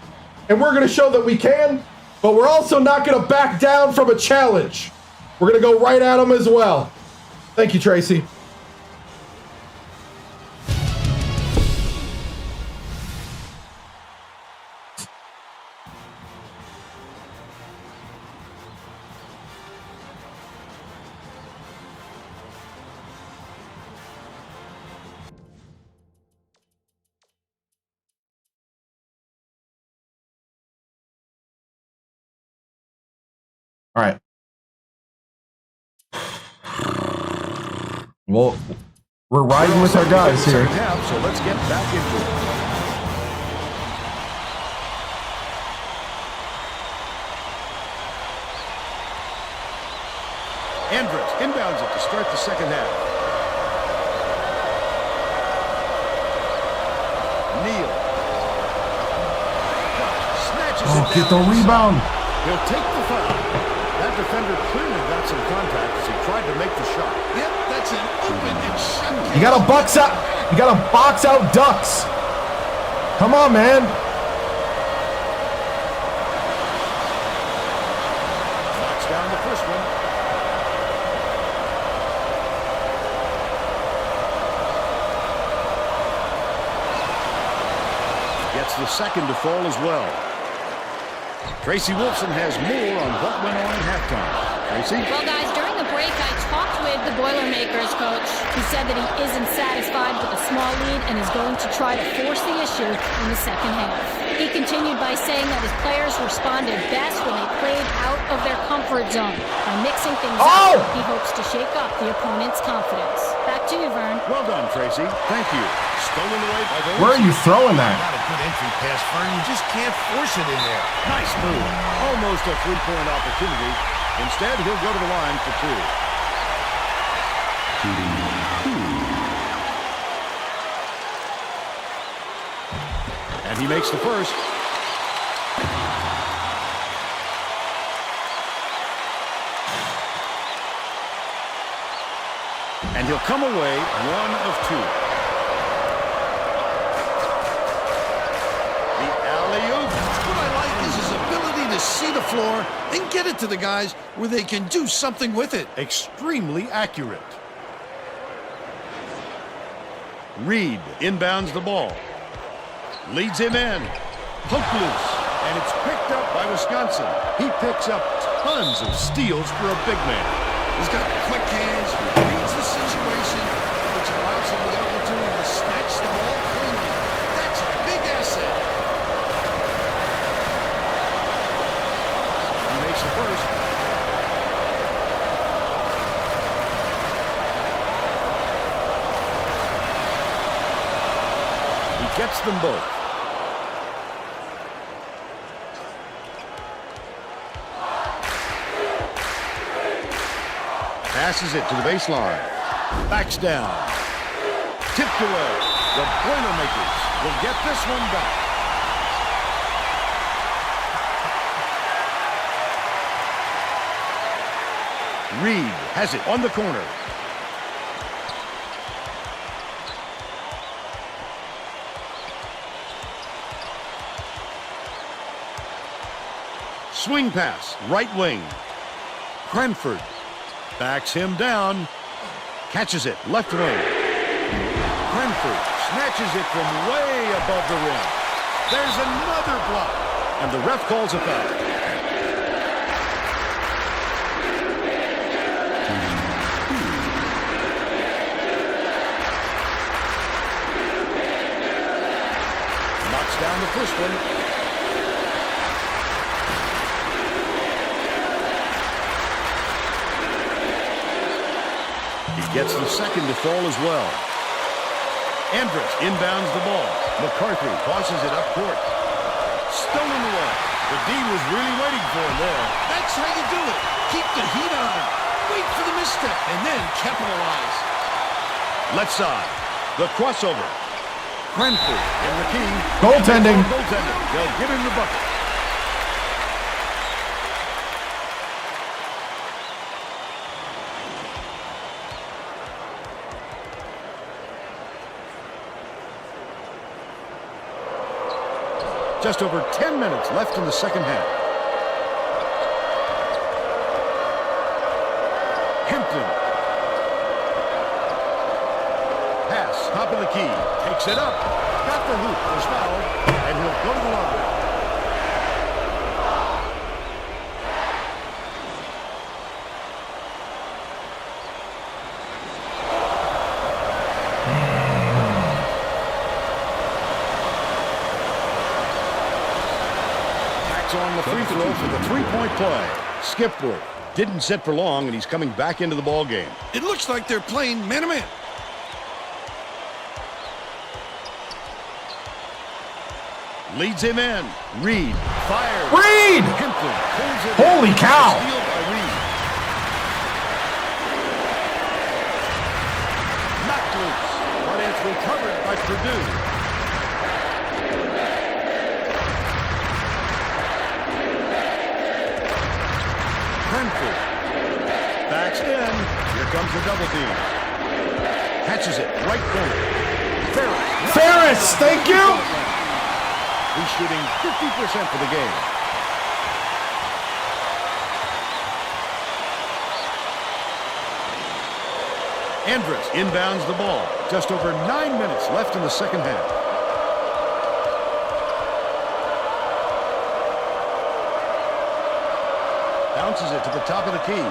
Speaker 1: And we're going to show that we can, but we're also not going to back down from a challenge. We're going to go right at them as well. Thank you, Tracy. All right. Well, we're riding with our guys here.
Speaker 2: Half, so let's get back into it. Andrus inbounds it to start the second half. Neal. Snatches it
Speaker 1: Get
Speaker 2: down.
Speaker 1: the rebound.
Speaker 2: He'll take the foul. That defender clearly got some contact as he tried to make the shot.
Speaker 4: Yep, that's an open and shut.
Speaker 1: You gotta box out. You gotta box out ducks. Come on, man.
Speaker 2: Knocks down the first one. Gets the second to fall as well. Tracy Wolfson has more on what went on at halftime. Tracy?
Speaker 3: Well, guys, during the break, I talked with the Boilermakers coach. He said that he isn't satisfied with a small lead and is going to try to force the issue in the second half. He continued by saying that his players responded best when they played out of their comfort zone. By mixing things up, he hopes to shake up the opponent's confidence. Back to you, Vern.
Speaker 2: Well done, Tracy. Thank you. Stolen away by those.
Speaker 1: Where are you throwing that?
Speaker 4: Not a good entry pass, Fern. You just can't force it in there.
Speaker 2: Nice move. Almost a three-point opportunity. Instead, he'll go to the line for two. And he makes the first. And he'll come away one of two. The alley-oop.
Speaker 4: What I like is his ability to see the floor and get it to the guys where they can do something with it.
Speaker 2: Extremely accurate. Reed inbounds the ball. Leads him in. Hook loose. And it's picked up by Wisconsin. He picks up tons of steals for a big man.
Speaker 4: He's got quick hands, reads the situation, which allows him the opportunity to snatch the ball cleanly. That's a big asset.
Speaker 2: He makes the first. He gets them both. Passes it to the baseline. Backs down. Tipped away. The Boilermakers will get this one back. Reed has it on the corner. Swing pass, right wing. Cranford backs him down, catches it, left wing. Cranford snatches it from way above the rim. There's another block, and the ref calls a foul. Knocks down the first one. Gets the second to fall as well. Andrus inbounds the ball. McCarthy tosses it up court. Stolen away. The D was really waiting for him there.
Speaker 4: That's how you do it. Keep the heat on. wait for the misstep, and then capitalize.
Speaker 2: Left side. The crossover. Cranford in the key.
Speaker 1: Goaltending.
Speaker 2: They'll give him the bucket. Just over 10 minutes left in the second half. Hampton. Pass, top of the key. Takes it up. Got the hoop. Was fouled. And he'll go to the line. On the free throw for the three-point play. Skipwood didn't sit for long, and he's coming back into the ball game.
Speaker 4: It looks like they're playing man-to-man.
Speaker 2: Leads him in. Reed fires.
Speaker 1: Reed!
Speaker 2: Hampton pulls it
Speaker 1: Holy
Speaker 2: in.
Speaker 1: cow!
Speaker 2: Steal by Reed. Knocked loose, but it's recovered by Purdue. Cranford backs in. Here comes the double team. Catches it. Right corner.
Speaker 1: Ferris, thank you.
Speaker 2: He's shooting 50% for the game. Andrus inbounds the ball. Just over 9 minutes left in the second half. Bounces it to the top of the key.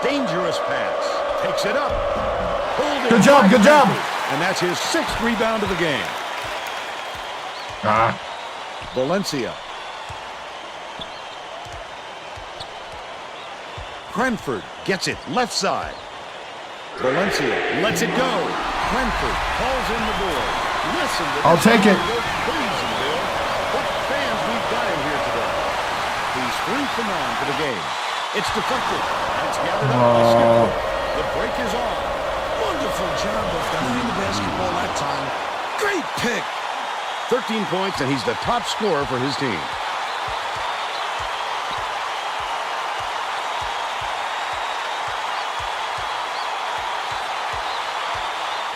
Speaker 2: Dangerous pass. Takes it up.
Speaker 1: Good job, good job.
Speaker 2: And that's his 6th rebound of the game. Valencia. Cranford gets it left side. Valencia lets it go. Cranford calls in the board. Listen to
Speaker 1: I'll take it.
Speaker 2: What fans we've got in here today. He's 3 for 9 for the game. It's deflected. It's gathered up by Skipper. The break is on.
Speaker 4: Wonderful job of defending the basketball that time. Great pick.
Speaker 2: 13 points, and he's the top scorer for his team.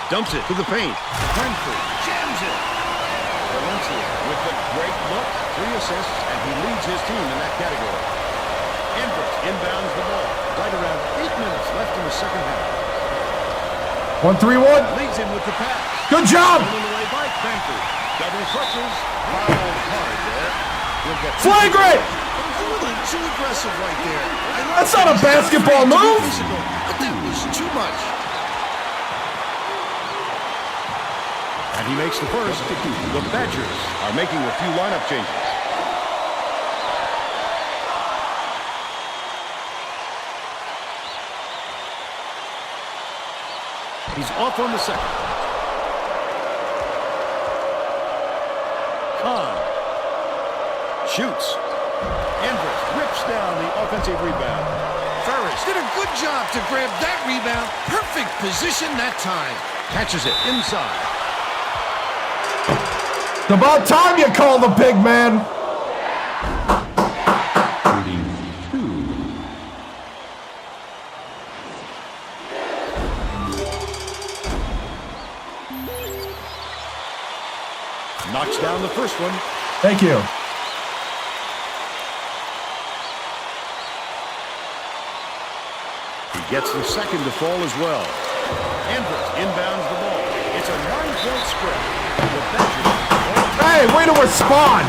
Speaker 2: Dumps it to the paint. Cranford jams it. Valencia with the great look. 3 assists, and he leads his team in that category. Andrus inbounds the ball. Right around 8 minutes left in the second half.
Speaker 1: 1-3-1.
Speaker 2: Leads him with the pass.
Speaker 1: Good job.
Speaker 2: Stolen away by Cranford. Double crushes. Fouled hard there.
Speaker 1: Flagrant.
Speaker 4: A little too aggressive right there.
Speaker 1: That's not a basketball move.
Speaker 4: But that was too much.
Speaker 2: And he makes the first. The Badgers are making a few lineup changes. He's off on the second. Kahn shoots. Andrus rips down the offensive rebound.
Speaker 4: Ferris did a good job to grab that rebound. Perfect position that time.
Speaker 2: Catches it inside.
Speaker 1: It's about time you call the big man.
Speaker 2: Knocks down the first one.
Speaker 1: Thank you.
Speaker 2: He gets the second to fall as well. Andrus inbounds the ball. It's a 9-point spread. The Badgers.
Speaker 1: Hey, way to respond.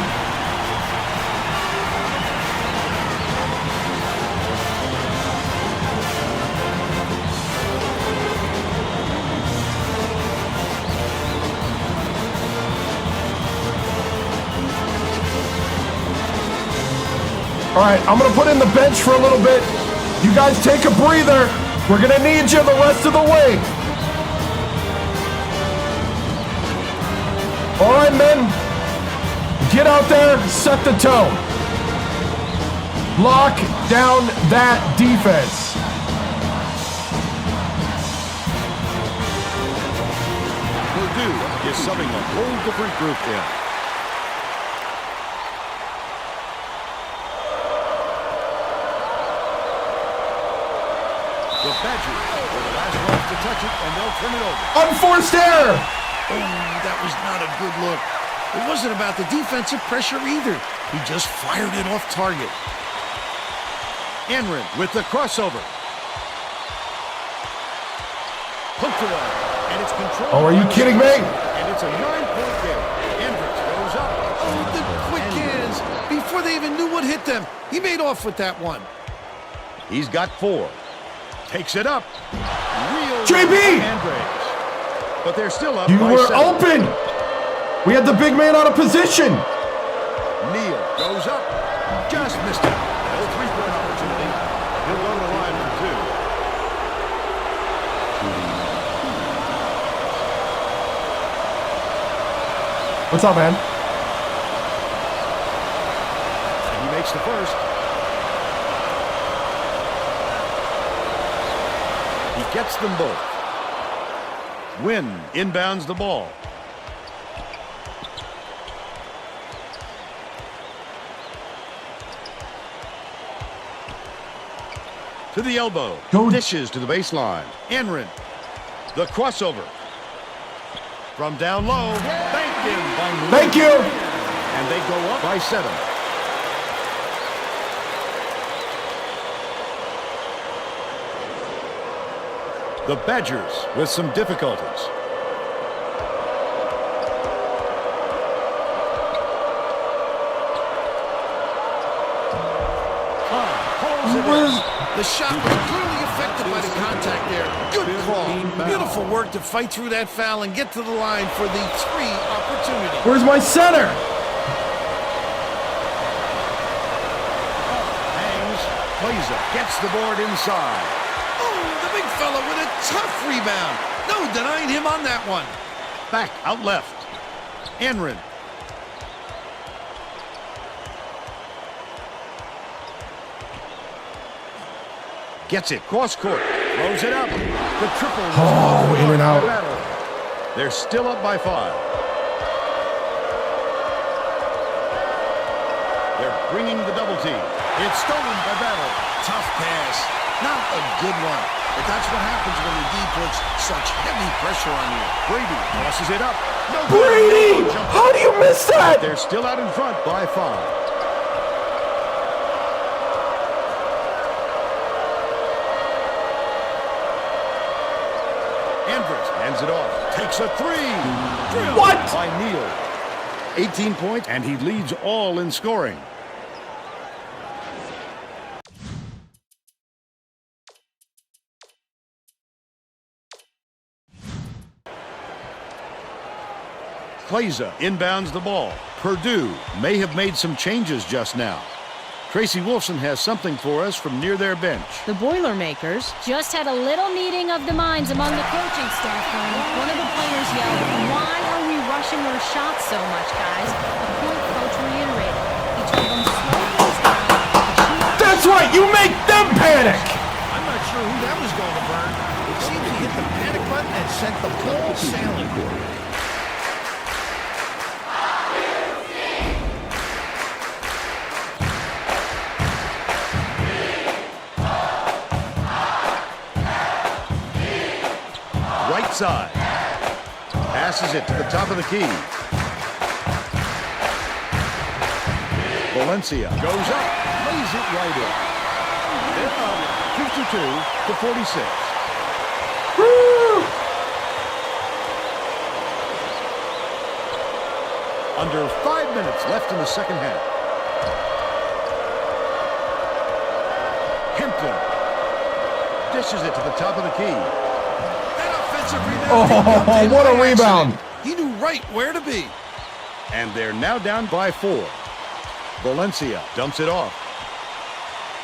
Speaker 1: All right, I'm going to put in the bench for a little bit. You guys take a breather. We're going to need you the rest of the way. All right, men. Get out there, set the tone. Lock down that defense.
Speaker 2: Purdue is subbing a whole different group in. The Badgers were the last ones to touch it, and they'll turn it over.
Speaker 1: Unforced error.
Speaker 4: Oh, that was not a good look. It wasn't about the defensive pressure either. He just fired it off target.
Speaker 2: Enrin with the crossover. Poked away, and it's controlled.
Speaker 1: Oh, are you kidding me?
Speaker 2: And it's a 9-point game. Enrin goes up.
Speaker 4: Oh, the quick hands. Before they even knew what hit them, he made off with that one.
Speaker 2: He's got 4. Takes it up. Real
Speaker 1: JB!
Speaker 2: Andres. But they're still up.
Speaker 1: You
Speaker 2: by
Speaker 1: were
Speaker 2: 7.
Speaker 1: open. We had the big man out of position.
Speaker 2: Neal goes up. Just missed it. No 3-point opportunity. He'll go to the line for 2.
Speaker 1: What's up, man?
Speaker 2: And he makes the first. He gets them both. Wynn inbounds the ball. To the elbow.
Speaker 1: Go.
Speaker 2: Dishes to the baseline. Enrin. The crossover. From down low. Thank him by Moore.
Speaker 1: Thank you.
Speaker 2: And they go up by 7. The Badgers with some difficulties.
Speaker 4: The shot was clearly affected by the contact there. Good call. Beautiful work to fight through that foul and get to the line for the 3 opportunity.
Speaker 1: Where's my center?
Speaker 2: Hangs. Plays it. Gets the board inside.
Speaker 4: Oh, the big fella with a tough rebound. No denying him on that one.
Speaker 2: Back out left. Enrin. Gets it. Cross court. Throws it up. The triple.
Speaker 1: Oh, in and out.
Speaker 2: They're still up by 5. They're bringing the double team. It's stolen by Battle.
Speaker 4: Tough pass. Not a good one. But that's what happens when the D puts such heavy pressure on you.
Speaker 2: Brady tosses it up. No
Speaker 1: Brady! How do you miss that?
Speaker 2: They're still out in front by 5. Hands it off. Takes a 3. Drilled
Speaker 1: What?
Speaker 2: By Neal. 18 points, and he leads all in scoring. Kleza inbounds the ball. Purdue may have made some changes just now. Tracy Wolfson has something for us from near their bench.
Speaker 9: The Boilermakers
Speaker 3: Just had a little meeting of the minds among the coaching staff.
Speaker 9: One of the players yelled, "Why are we rushing our shots so much, guys?" A point coach reiterated. He told them slow things down.
Speaker 1: That's right. You make them panic.
Speaker 4: I'm not sure who that was going to burn. It seems he hit the panic button and sent the ball sailing.
Speaker 2: Right side. Passes it to the top of the key. Valencia goes up. Lays it right in. They're up 52-46.
Speaker 1: Woo!
Speaker 2: Under 5 minutes left in the second half. Hampton dishes it to the top of the key.
Speaker 1: Oh, what a rebound.
Speaker 4: He knew right where to be.
Speaker 2: And they're now down by 4. Valencia dumps it off.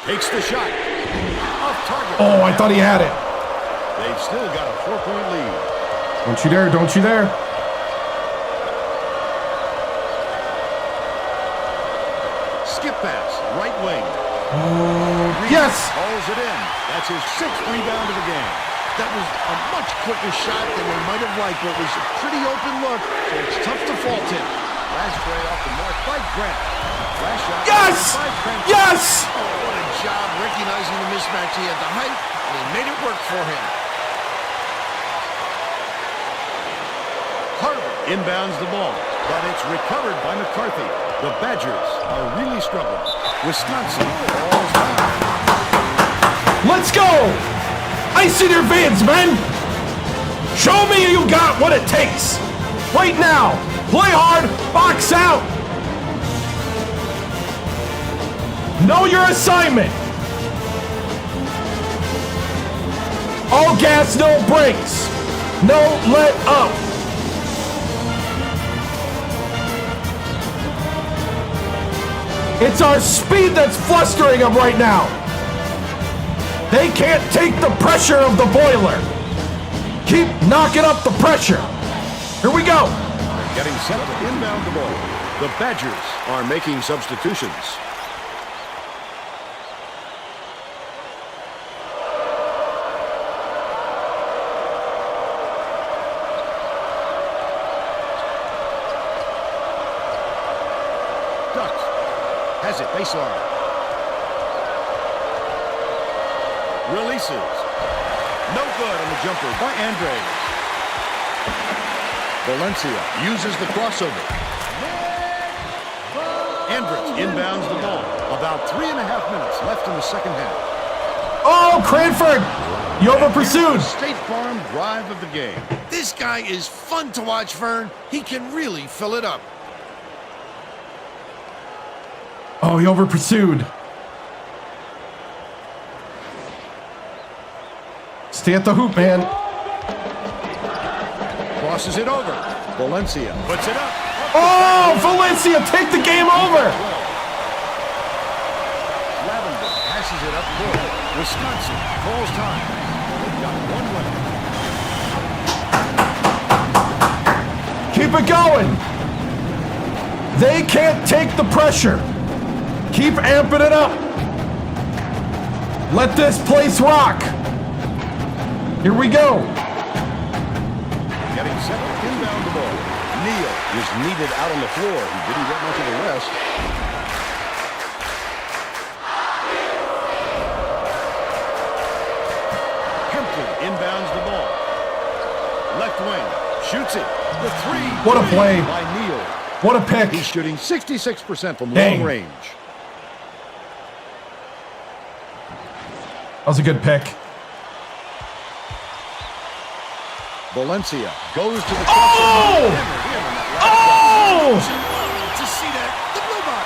Speaker 2: Takes the shot. Off target.
Speaker 1: Oh, I thought he had it.
Speaker 2: They've still got a 4-point lead.
Speaker 1: Don't you dare. Don't you dare.
Speaker 2: Skip pass. Right wing.
Speaker 1: Yes!
Speaker 2: Hauls it in. That's his 6th rebound of the game.
Speaker 4: That was a much quicker shot than they might have liked, but it was a pretty open look, so it's tough to fault him.
Speaker 2: Last play off the mark by Grant. Last shot
Speaker 1: Yes!
Speaker 2: by Grant.
Speaker 1: Yes!
Speaker 4: Oh, what a job recognizing the mismatch. He had the height, and he made it work for him.
Speaker 2: Carter inbounds the ball, but it's recovered by McCarthy. The Badgers are really struggling. Wisconsin falls down.
Speaker 1: Let's go! Ice in your veins, men! Show me you got what it takes! Right now! Play hard, box out! Know your assignment! All gas, no brakes! No let up! It's our speed that's flustering them right now! They can't take the pressure of the boiler. Keep knocking up the pressure. Here we go.
Speaker 2: Getting set to inbound the ball. The Badgers are making substitutions. Ducks has it baseline. Releases. No good on the jumper by Andres. Valencia uses the crossover. Andres inbounds the ball. About 3.5 minutes left in the second half.
Speaker 1: Oh, Cranford! You over pursued.
Speaker 2: State Farm drive of the game.
Speaker 4: This guy is fun to watch, Vern. He can really fill it up.
Speaker 1: Oh, he over pursued. Stay at the hoop, man.
Speaker 2: Crosses it over. Valencia puts it up.
Speaker 1: Oh, Valencia, take the game over.
Speaker 2: Lavender passes it up court. Wisconsin calls time. They've got one way.
Speaker 1: Keep it going. They can't take the pressure. Keep amping it up. Let this place rock. Here we go.
Speaker 2: Getting set to inbound the ball. Neal is needed out on the floor. He didn't get much of a rest. Kempton inbounds the ball. Left wing. Shoots it. The three.
Speaker 1: What a play.
Speaker 2: By Neal.
Speaker 1: What a pick.
Speaker 2: He's shooting 66% from
Speaker 1: Dang.
Speaker 2: long range.
Speaker 1: That was a good pick.
Speaker 2: Valencia goes to the
Speaker 1: Oh! Oh!
Speaker 4: To see that, the robot.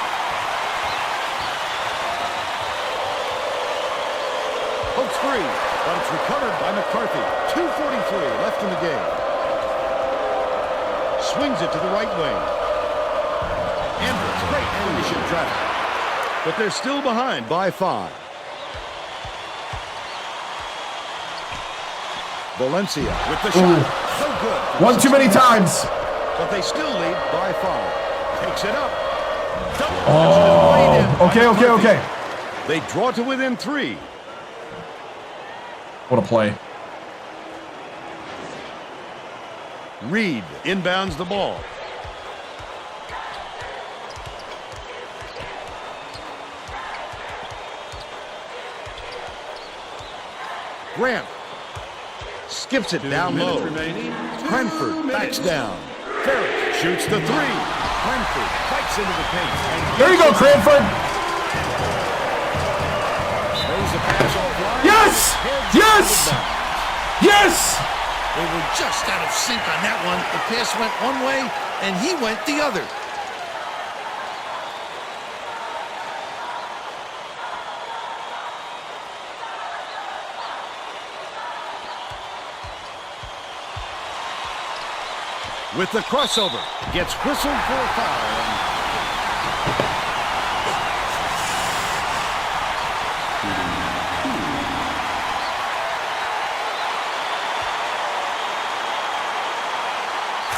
Speaker 2: Hooks free, but it's recovered by McCarthy. 2:43 left in the game. Swings it to the right wing. Andrews, great finishing traffic. But they're still behind by 5. Valencia with the shot. So good.
Speaker 1: One too many times.
Speaker 2: But they still lead by 5. Takes it up.
Speaker 1: Oh, okay.
Speaker 2: They draw to within 3.
Speaker 1: What a play.
Speaker 2: Reed inbounds the ball. Grant skips it down low. Cranford backs down. Ferris shoots the 3. Cranford fights into the paint.
Speaker 1: There you go, Cranford.
Speaker 2: Throws the pass offline.
Speaker 1: Yes! Yes! Yes!
Speaker 4: They were just out of sync on that one. The pass went one way, and he went the other.
Speaker 2: With the crossover, gets whistled for a foul.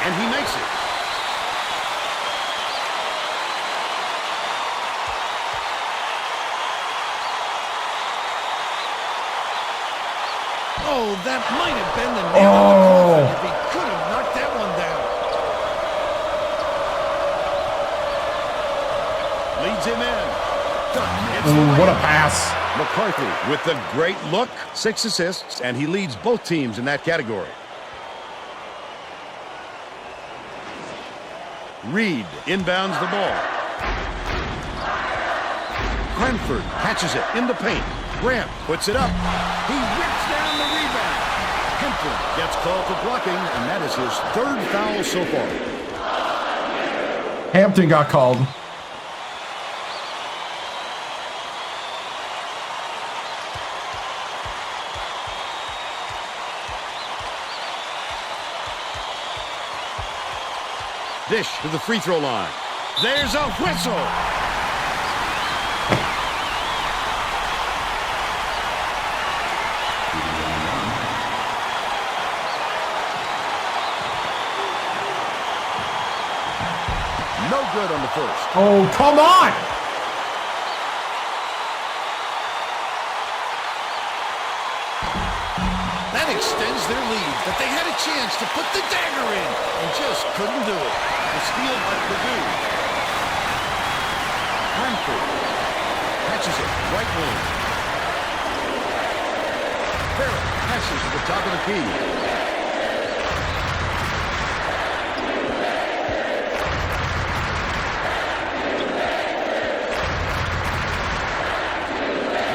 Speaker 2: And he makes it.
Speaker 4: Oh, that might have been the nail in the coffin if he could have knocked that one down. Leads him in.
Speaker 1: What a pass.
Speaker 2: McCarthy with the great look. 6 assists, and he leads both teams in that category. Reed inbounds the ball. Cranford catches it in the paint. Grant puts it up. He rips down the rebound. Hampton gets called for blocking, and that is his 3rd foul so far.
Speaker 1: Hampton got called.
Speaker 2: Dish to the free throw line. There's a whistle. No good on the first.
Speaker 1: Oh, come on.
Speaker 4: That extends their lead, but they had a chance to put the dagger in and just couldn't do it. The steal by Purdue. Cranford catches it, right wing. Barrett passes to the top of the key.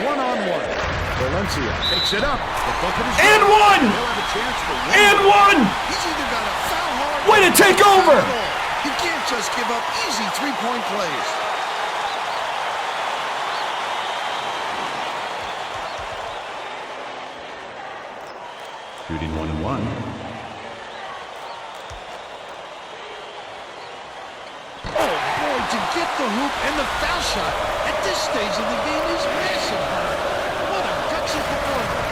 Speaker 4: One-on-one. Valencia takes it up.
Speaker 1: And one! And one!
Speaker 4: He's either got a foul hard.
Speaker 1: Way to take over!
Speaker 4: He can't just give up easy three-point plays.
Speaker 5: Shooting 1-1.
Speaker 4: Oh, boy, to get the hoop and the foul shot at this stage of the game is massive. What a gutsy performance.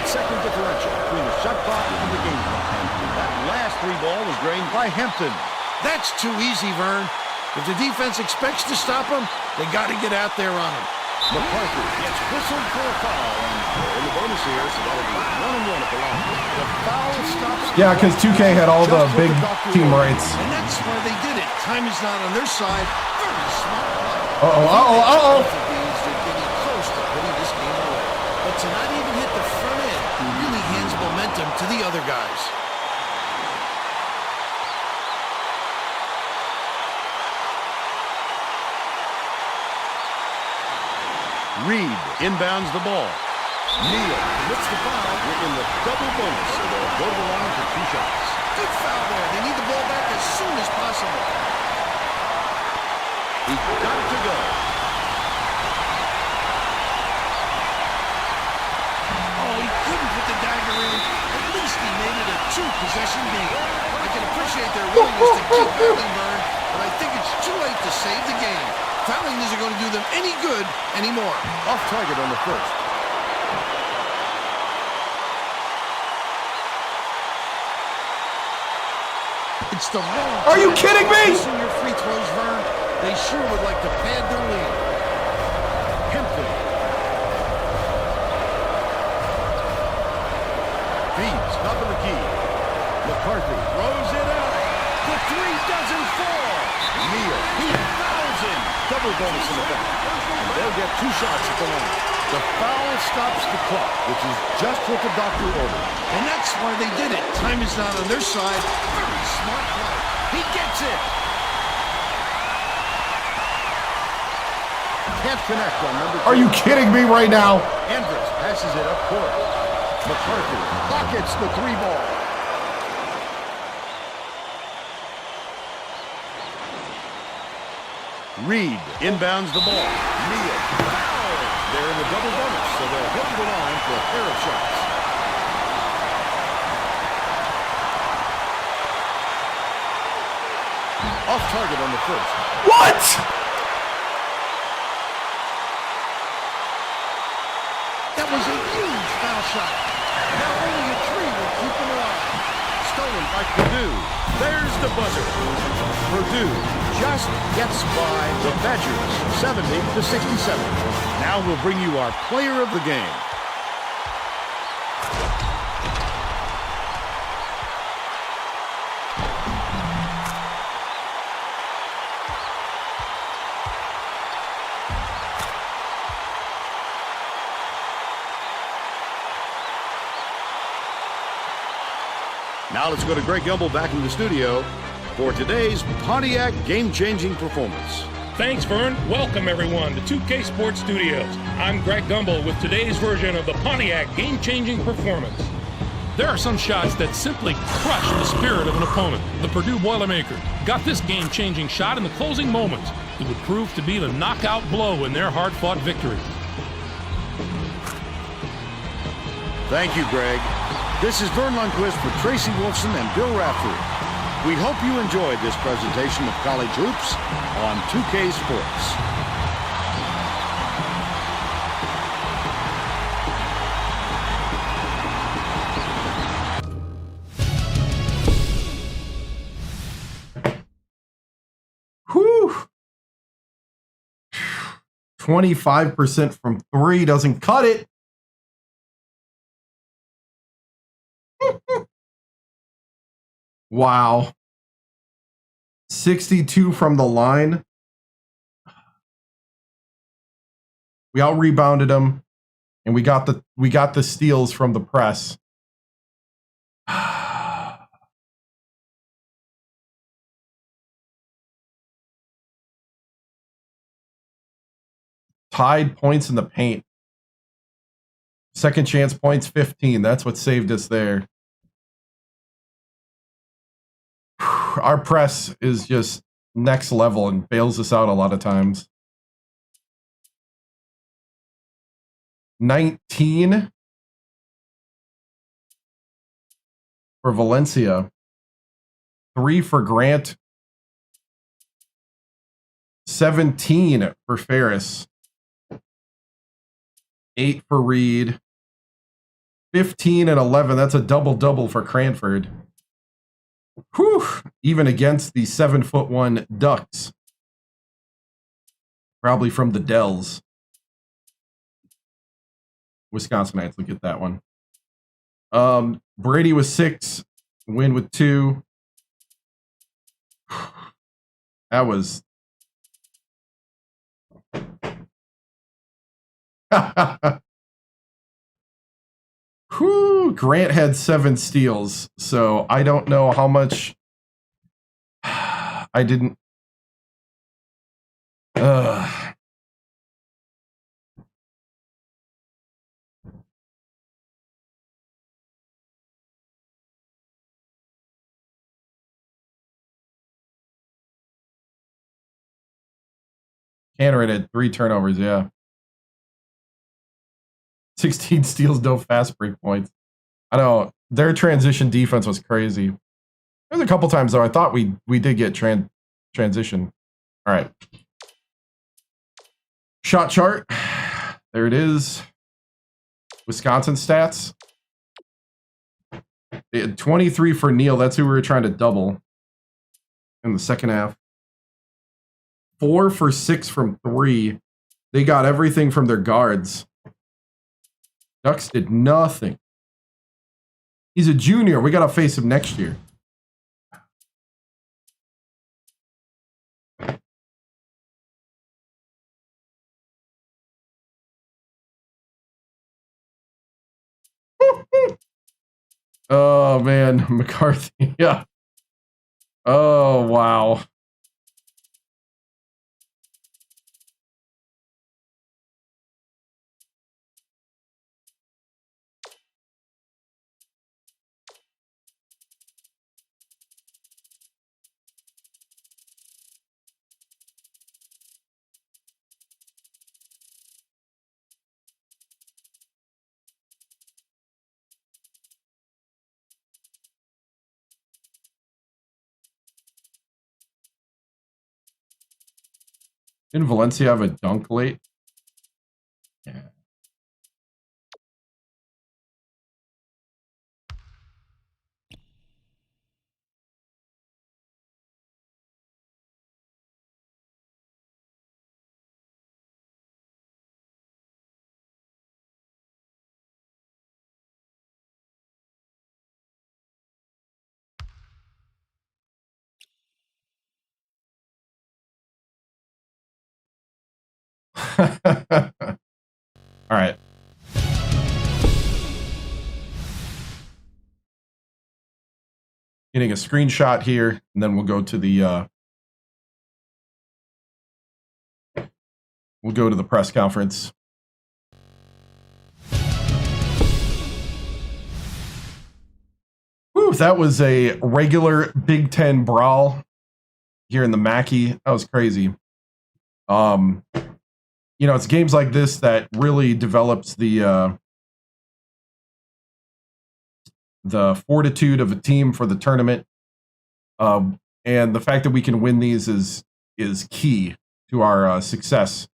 Speaker 2: 8-second differential between the shot clock and the game clock. That last 3 ball was drained by Hampton.
Speaker 4: That's too easy, Vern. If the defense expects to stop him, they got to get out there on him.
Speaker 2: McCarthy gets whistled for a foul. In the bonus here, so that'll be 1-1 at the line. The foul stops.
Speaker 1: Yeah, because 2K had all the big team rights.
Speaker 4: And that's why they did it. Time is not on their side. Very smart play.
Speaker 1: Uh-oh.
Speaker 4: They're getting close to putting this game away. But to not even hit the front end really hands momentum to the other guys.
Speaker 2: Reed inbounds the ball. Neal commits the foul. We're in the double bonus, so they'll go to the line for 2 shots.
Speaker 4: Good foul there. They need the ball back as soon as possible.
Speaker 2: He got it to go.
Speaker 4: Oh, he couldn't put the dagger in. At least he made it a 2-possession game. I can appreciate their willingness to keep building, Vern, but I think it's too late to save the game. Fouling isn't going to do them any good anymore.
Speaker 2: Off target on the first.
Speaker 4: It's the wrong.
Speaker 1: Are you kidding me?
Speaker 4: Missing your free throws, Vern. They sure would like to pad their lead.
Speaker 2: Hampton. Feeds top of the key. McCarthy throws it out. The 3 doesn't fall. Neal, he fouls in. Double bonus in effect. And they'll get 2 shots at the line. The foul stops the clock, which is just what the doctor ordered.
Speaker 4: And that's why they did it. Time is not on their side. Very smart play. He gets it.
Speaker 2: Can't connect on number 2.
Speaker 1: Are you kidding me right now?
Speaker 2: Andrus passes it up court. McCarthy pockets the 3 ball. Reed inbounds the ball. Neal foul. They're in the double bonus, so they'll head to the line for a pair of shots. Off target on the first.
Speaker 1: What?
Speaker 4: That was a huge foul shot. Now only a 3 will keep them alive.
Speaker 2: Stolen by Purdue. There's the buzzer. Purdue just gets by the Badgers, 70-67. Now we'll bring you our player of the game. Now let's go to Greg Gumbel back in the studio for today's Pontiac game-changing performance.
Speaker 6: Thanks, Vern. Welcome, everyone, to 2K Sports Studios. I'm Greg Gumbel with today's version of the Pontiac game-changing performance. There are some shots that simply crush the spirit of an opponent. The Purdue Boilermakers got this game-changing shot in the closing moments. It would prove to be the knockout blow in their hard-fought victory.
Speaker 2: Thank you, Greg. This is Vern Lundquist for Tracy Wolfson and Bill Raftery. We hope you enjoyed this presentation of college hoops on 2K Sports.
Speaker 1: Whew. 25% from 3 doesn't cut it. Wow. 62 from the line. We out rebounded them, and we got the steals from the press. Tied points in the paint. Second chance points 15. That's what saved us there. Our press is just next level and bails us out a lot of times. 19 for Valencia. 3 for Grant. 17 for Ferris. 8 for Reed. 15 and 11. That's a double-double for Cranford. Whew, even against the 7'1" Ducks. Probably from the Dells. Wisconsinites, look at that one. Brady with 6, Win with 2. That was... Whew, Grant had 7 steals, so I don't know how much I didn't. Canner had 3 turnovers, yeah. 16 steals, no fast break points. I know their transition defense was crazy. There's a couple times though I thought we did get transition. All right. Shot chart. There it is. Wisconsin stats. They had 23 for Neal. That's who we were trying to double in the second half. 4 for 6 from 3. They got everything from their guards. Ducks did nothing. He's a junior. We got to face him next year. Oh, man. McCarthy. Yeah. Oh, wow. Didn't Valencia have a dunk late? Yeah. All right. getting a screenshot here, and then we'll go to the press conference. Whew, that was a regular Big Ten brawl here in the Mackey. That was crazy. It's games like this that really develops the fortitude of a team for the tournament. And the fact that we can win these is key to our success.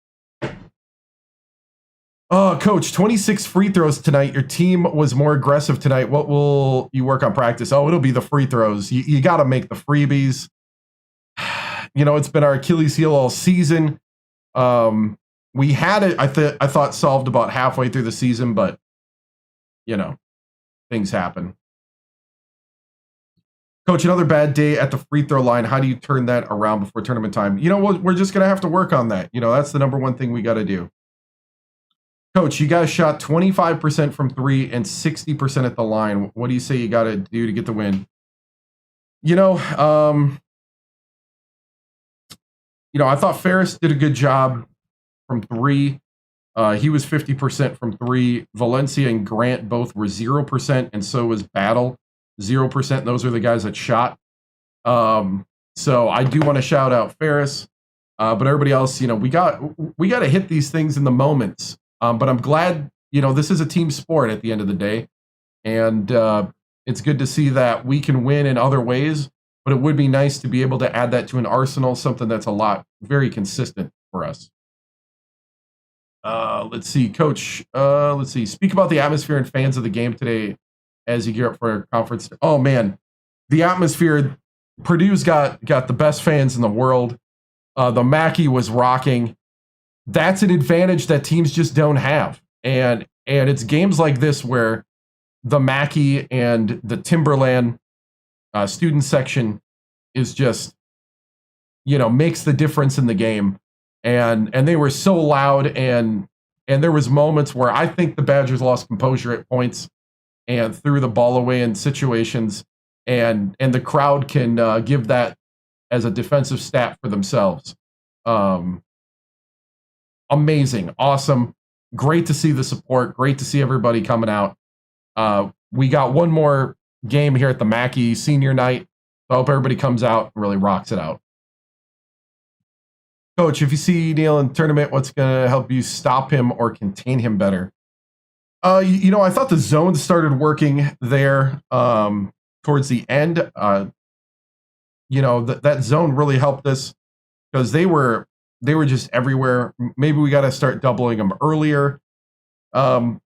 Speaker 1: Coach, 26 free throws tonight. Your team was more aggressive tonight. What will you work on practice? Oh, it'll be the free throws. You got to make the freebies. It's been our Achilles heel all season. We had it, I thought, solved about halfway through the season, but, things happen. Coach, another bad day at the free throw line. How do you turn that around before tournament time? We're just going to have to work on that. That's the number one thing we got to do. Coach, you guys shot 25% from 3 and 60% at the line. What do you say you got to do to get the win? I thought Ferris did a good job from 3. He was 50% from 3. Valencia and Grant both were 0%, and so was Battle 0%. Those are the guys that shot. So I do want to shout out Ferris, but everybody else, we got to hit these things in the moments. But I'm glad, this is a team sport at the end of the day, and it's good to see that we can win in other ways. But it would be nice to be able to add that to an arsenal, something that's very consistent for us. Let's see, Coach. Let's see. Speak about the atmosphere and fans of the game today as you gear up for a conference. Oh man, the atmosphere. Purdue's got the best fans in the world. The Mackey was rocking. That's an advantage that teams just don't have, and it's games like this where the Mackey and the Timberland student section is just, makes the difference in the game. And they were so loud, and there was moments where I think the Badgers lost composure at points and threw the ball away in situations, and the crowd can give that as a defensive stat for themselves. Amazing, awesome, great to see the support, great to see everybody coming out. We got one more game here at the Mackey senior night. I hope everybody comes out and really rocks it out. Coach, if you see Neil in the tournament, what's going to help you stop him or contain him better? I thought the zone started working there towards the end. That zone really helped us because they were just everywhere. Maybe we got to start doubling them earlier. We're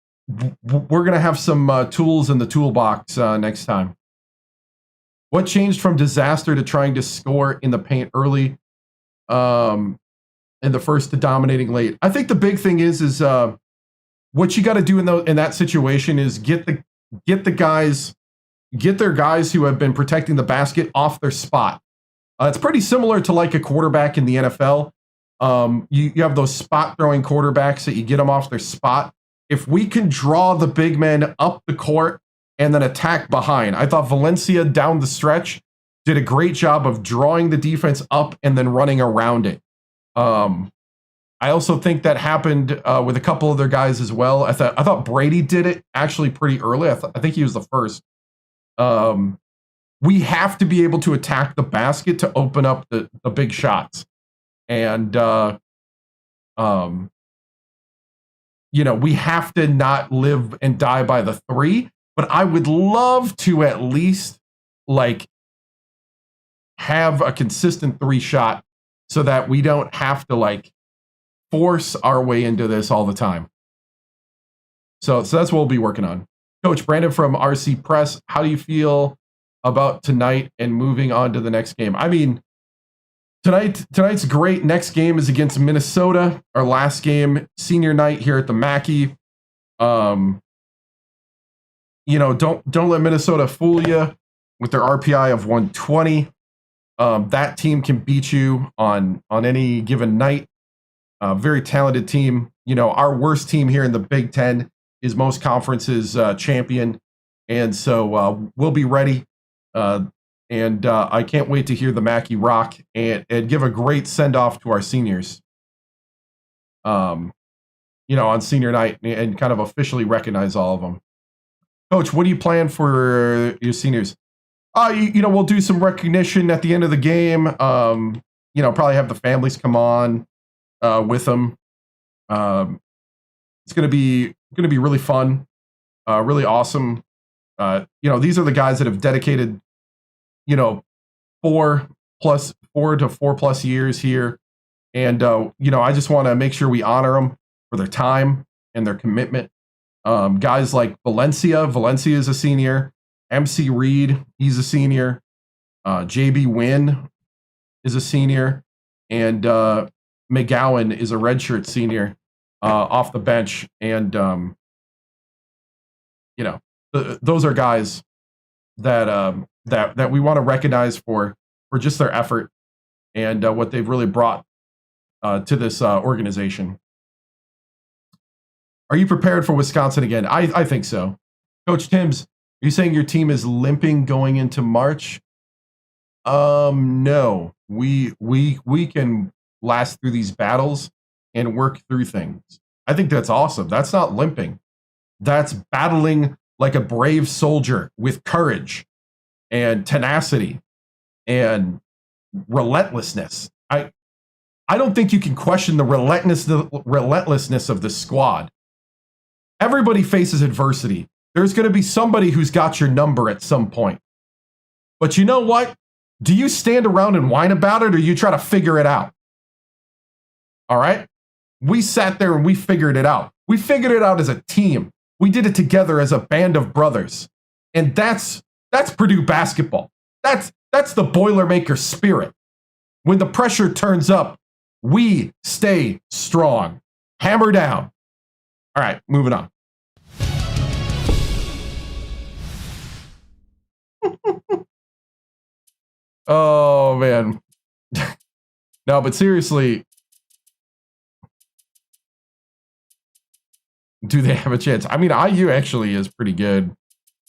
Speaker 1: going to have some tools in the toolbox next time. What changed from disaster to trying to score in the paint early in the first to dominating late? I think the big thing is what you got to do in that situation is get their guys who have been protecting the basket off their spot. It's pretty similar to like a quarterback in the NFL. You have those spot throwing quarterbacks that you get them off their spot. If we can draw the big men up the court and then attack behind. I thought Valencia down the stretch did a great job of drawing the defense up and then running around it. I also think that happened with a couple of their guys as well. I thought Brady did it actually pretty early. I think he was the first. We have to be able to attack the basket to open up the big shots. And, we have to not live and die by the 3, but I would love to at least have a consistent 3 shot so that we don't have to force our way into this all the time. So that's what we'll be working on. Coach Brandon from RC Press, how do you feel about tonight and moving on to the next game? I mean, tonight's great. Next game is against Minnesota, our last game, senior night here at the Mackey. Don't let Minnesota fool you with their RPI of 120. That team can beat you on any given night. Very talented team. Our worst team here in the Big Ten is most conferences champion, and so we'll be ready. And I can't wait to hear the Mackey rock and give a great send-off to our seniors. On senior night and kind of officially recognize all of them. Coach, what do you plan for your seniors? We'll do some recognition at the end of the game. Probably have the families come on with them. It's gonna be really fun, really awesome. These are the guys that have dedicated, 4 to 4+ years here, and I just want to make sure we honor them for their time and their commitment. Guys like Valencia is a senior. MC Reed, he's a senior. JB Wynn is a senior, and McGowan is a redshirt senior off the bench. And those are guys that we want to recognize for just their effort and what they've really brought to this organization. Are you prepared for Wisconsin again? I think so. Coach TImms, are you saying your team is limping going into March? No. We can last through these battles and work through things. I think that's awesome. That's not limping. That's battling like a brave soldier with courage and tenacity and relentlessness. I don't think you can question the relentlessness of this squad. Everybody faces adversity. There's going to be somebody who's got your number at some point. But you know what? Do you stand around and whine about it, or you try to figure it out? All right? We sat there and we figured it out. We figured it out as a team. We did it together as a band of brothers. And that's Purdue basketball. That's the Boilermaker spirit. When the pressure turns up, we stay strong. Hammer down. All right, moving on. Oh, man. No, but seriously, do they have a chance? I mean, IU actually is pretty good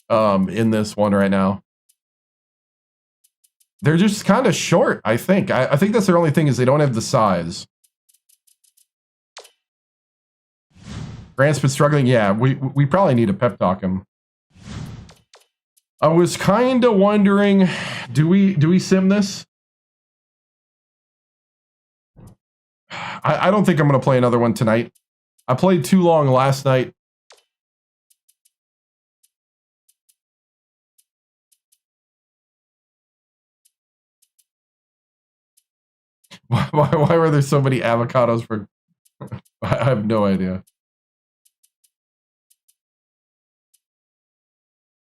Speaker 1: in this one right now. They're just kind of short, I think. I think that's their only thing, is they don't have the size. Grant's been struggling. Yeah, we probably need to pep talk him. I was kind of wondering, do we sim this? I don't think I'm going to play another one tonight. I played too long last night. Why were there so many avocados for... I have no idea.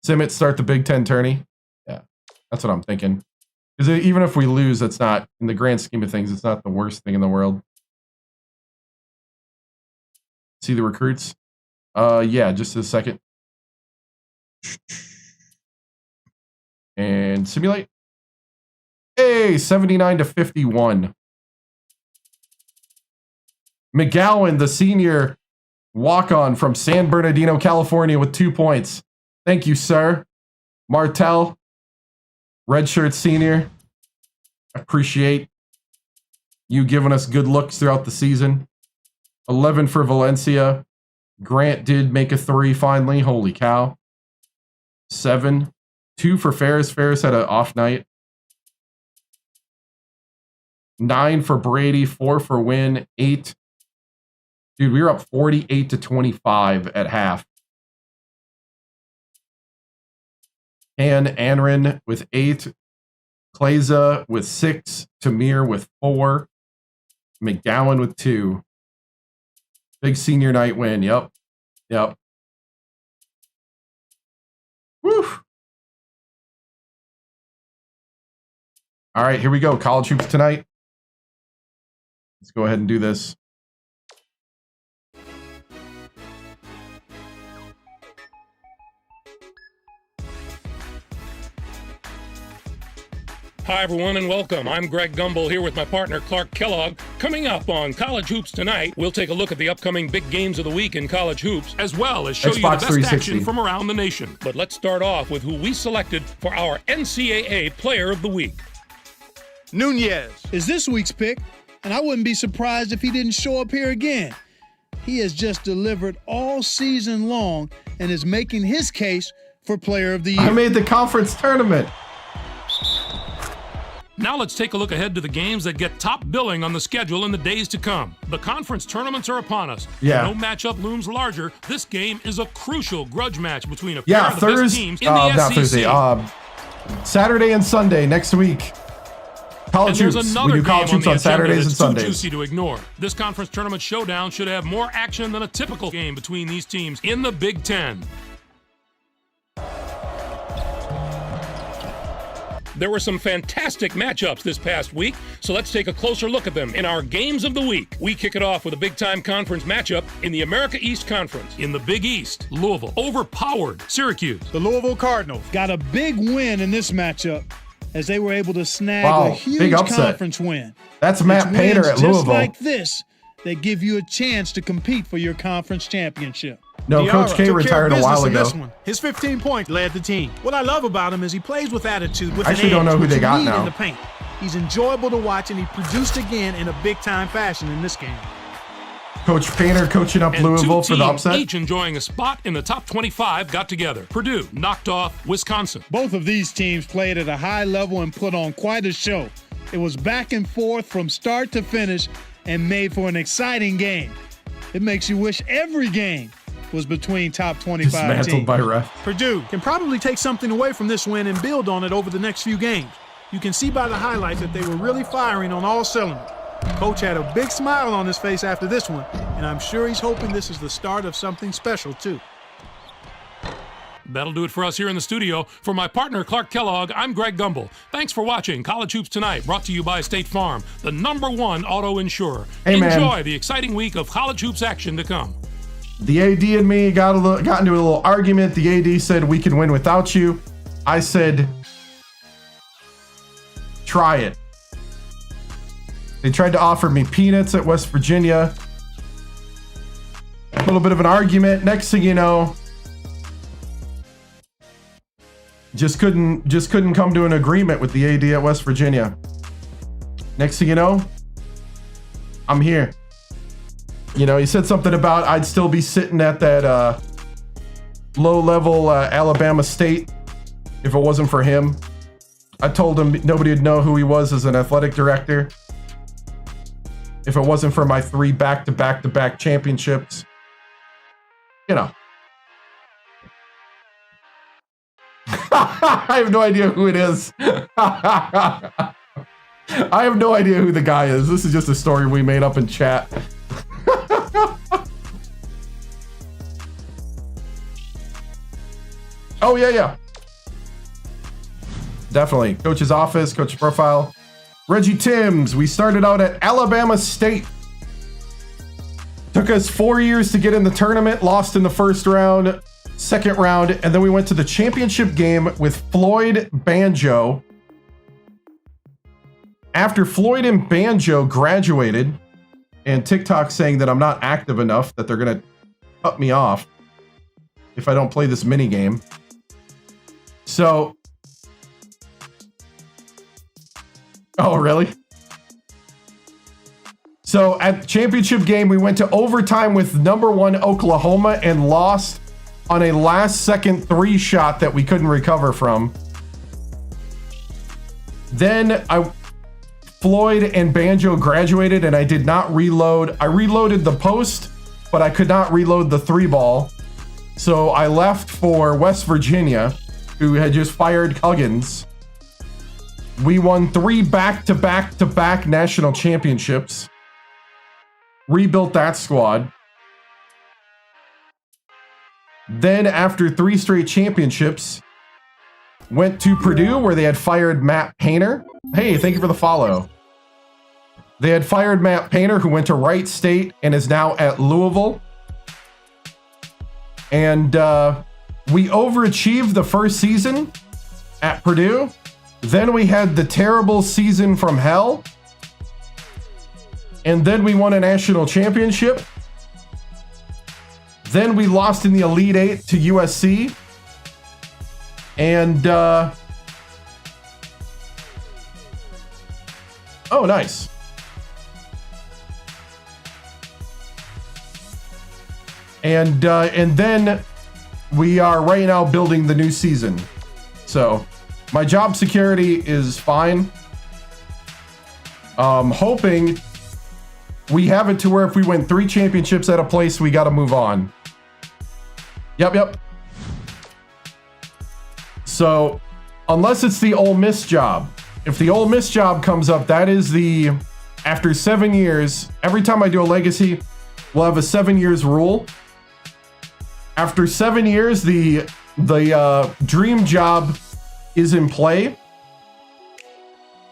Speaker 1: Sim it, start the Big Ten tourney. Yeah, that's what I'm thinking. Because even if we lose, that's not, in the grand scheme of things, it's not the worst thing in the world. See the recruits? Yeah, just a second. And simulate. Hey, 79-51. McGowan, the senior walk-on from San Bernardino, California, with 2 points. Thank you, sir. Martell, redshirt senior. Appreciate you giving us good looks throughout the season. 11 for Valencia. Grant did make a 3 finally. Holy cow. 7. 2 for Ferris. Ferris had an off night. 9 for Brady. 4 for Wynn. 8. Dude, we were up 48-25 at half. And Anrin with 8. Kleza with 6. Tamir with 4. McGowan with 2. Big senior night win. Yep. Woo. All right, here we go. College hoops tonight. Let's go ahead and do this.
Speaker 6: Hi, everyone, and welcome. I'm Greg Gumbel here with my partner, Clark Kellogg. Coming up on College Hoops Tonight, we'll take a look at the upcoming big games of the week in college hoops, as well as show you the best action from around the nation. But let's start off with who we selected for our NCAA Player of the Week.
Speaker 8: Nunez is this week's pick, and I wouldn't be surprised if he didn't show up here again. He has just delivered all season long and is making his case for Player of the Year.
Speaker 1: I made the conference tournament.
Speaker 6: Now let's take a look ahead to the games that get top billing on the schedule in the days to come. The conference tournaments are upon us.
Speaker 1: Yeah.
Speaker 6: No matchup looms larger. This game is a crucial grudge match between a pair of the best teams in the
Speaker 1: not
Speaker 6: SEC.
Speaker 1: Thursday. Saturday and Sunday next week. College hoops. We do college hoops on Saturdays and Sundays.
Speaker 6: Too juicy to ignore. This conference tournament showdown should have more action than a typical game between these teams in the Big Ten. There were some fantastic matchups this past week, so let's take a closer look at them in our Games of the Week. We kick it off with a big-time conference matchup in the America East Conference. In the Big East, Louisville overpowered Syracuse.
Speaker 8: The Louisville Cardinals got a big win in this matchup as they were able to snag a huge conference win.
Speaker 1: That's Matt Painter at Louisville.
Speaker 8: Just like this, they give you a chance to compete for your conference championship.
Speaker 1: No, Coach K retired a while ago.
Speaker 8: His 15 points led the team. What I love about him is he plays with attitude, with
Speaker 1: I actually don't know who they got now.
Speaker 8: In the paint. He's enjoyable to watch, and he produced again in a big-time fashion in this game.
Speaker 1: Coach Painter coaching up Louisville for the upset.
Speaker 6: Each enjoying a spot in the top 25 got together. Purdue knocked off Wisconsin.
Speaker 8: Both of these teams played at a high level and put on quite a show. It was back and forth from start to finish and made for an exciting game. It makes you wish every game was between top 25
Speaker 1: Dismantled
Speaker 8: teams.
Speaker 1: by ref.
Speaker 8: Purdue can probably take something away from this win and build on it over the next few games. You can see by the highlights that they were really firing on all cylinders. Coach had a big smile on his face after this one, and I'm sure he's hoping this is the start of something special, too.
Speaker 6: That'll do it for us here in the studio. For my partner, Clark Kellogg, I'm Greg Gumbel. Thanks for watching College Hoops Tonight, brought to you by State Farm, the #1 auto insurer. Enjoy the exciting week of college hoops action to come.
Speaker 1: The AD and me got into a little argument. The AD said, we can win without you. I said, try it. They tried to offer me peanuts at West Virginia. A little bit of an argument. Next thing you know, just couldn't come to an agreement with the AD at West Virginia. Next thing you know, I'm here. You know, he said something about I'd still be sitting at that low-level Alabama State if it wasn't for him. I told him nobody would know who he was as an athletic director if it wasn't for my 3 back-to-back-to-back championships. You know. I have no idea who it is. I have no idea who the guy is. This is just a story we made up in chat. Oh, yeah. Definitely. Coach's office, coach profile. Reggie TImms. We started out at Alabama State. Took us 4 years to get in the tournament. Lost in the first round, second round, and then we went to the championship game with Floyd Banjo. After Floyd and Banjo graduated, and TikTok saying that I'm not active enough, that they're going to cut me off if I don't play this mini game. So, oh, really? So at the championship game, we went to overtime with #1 Oklahoma and lost on a last-second 3 shot that we couldn't recover from. Then Floyd and Banjo graduated, and I did not reload. I reloaded the post, but I could not reload the 3-ball. So I left for West Virginia, who had just fired Huggins. We won 3 back-to-back-to-back national championships. Rebuilt that squad. Then after 3 straight championships, went to Purdue where they had fired Matt Painter. Hey, thank you for the follow. They had fired Matt Painter, who went to Wright State and is now at Louisville. And we overachieved the first season at Purdue. Then we had the terrible season from hell. And then we won a national championship. Then we lost in the Elite Eight to USC. And, oh, nice. And then we are right now building the new season. So my job security is fine. Hoping we have it to where if we win 3 championships at a place, we got to move on. Yep. So unless it's the Ole Miss job, if the Ole Miss job comes up, that is the, after 7 years, every time I do a legacy, we'll have a 7 years rule. After 7 years, the dream job is in play.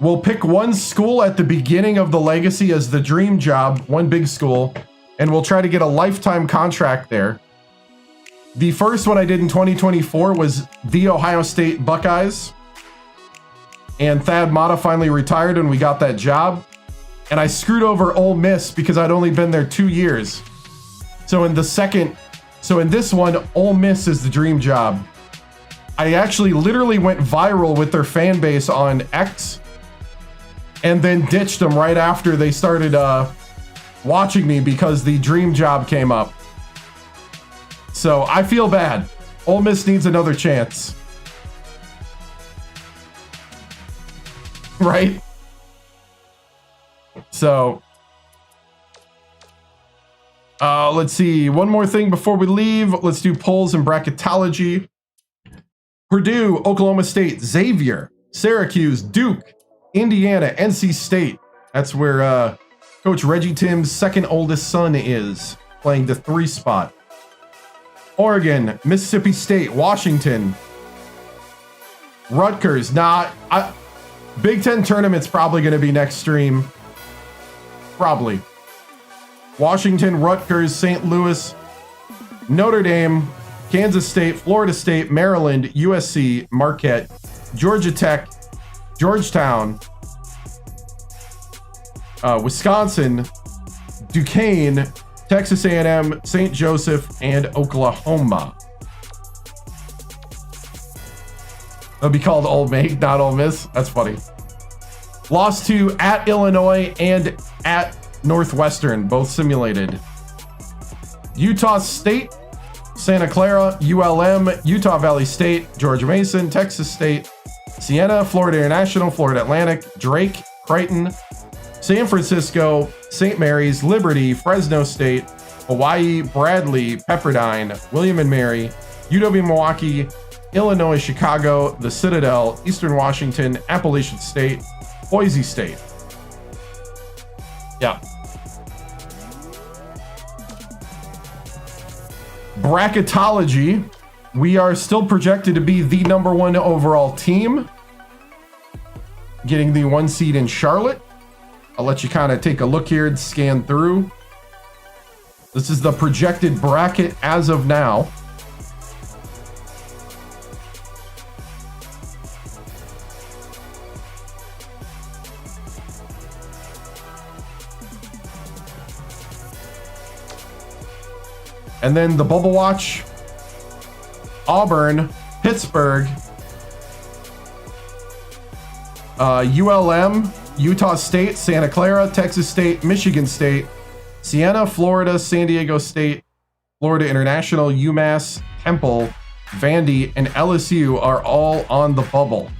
Speaker 1: We'll pick one school at the beginning of the legacy as the dream job, one big school, and we'll try to get a lifetime contract there. The first one I did in 2024 was the Ohio State Buckeyes. And Thad Matta finally retired and we got that job. And I screwed over Ole Miss because I'd only been there 2 years. So in this one, Ole Miss is the dream job. I actually literally went viral with their fan base on X and then ditched them right after they started watching me because the dream job came up. So I feel bad. Ole Miss needs another chance. Right? So let's see. One more thing before we leave. Let's do polls and bracketology. Purdue, Oklahoma State, Xavier, Syracuse, Duke, Indiana, NC State. That's where Coach Reggie TImms' second oldest son is, playing the 3 spot. Oregon, Mississippi State, Washington, Rutgers. Big Ten tournament's probably going to be next stream. Probably. Washington, Rutgers, St. Louis, Notre Dame, Kansas State, Florida State, Maryland, USC, Marquette, Georgia Tech, Georgetown, Wisconsin, Duquesne, Texas A&M, St. Joseph, and Oklahoma. It'll be called Ole Miss, not Ole Miss. That's funny. Lost to at Illinois and at Northwestern, both simulated. Utah State, Santa Clara, ULM, Utah Valley State, George Mason, Texas State, Siena, Florida International, Florida Atlantic, Drake, Creighton, San Francisco, St. Mary's, Liberty, Fresno State, Hawaii, Bradley, Pepperdine, William and Mary, UW Milwaukee, Illinois, Chicago, the Citadel, Eastern Washington, Appalachian State, Boise State. Yeah. Bracketology. We are still projected to be the #1 overall team, getting the 1 seed in Charlotte. I'll let you kind of take a look here and scan through. This is the projected bracket as of now. And then the Bubble Watch, Auburn, Pittsburgh, ULM, Utah State, Santa Clara, Texas State, Michigan State, Siena, Florida, San Diego State, Florida International, UMass, Temple, Vandy, and LSU are all on the bubble.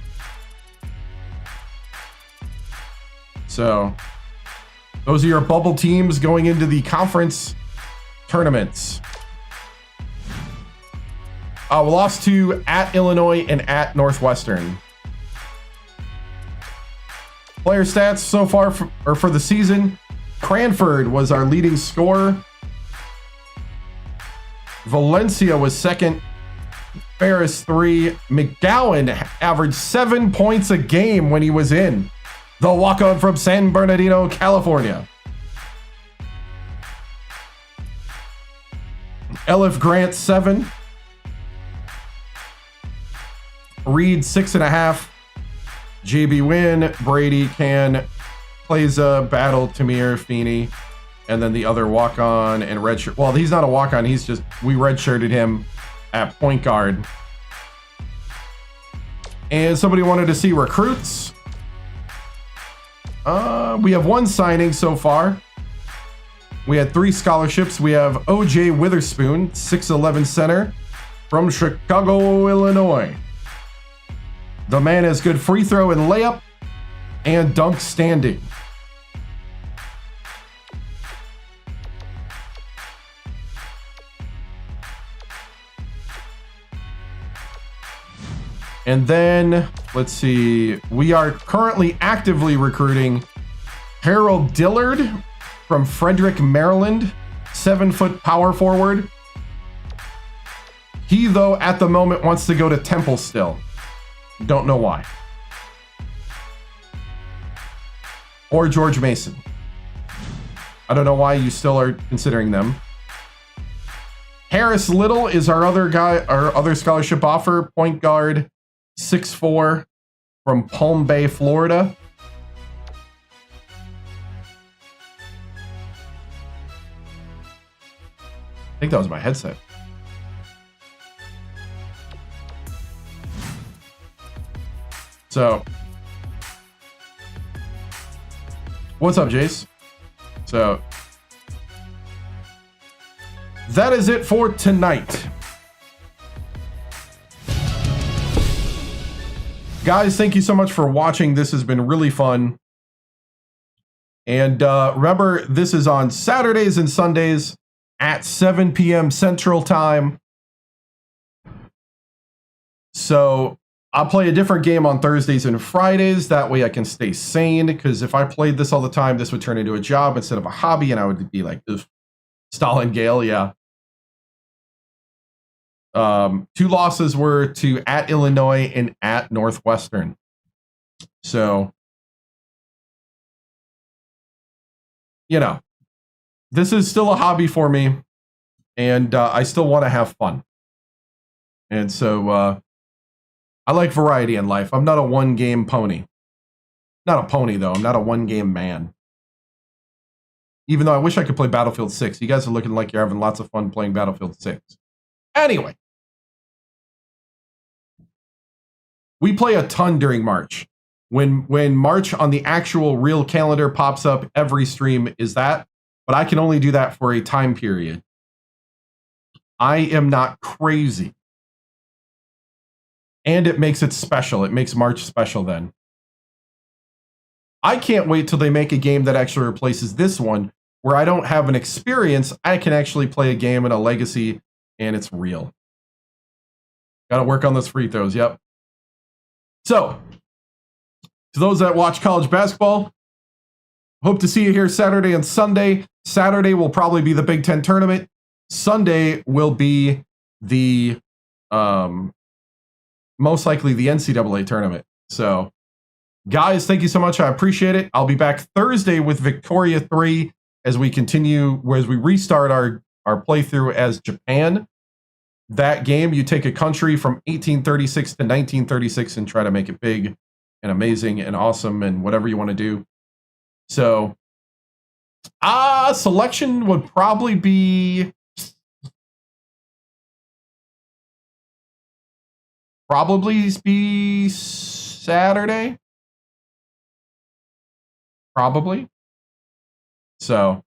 Speaker 1: So those are your bubble teams going into the conference tournaments. We lost to at Illinois and at Northwestern. Player stats so far for the season. Cranford was our leading scorer. Valencia was second. Ferris 3. McGowan averaged 7 points a game when he was in. The walk-on from San Bernardino, California. Elif Grant 7. Reed 6.5. JB Wynn, Brady Can, Plaza, Battle, Tamir, Feeney, and then the other walk-on and redshirt. Well, he's not a walk-on. He's just, we redshirted him at point guard. And somebody wanted to see recruits. We have one signing so far. We had 3 scholarships. We have OJ Witherspoon, 6'11" center from Chicago, Illinois. The man has good free throw and layup and dunk standing. And then, let's see, we are currently actively recruiting Harold Dillard from Frederick, Maryland, 7-foot power forward. He, though, at the moment wants to go to Temple still. Don't know why. Or George Mason. I don't know why you still are considering them. Harris Little is our other guy, our other scholarship offer, point guard, 6'4", from Palm Bay, Florida. I think that was my headset. So, what's up, Jace? So, that is it for tonight. Guys, thank you so much for watching. This has been really fun. And remember, this is on Saturdays and Sundays at 7 p.m. Central Time. So I'll play a different game on Thursdays and Fridays. That way I can stay sane, because if I played this all the time, this would turn into a job instead of a hobby, and I would be like, ugh, Stalin Gale, yeah. 2 losses were to at Illinois and at Northwestern. So, you know, this is still a hobby for me, and I still want to have fun. And so I like variety in life. I'm not a one-game pony. Not a pony, though. I'm not a one-game man. Even though I wish I could play Battlefield 6. You guys are looking like you're having lots of fun playing Battlefield 6. Anyway. We play a ton during March. When March on the actual real calendar pops up, every stream is that. But I can only do that for a time period. I am not crazy. And it makes it special. It makes March special then. I can't wait till they make a game that actually replaces this one, where I don't have an experience. I can actually play a game in a legacy, and it's real. Got to work on those free throws, yep. So, to those that watch college basketball, hope to see you here Saturday and Sunday. Saturday will probably be the Big Ten tournament. Sunday will be the, most likely the NCAA tournament. So, guys, thank you so much. I appreciate it. I'll be back Thursday with Victoria 3 as we continue, as we restart our playthrough as Japan. That game, you take a country from 1836 to 1936 and try to make it big and amazing and awesome and whatever you want to do. So, selection would probably be Saturday. Probably. So,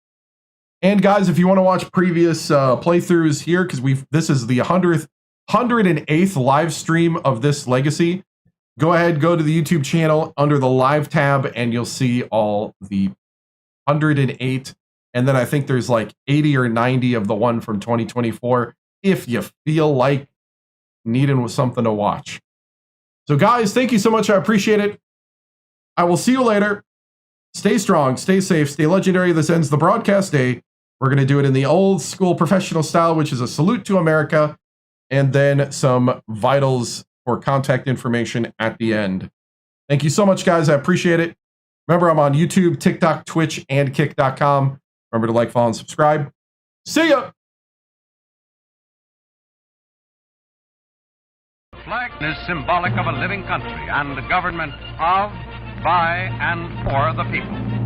Speaker 1: and guys, if you want to watch previous playthroughs here, because this is the 108th live stream of this legacy, go ahead, go to the YouTube channel under the live tab, and you'll see all the 108. And then I think there's like 80 or 90 of the one from 2024, if you feel like needing something to watch. So guys, thank you so much. I appreciate it. I will see you later. Stay strong, stay safe, stay legendary. This ends the broadcast day. We're going to do it in the old school professional style, which is a salute to America, and then some vitals for contact information at the end. Thank you so much, guys. I appreciate it. Remember, I'm on YouTube, TikTok, Twitch, and Kick.com. Remember to like, follow, and subscribe. See ya!
Speaker 10: flag is symbolic of a living country and a government of, by, and for the people.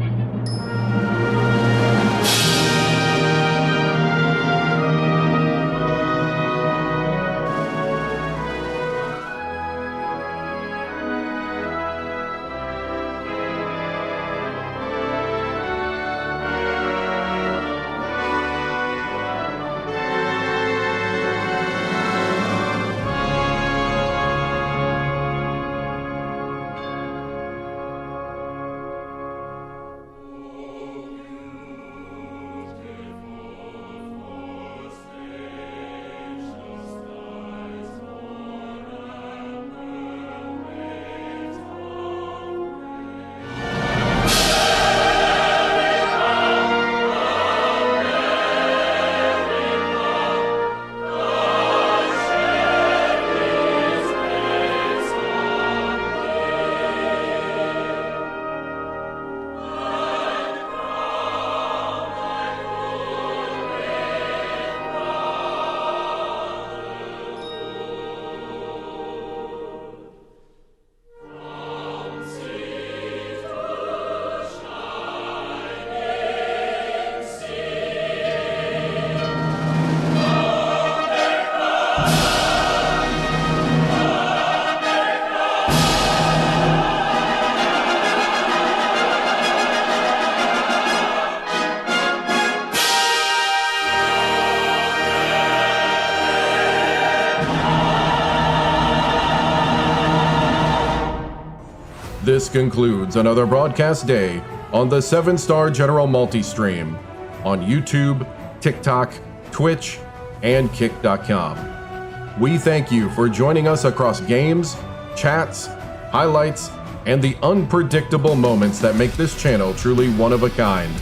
Speaker 1: This concludes another broadcast day on the 7-Star General Multi-Stream on YouTube, TikTok, Twitch, and Kick.com. We thank you for joining us across games, chats, highlights, and the unpredictable moments that make this channel truly one of a kind.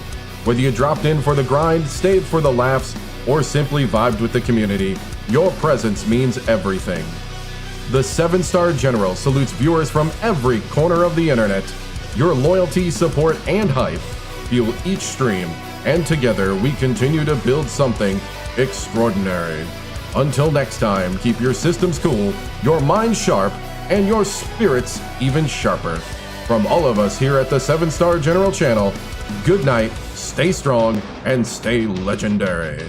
Speaker 1: Whether you dropped in for the grind, stayed for the laughs, or simply vibed with the community, your presence means everything. The 7-Star General salutes viewers from every corner of the internet. Your loyalty, support, and hype fuel each stream, and together we continue to build something extraordinary. Until next time, keep your systems cool, your minds sharp, and your spirits even sharper. From all of us here at the 7-Star General channel, good night, stay strong, and stay legendary.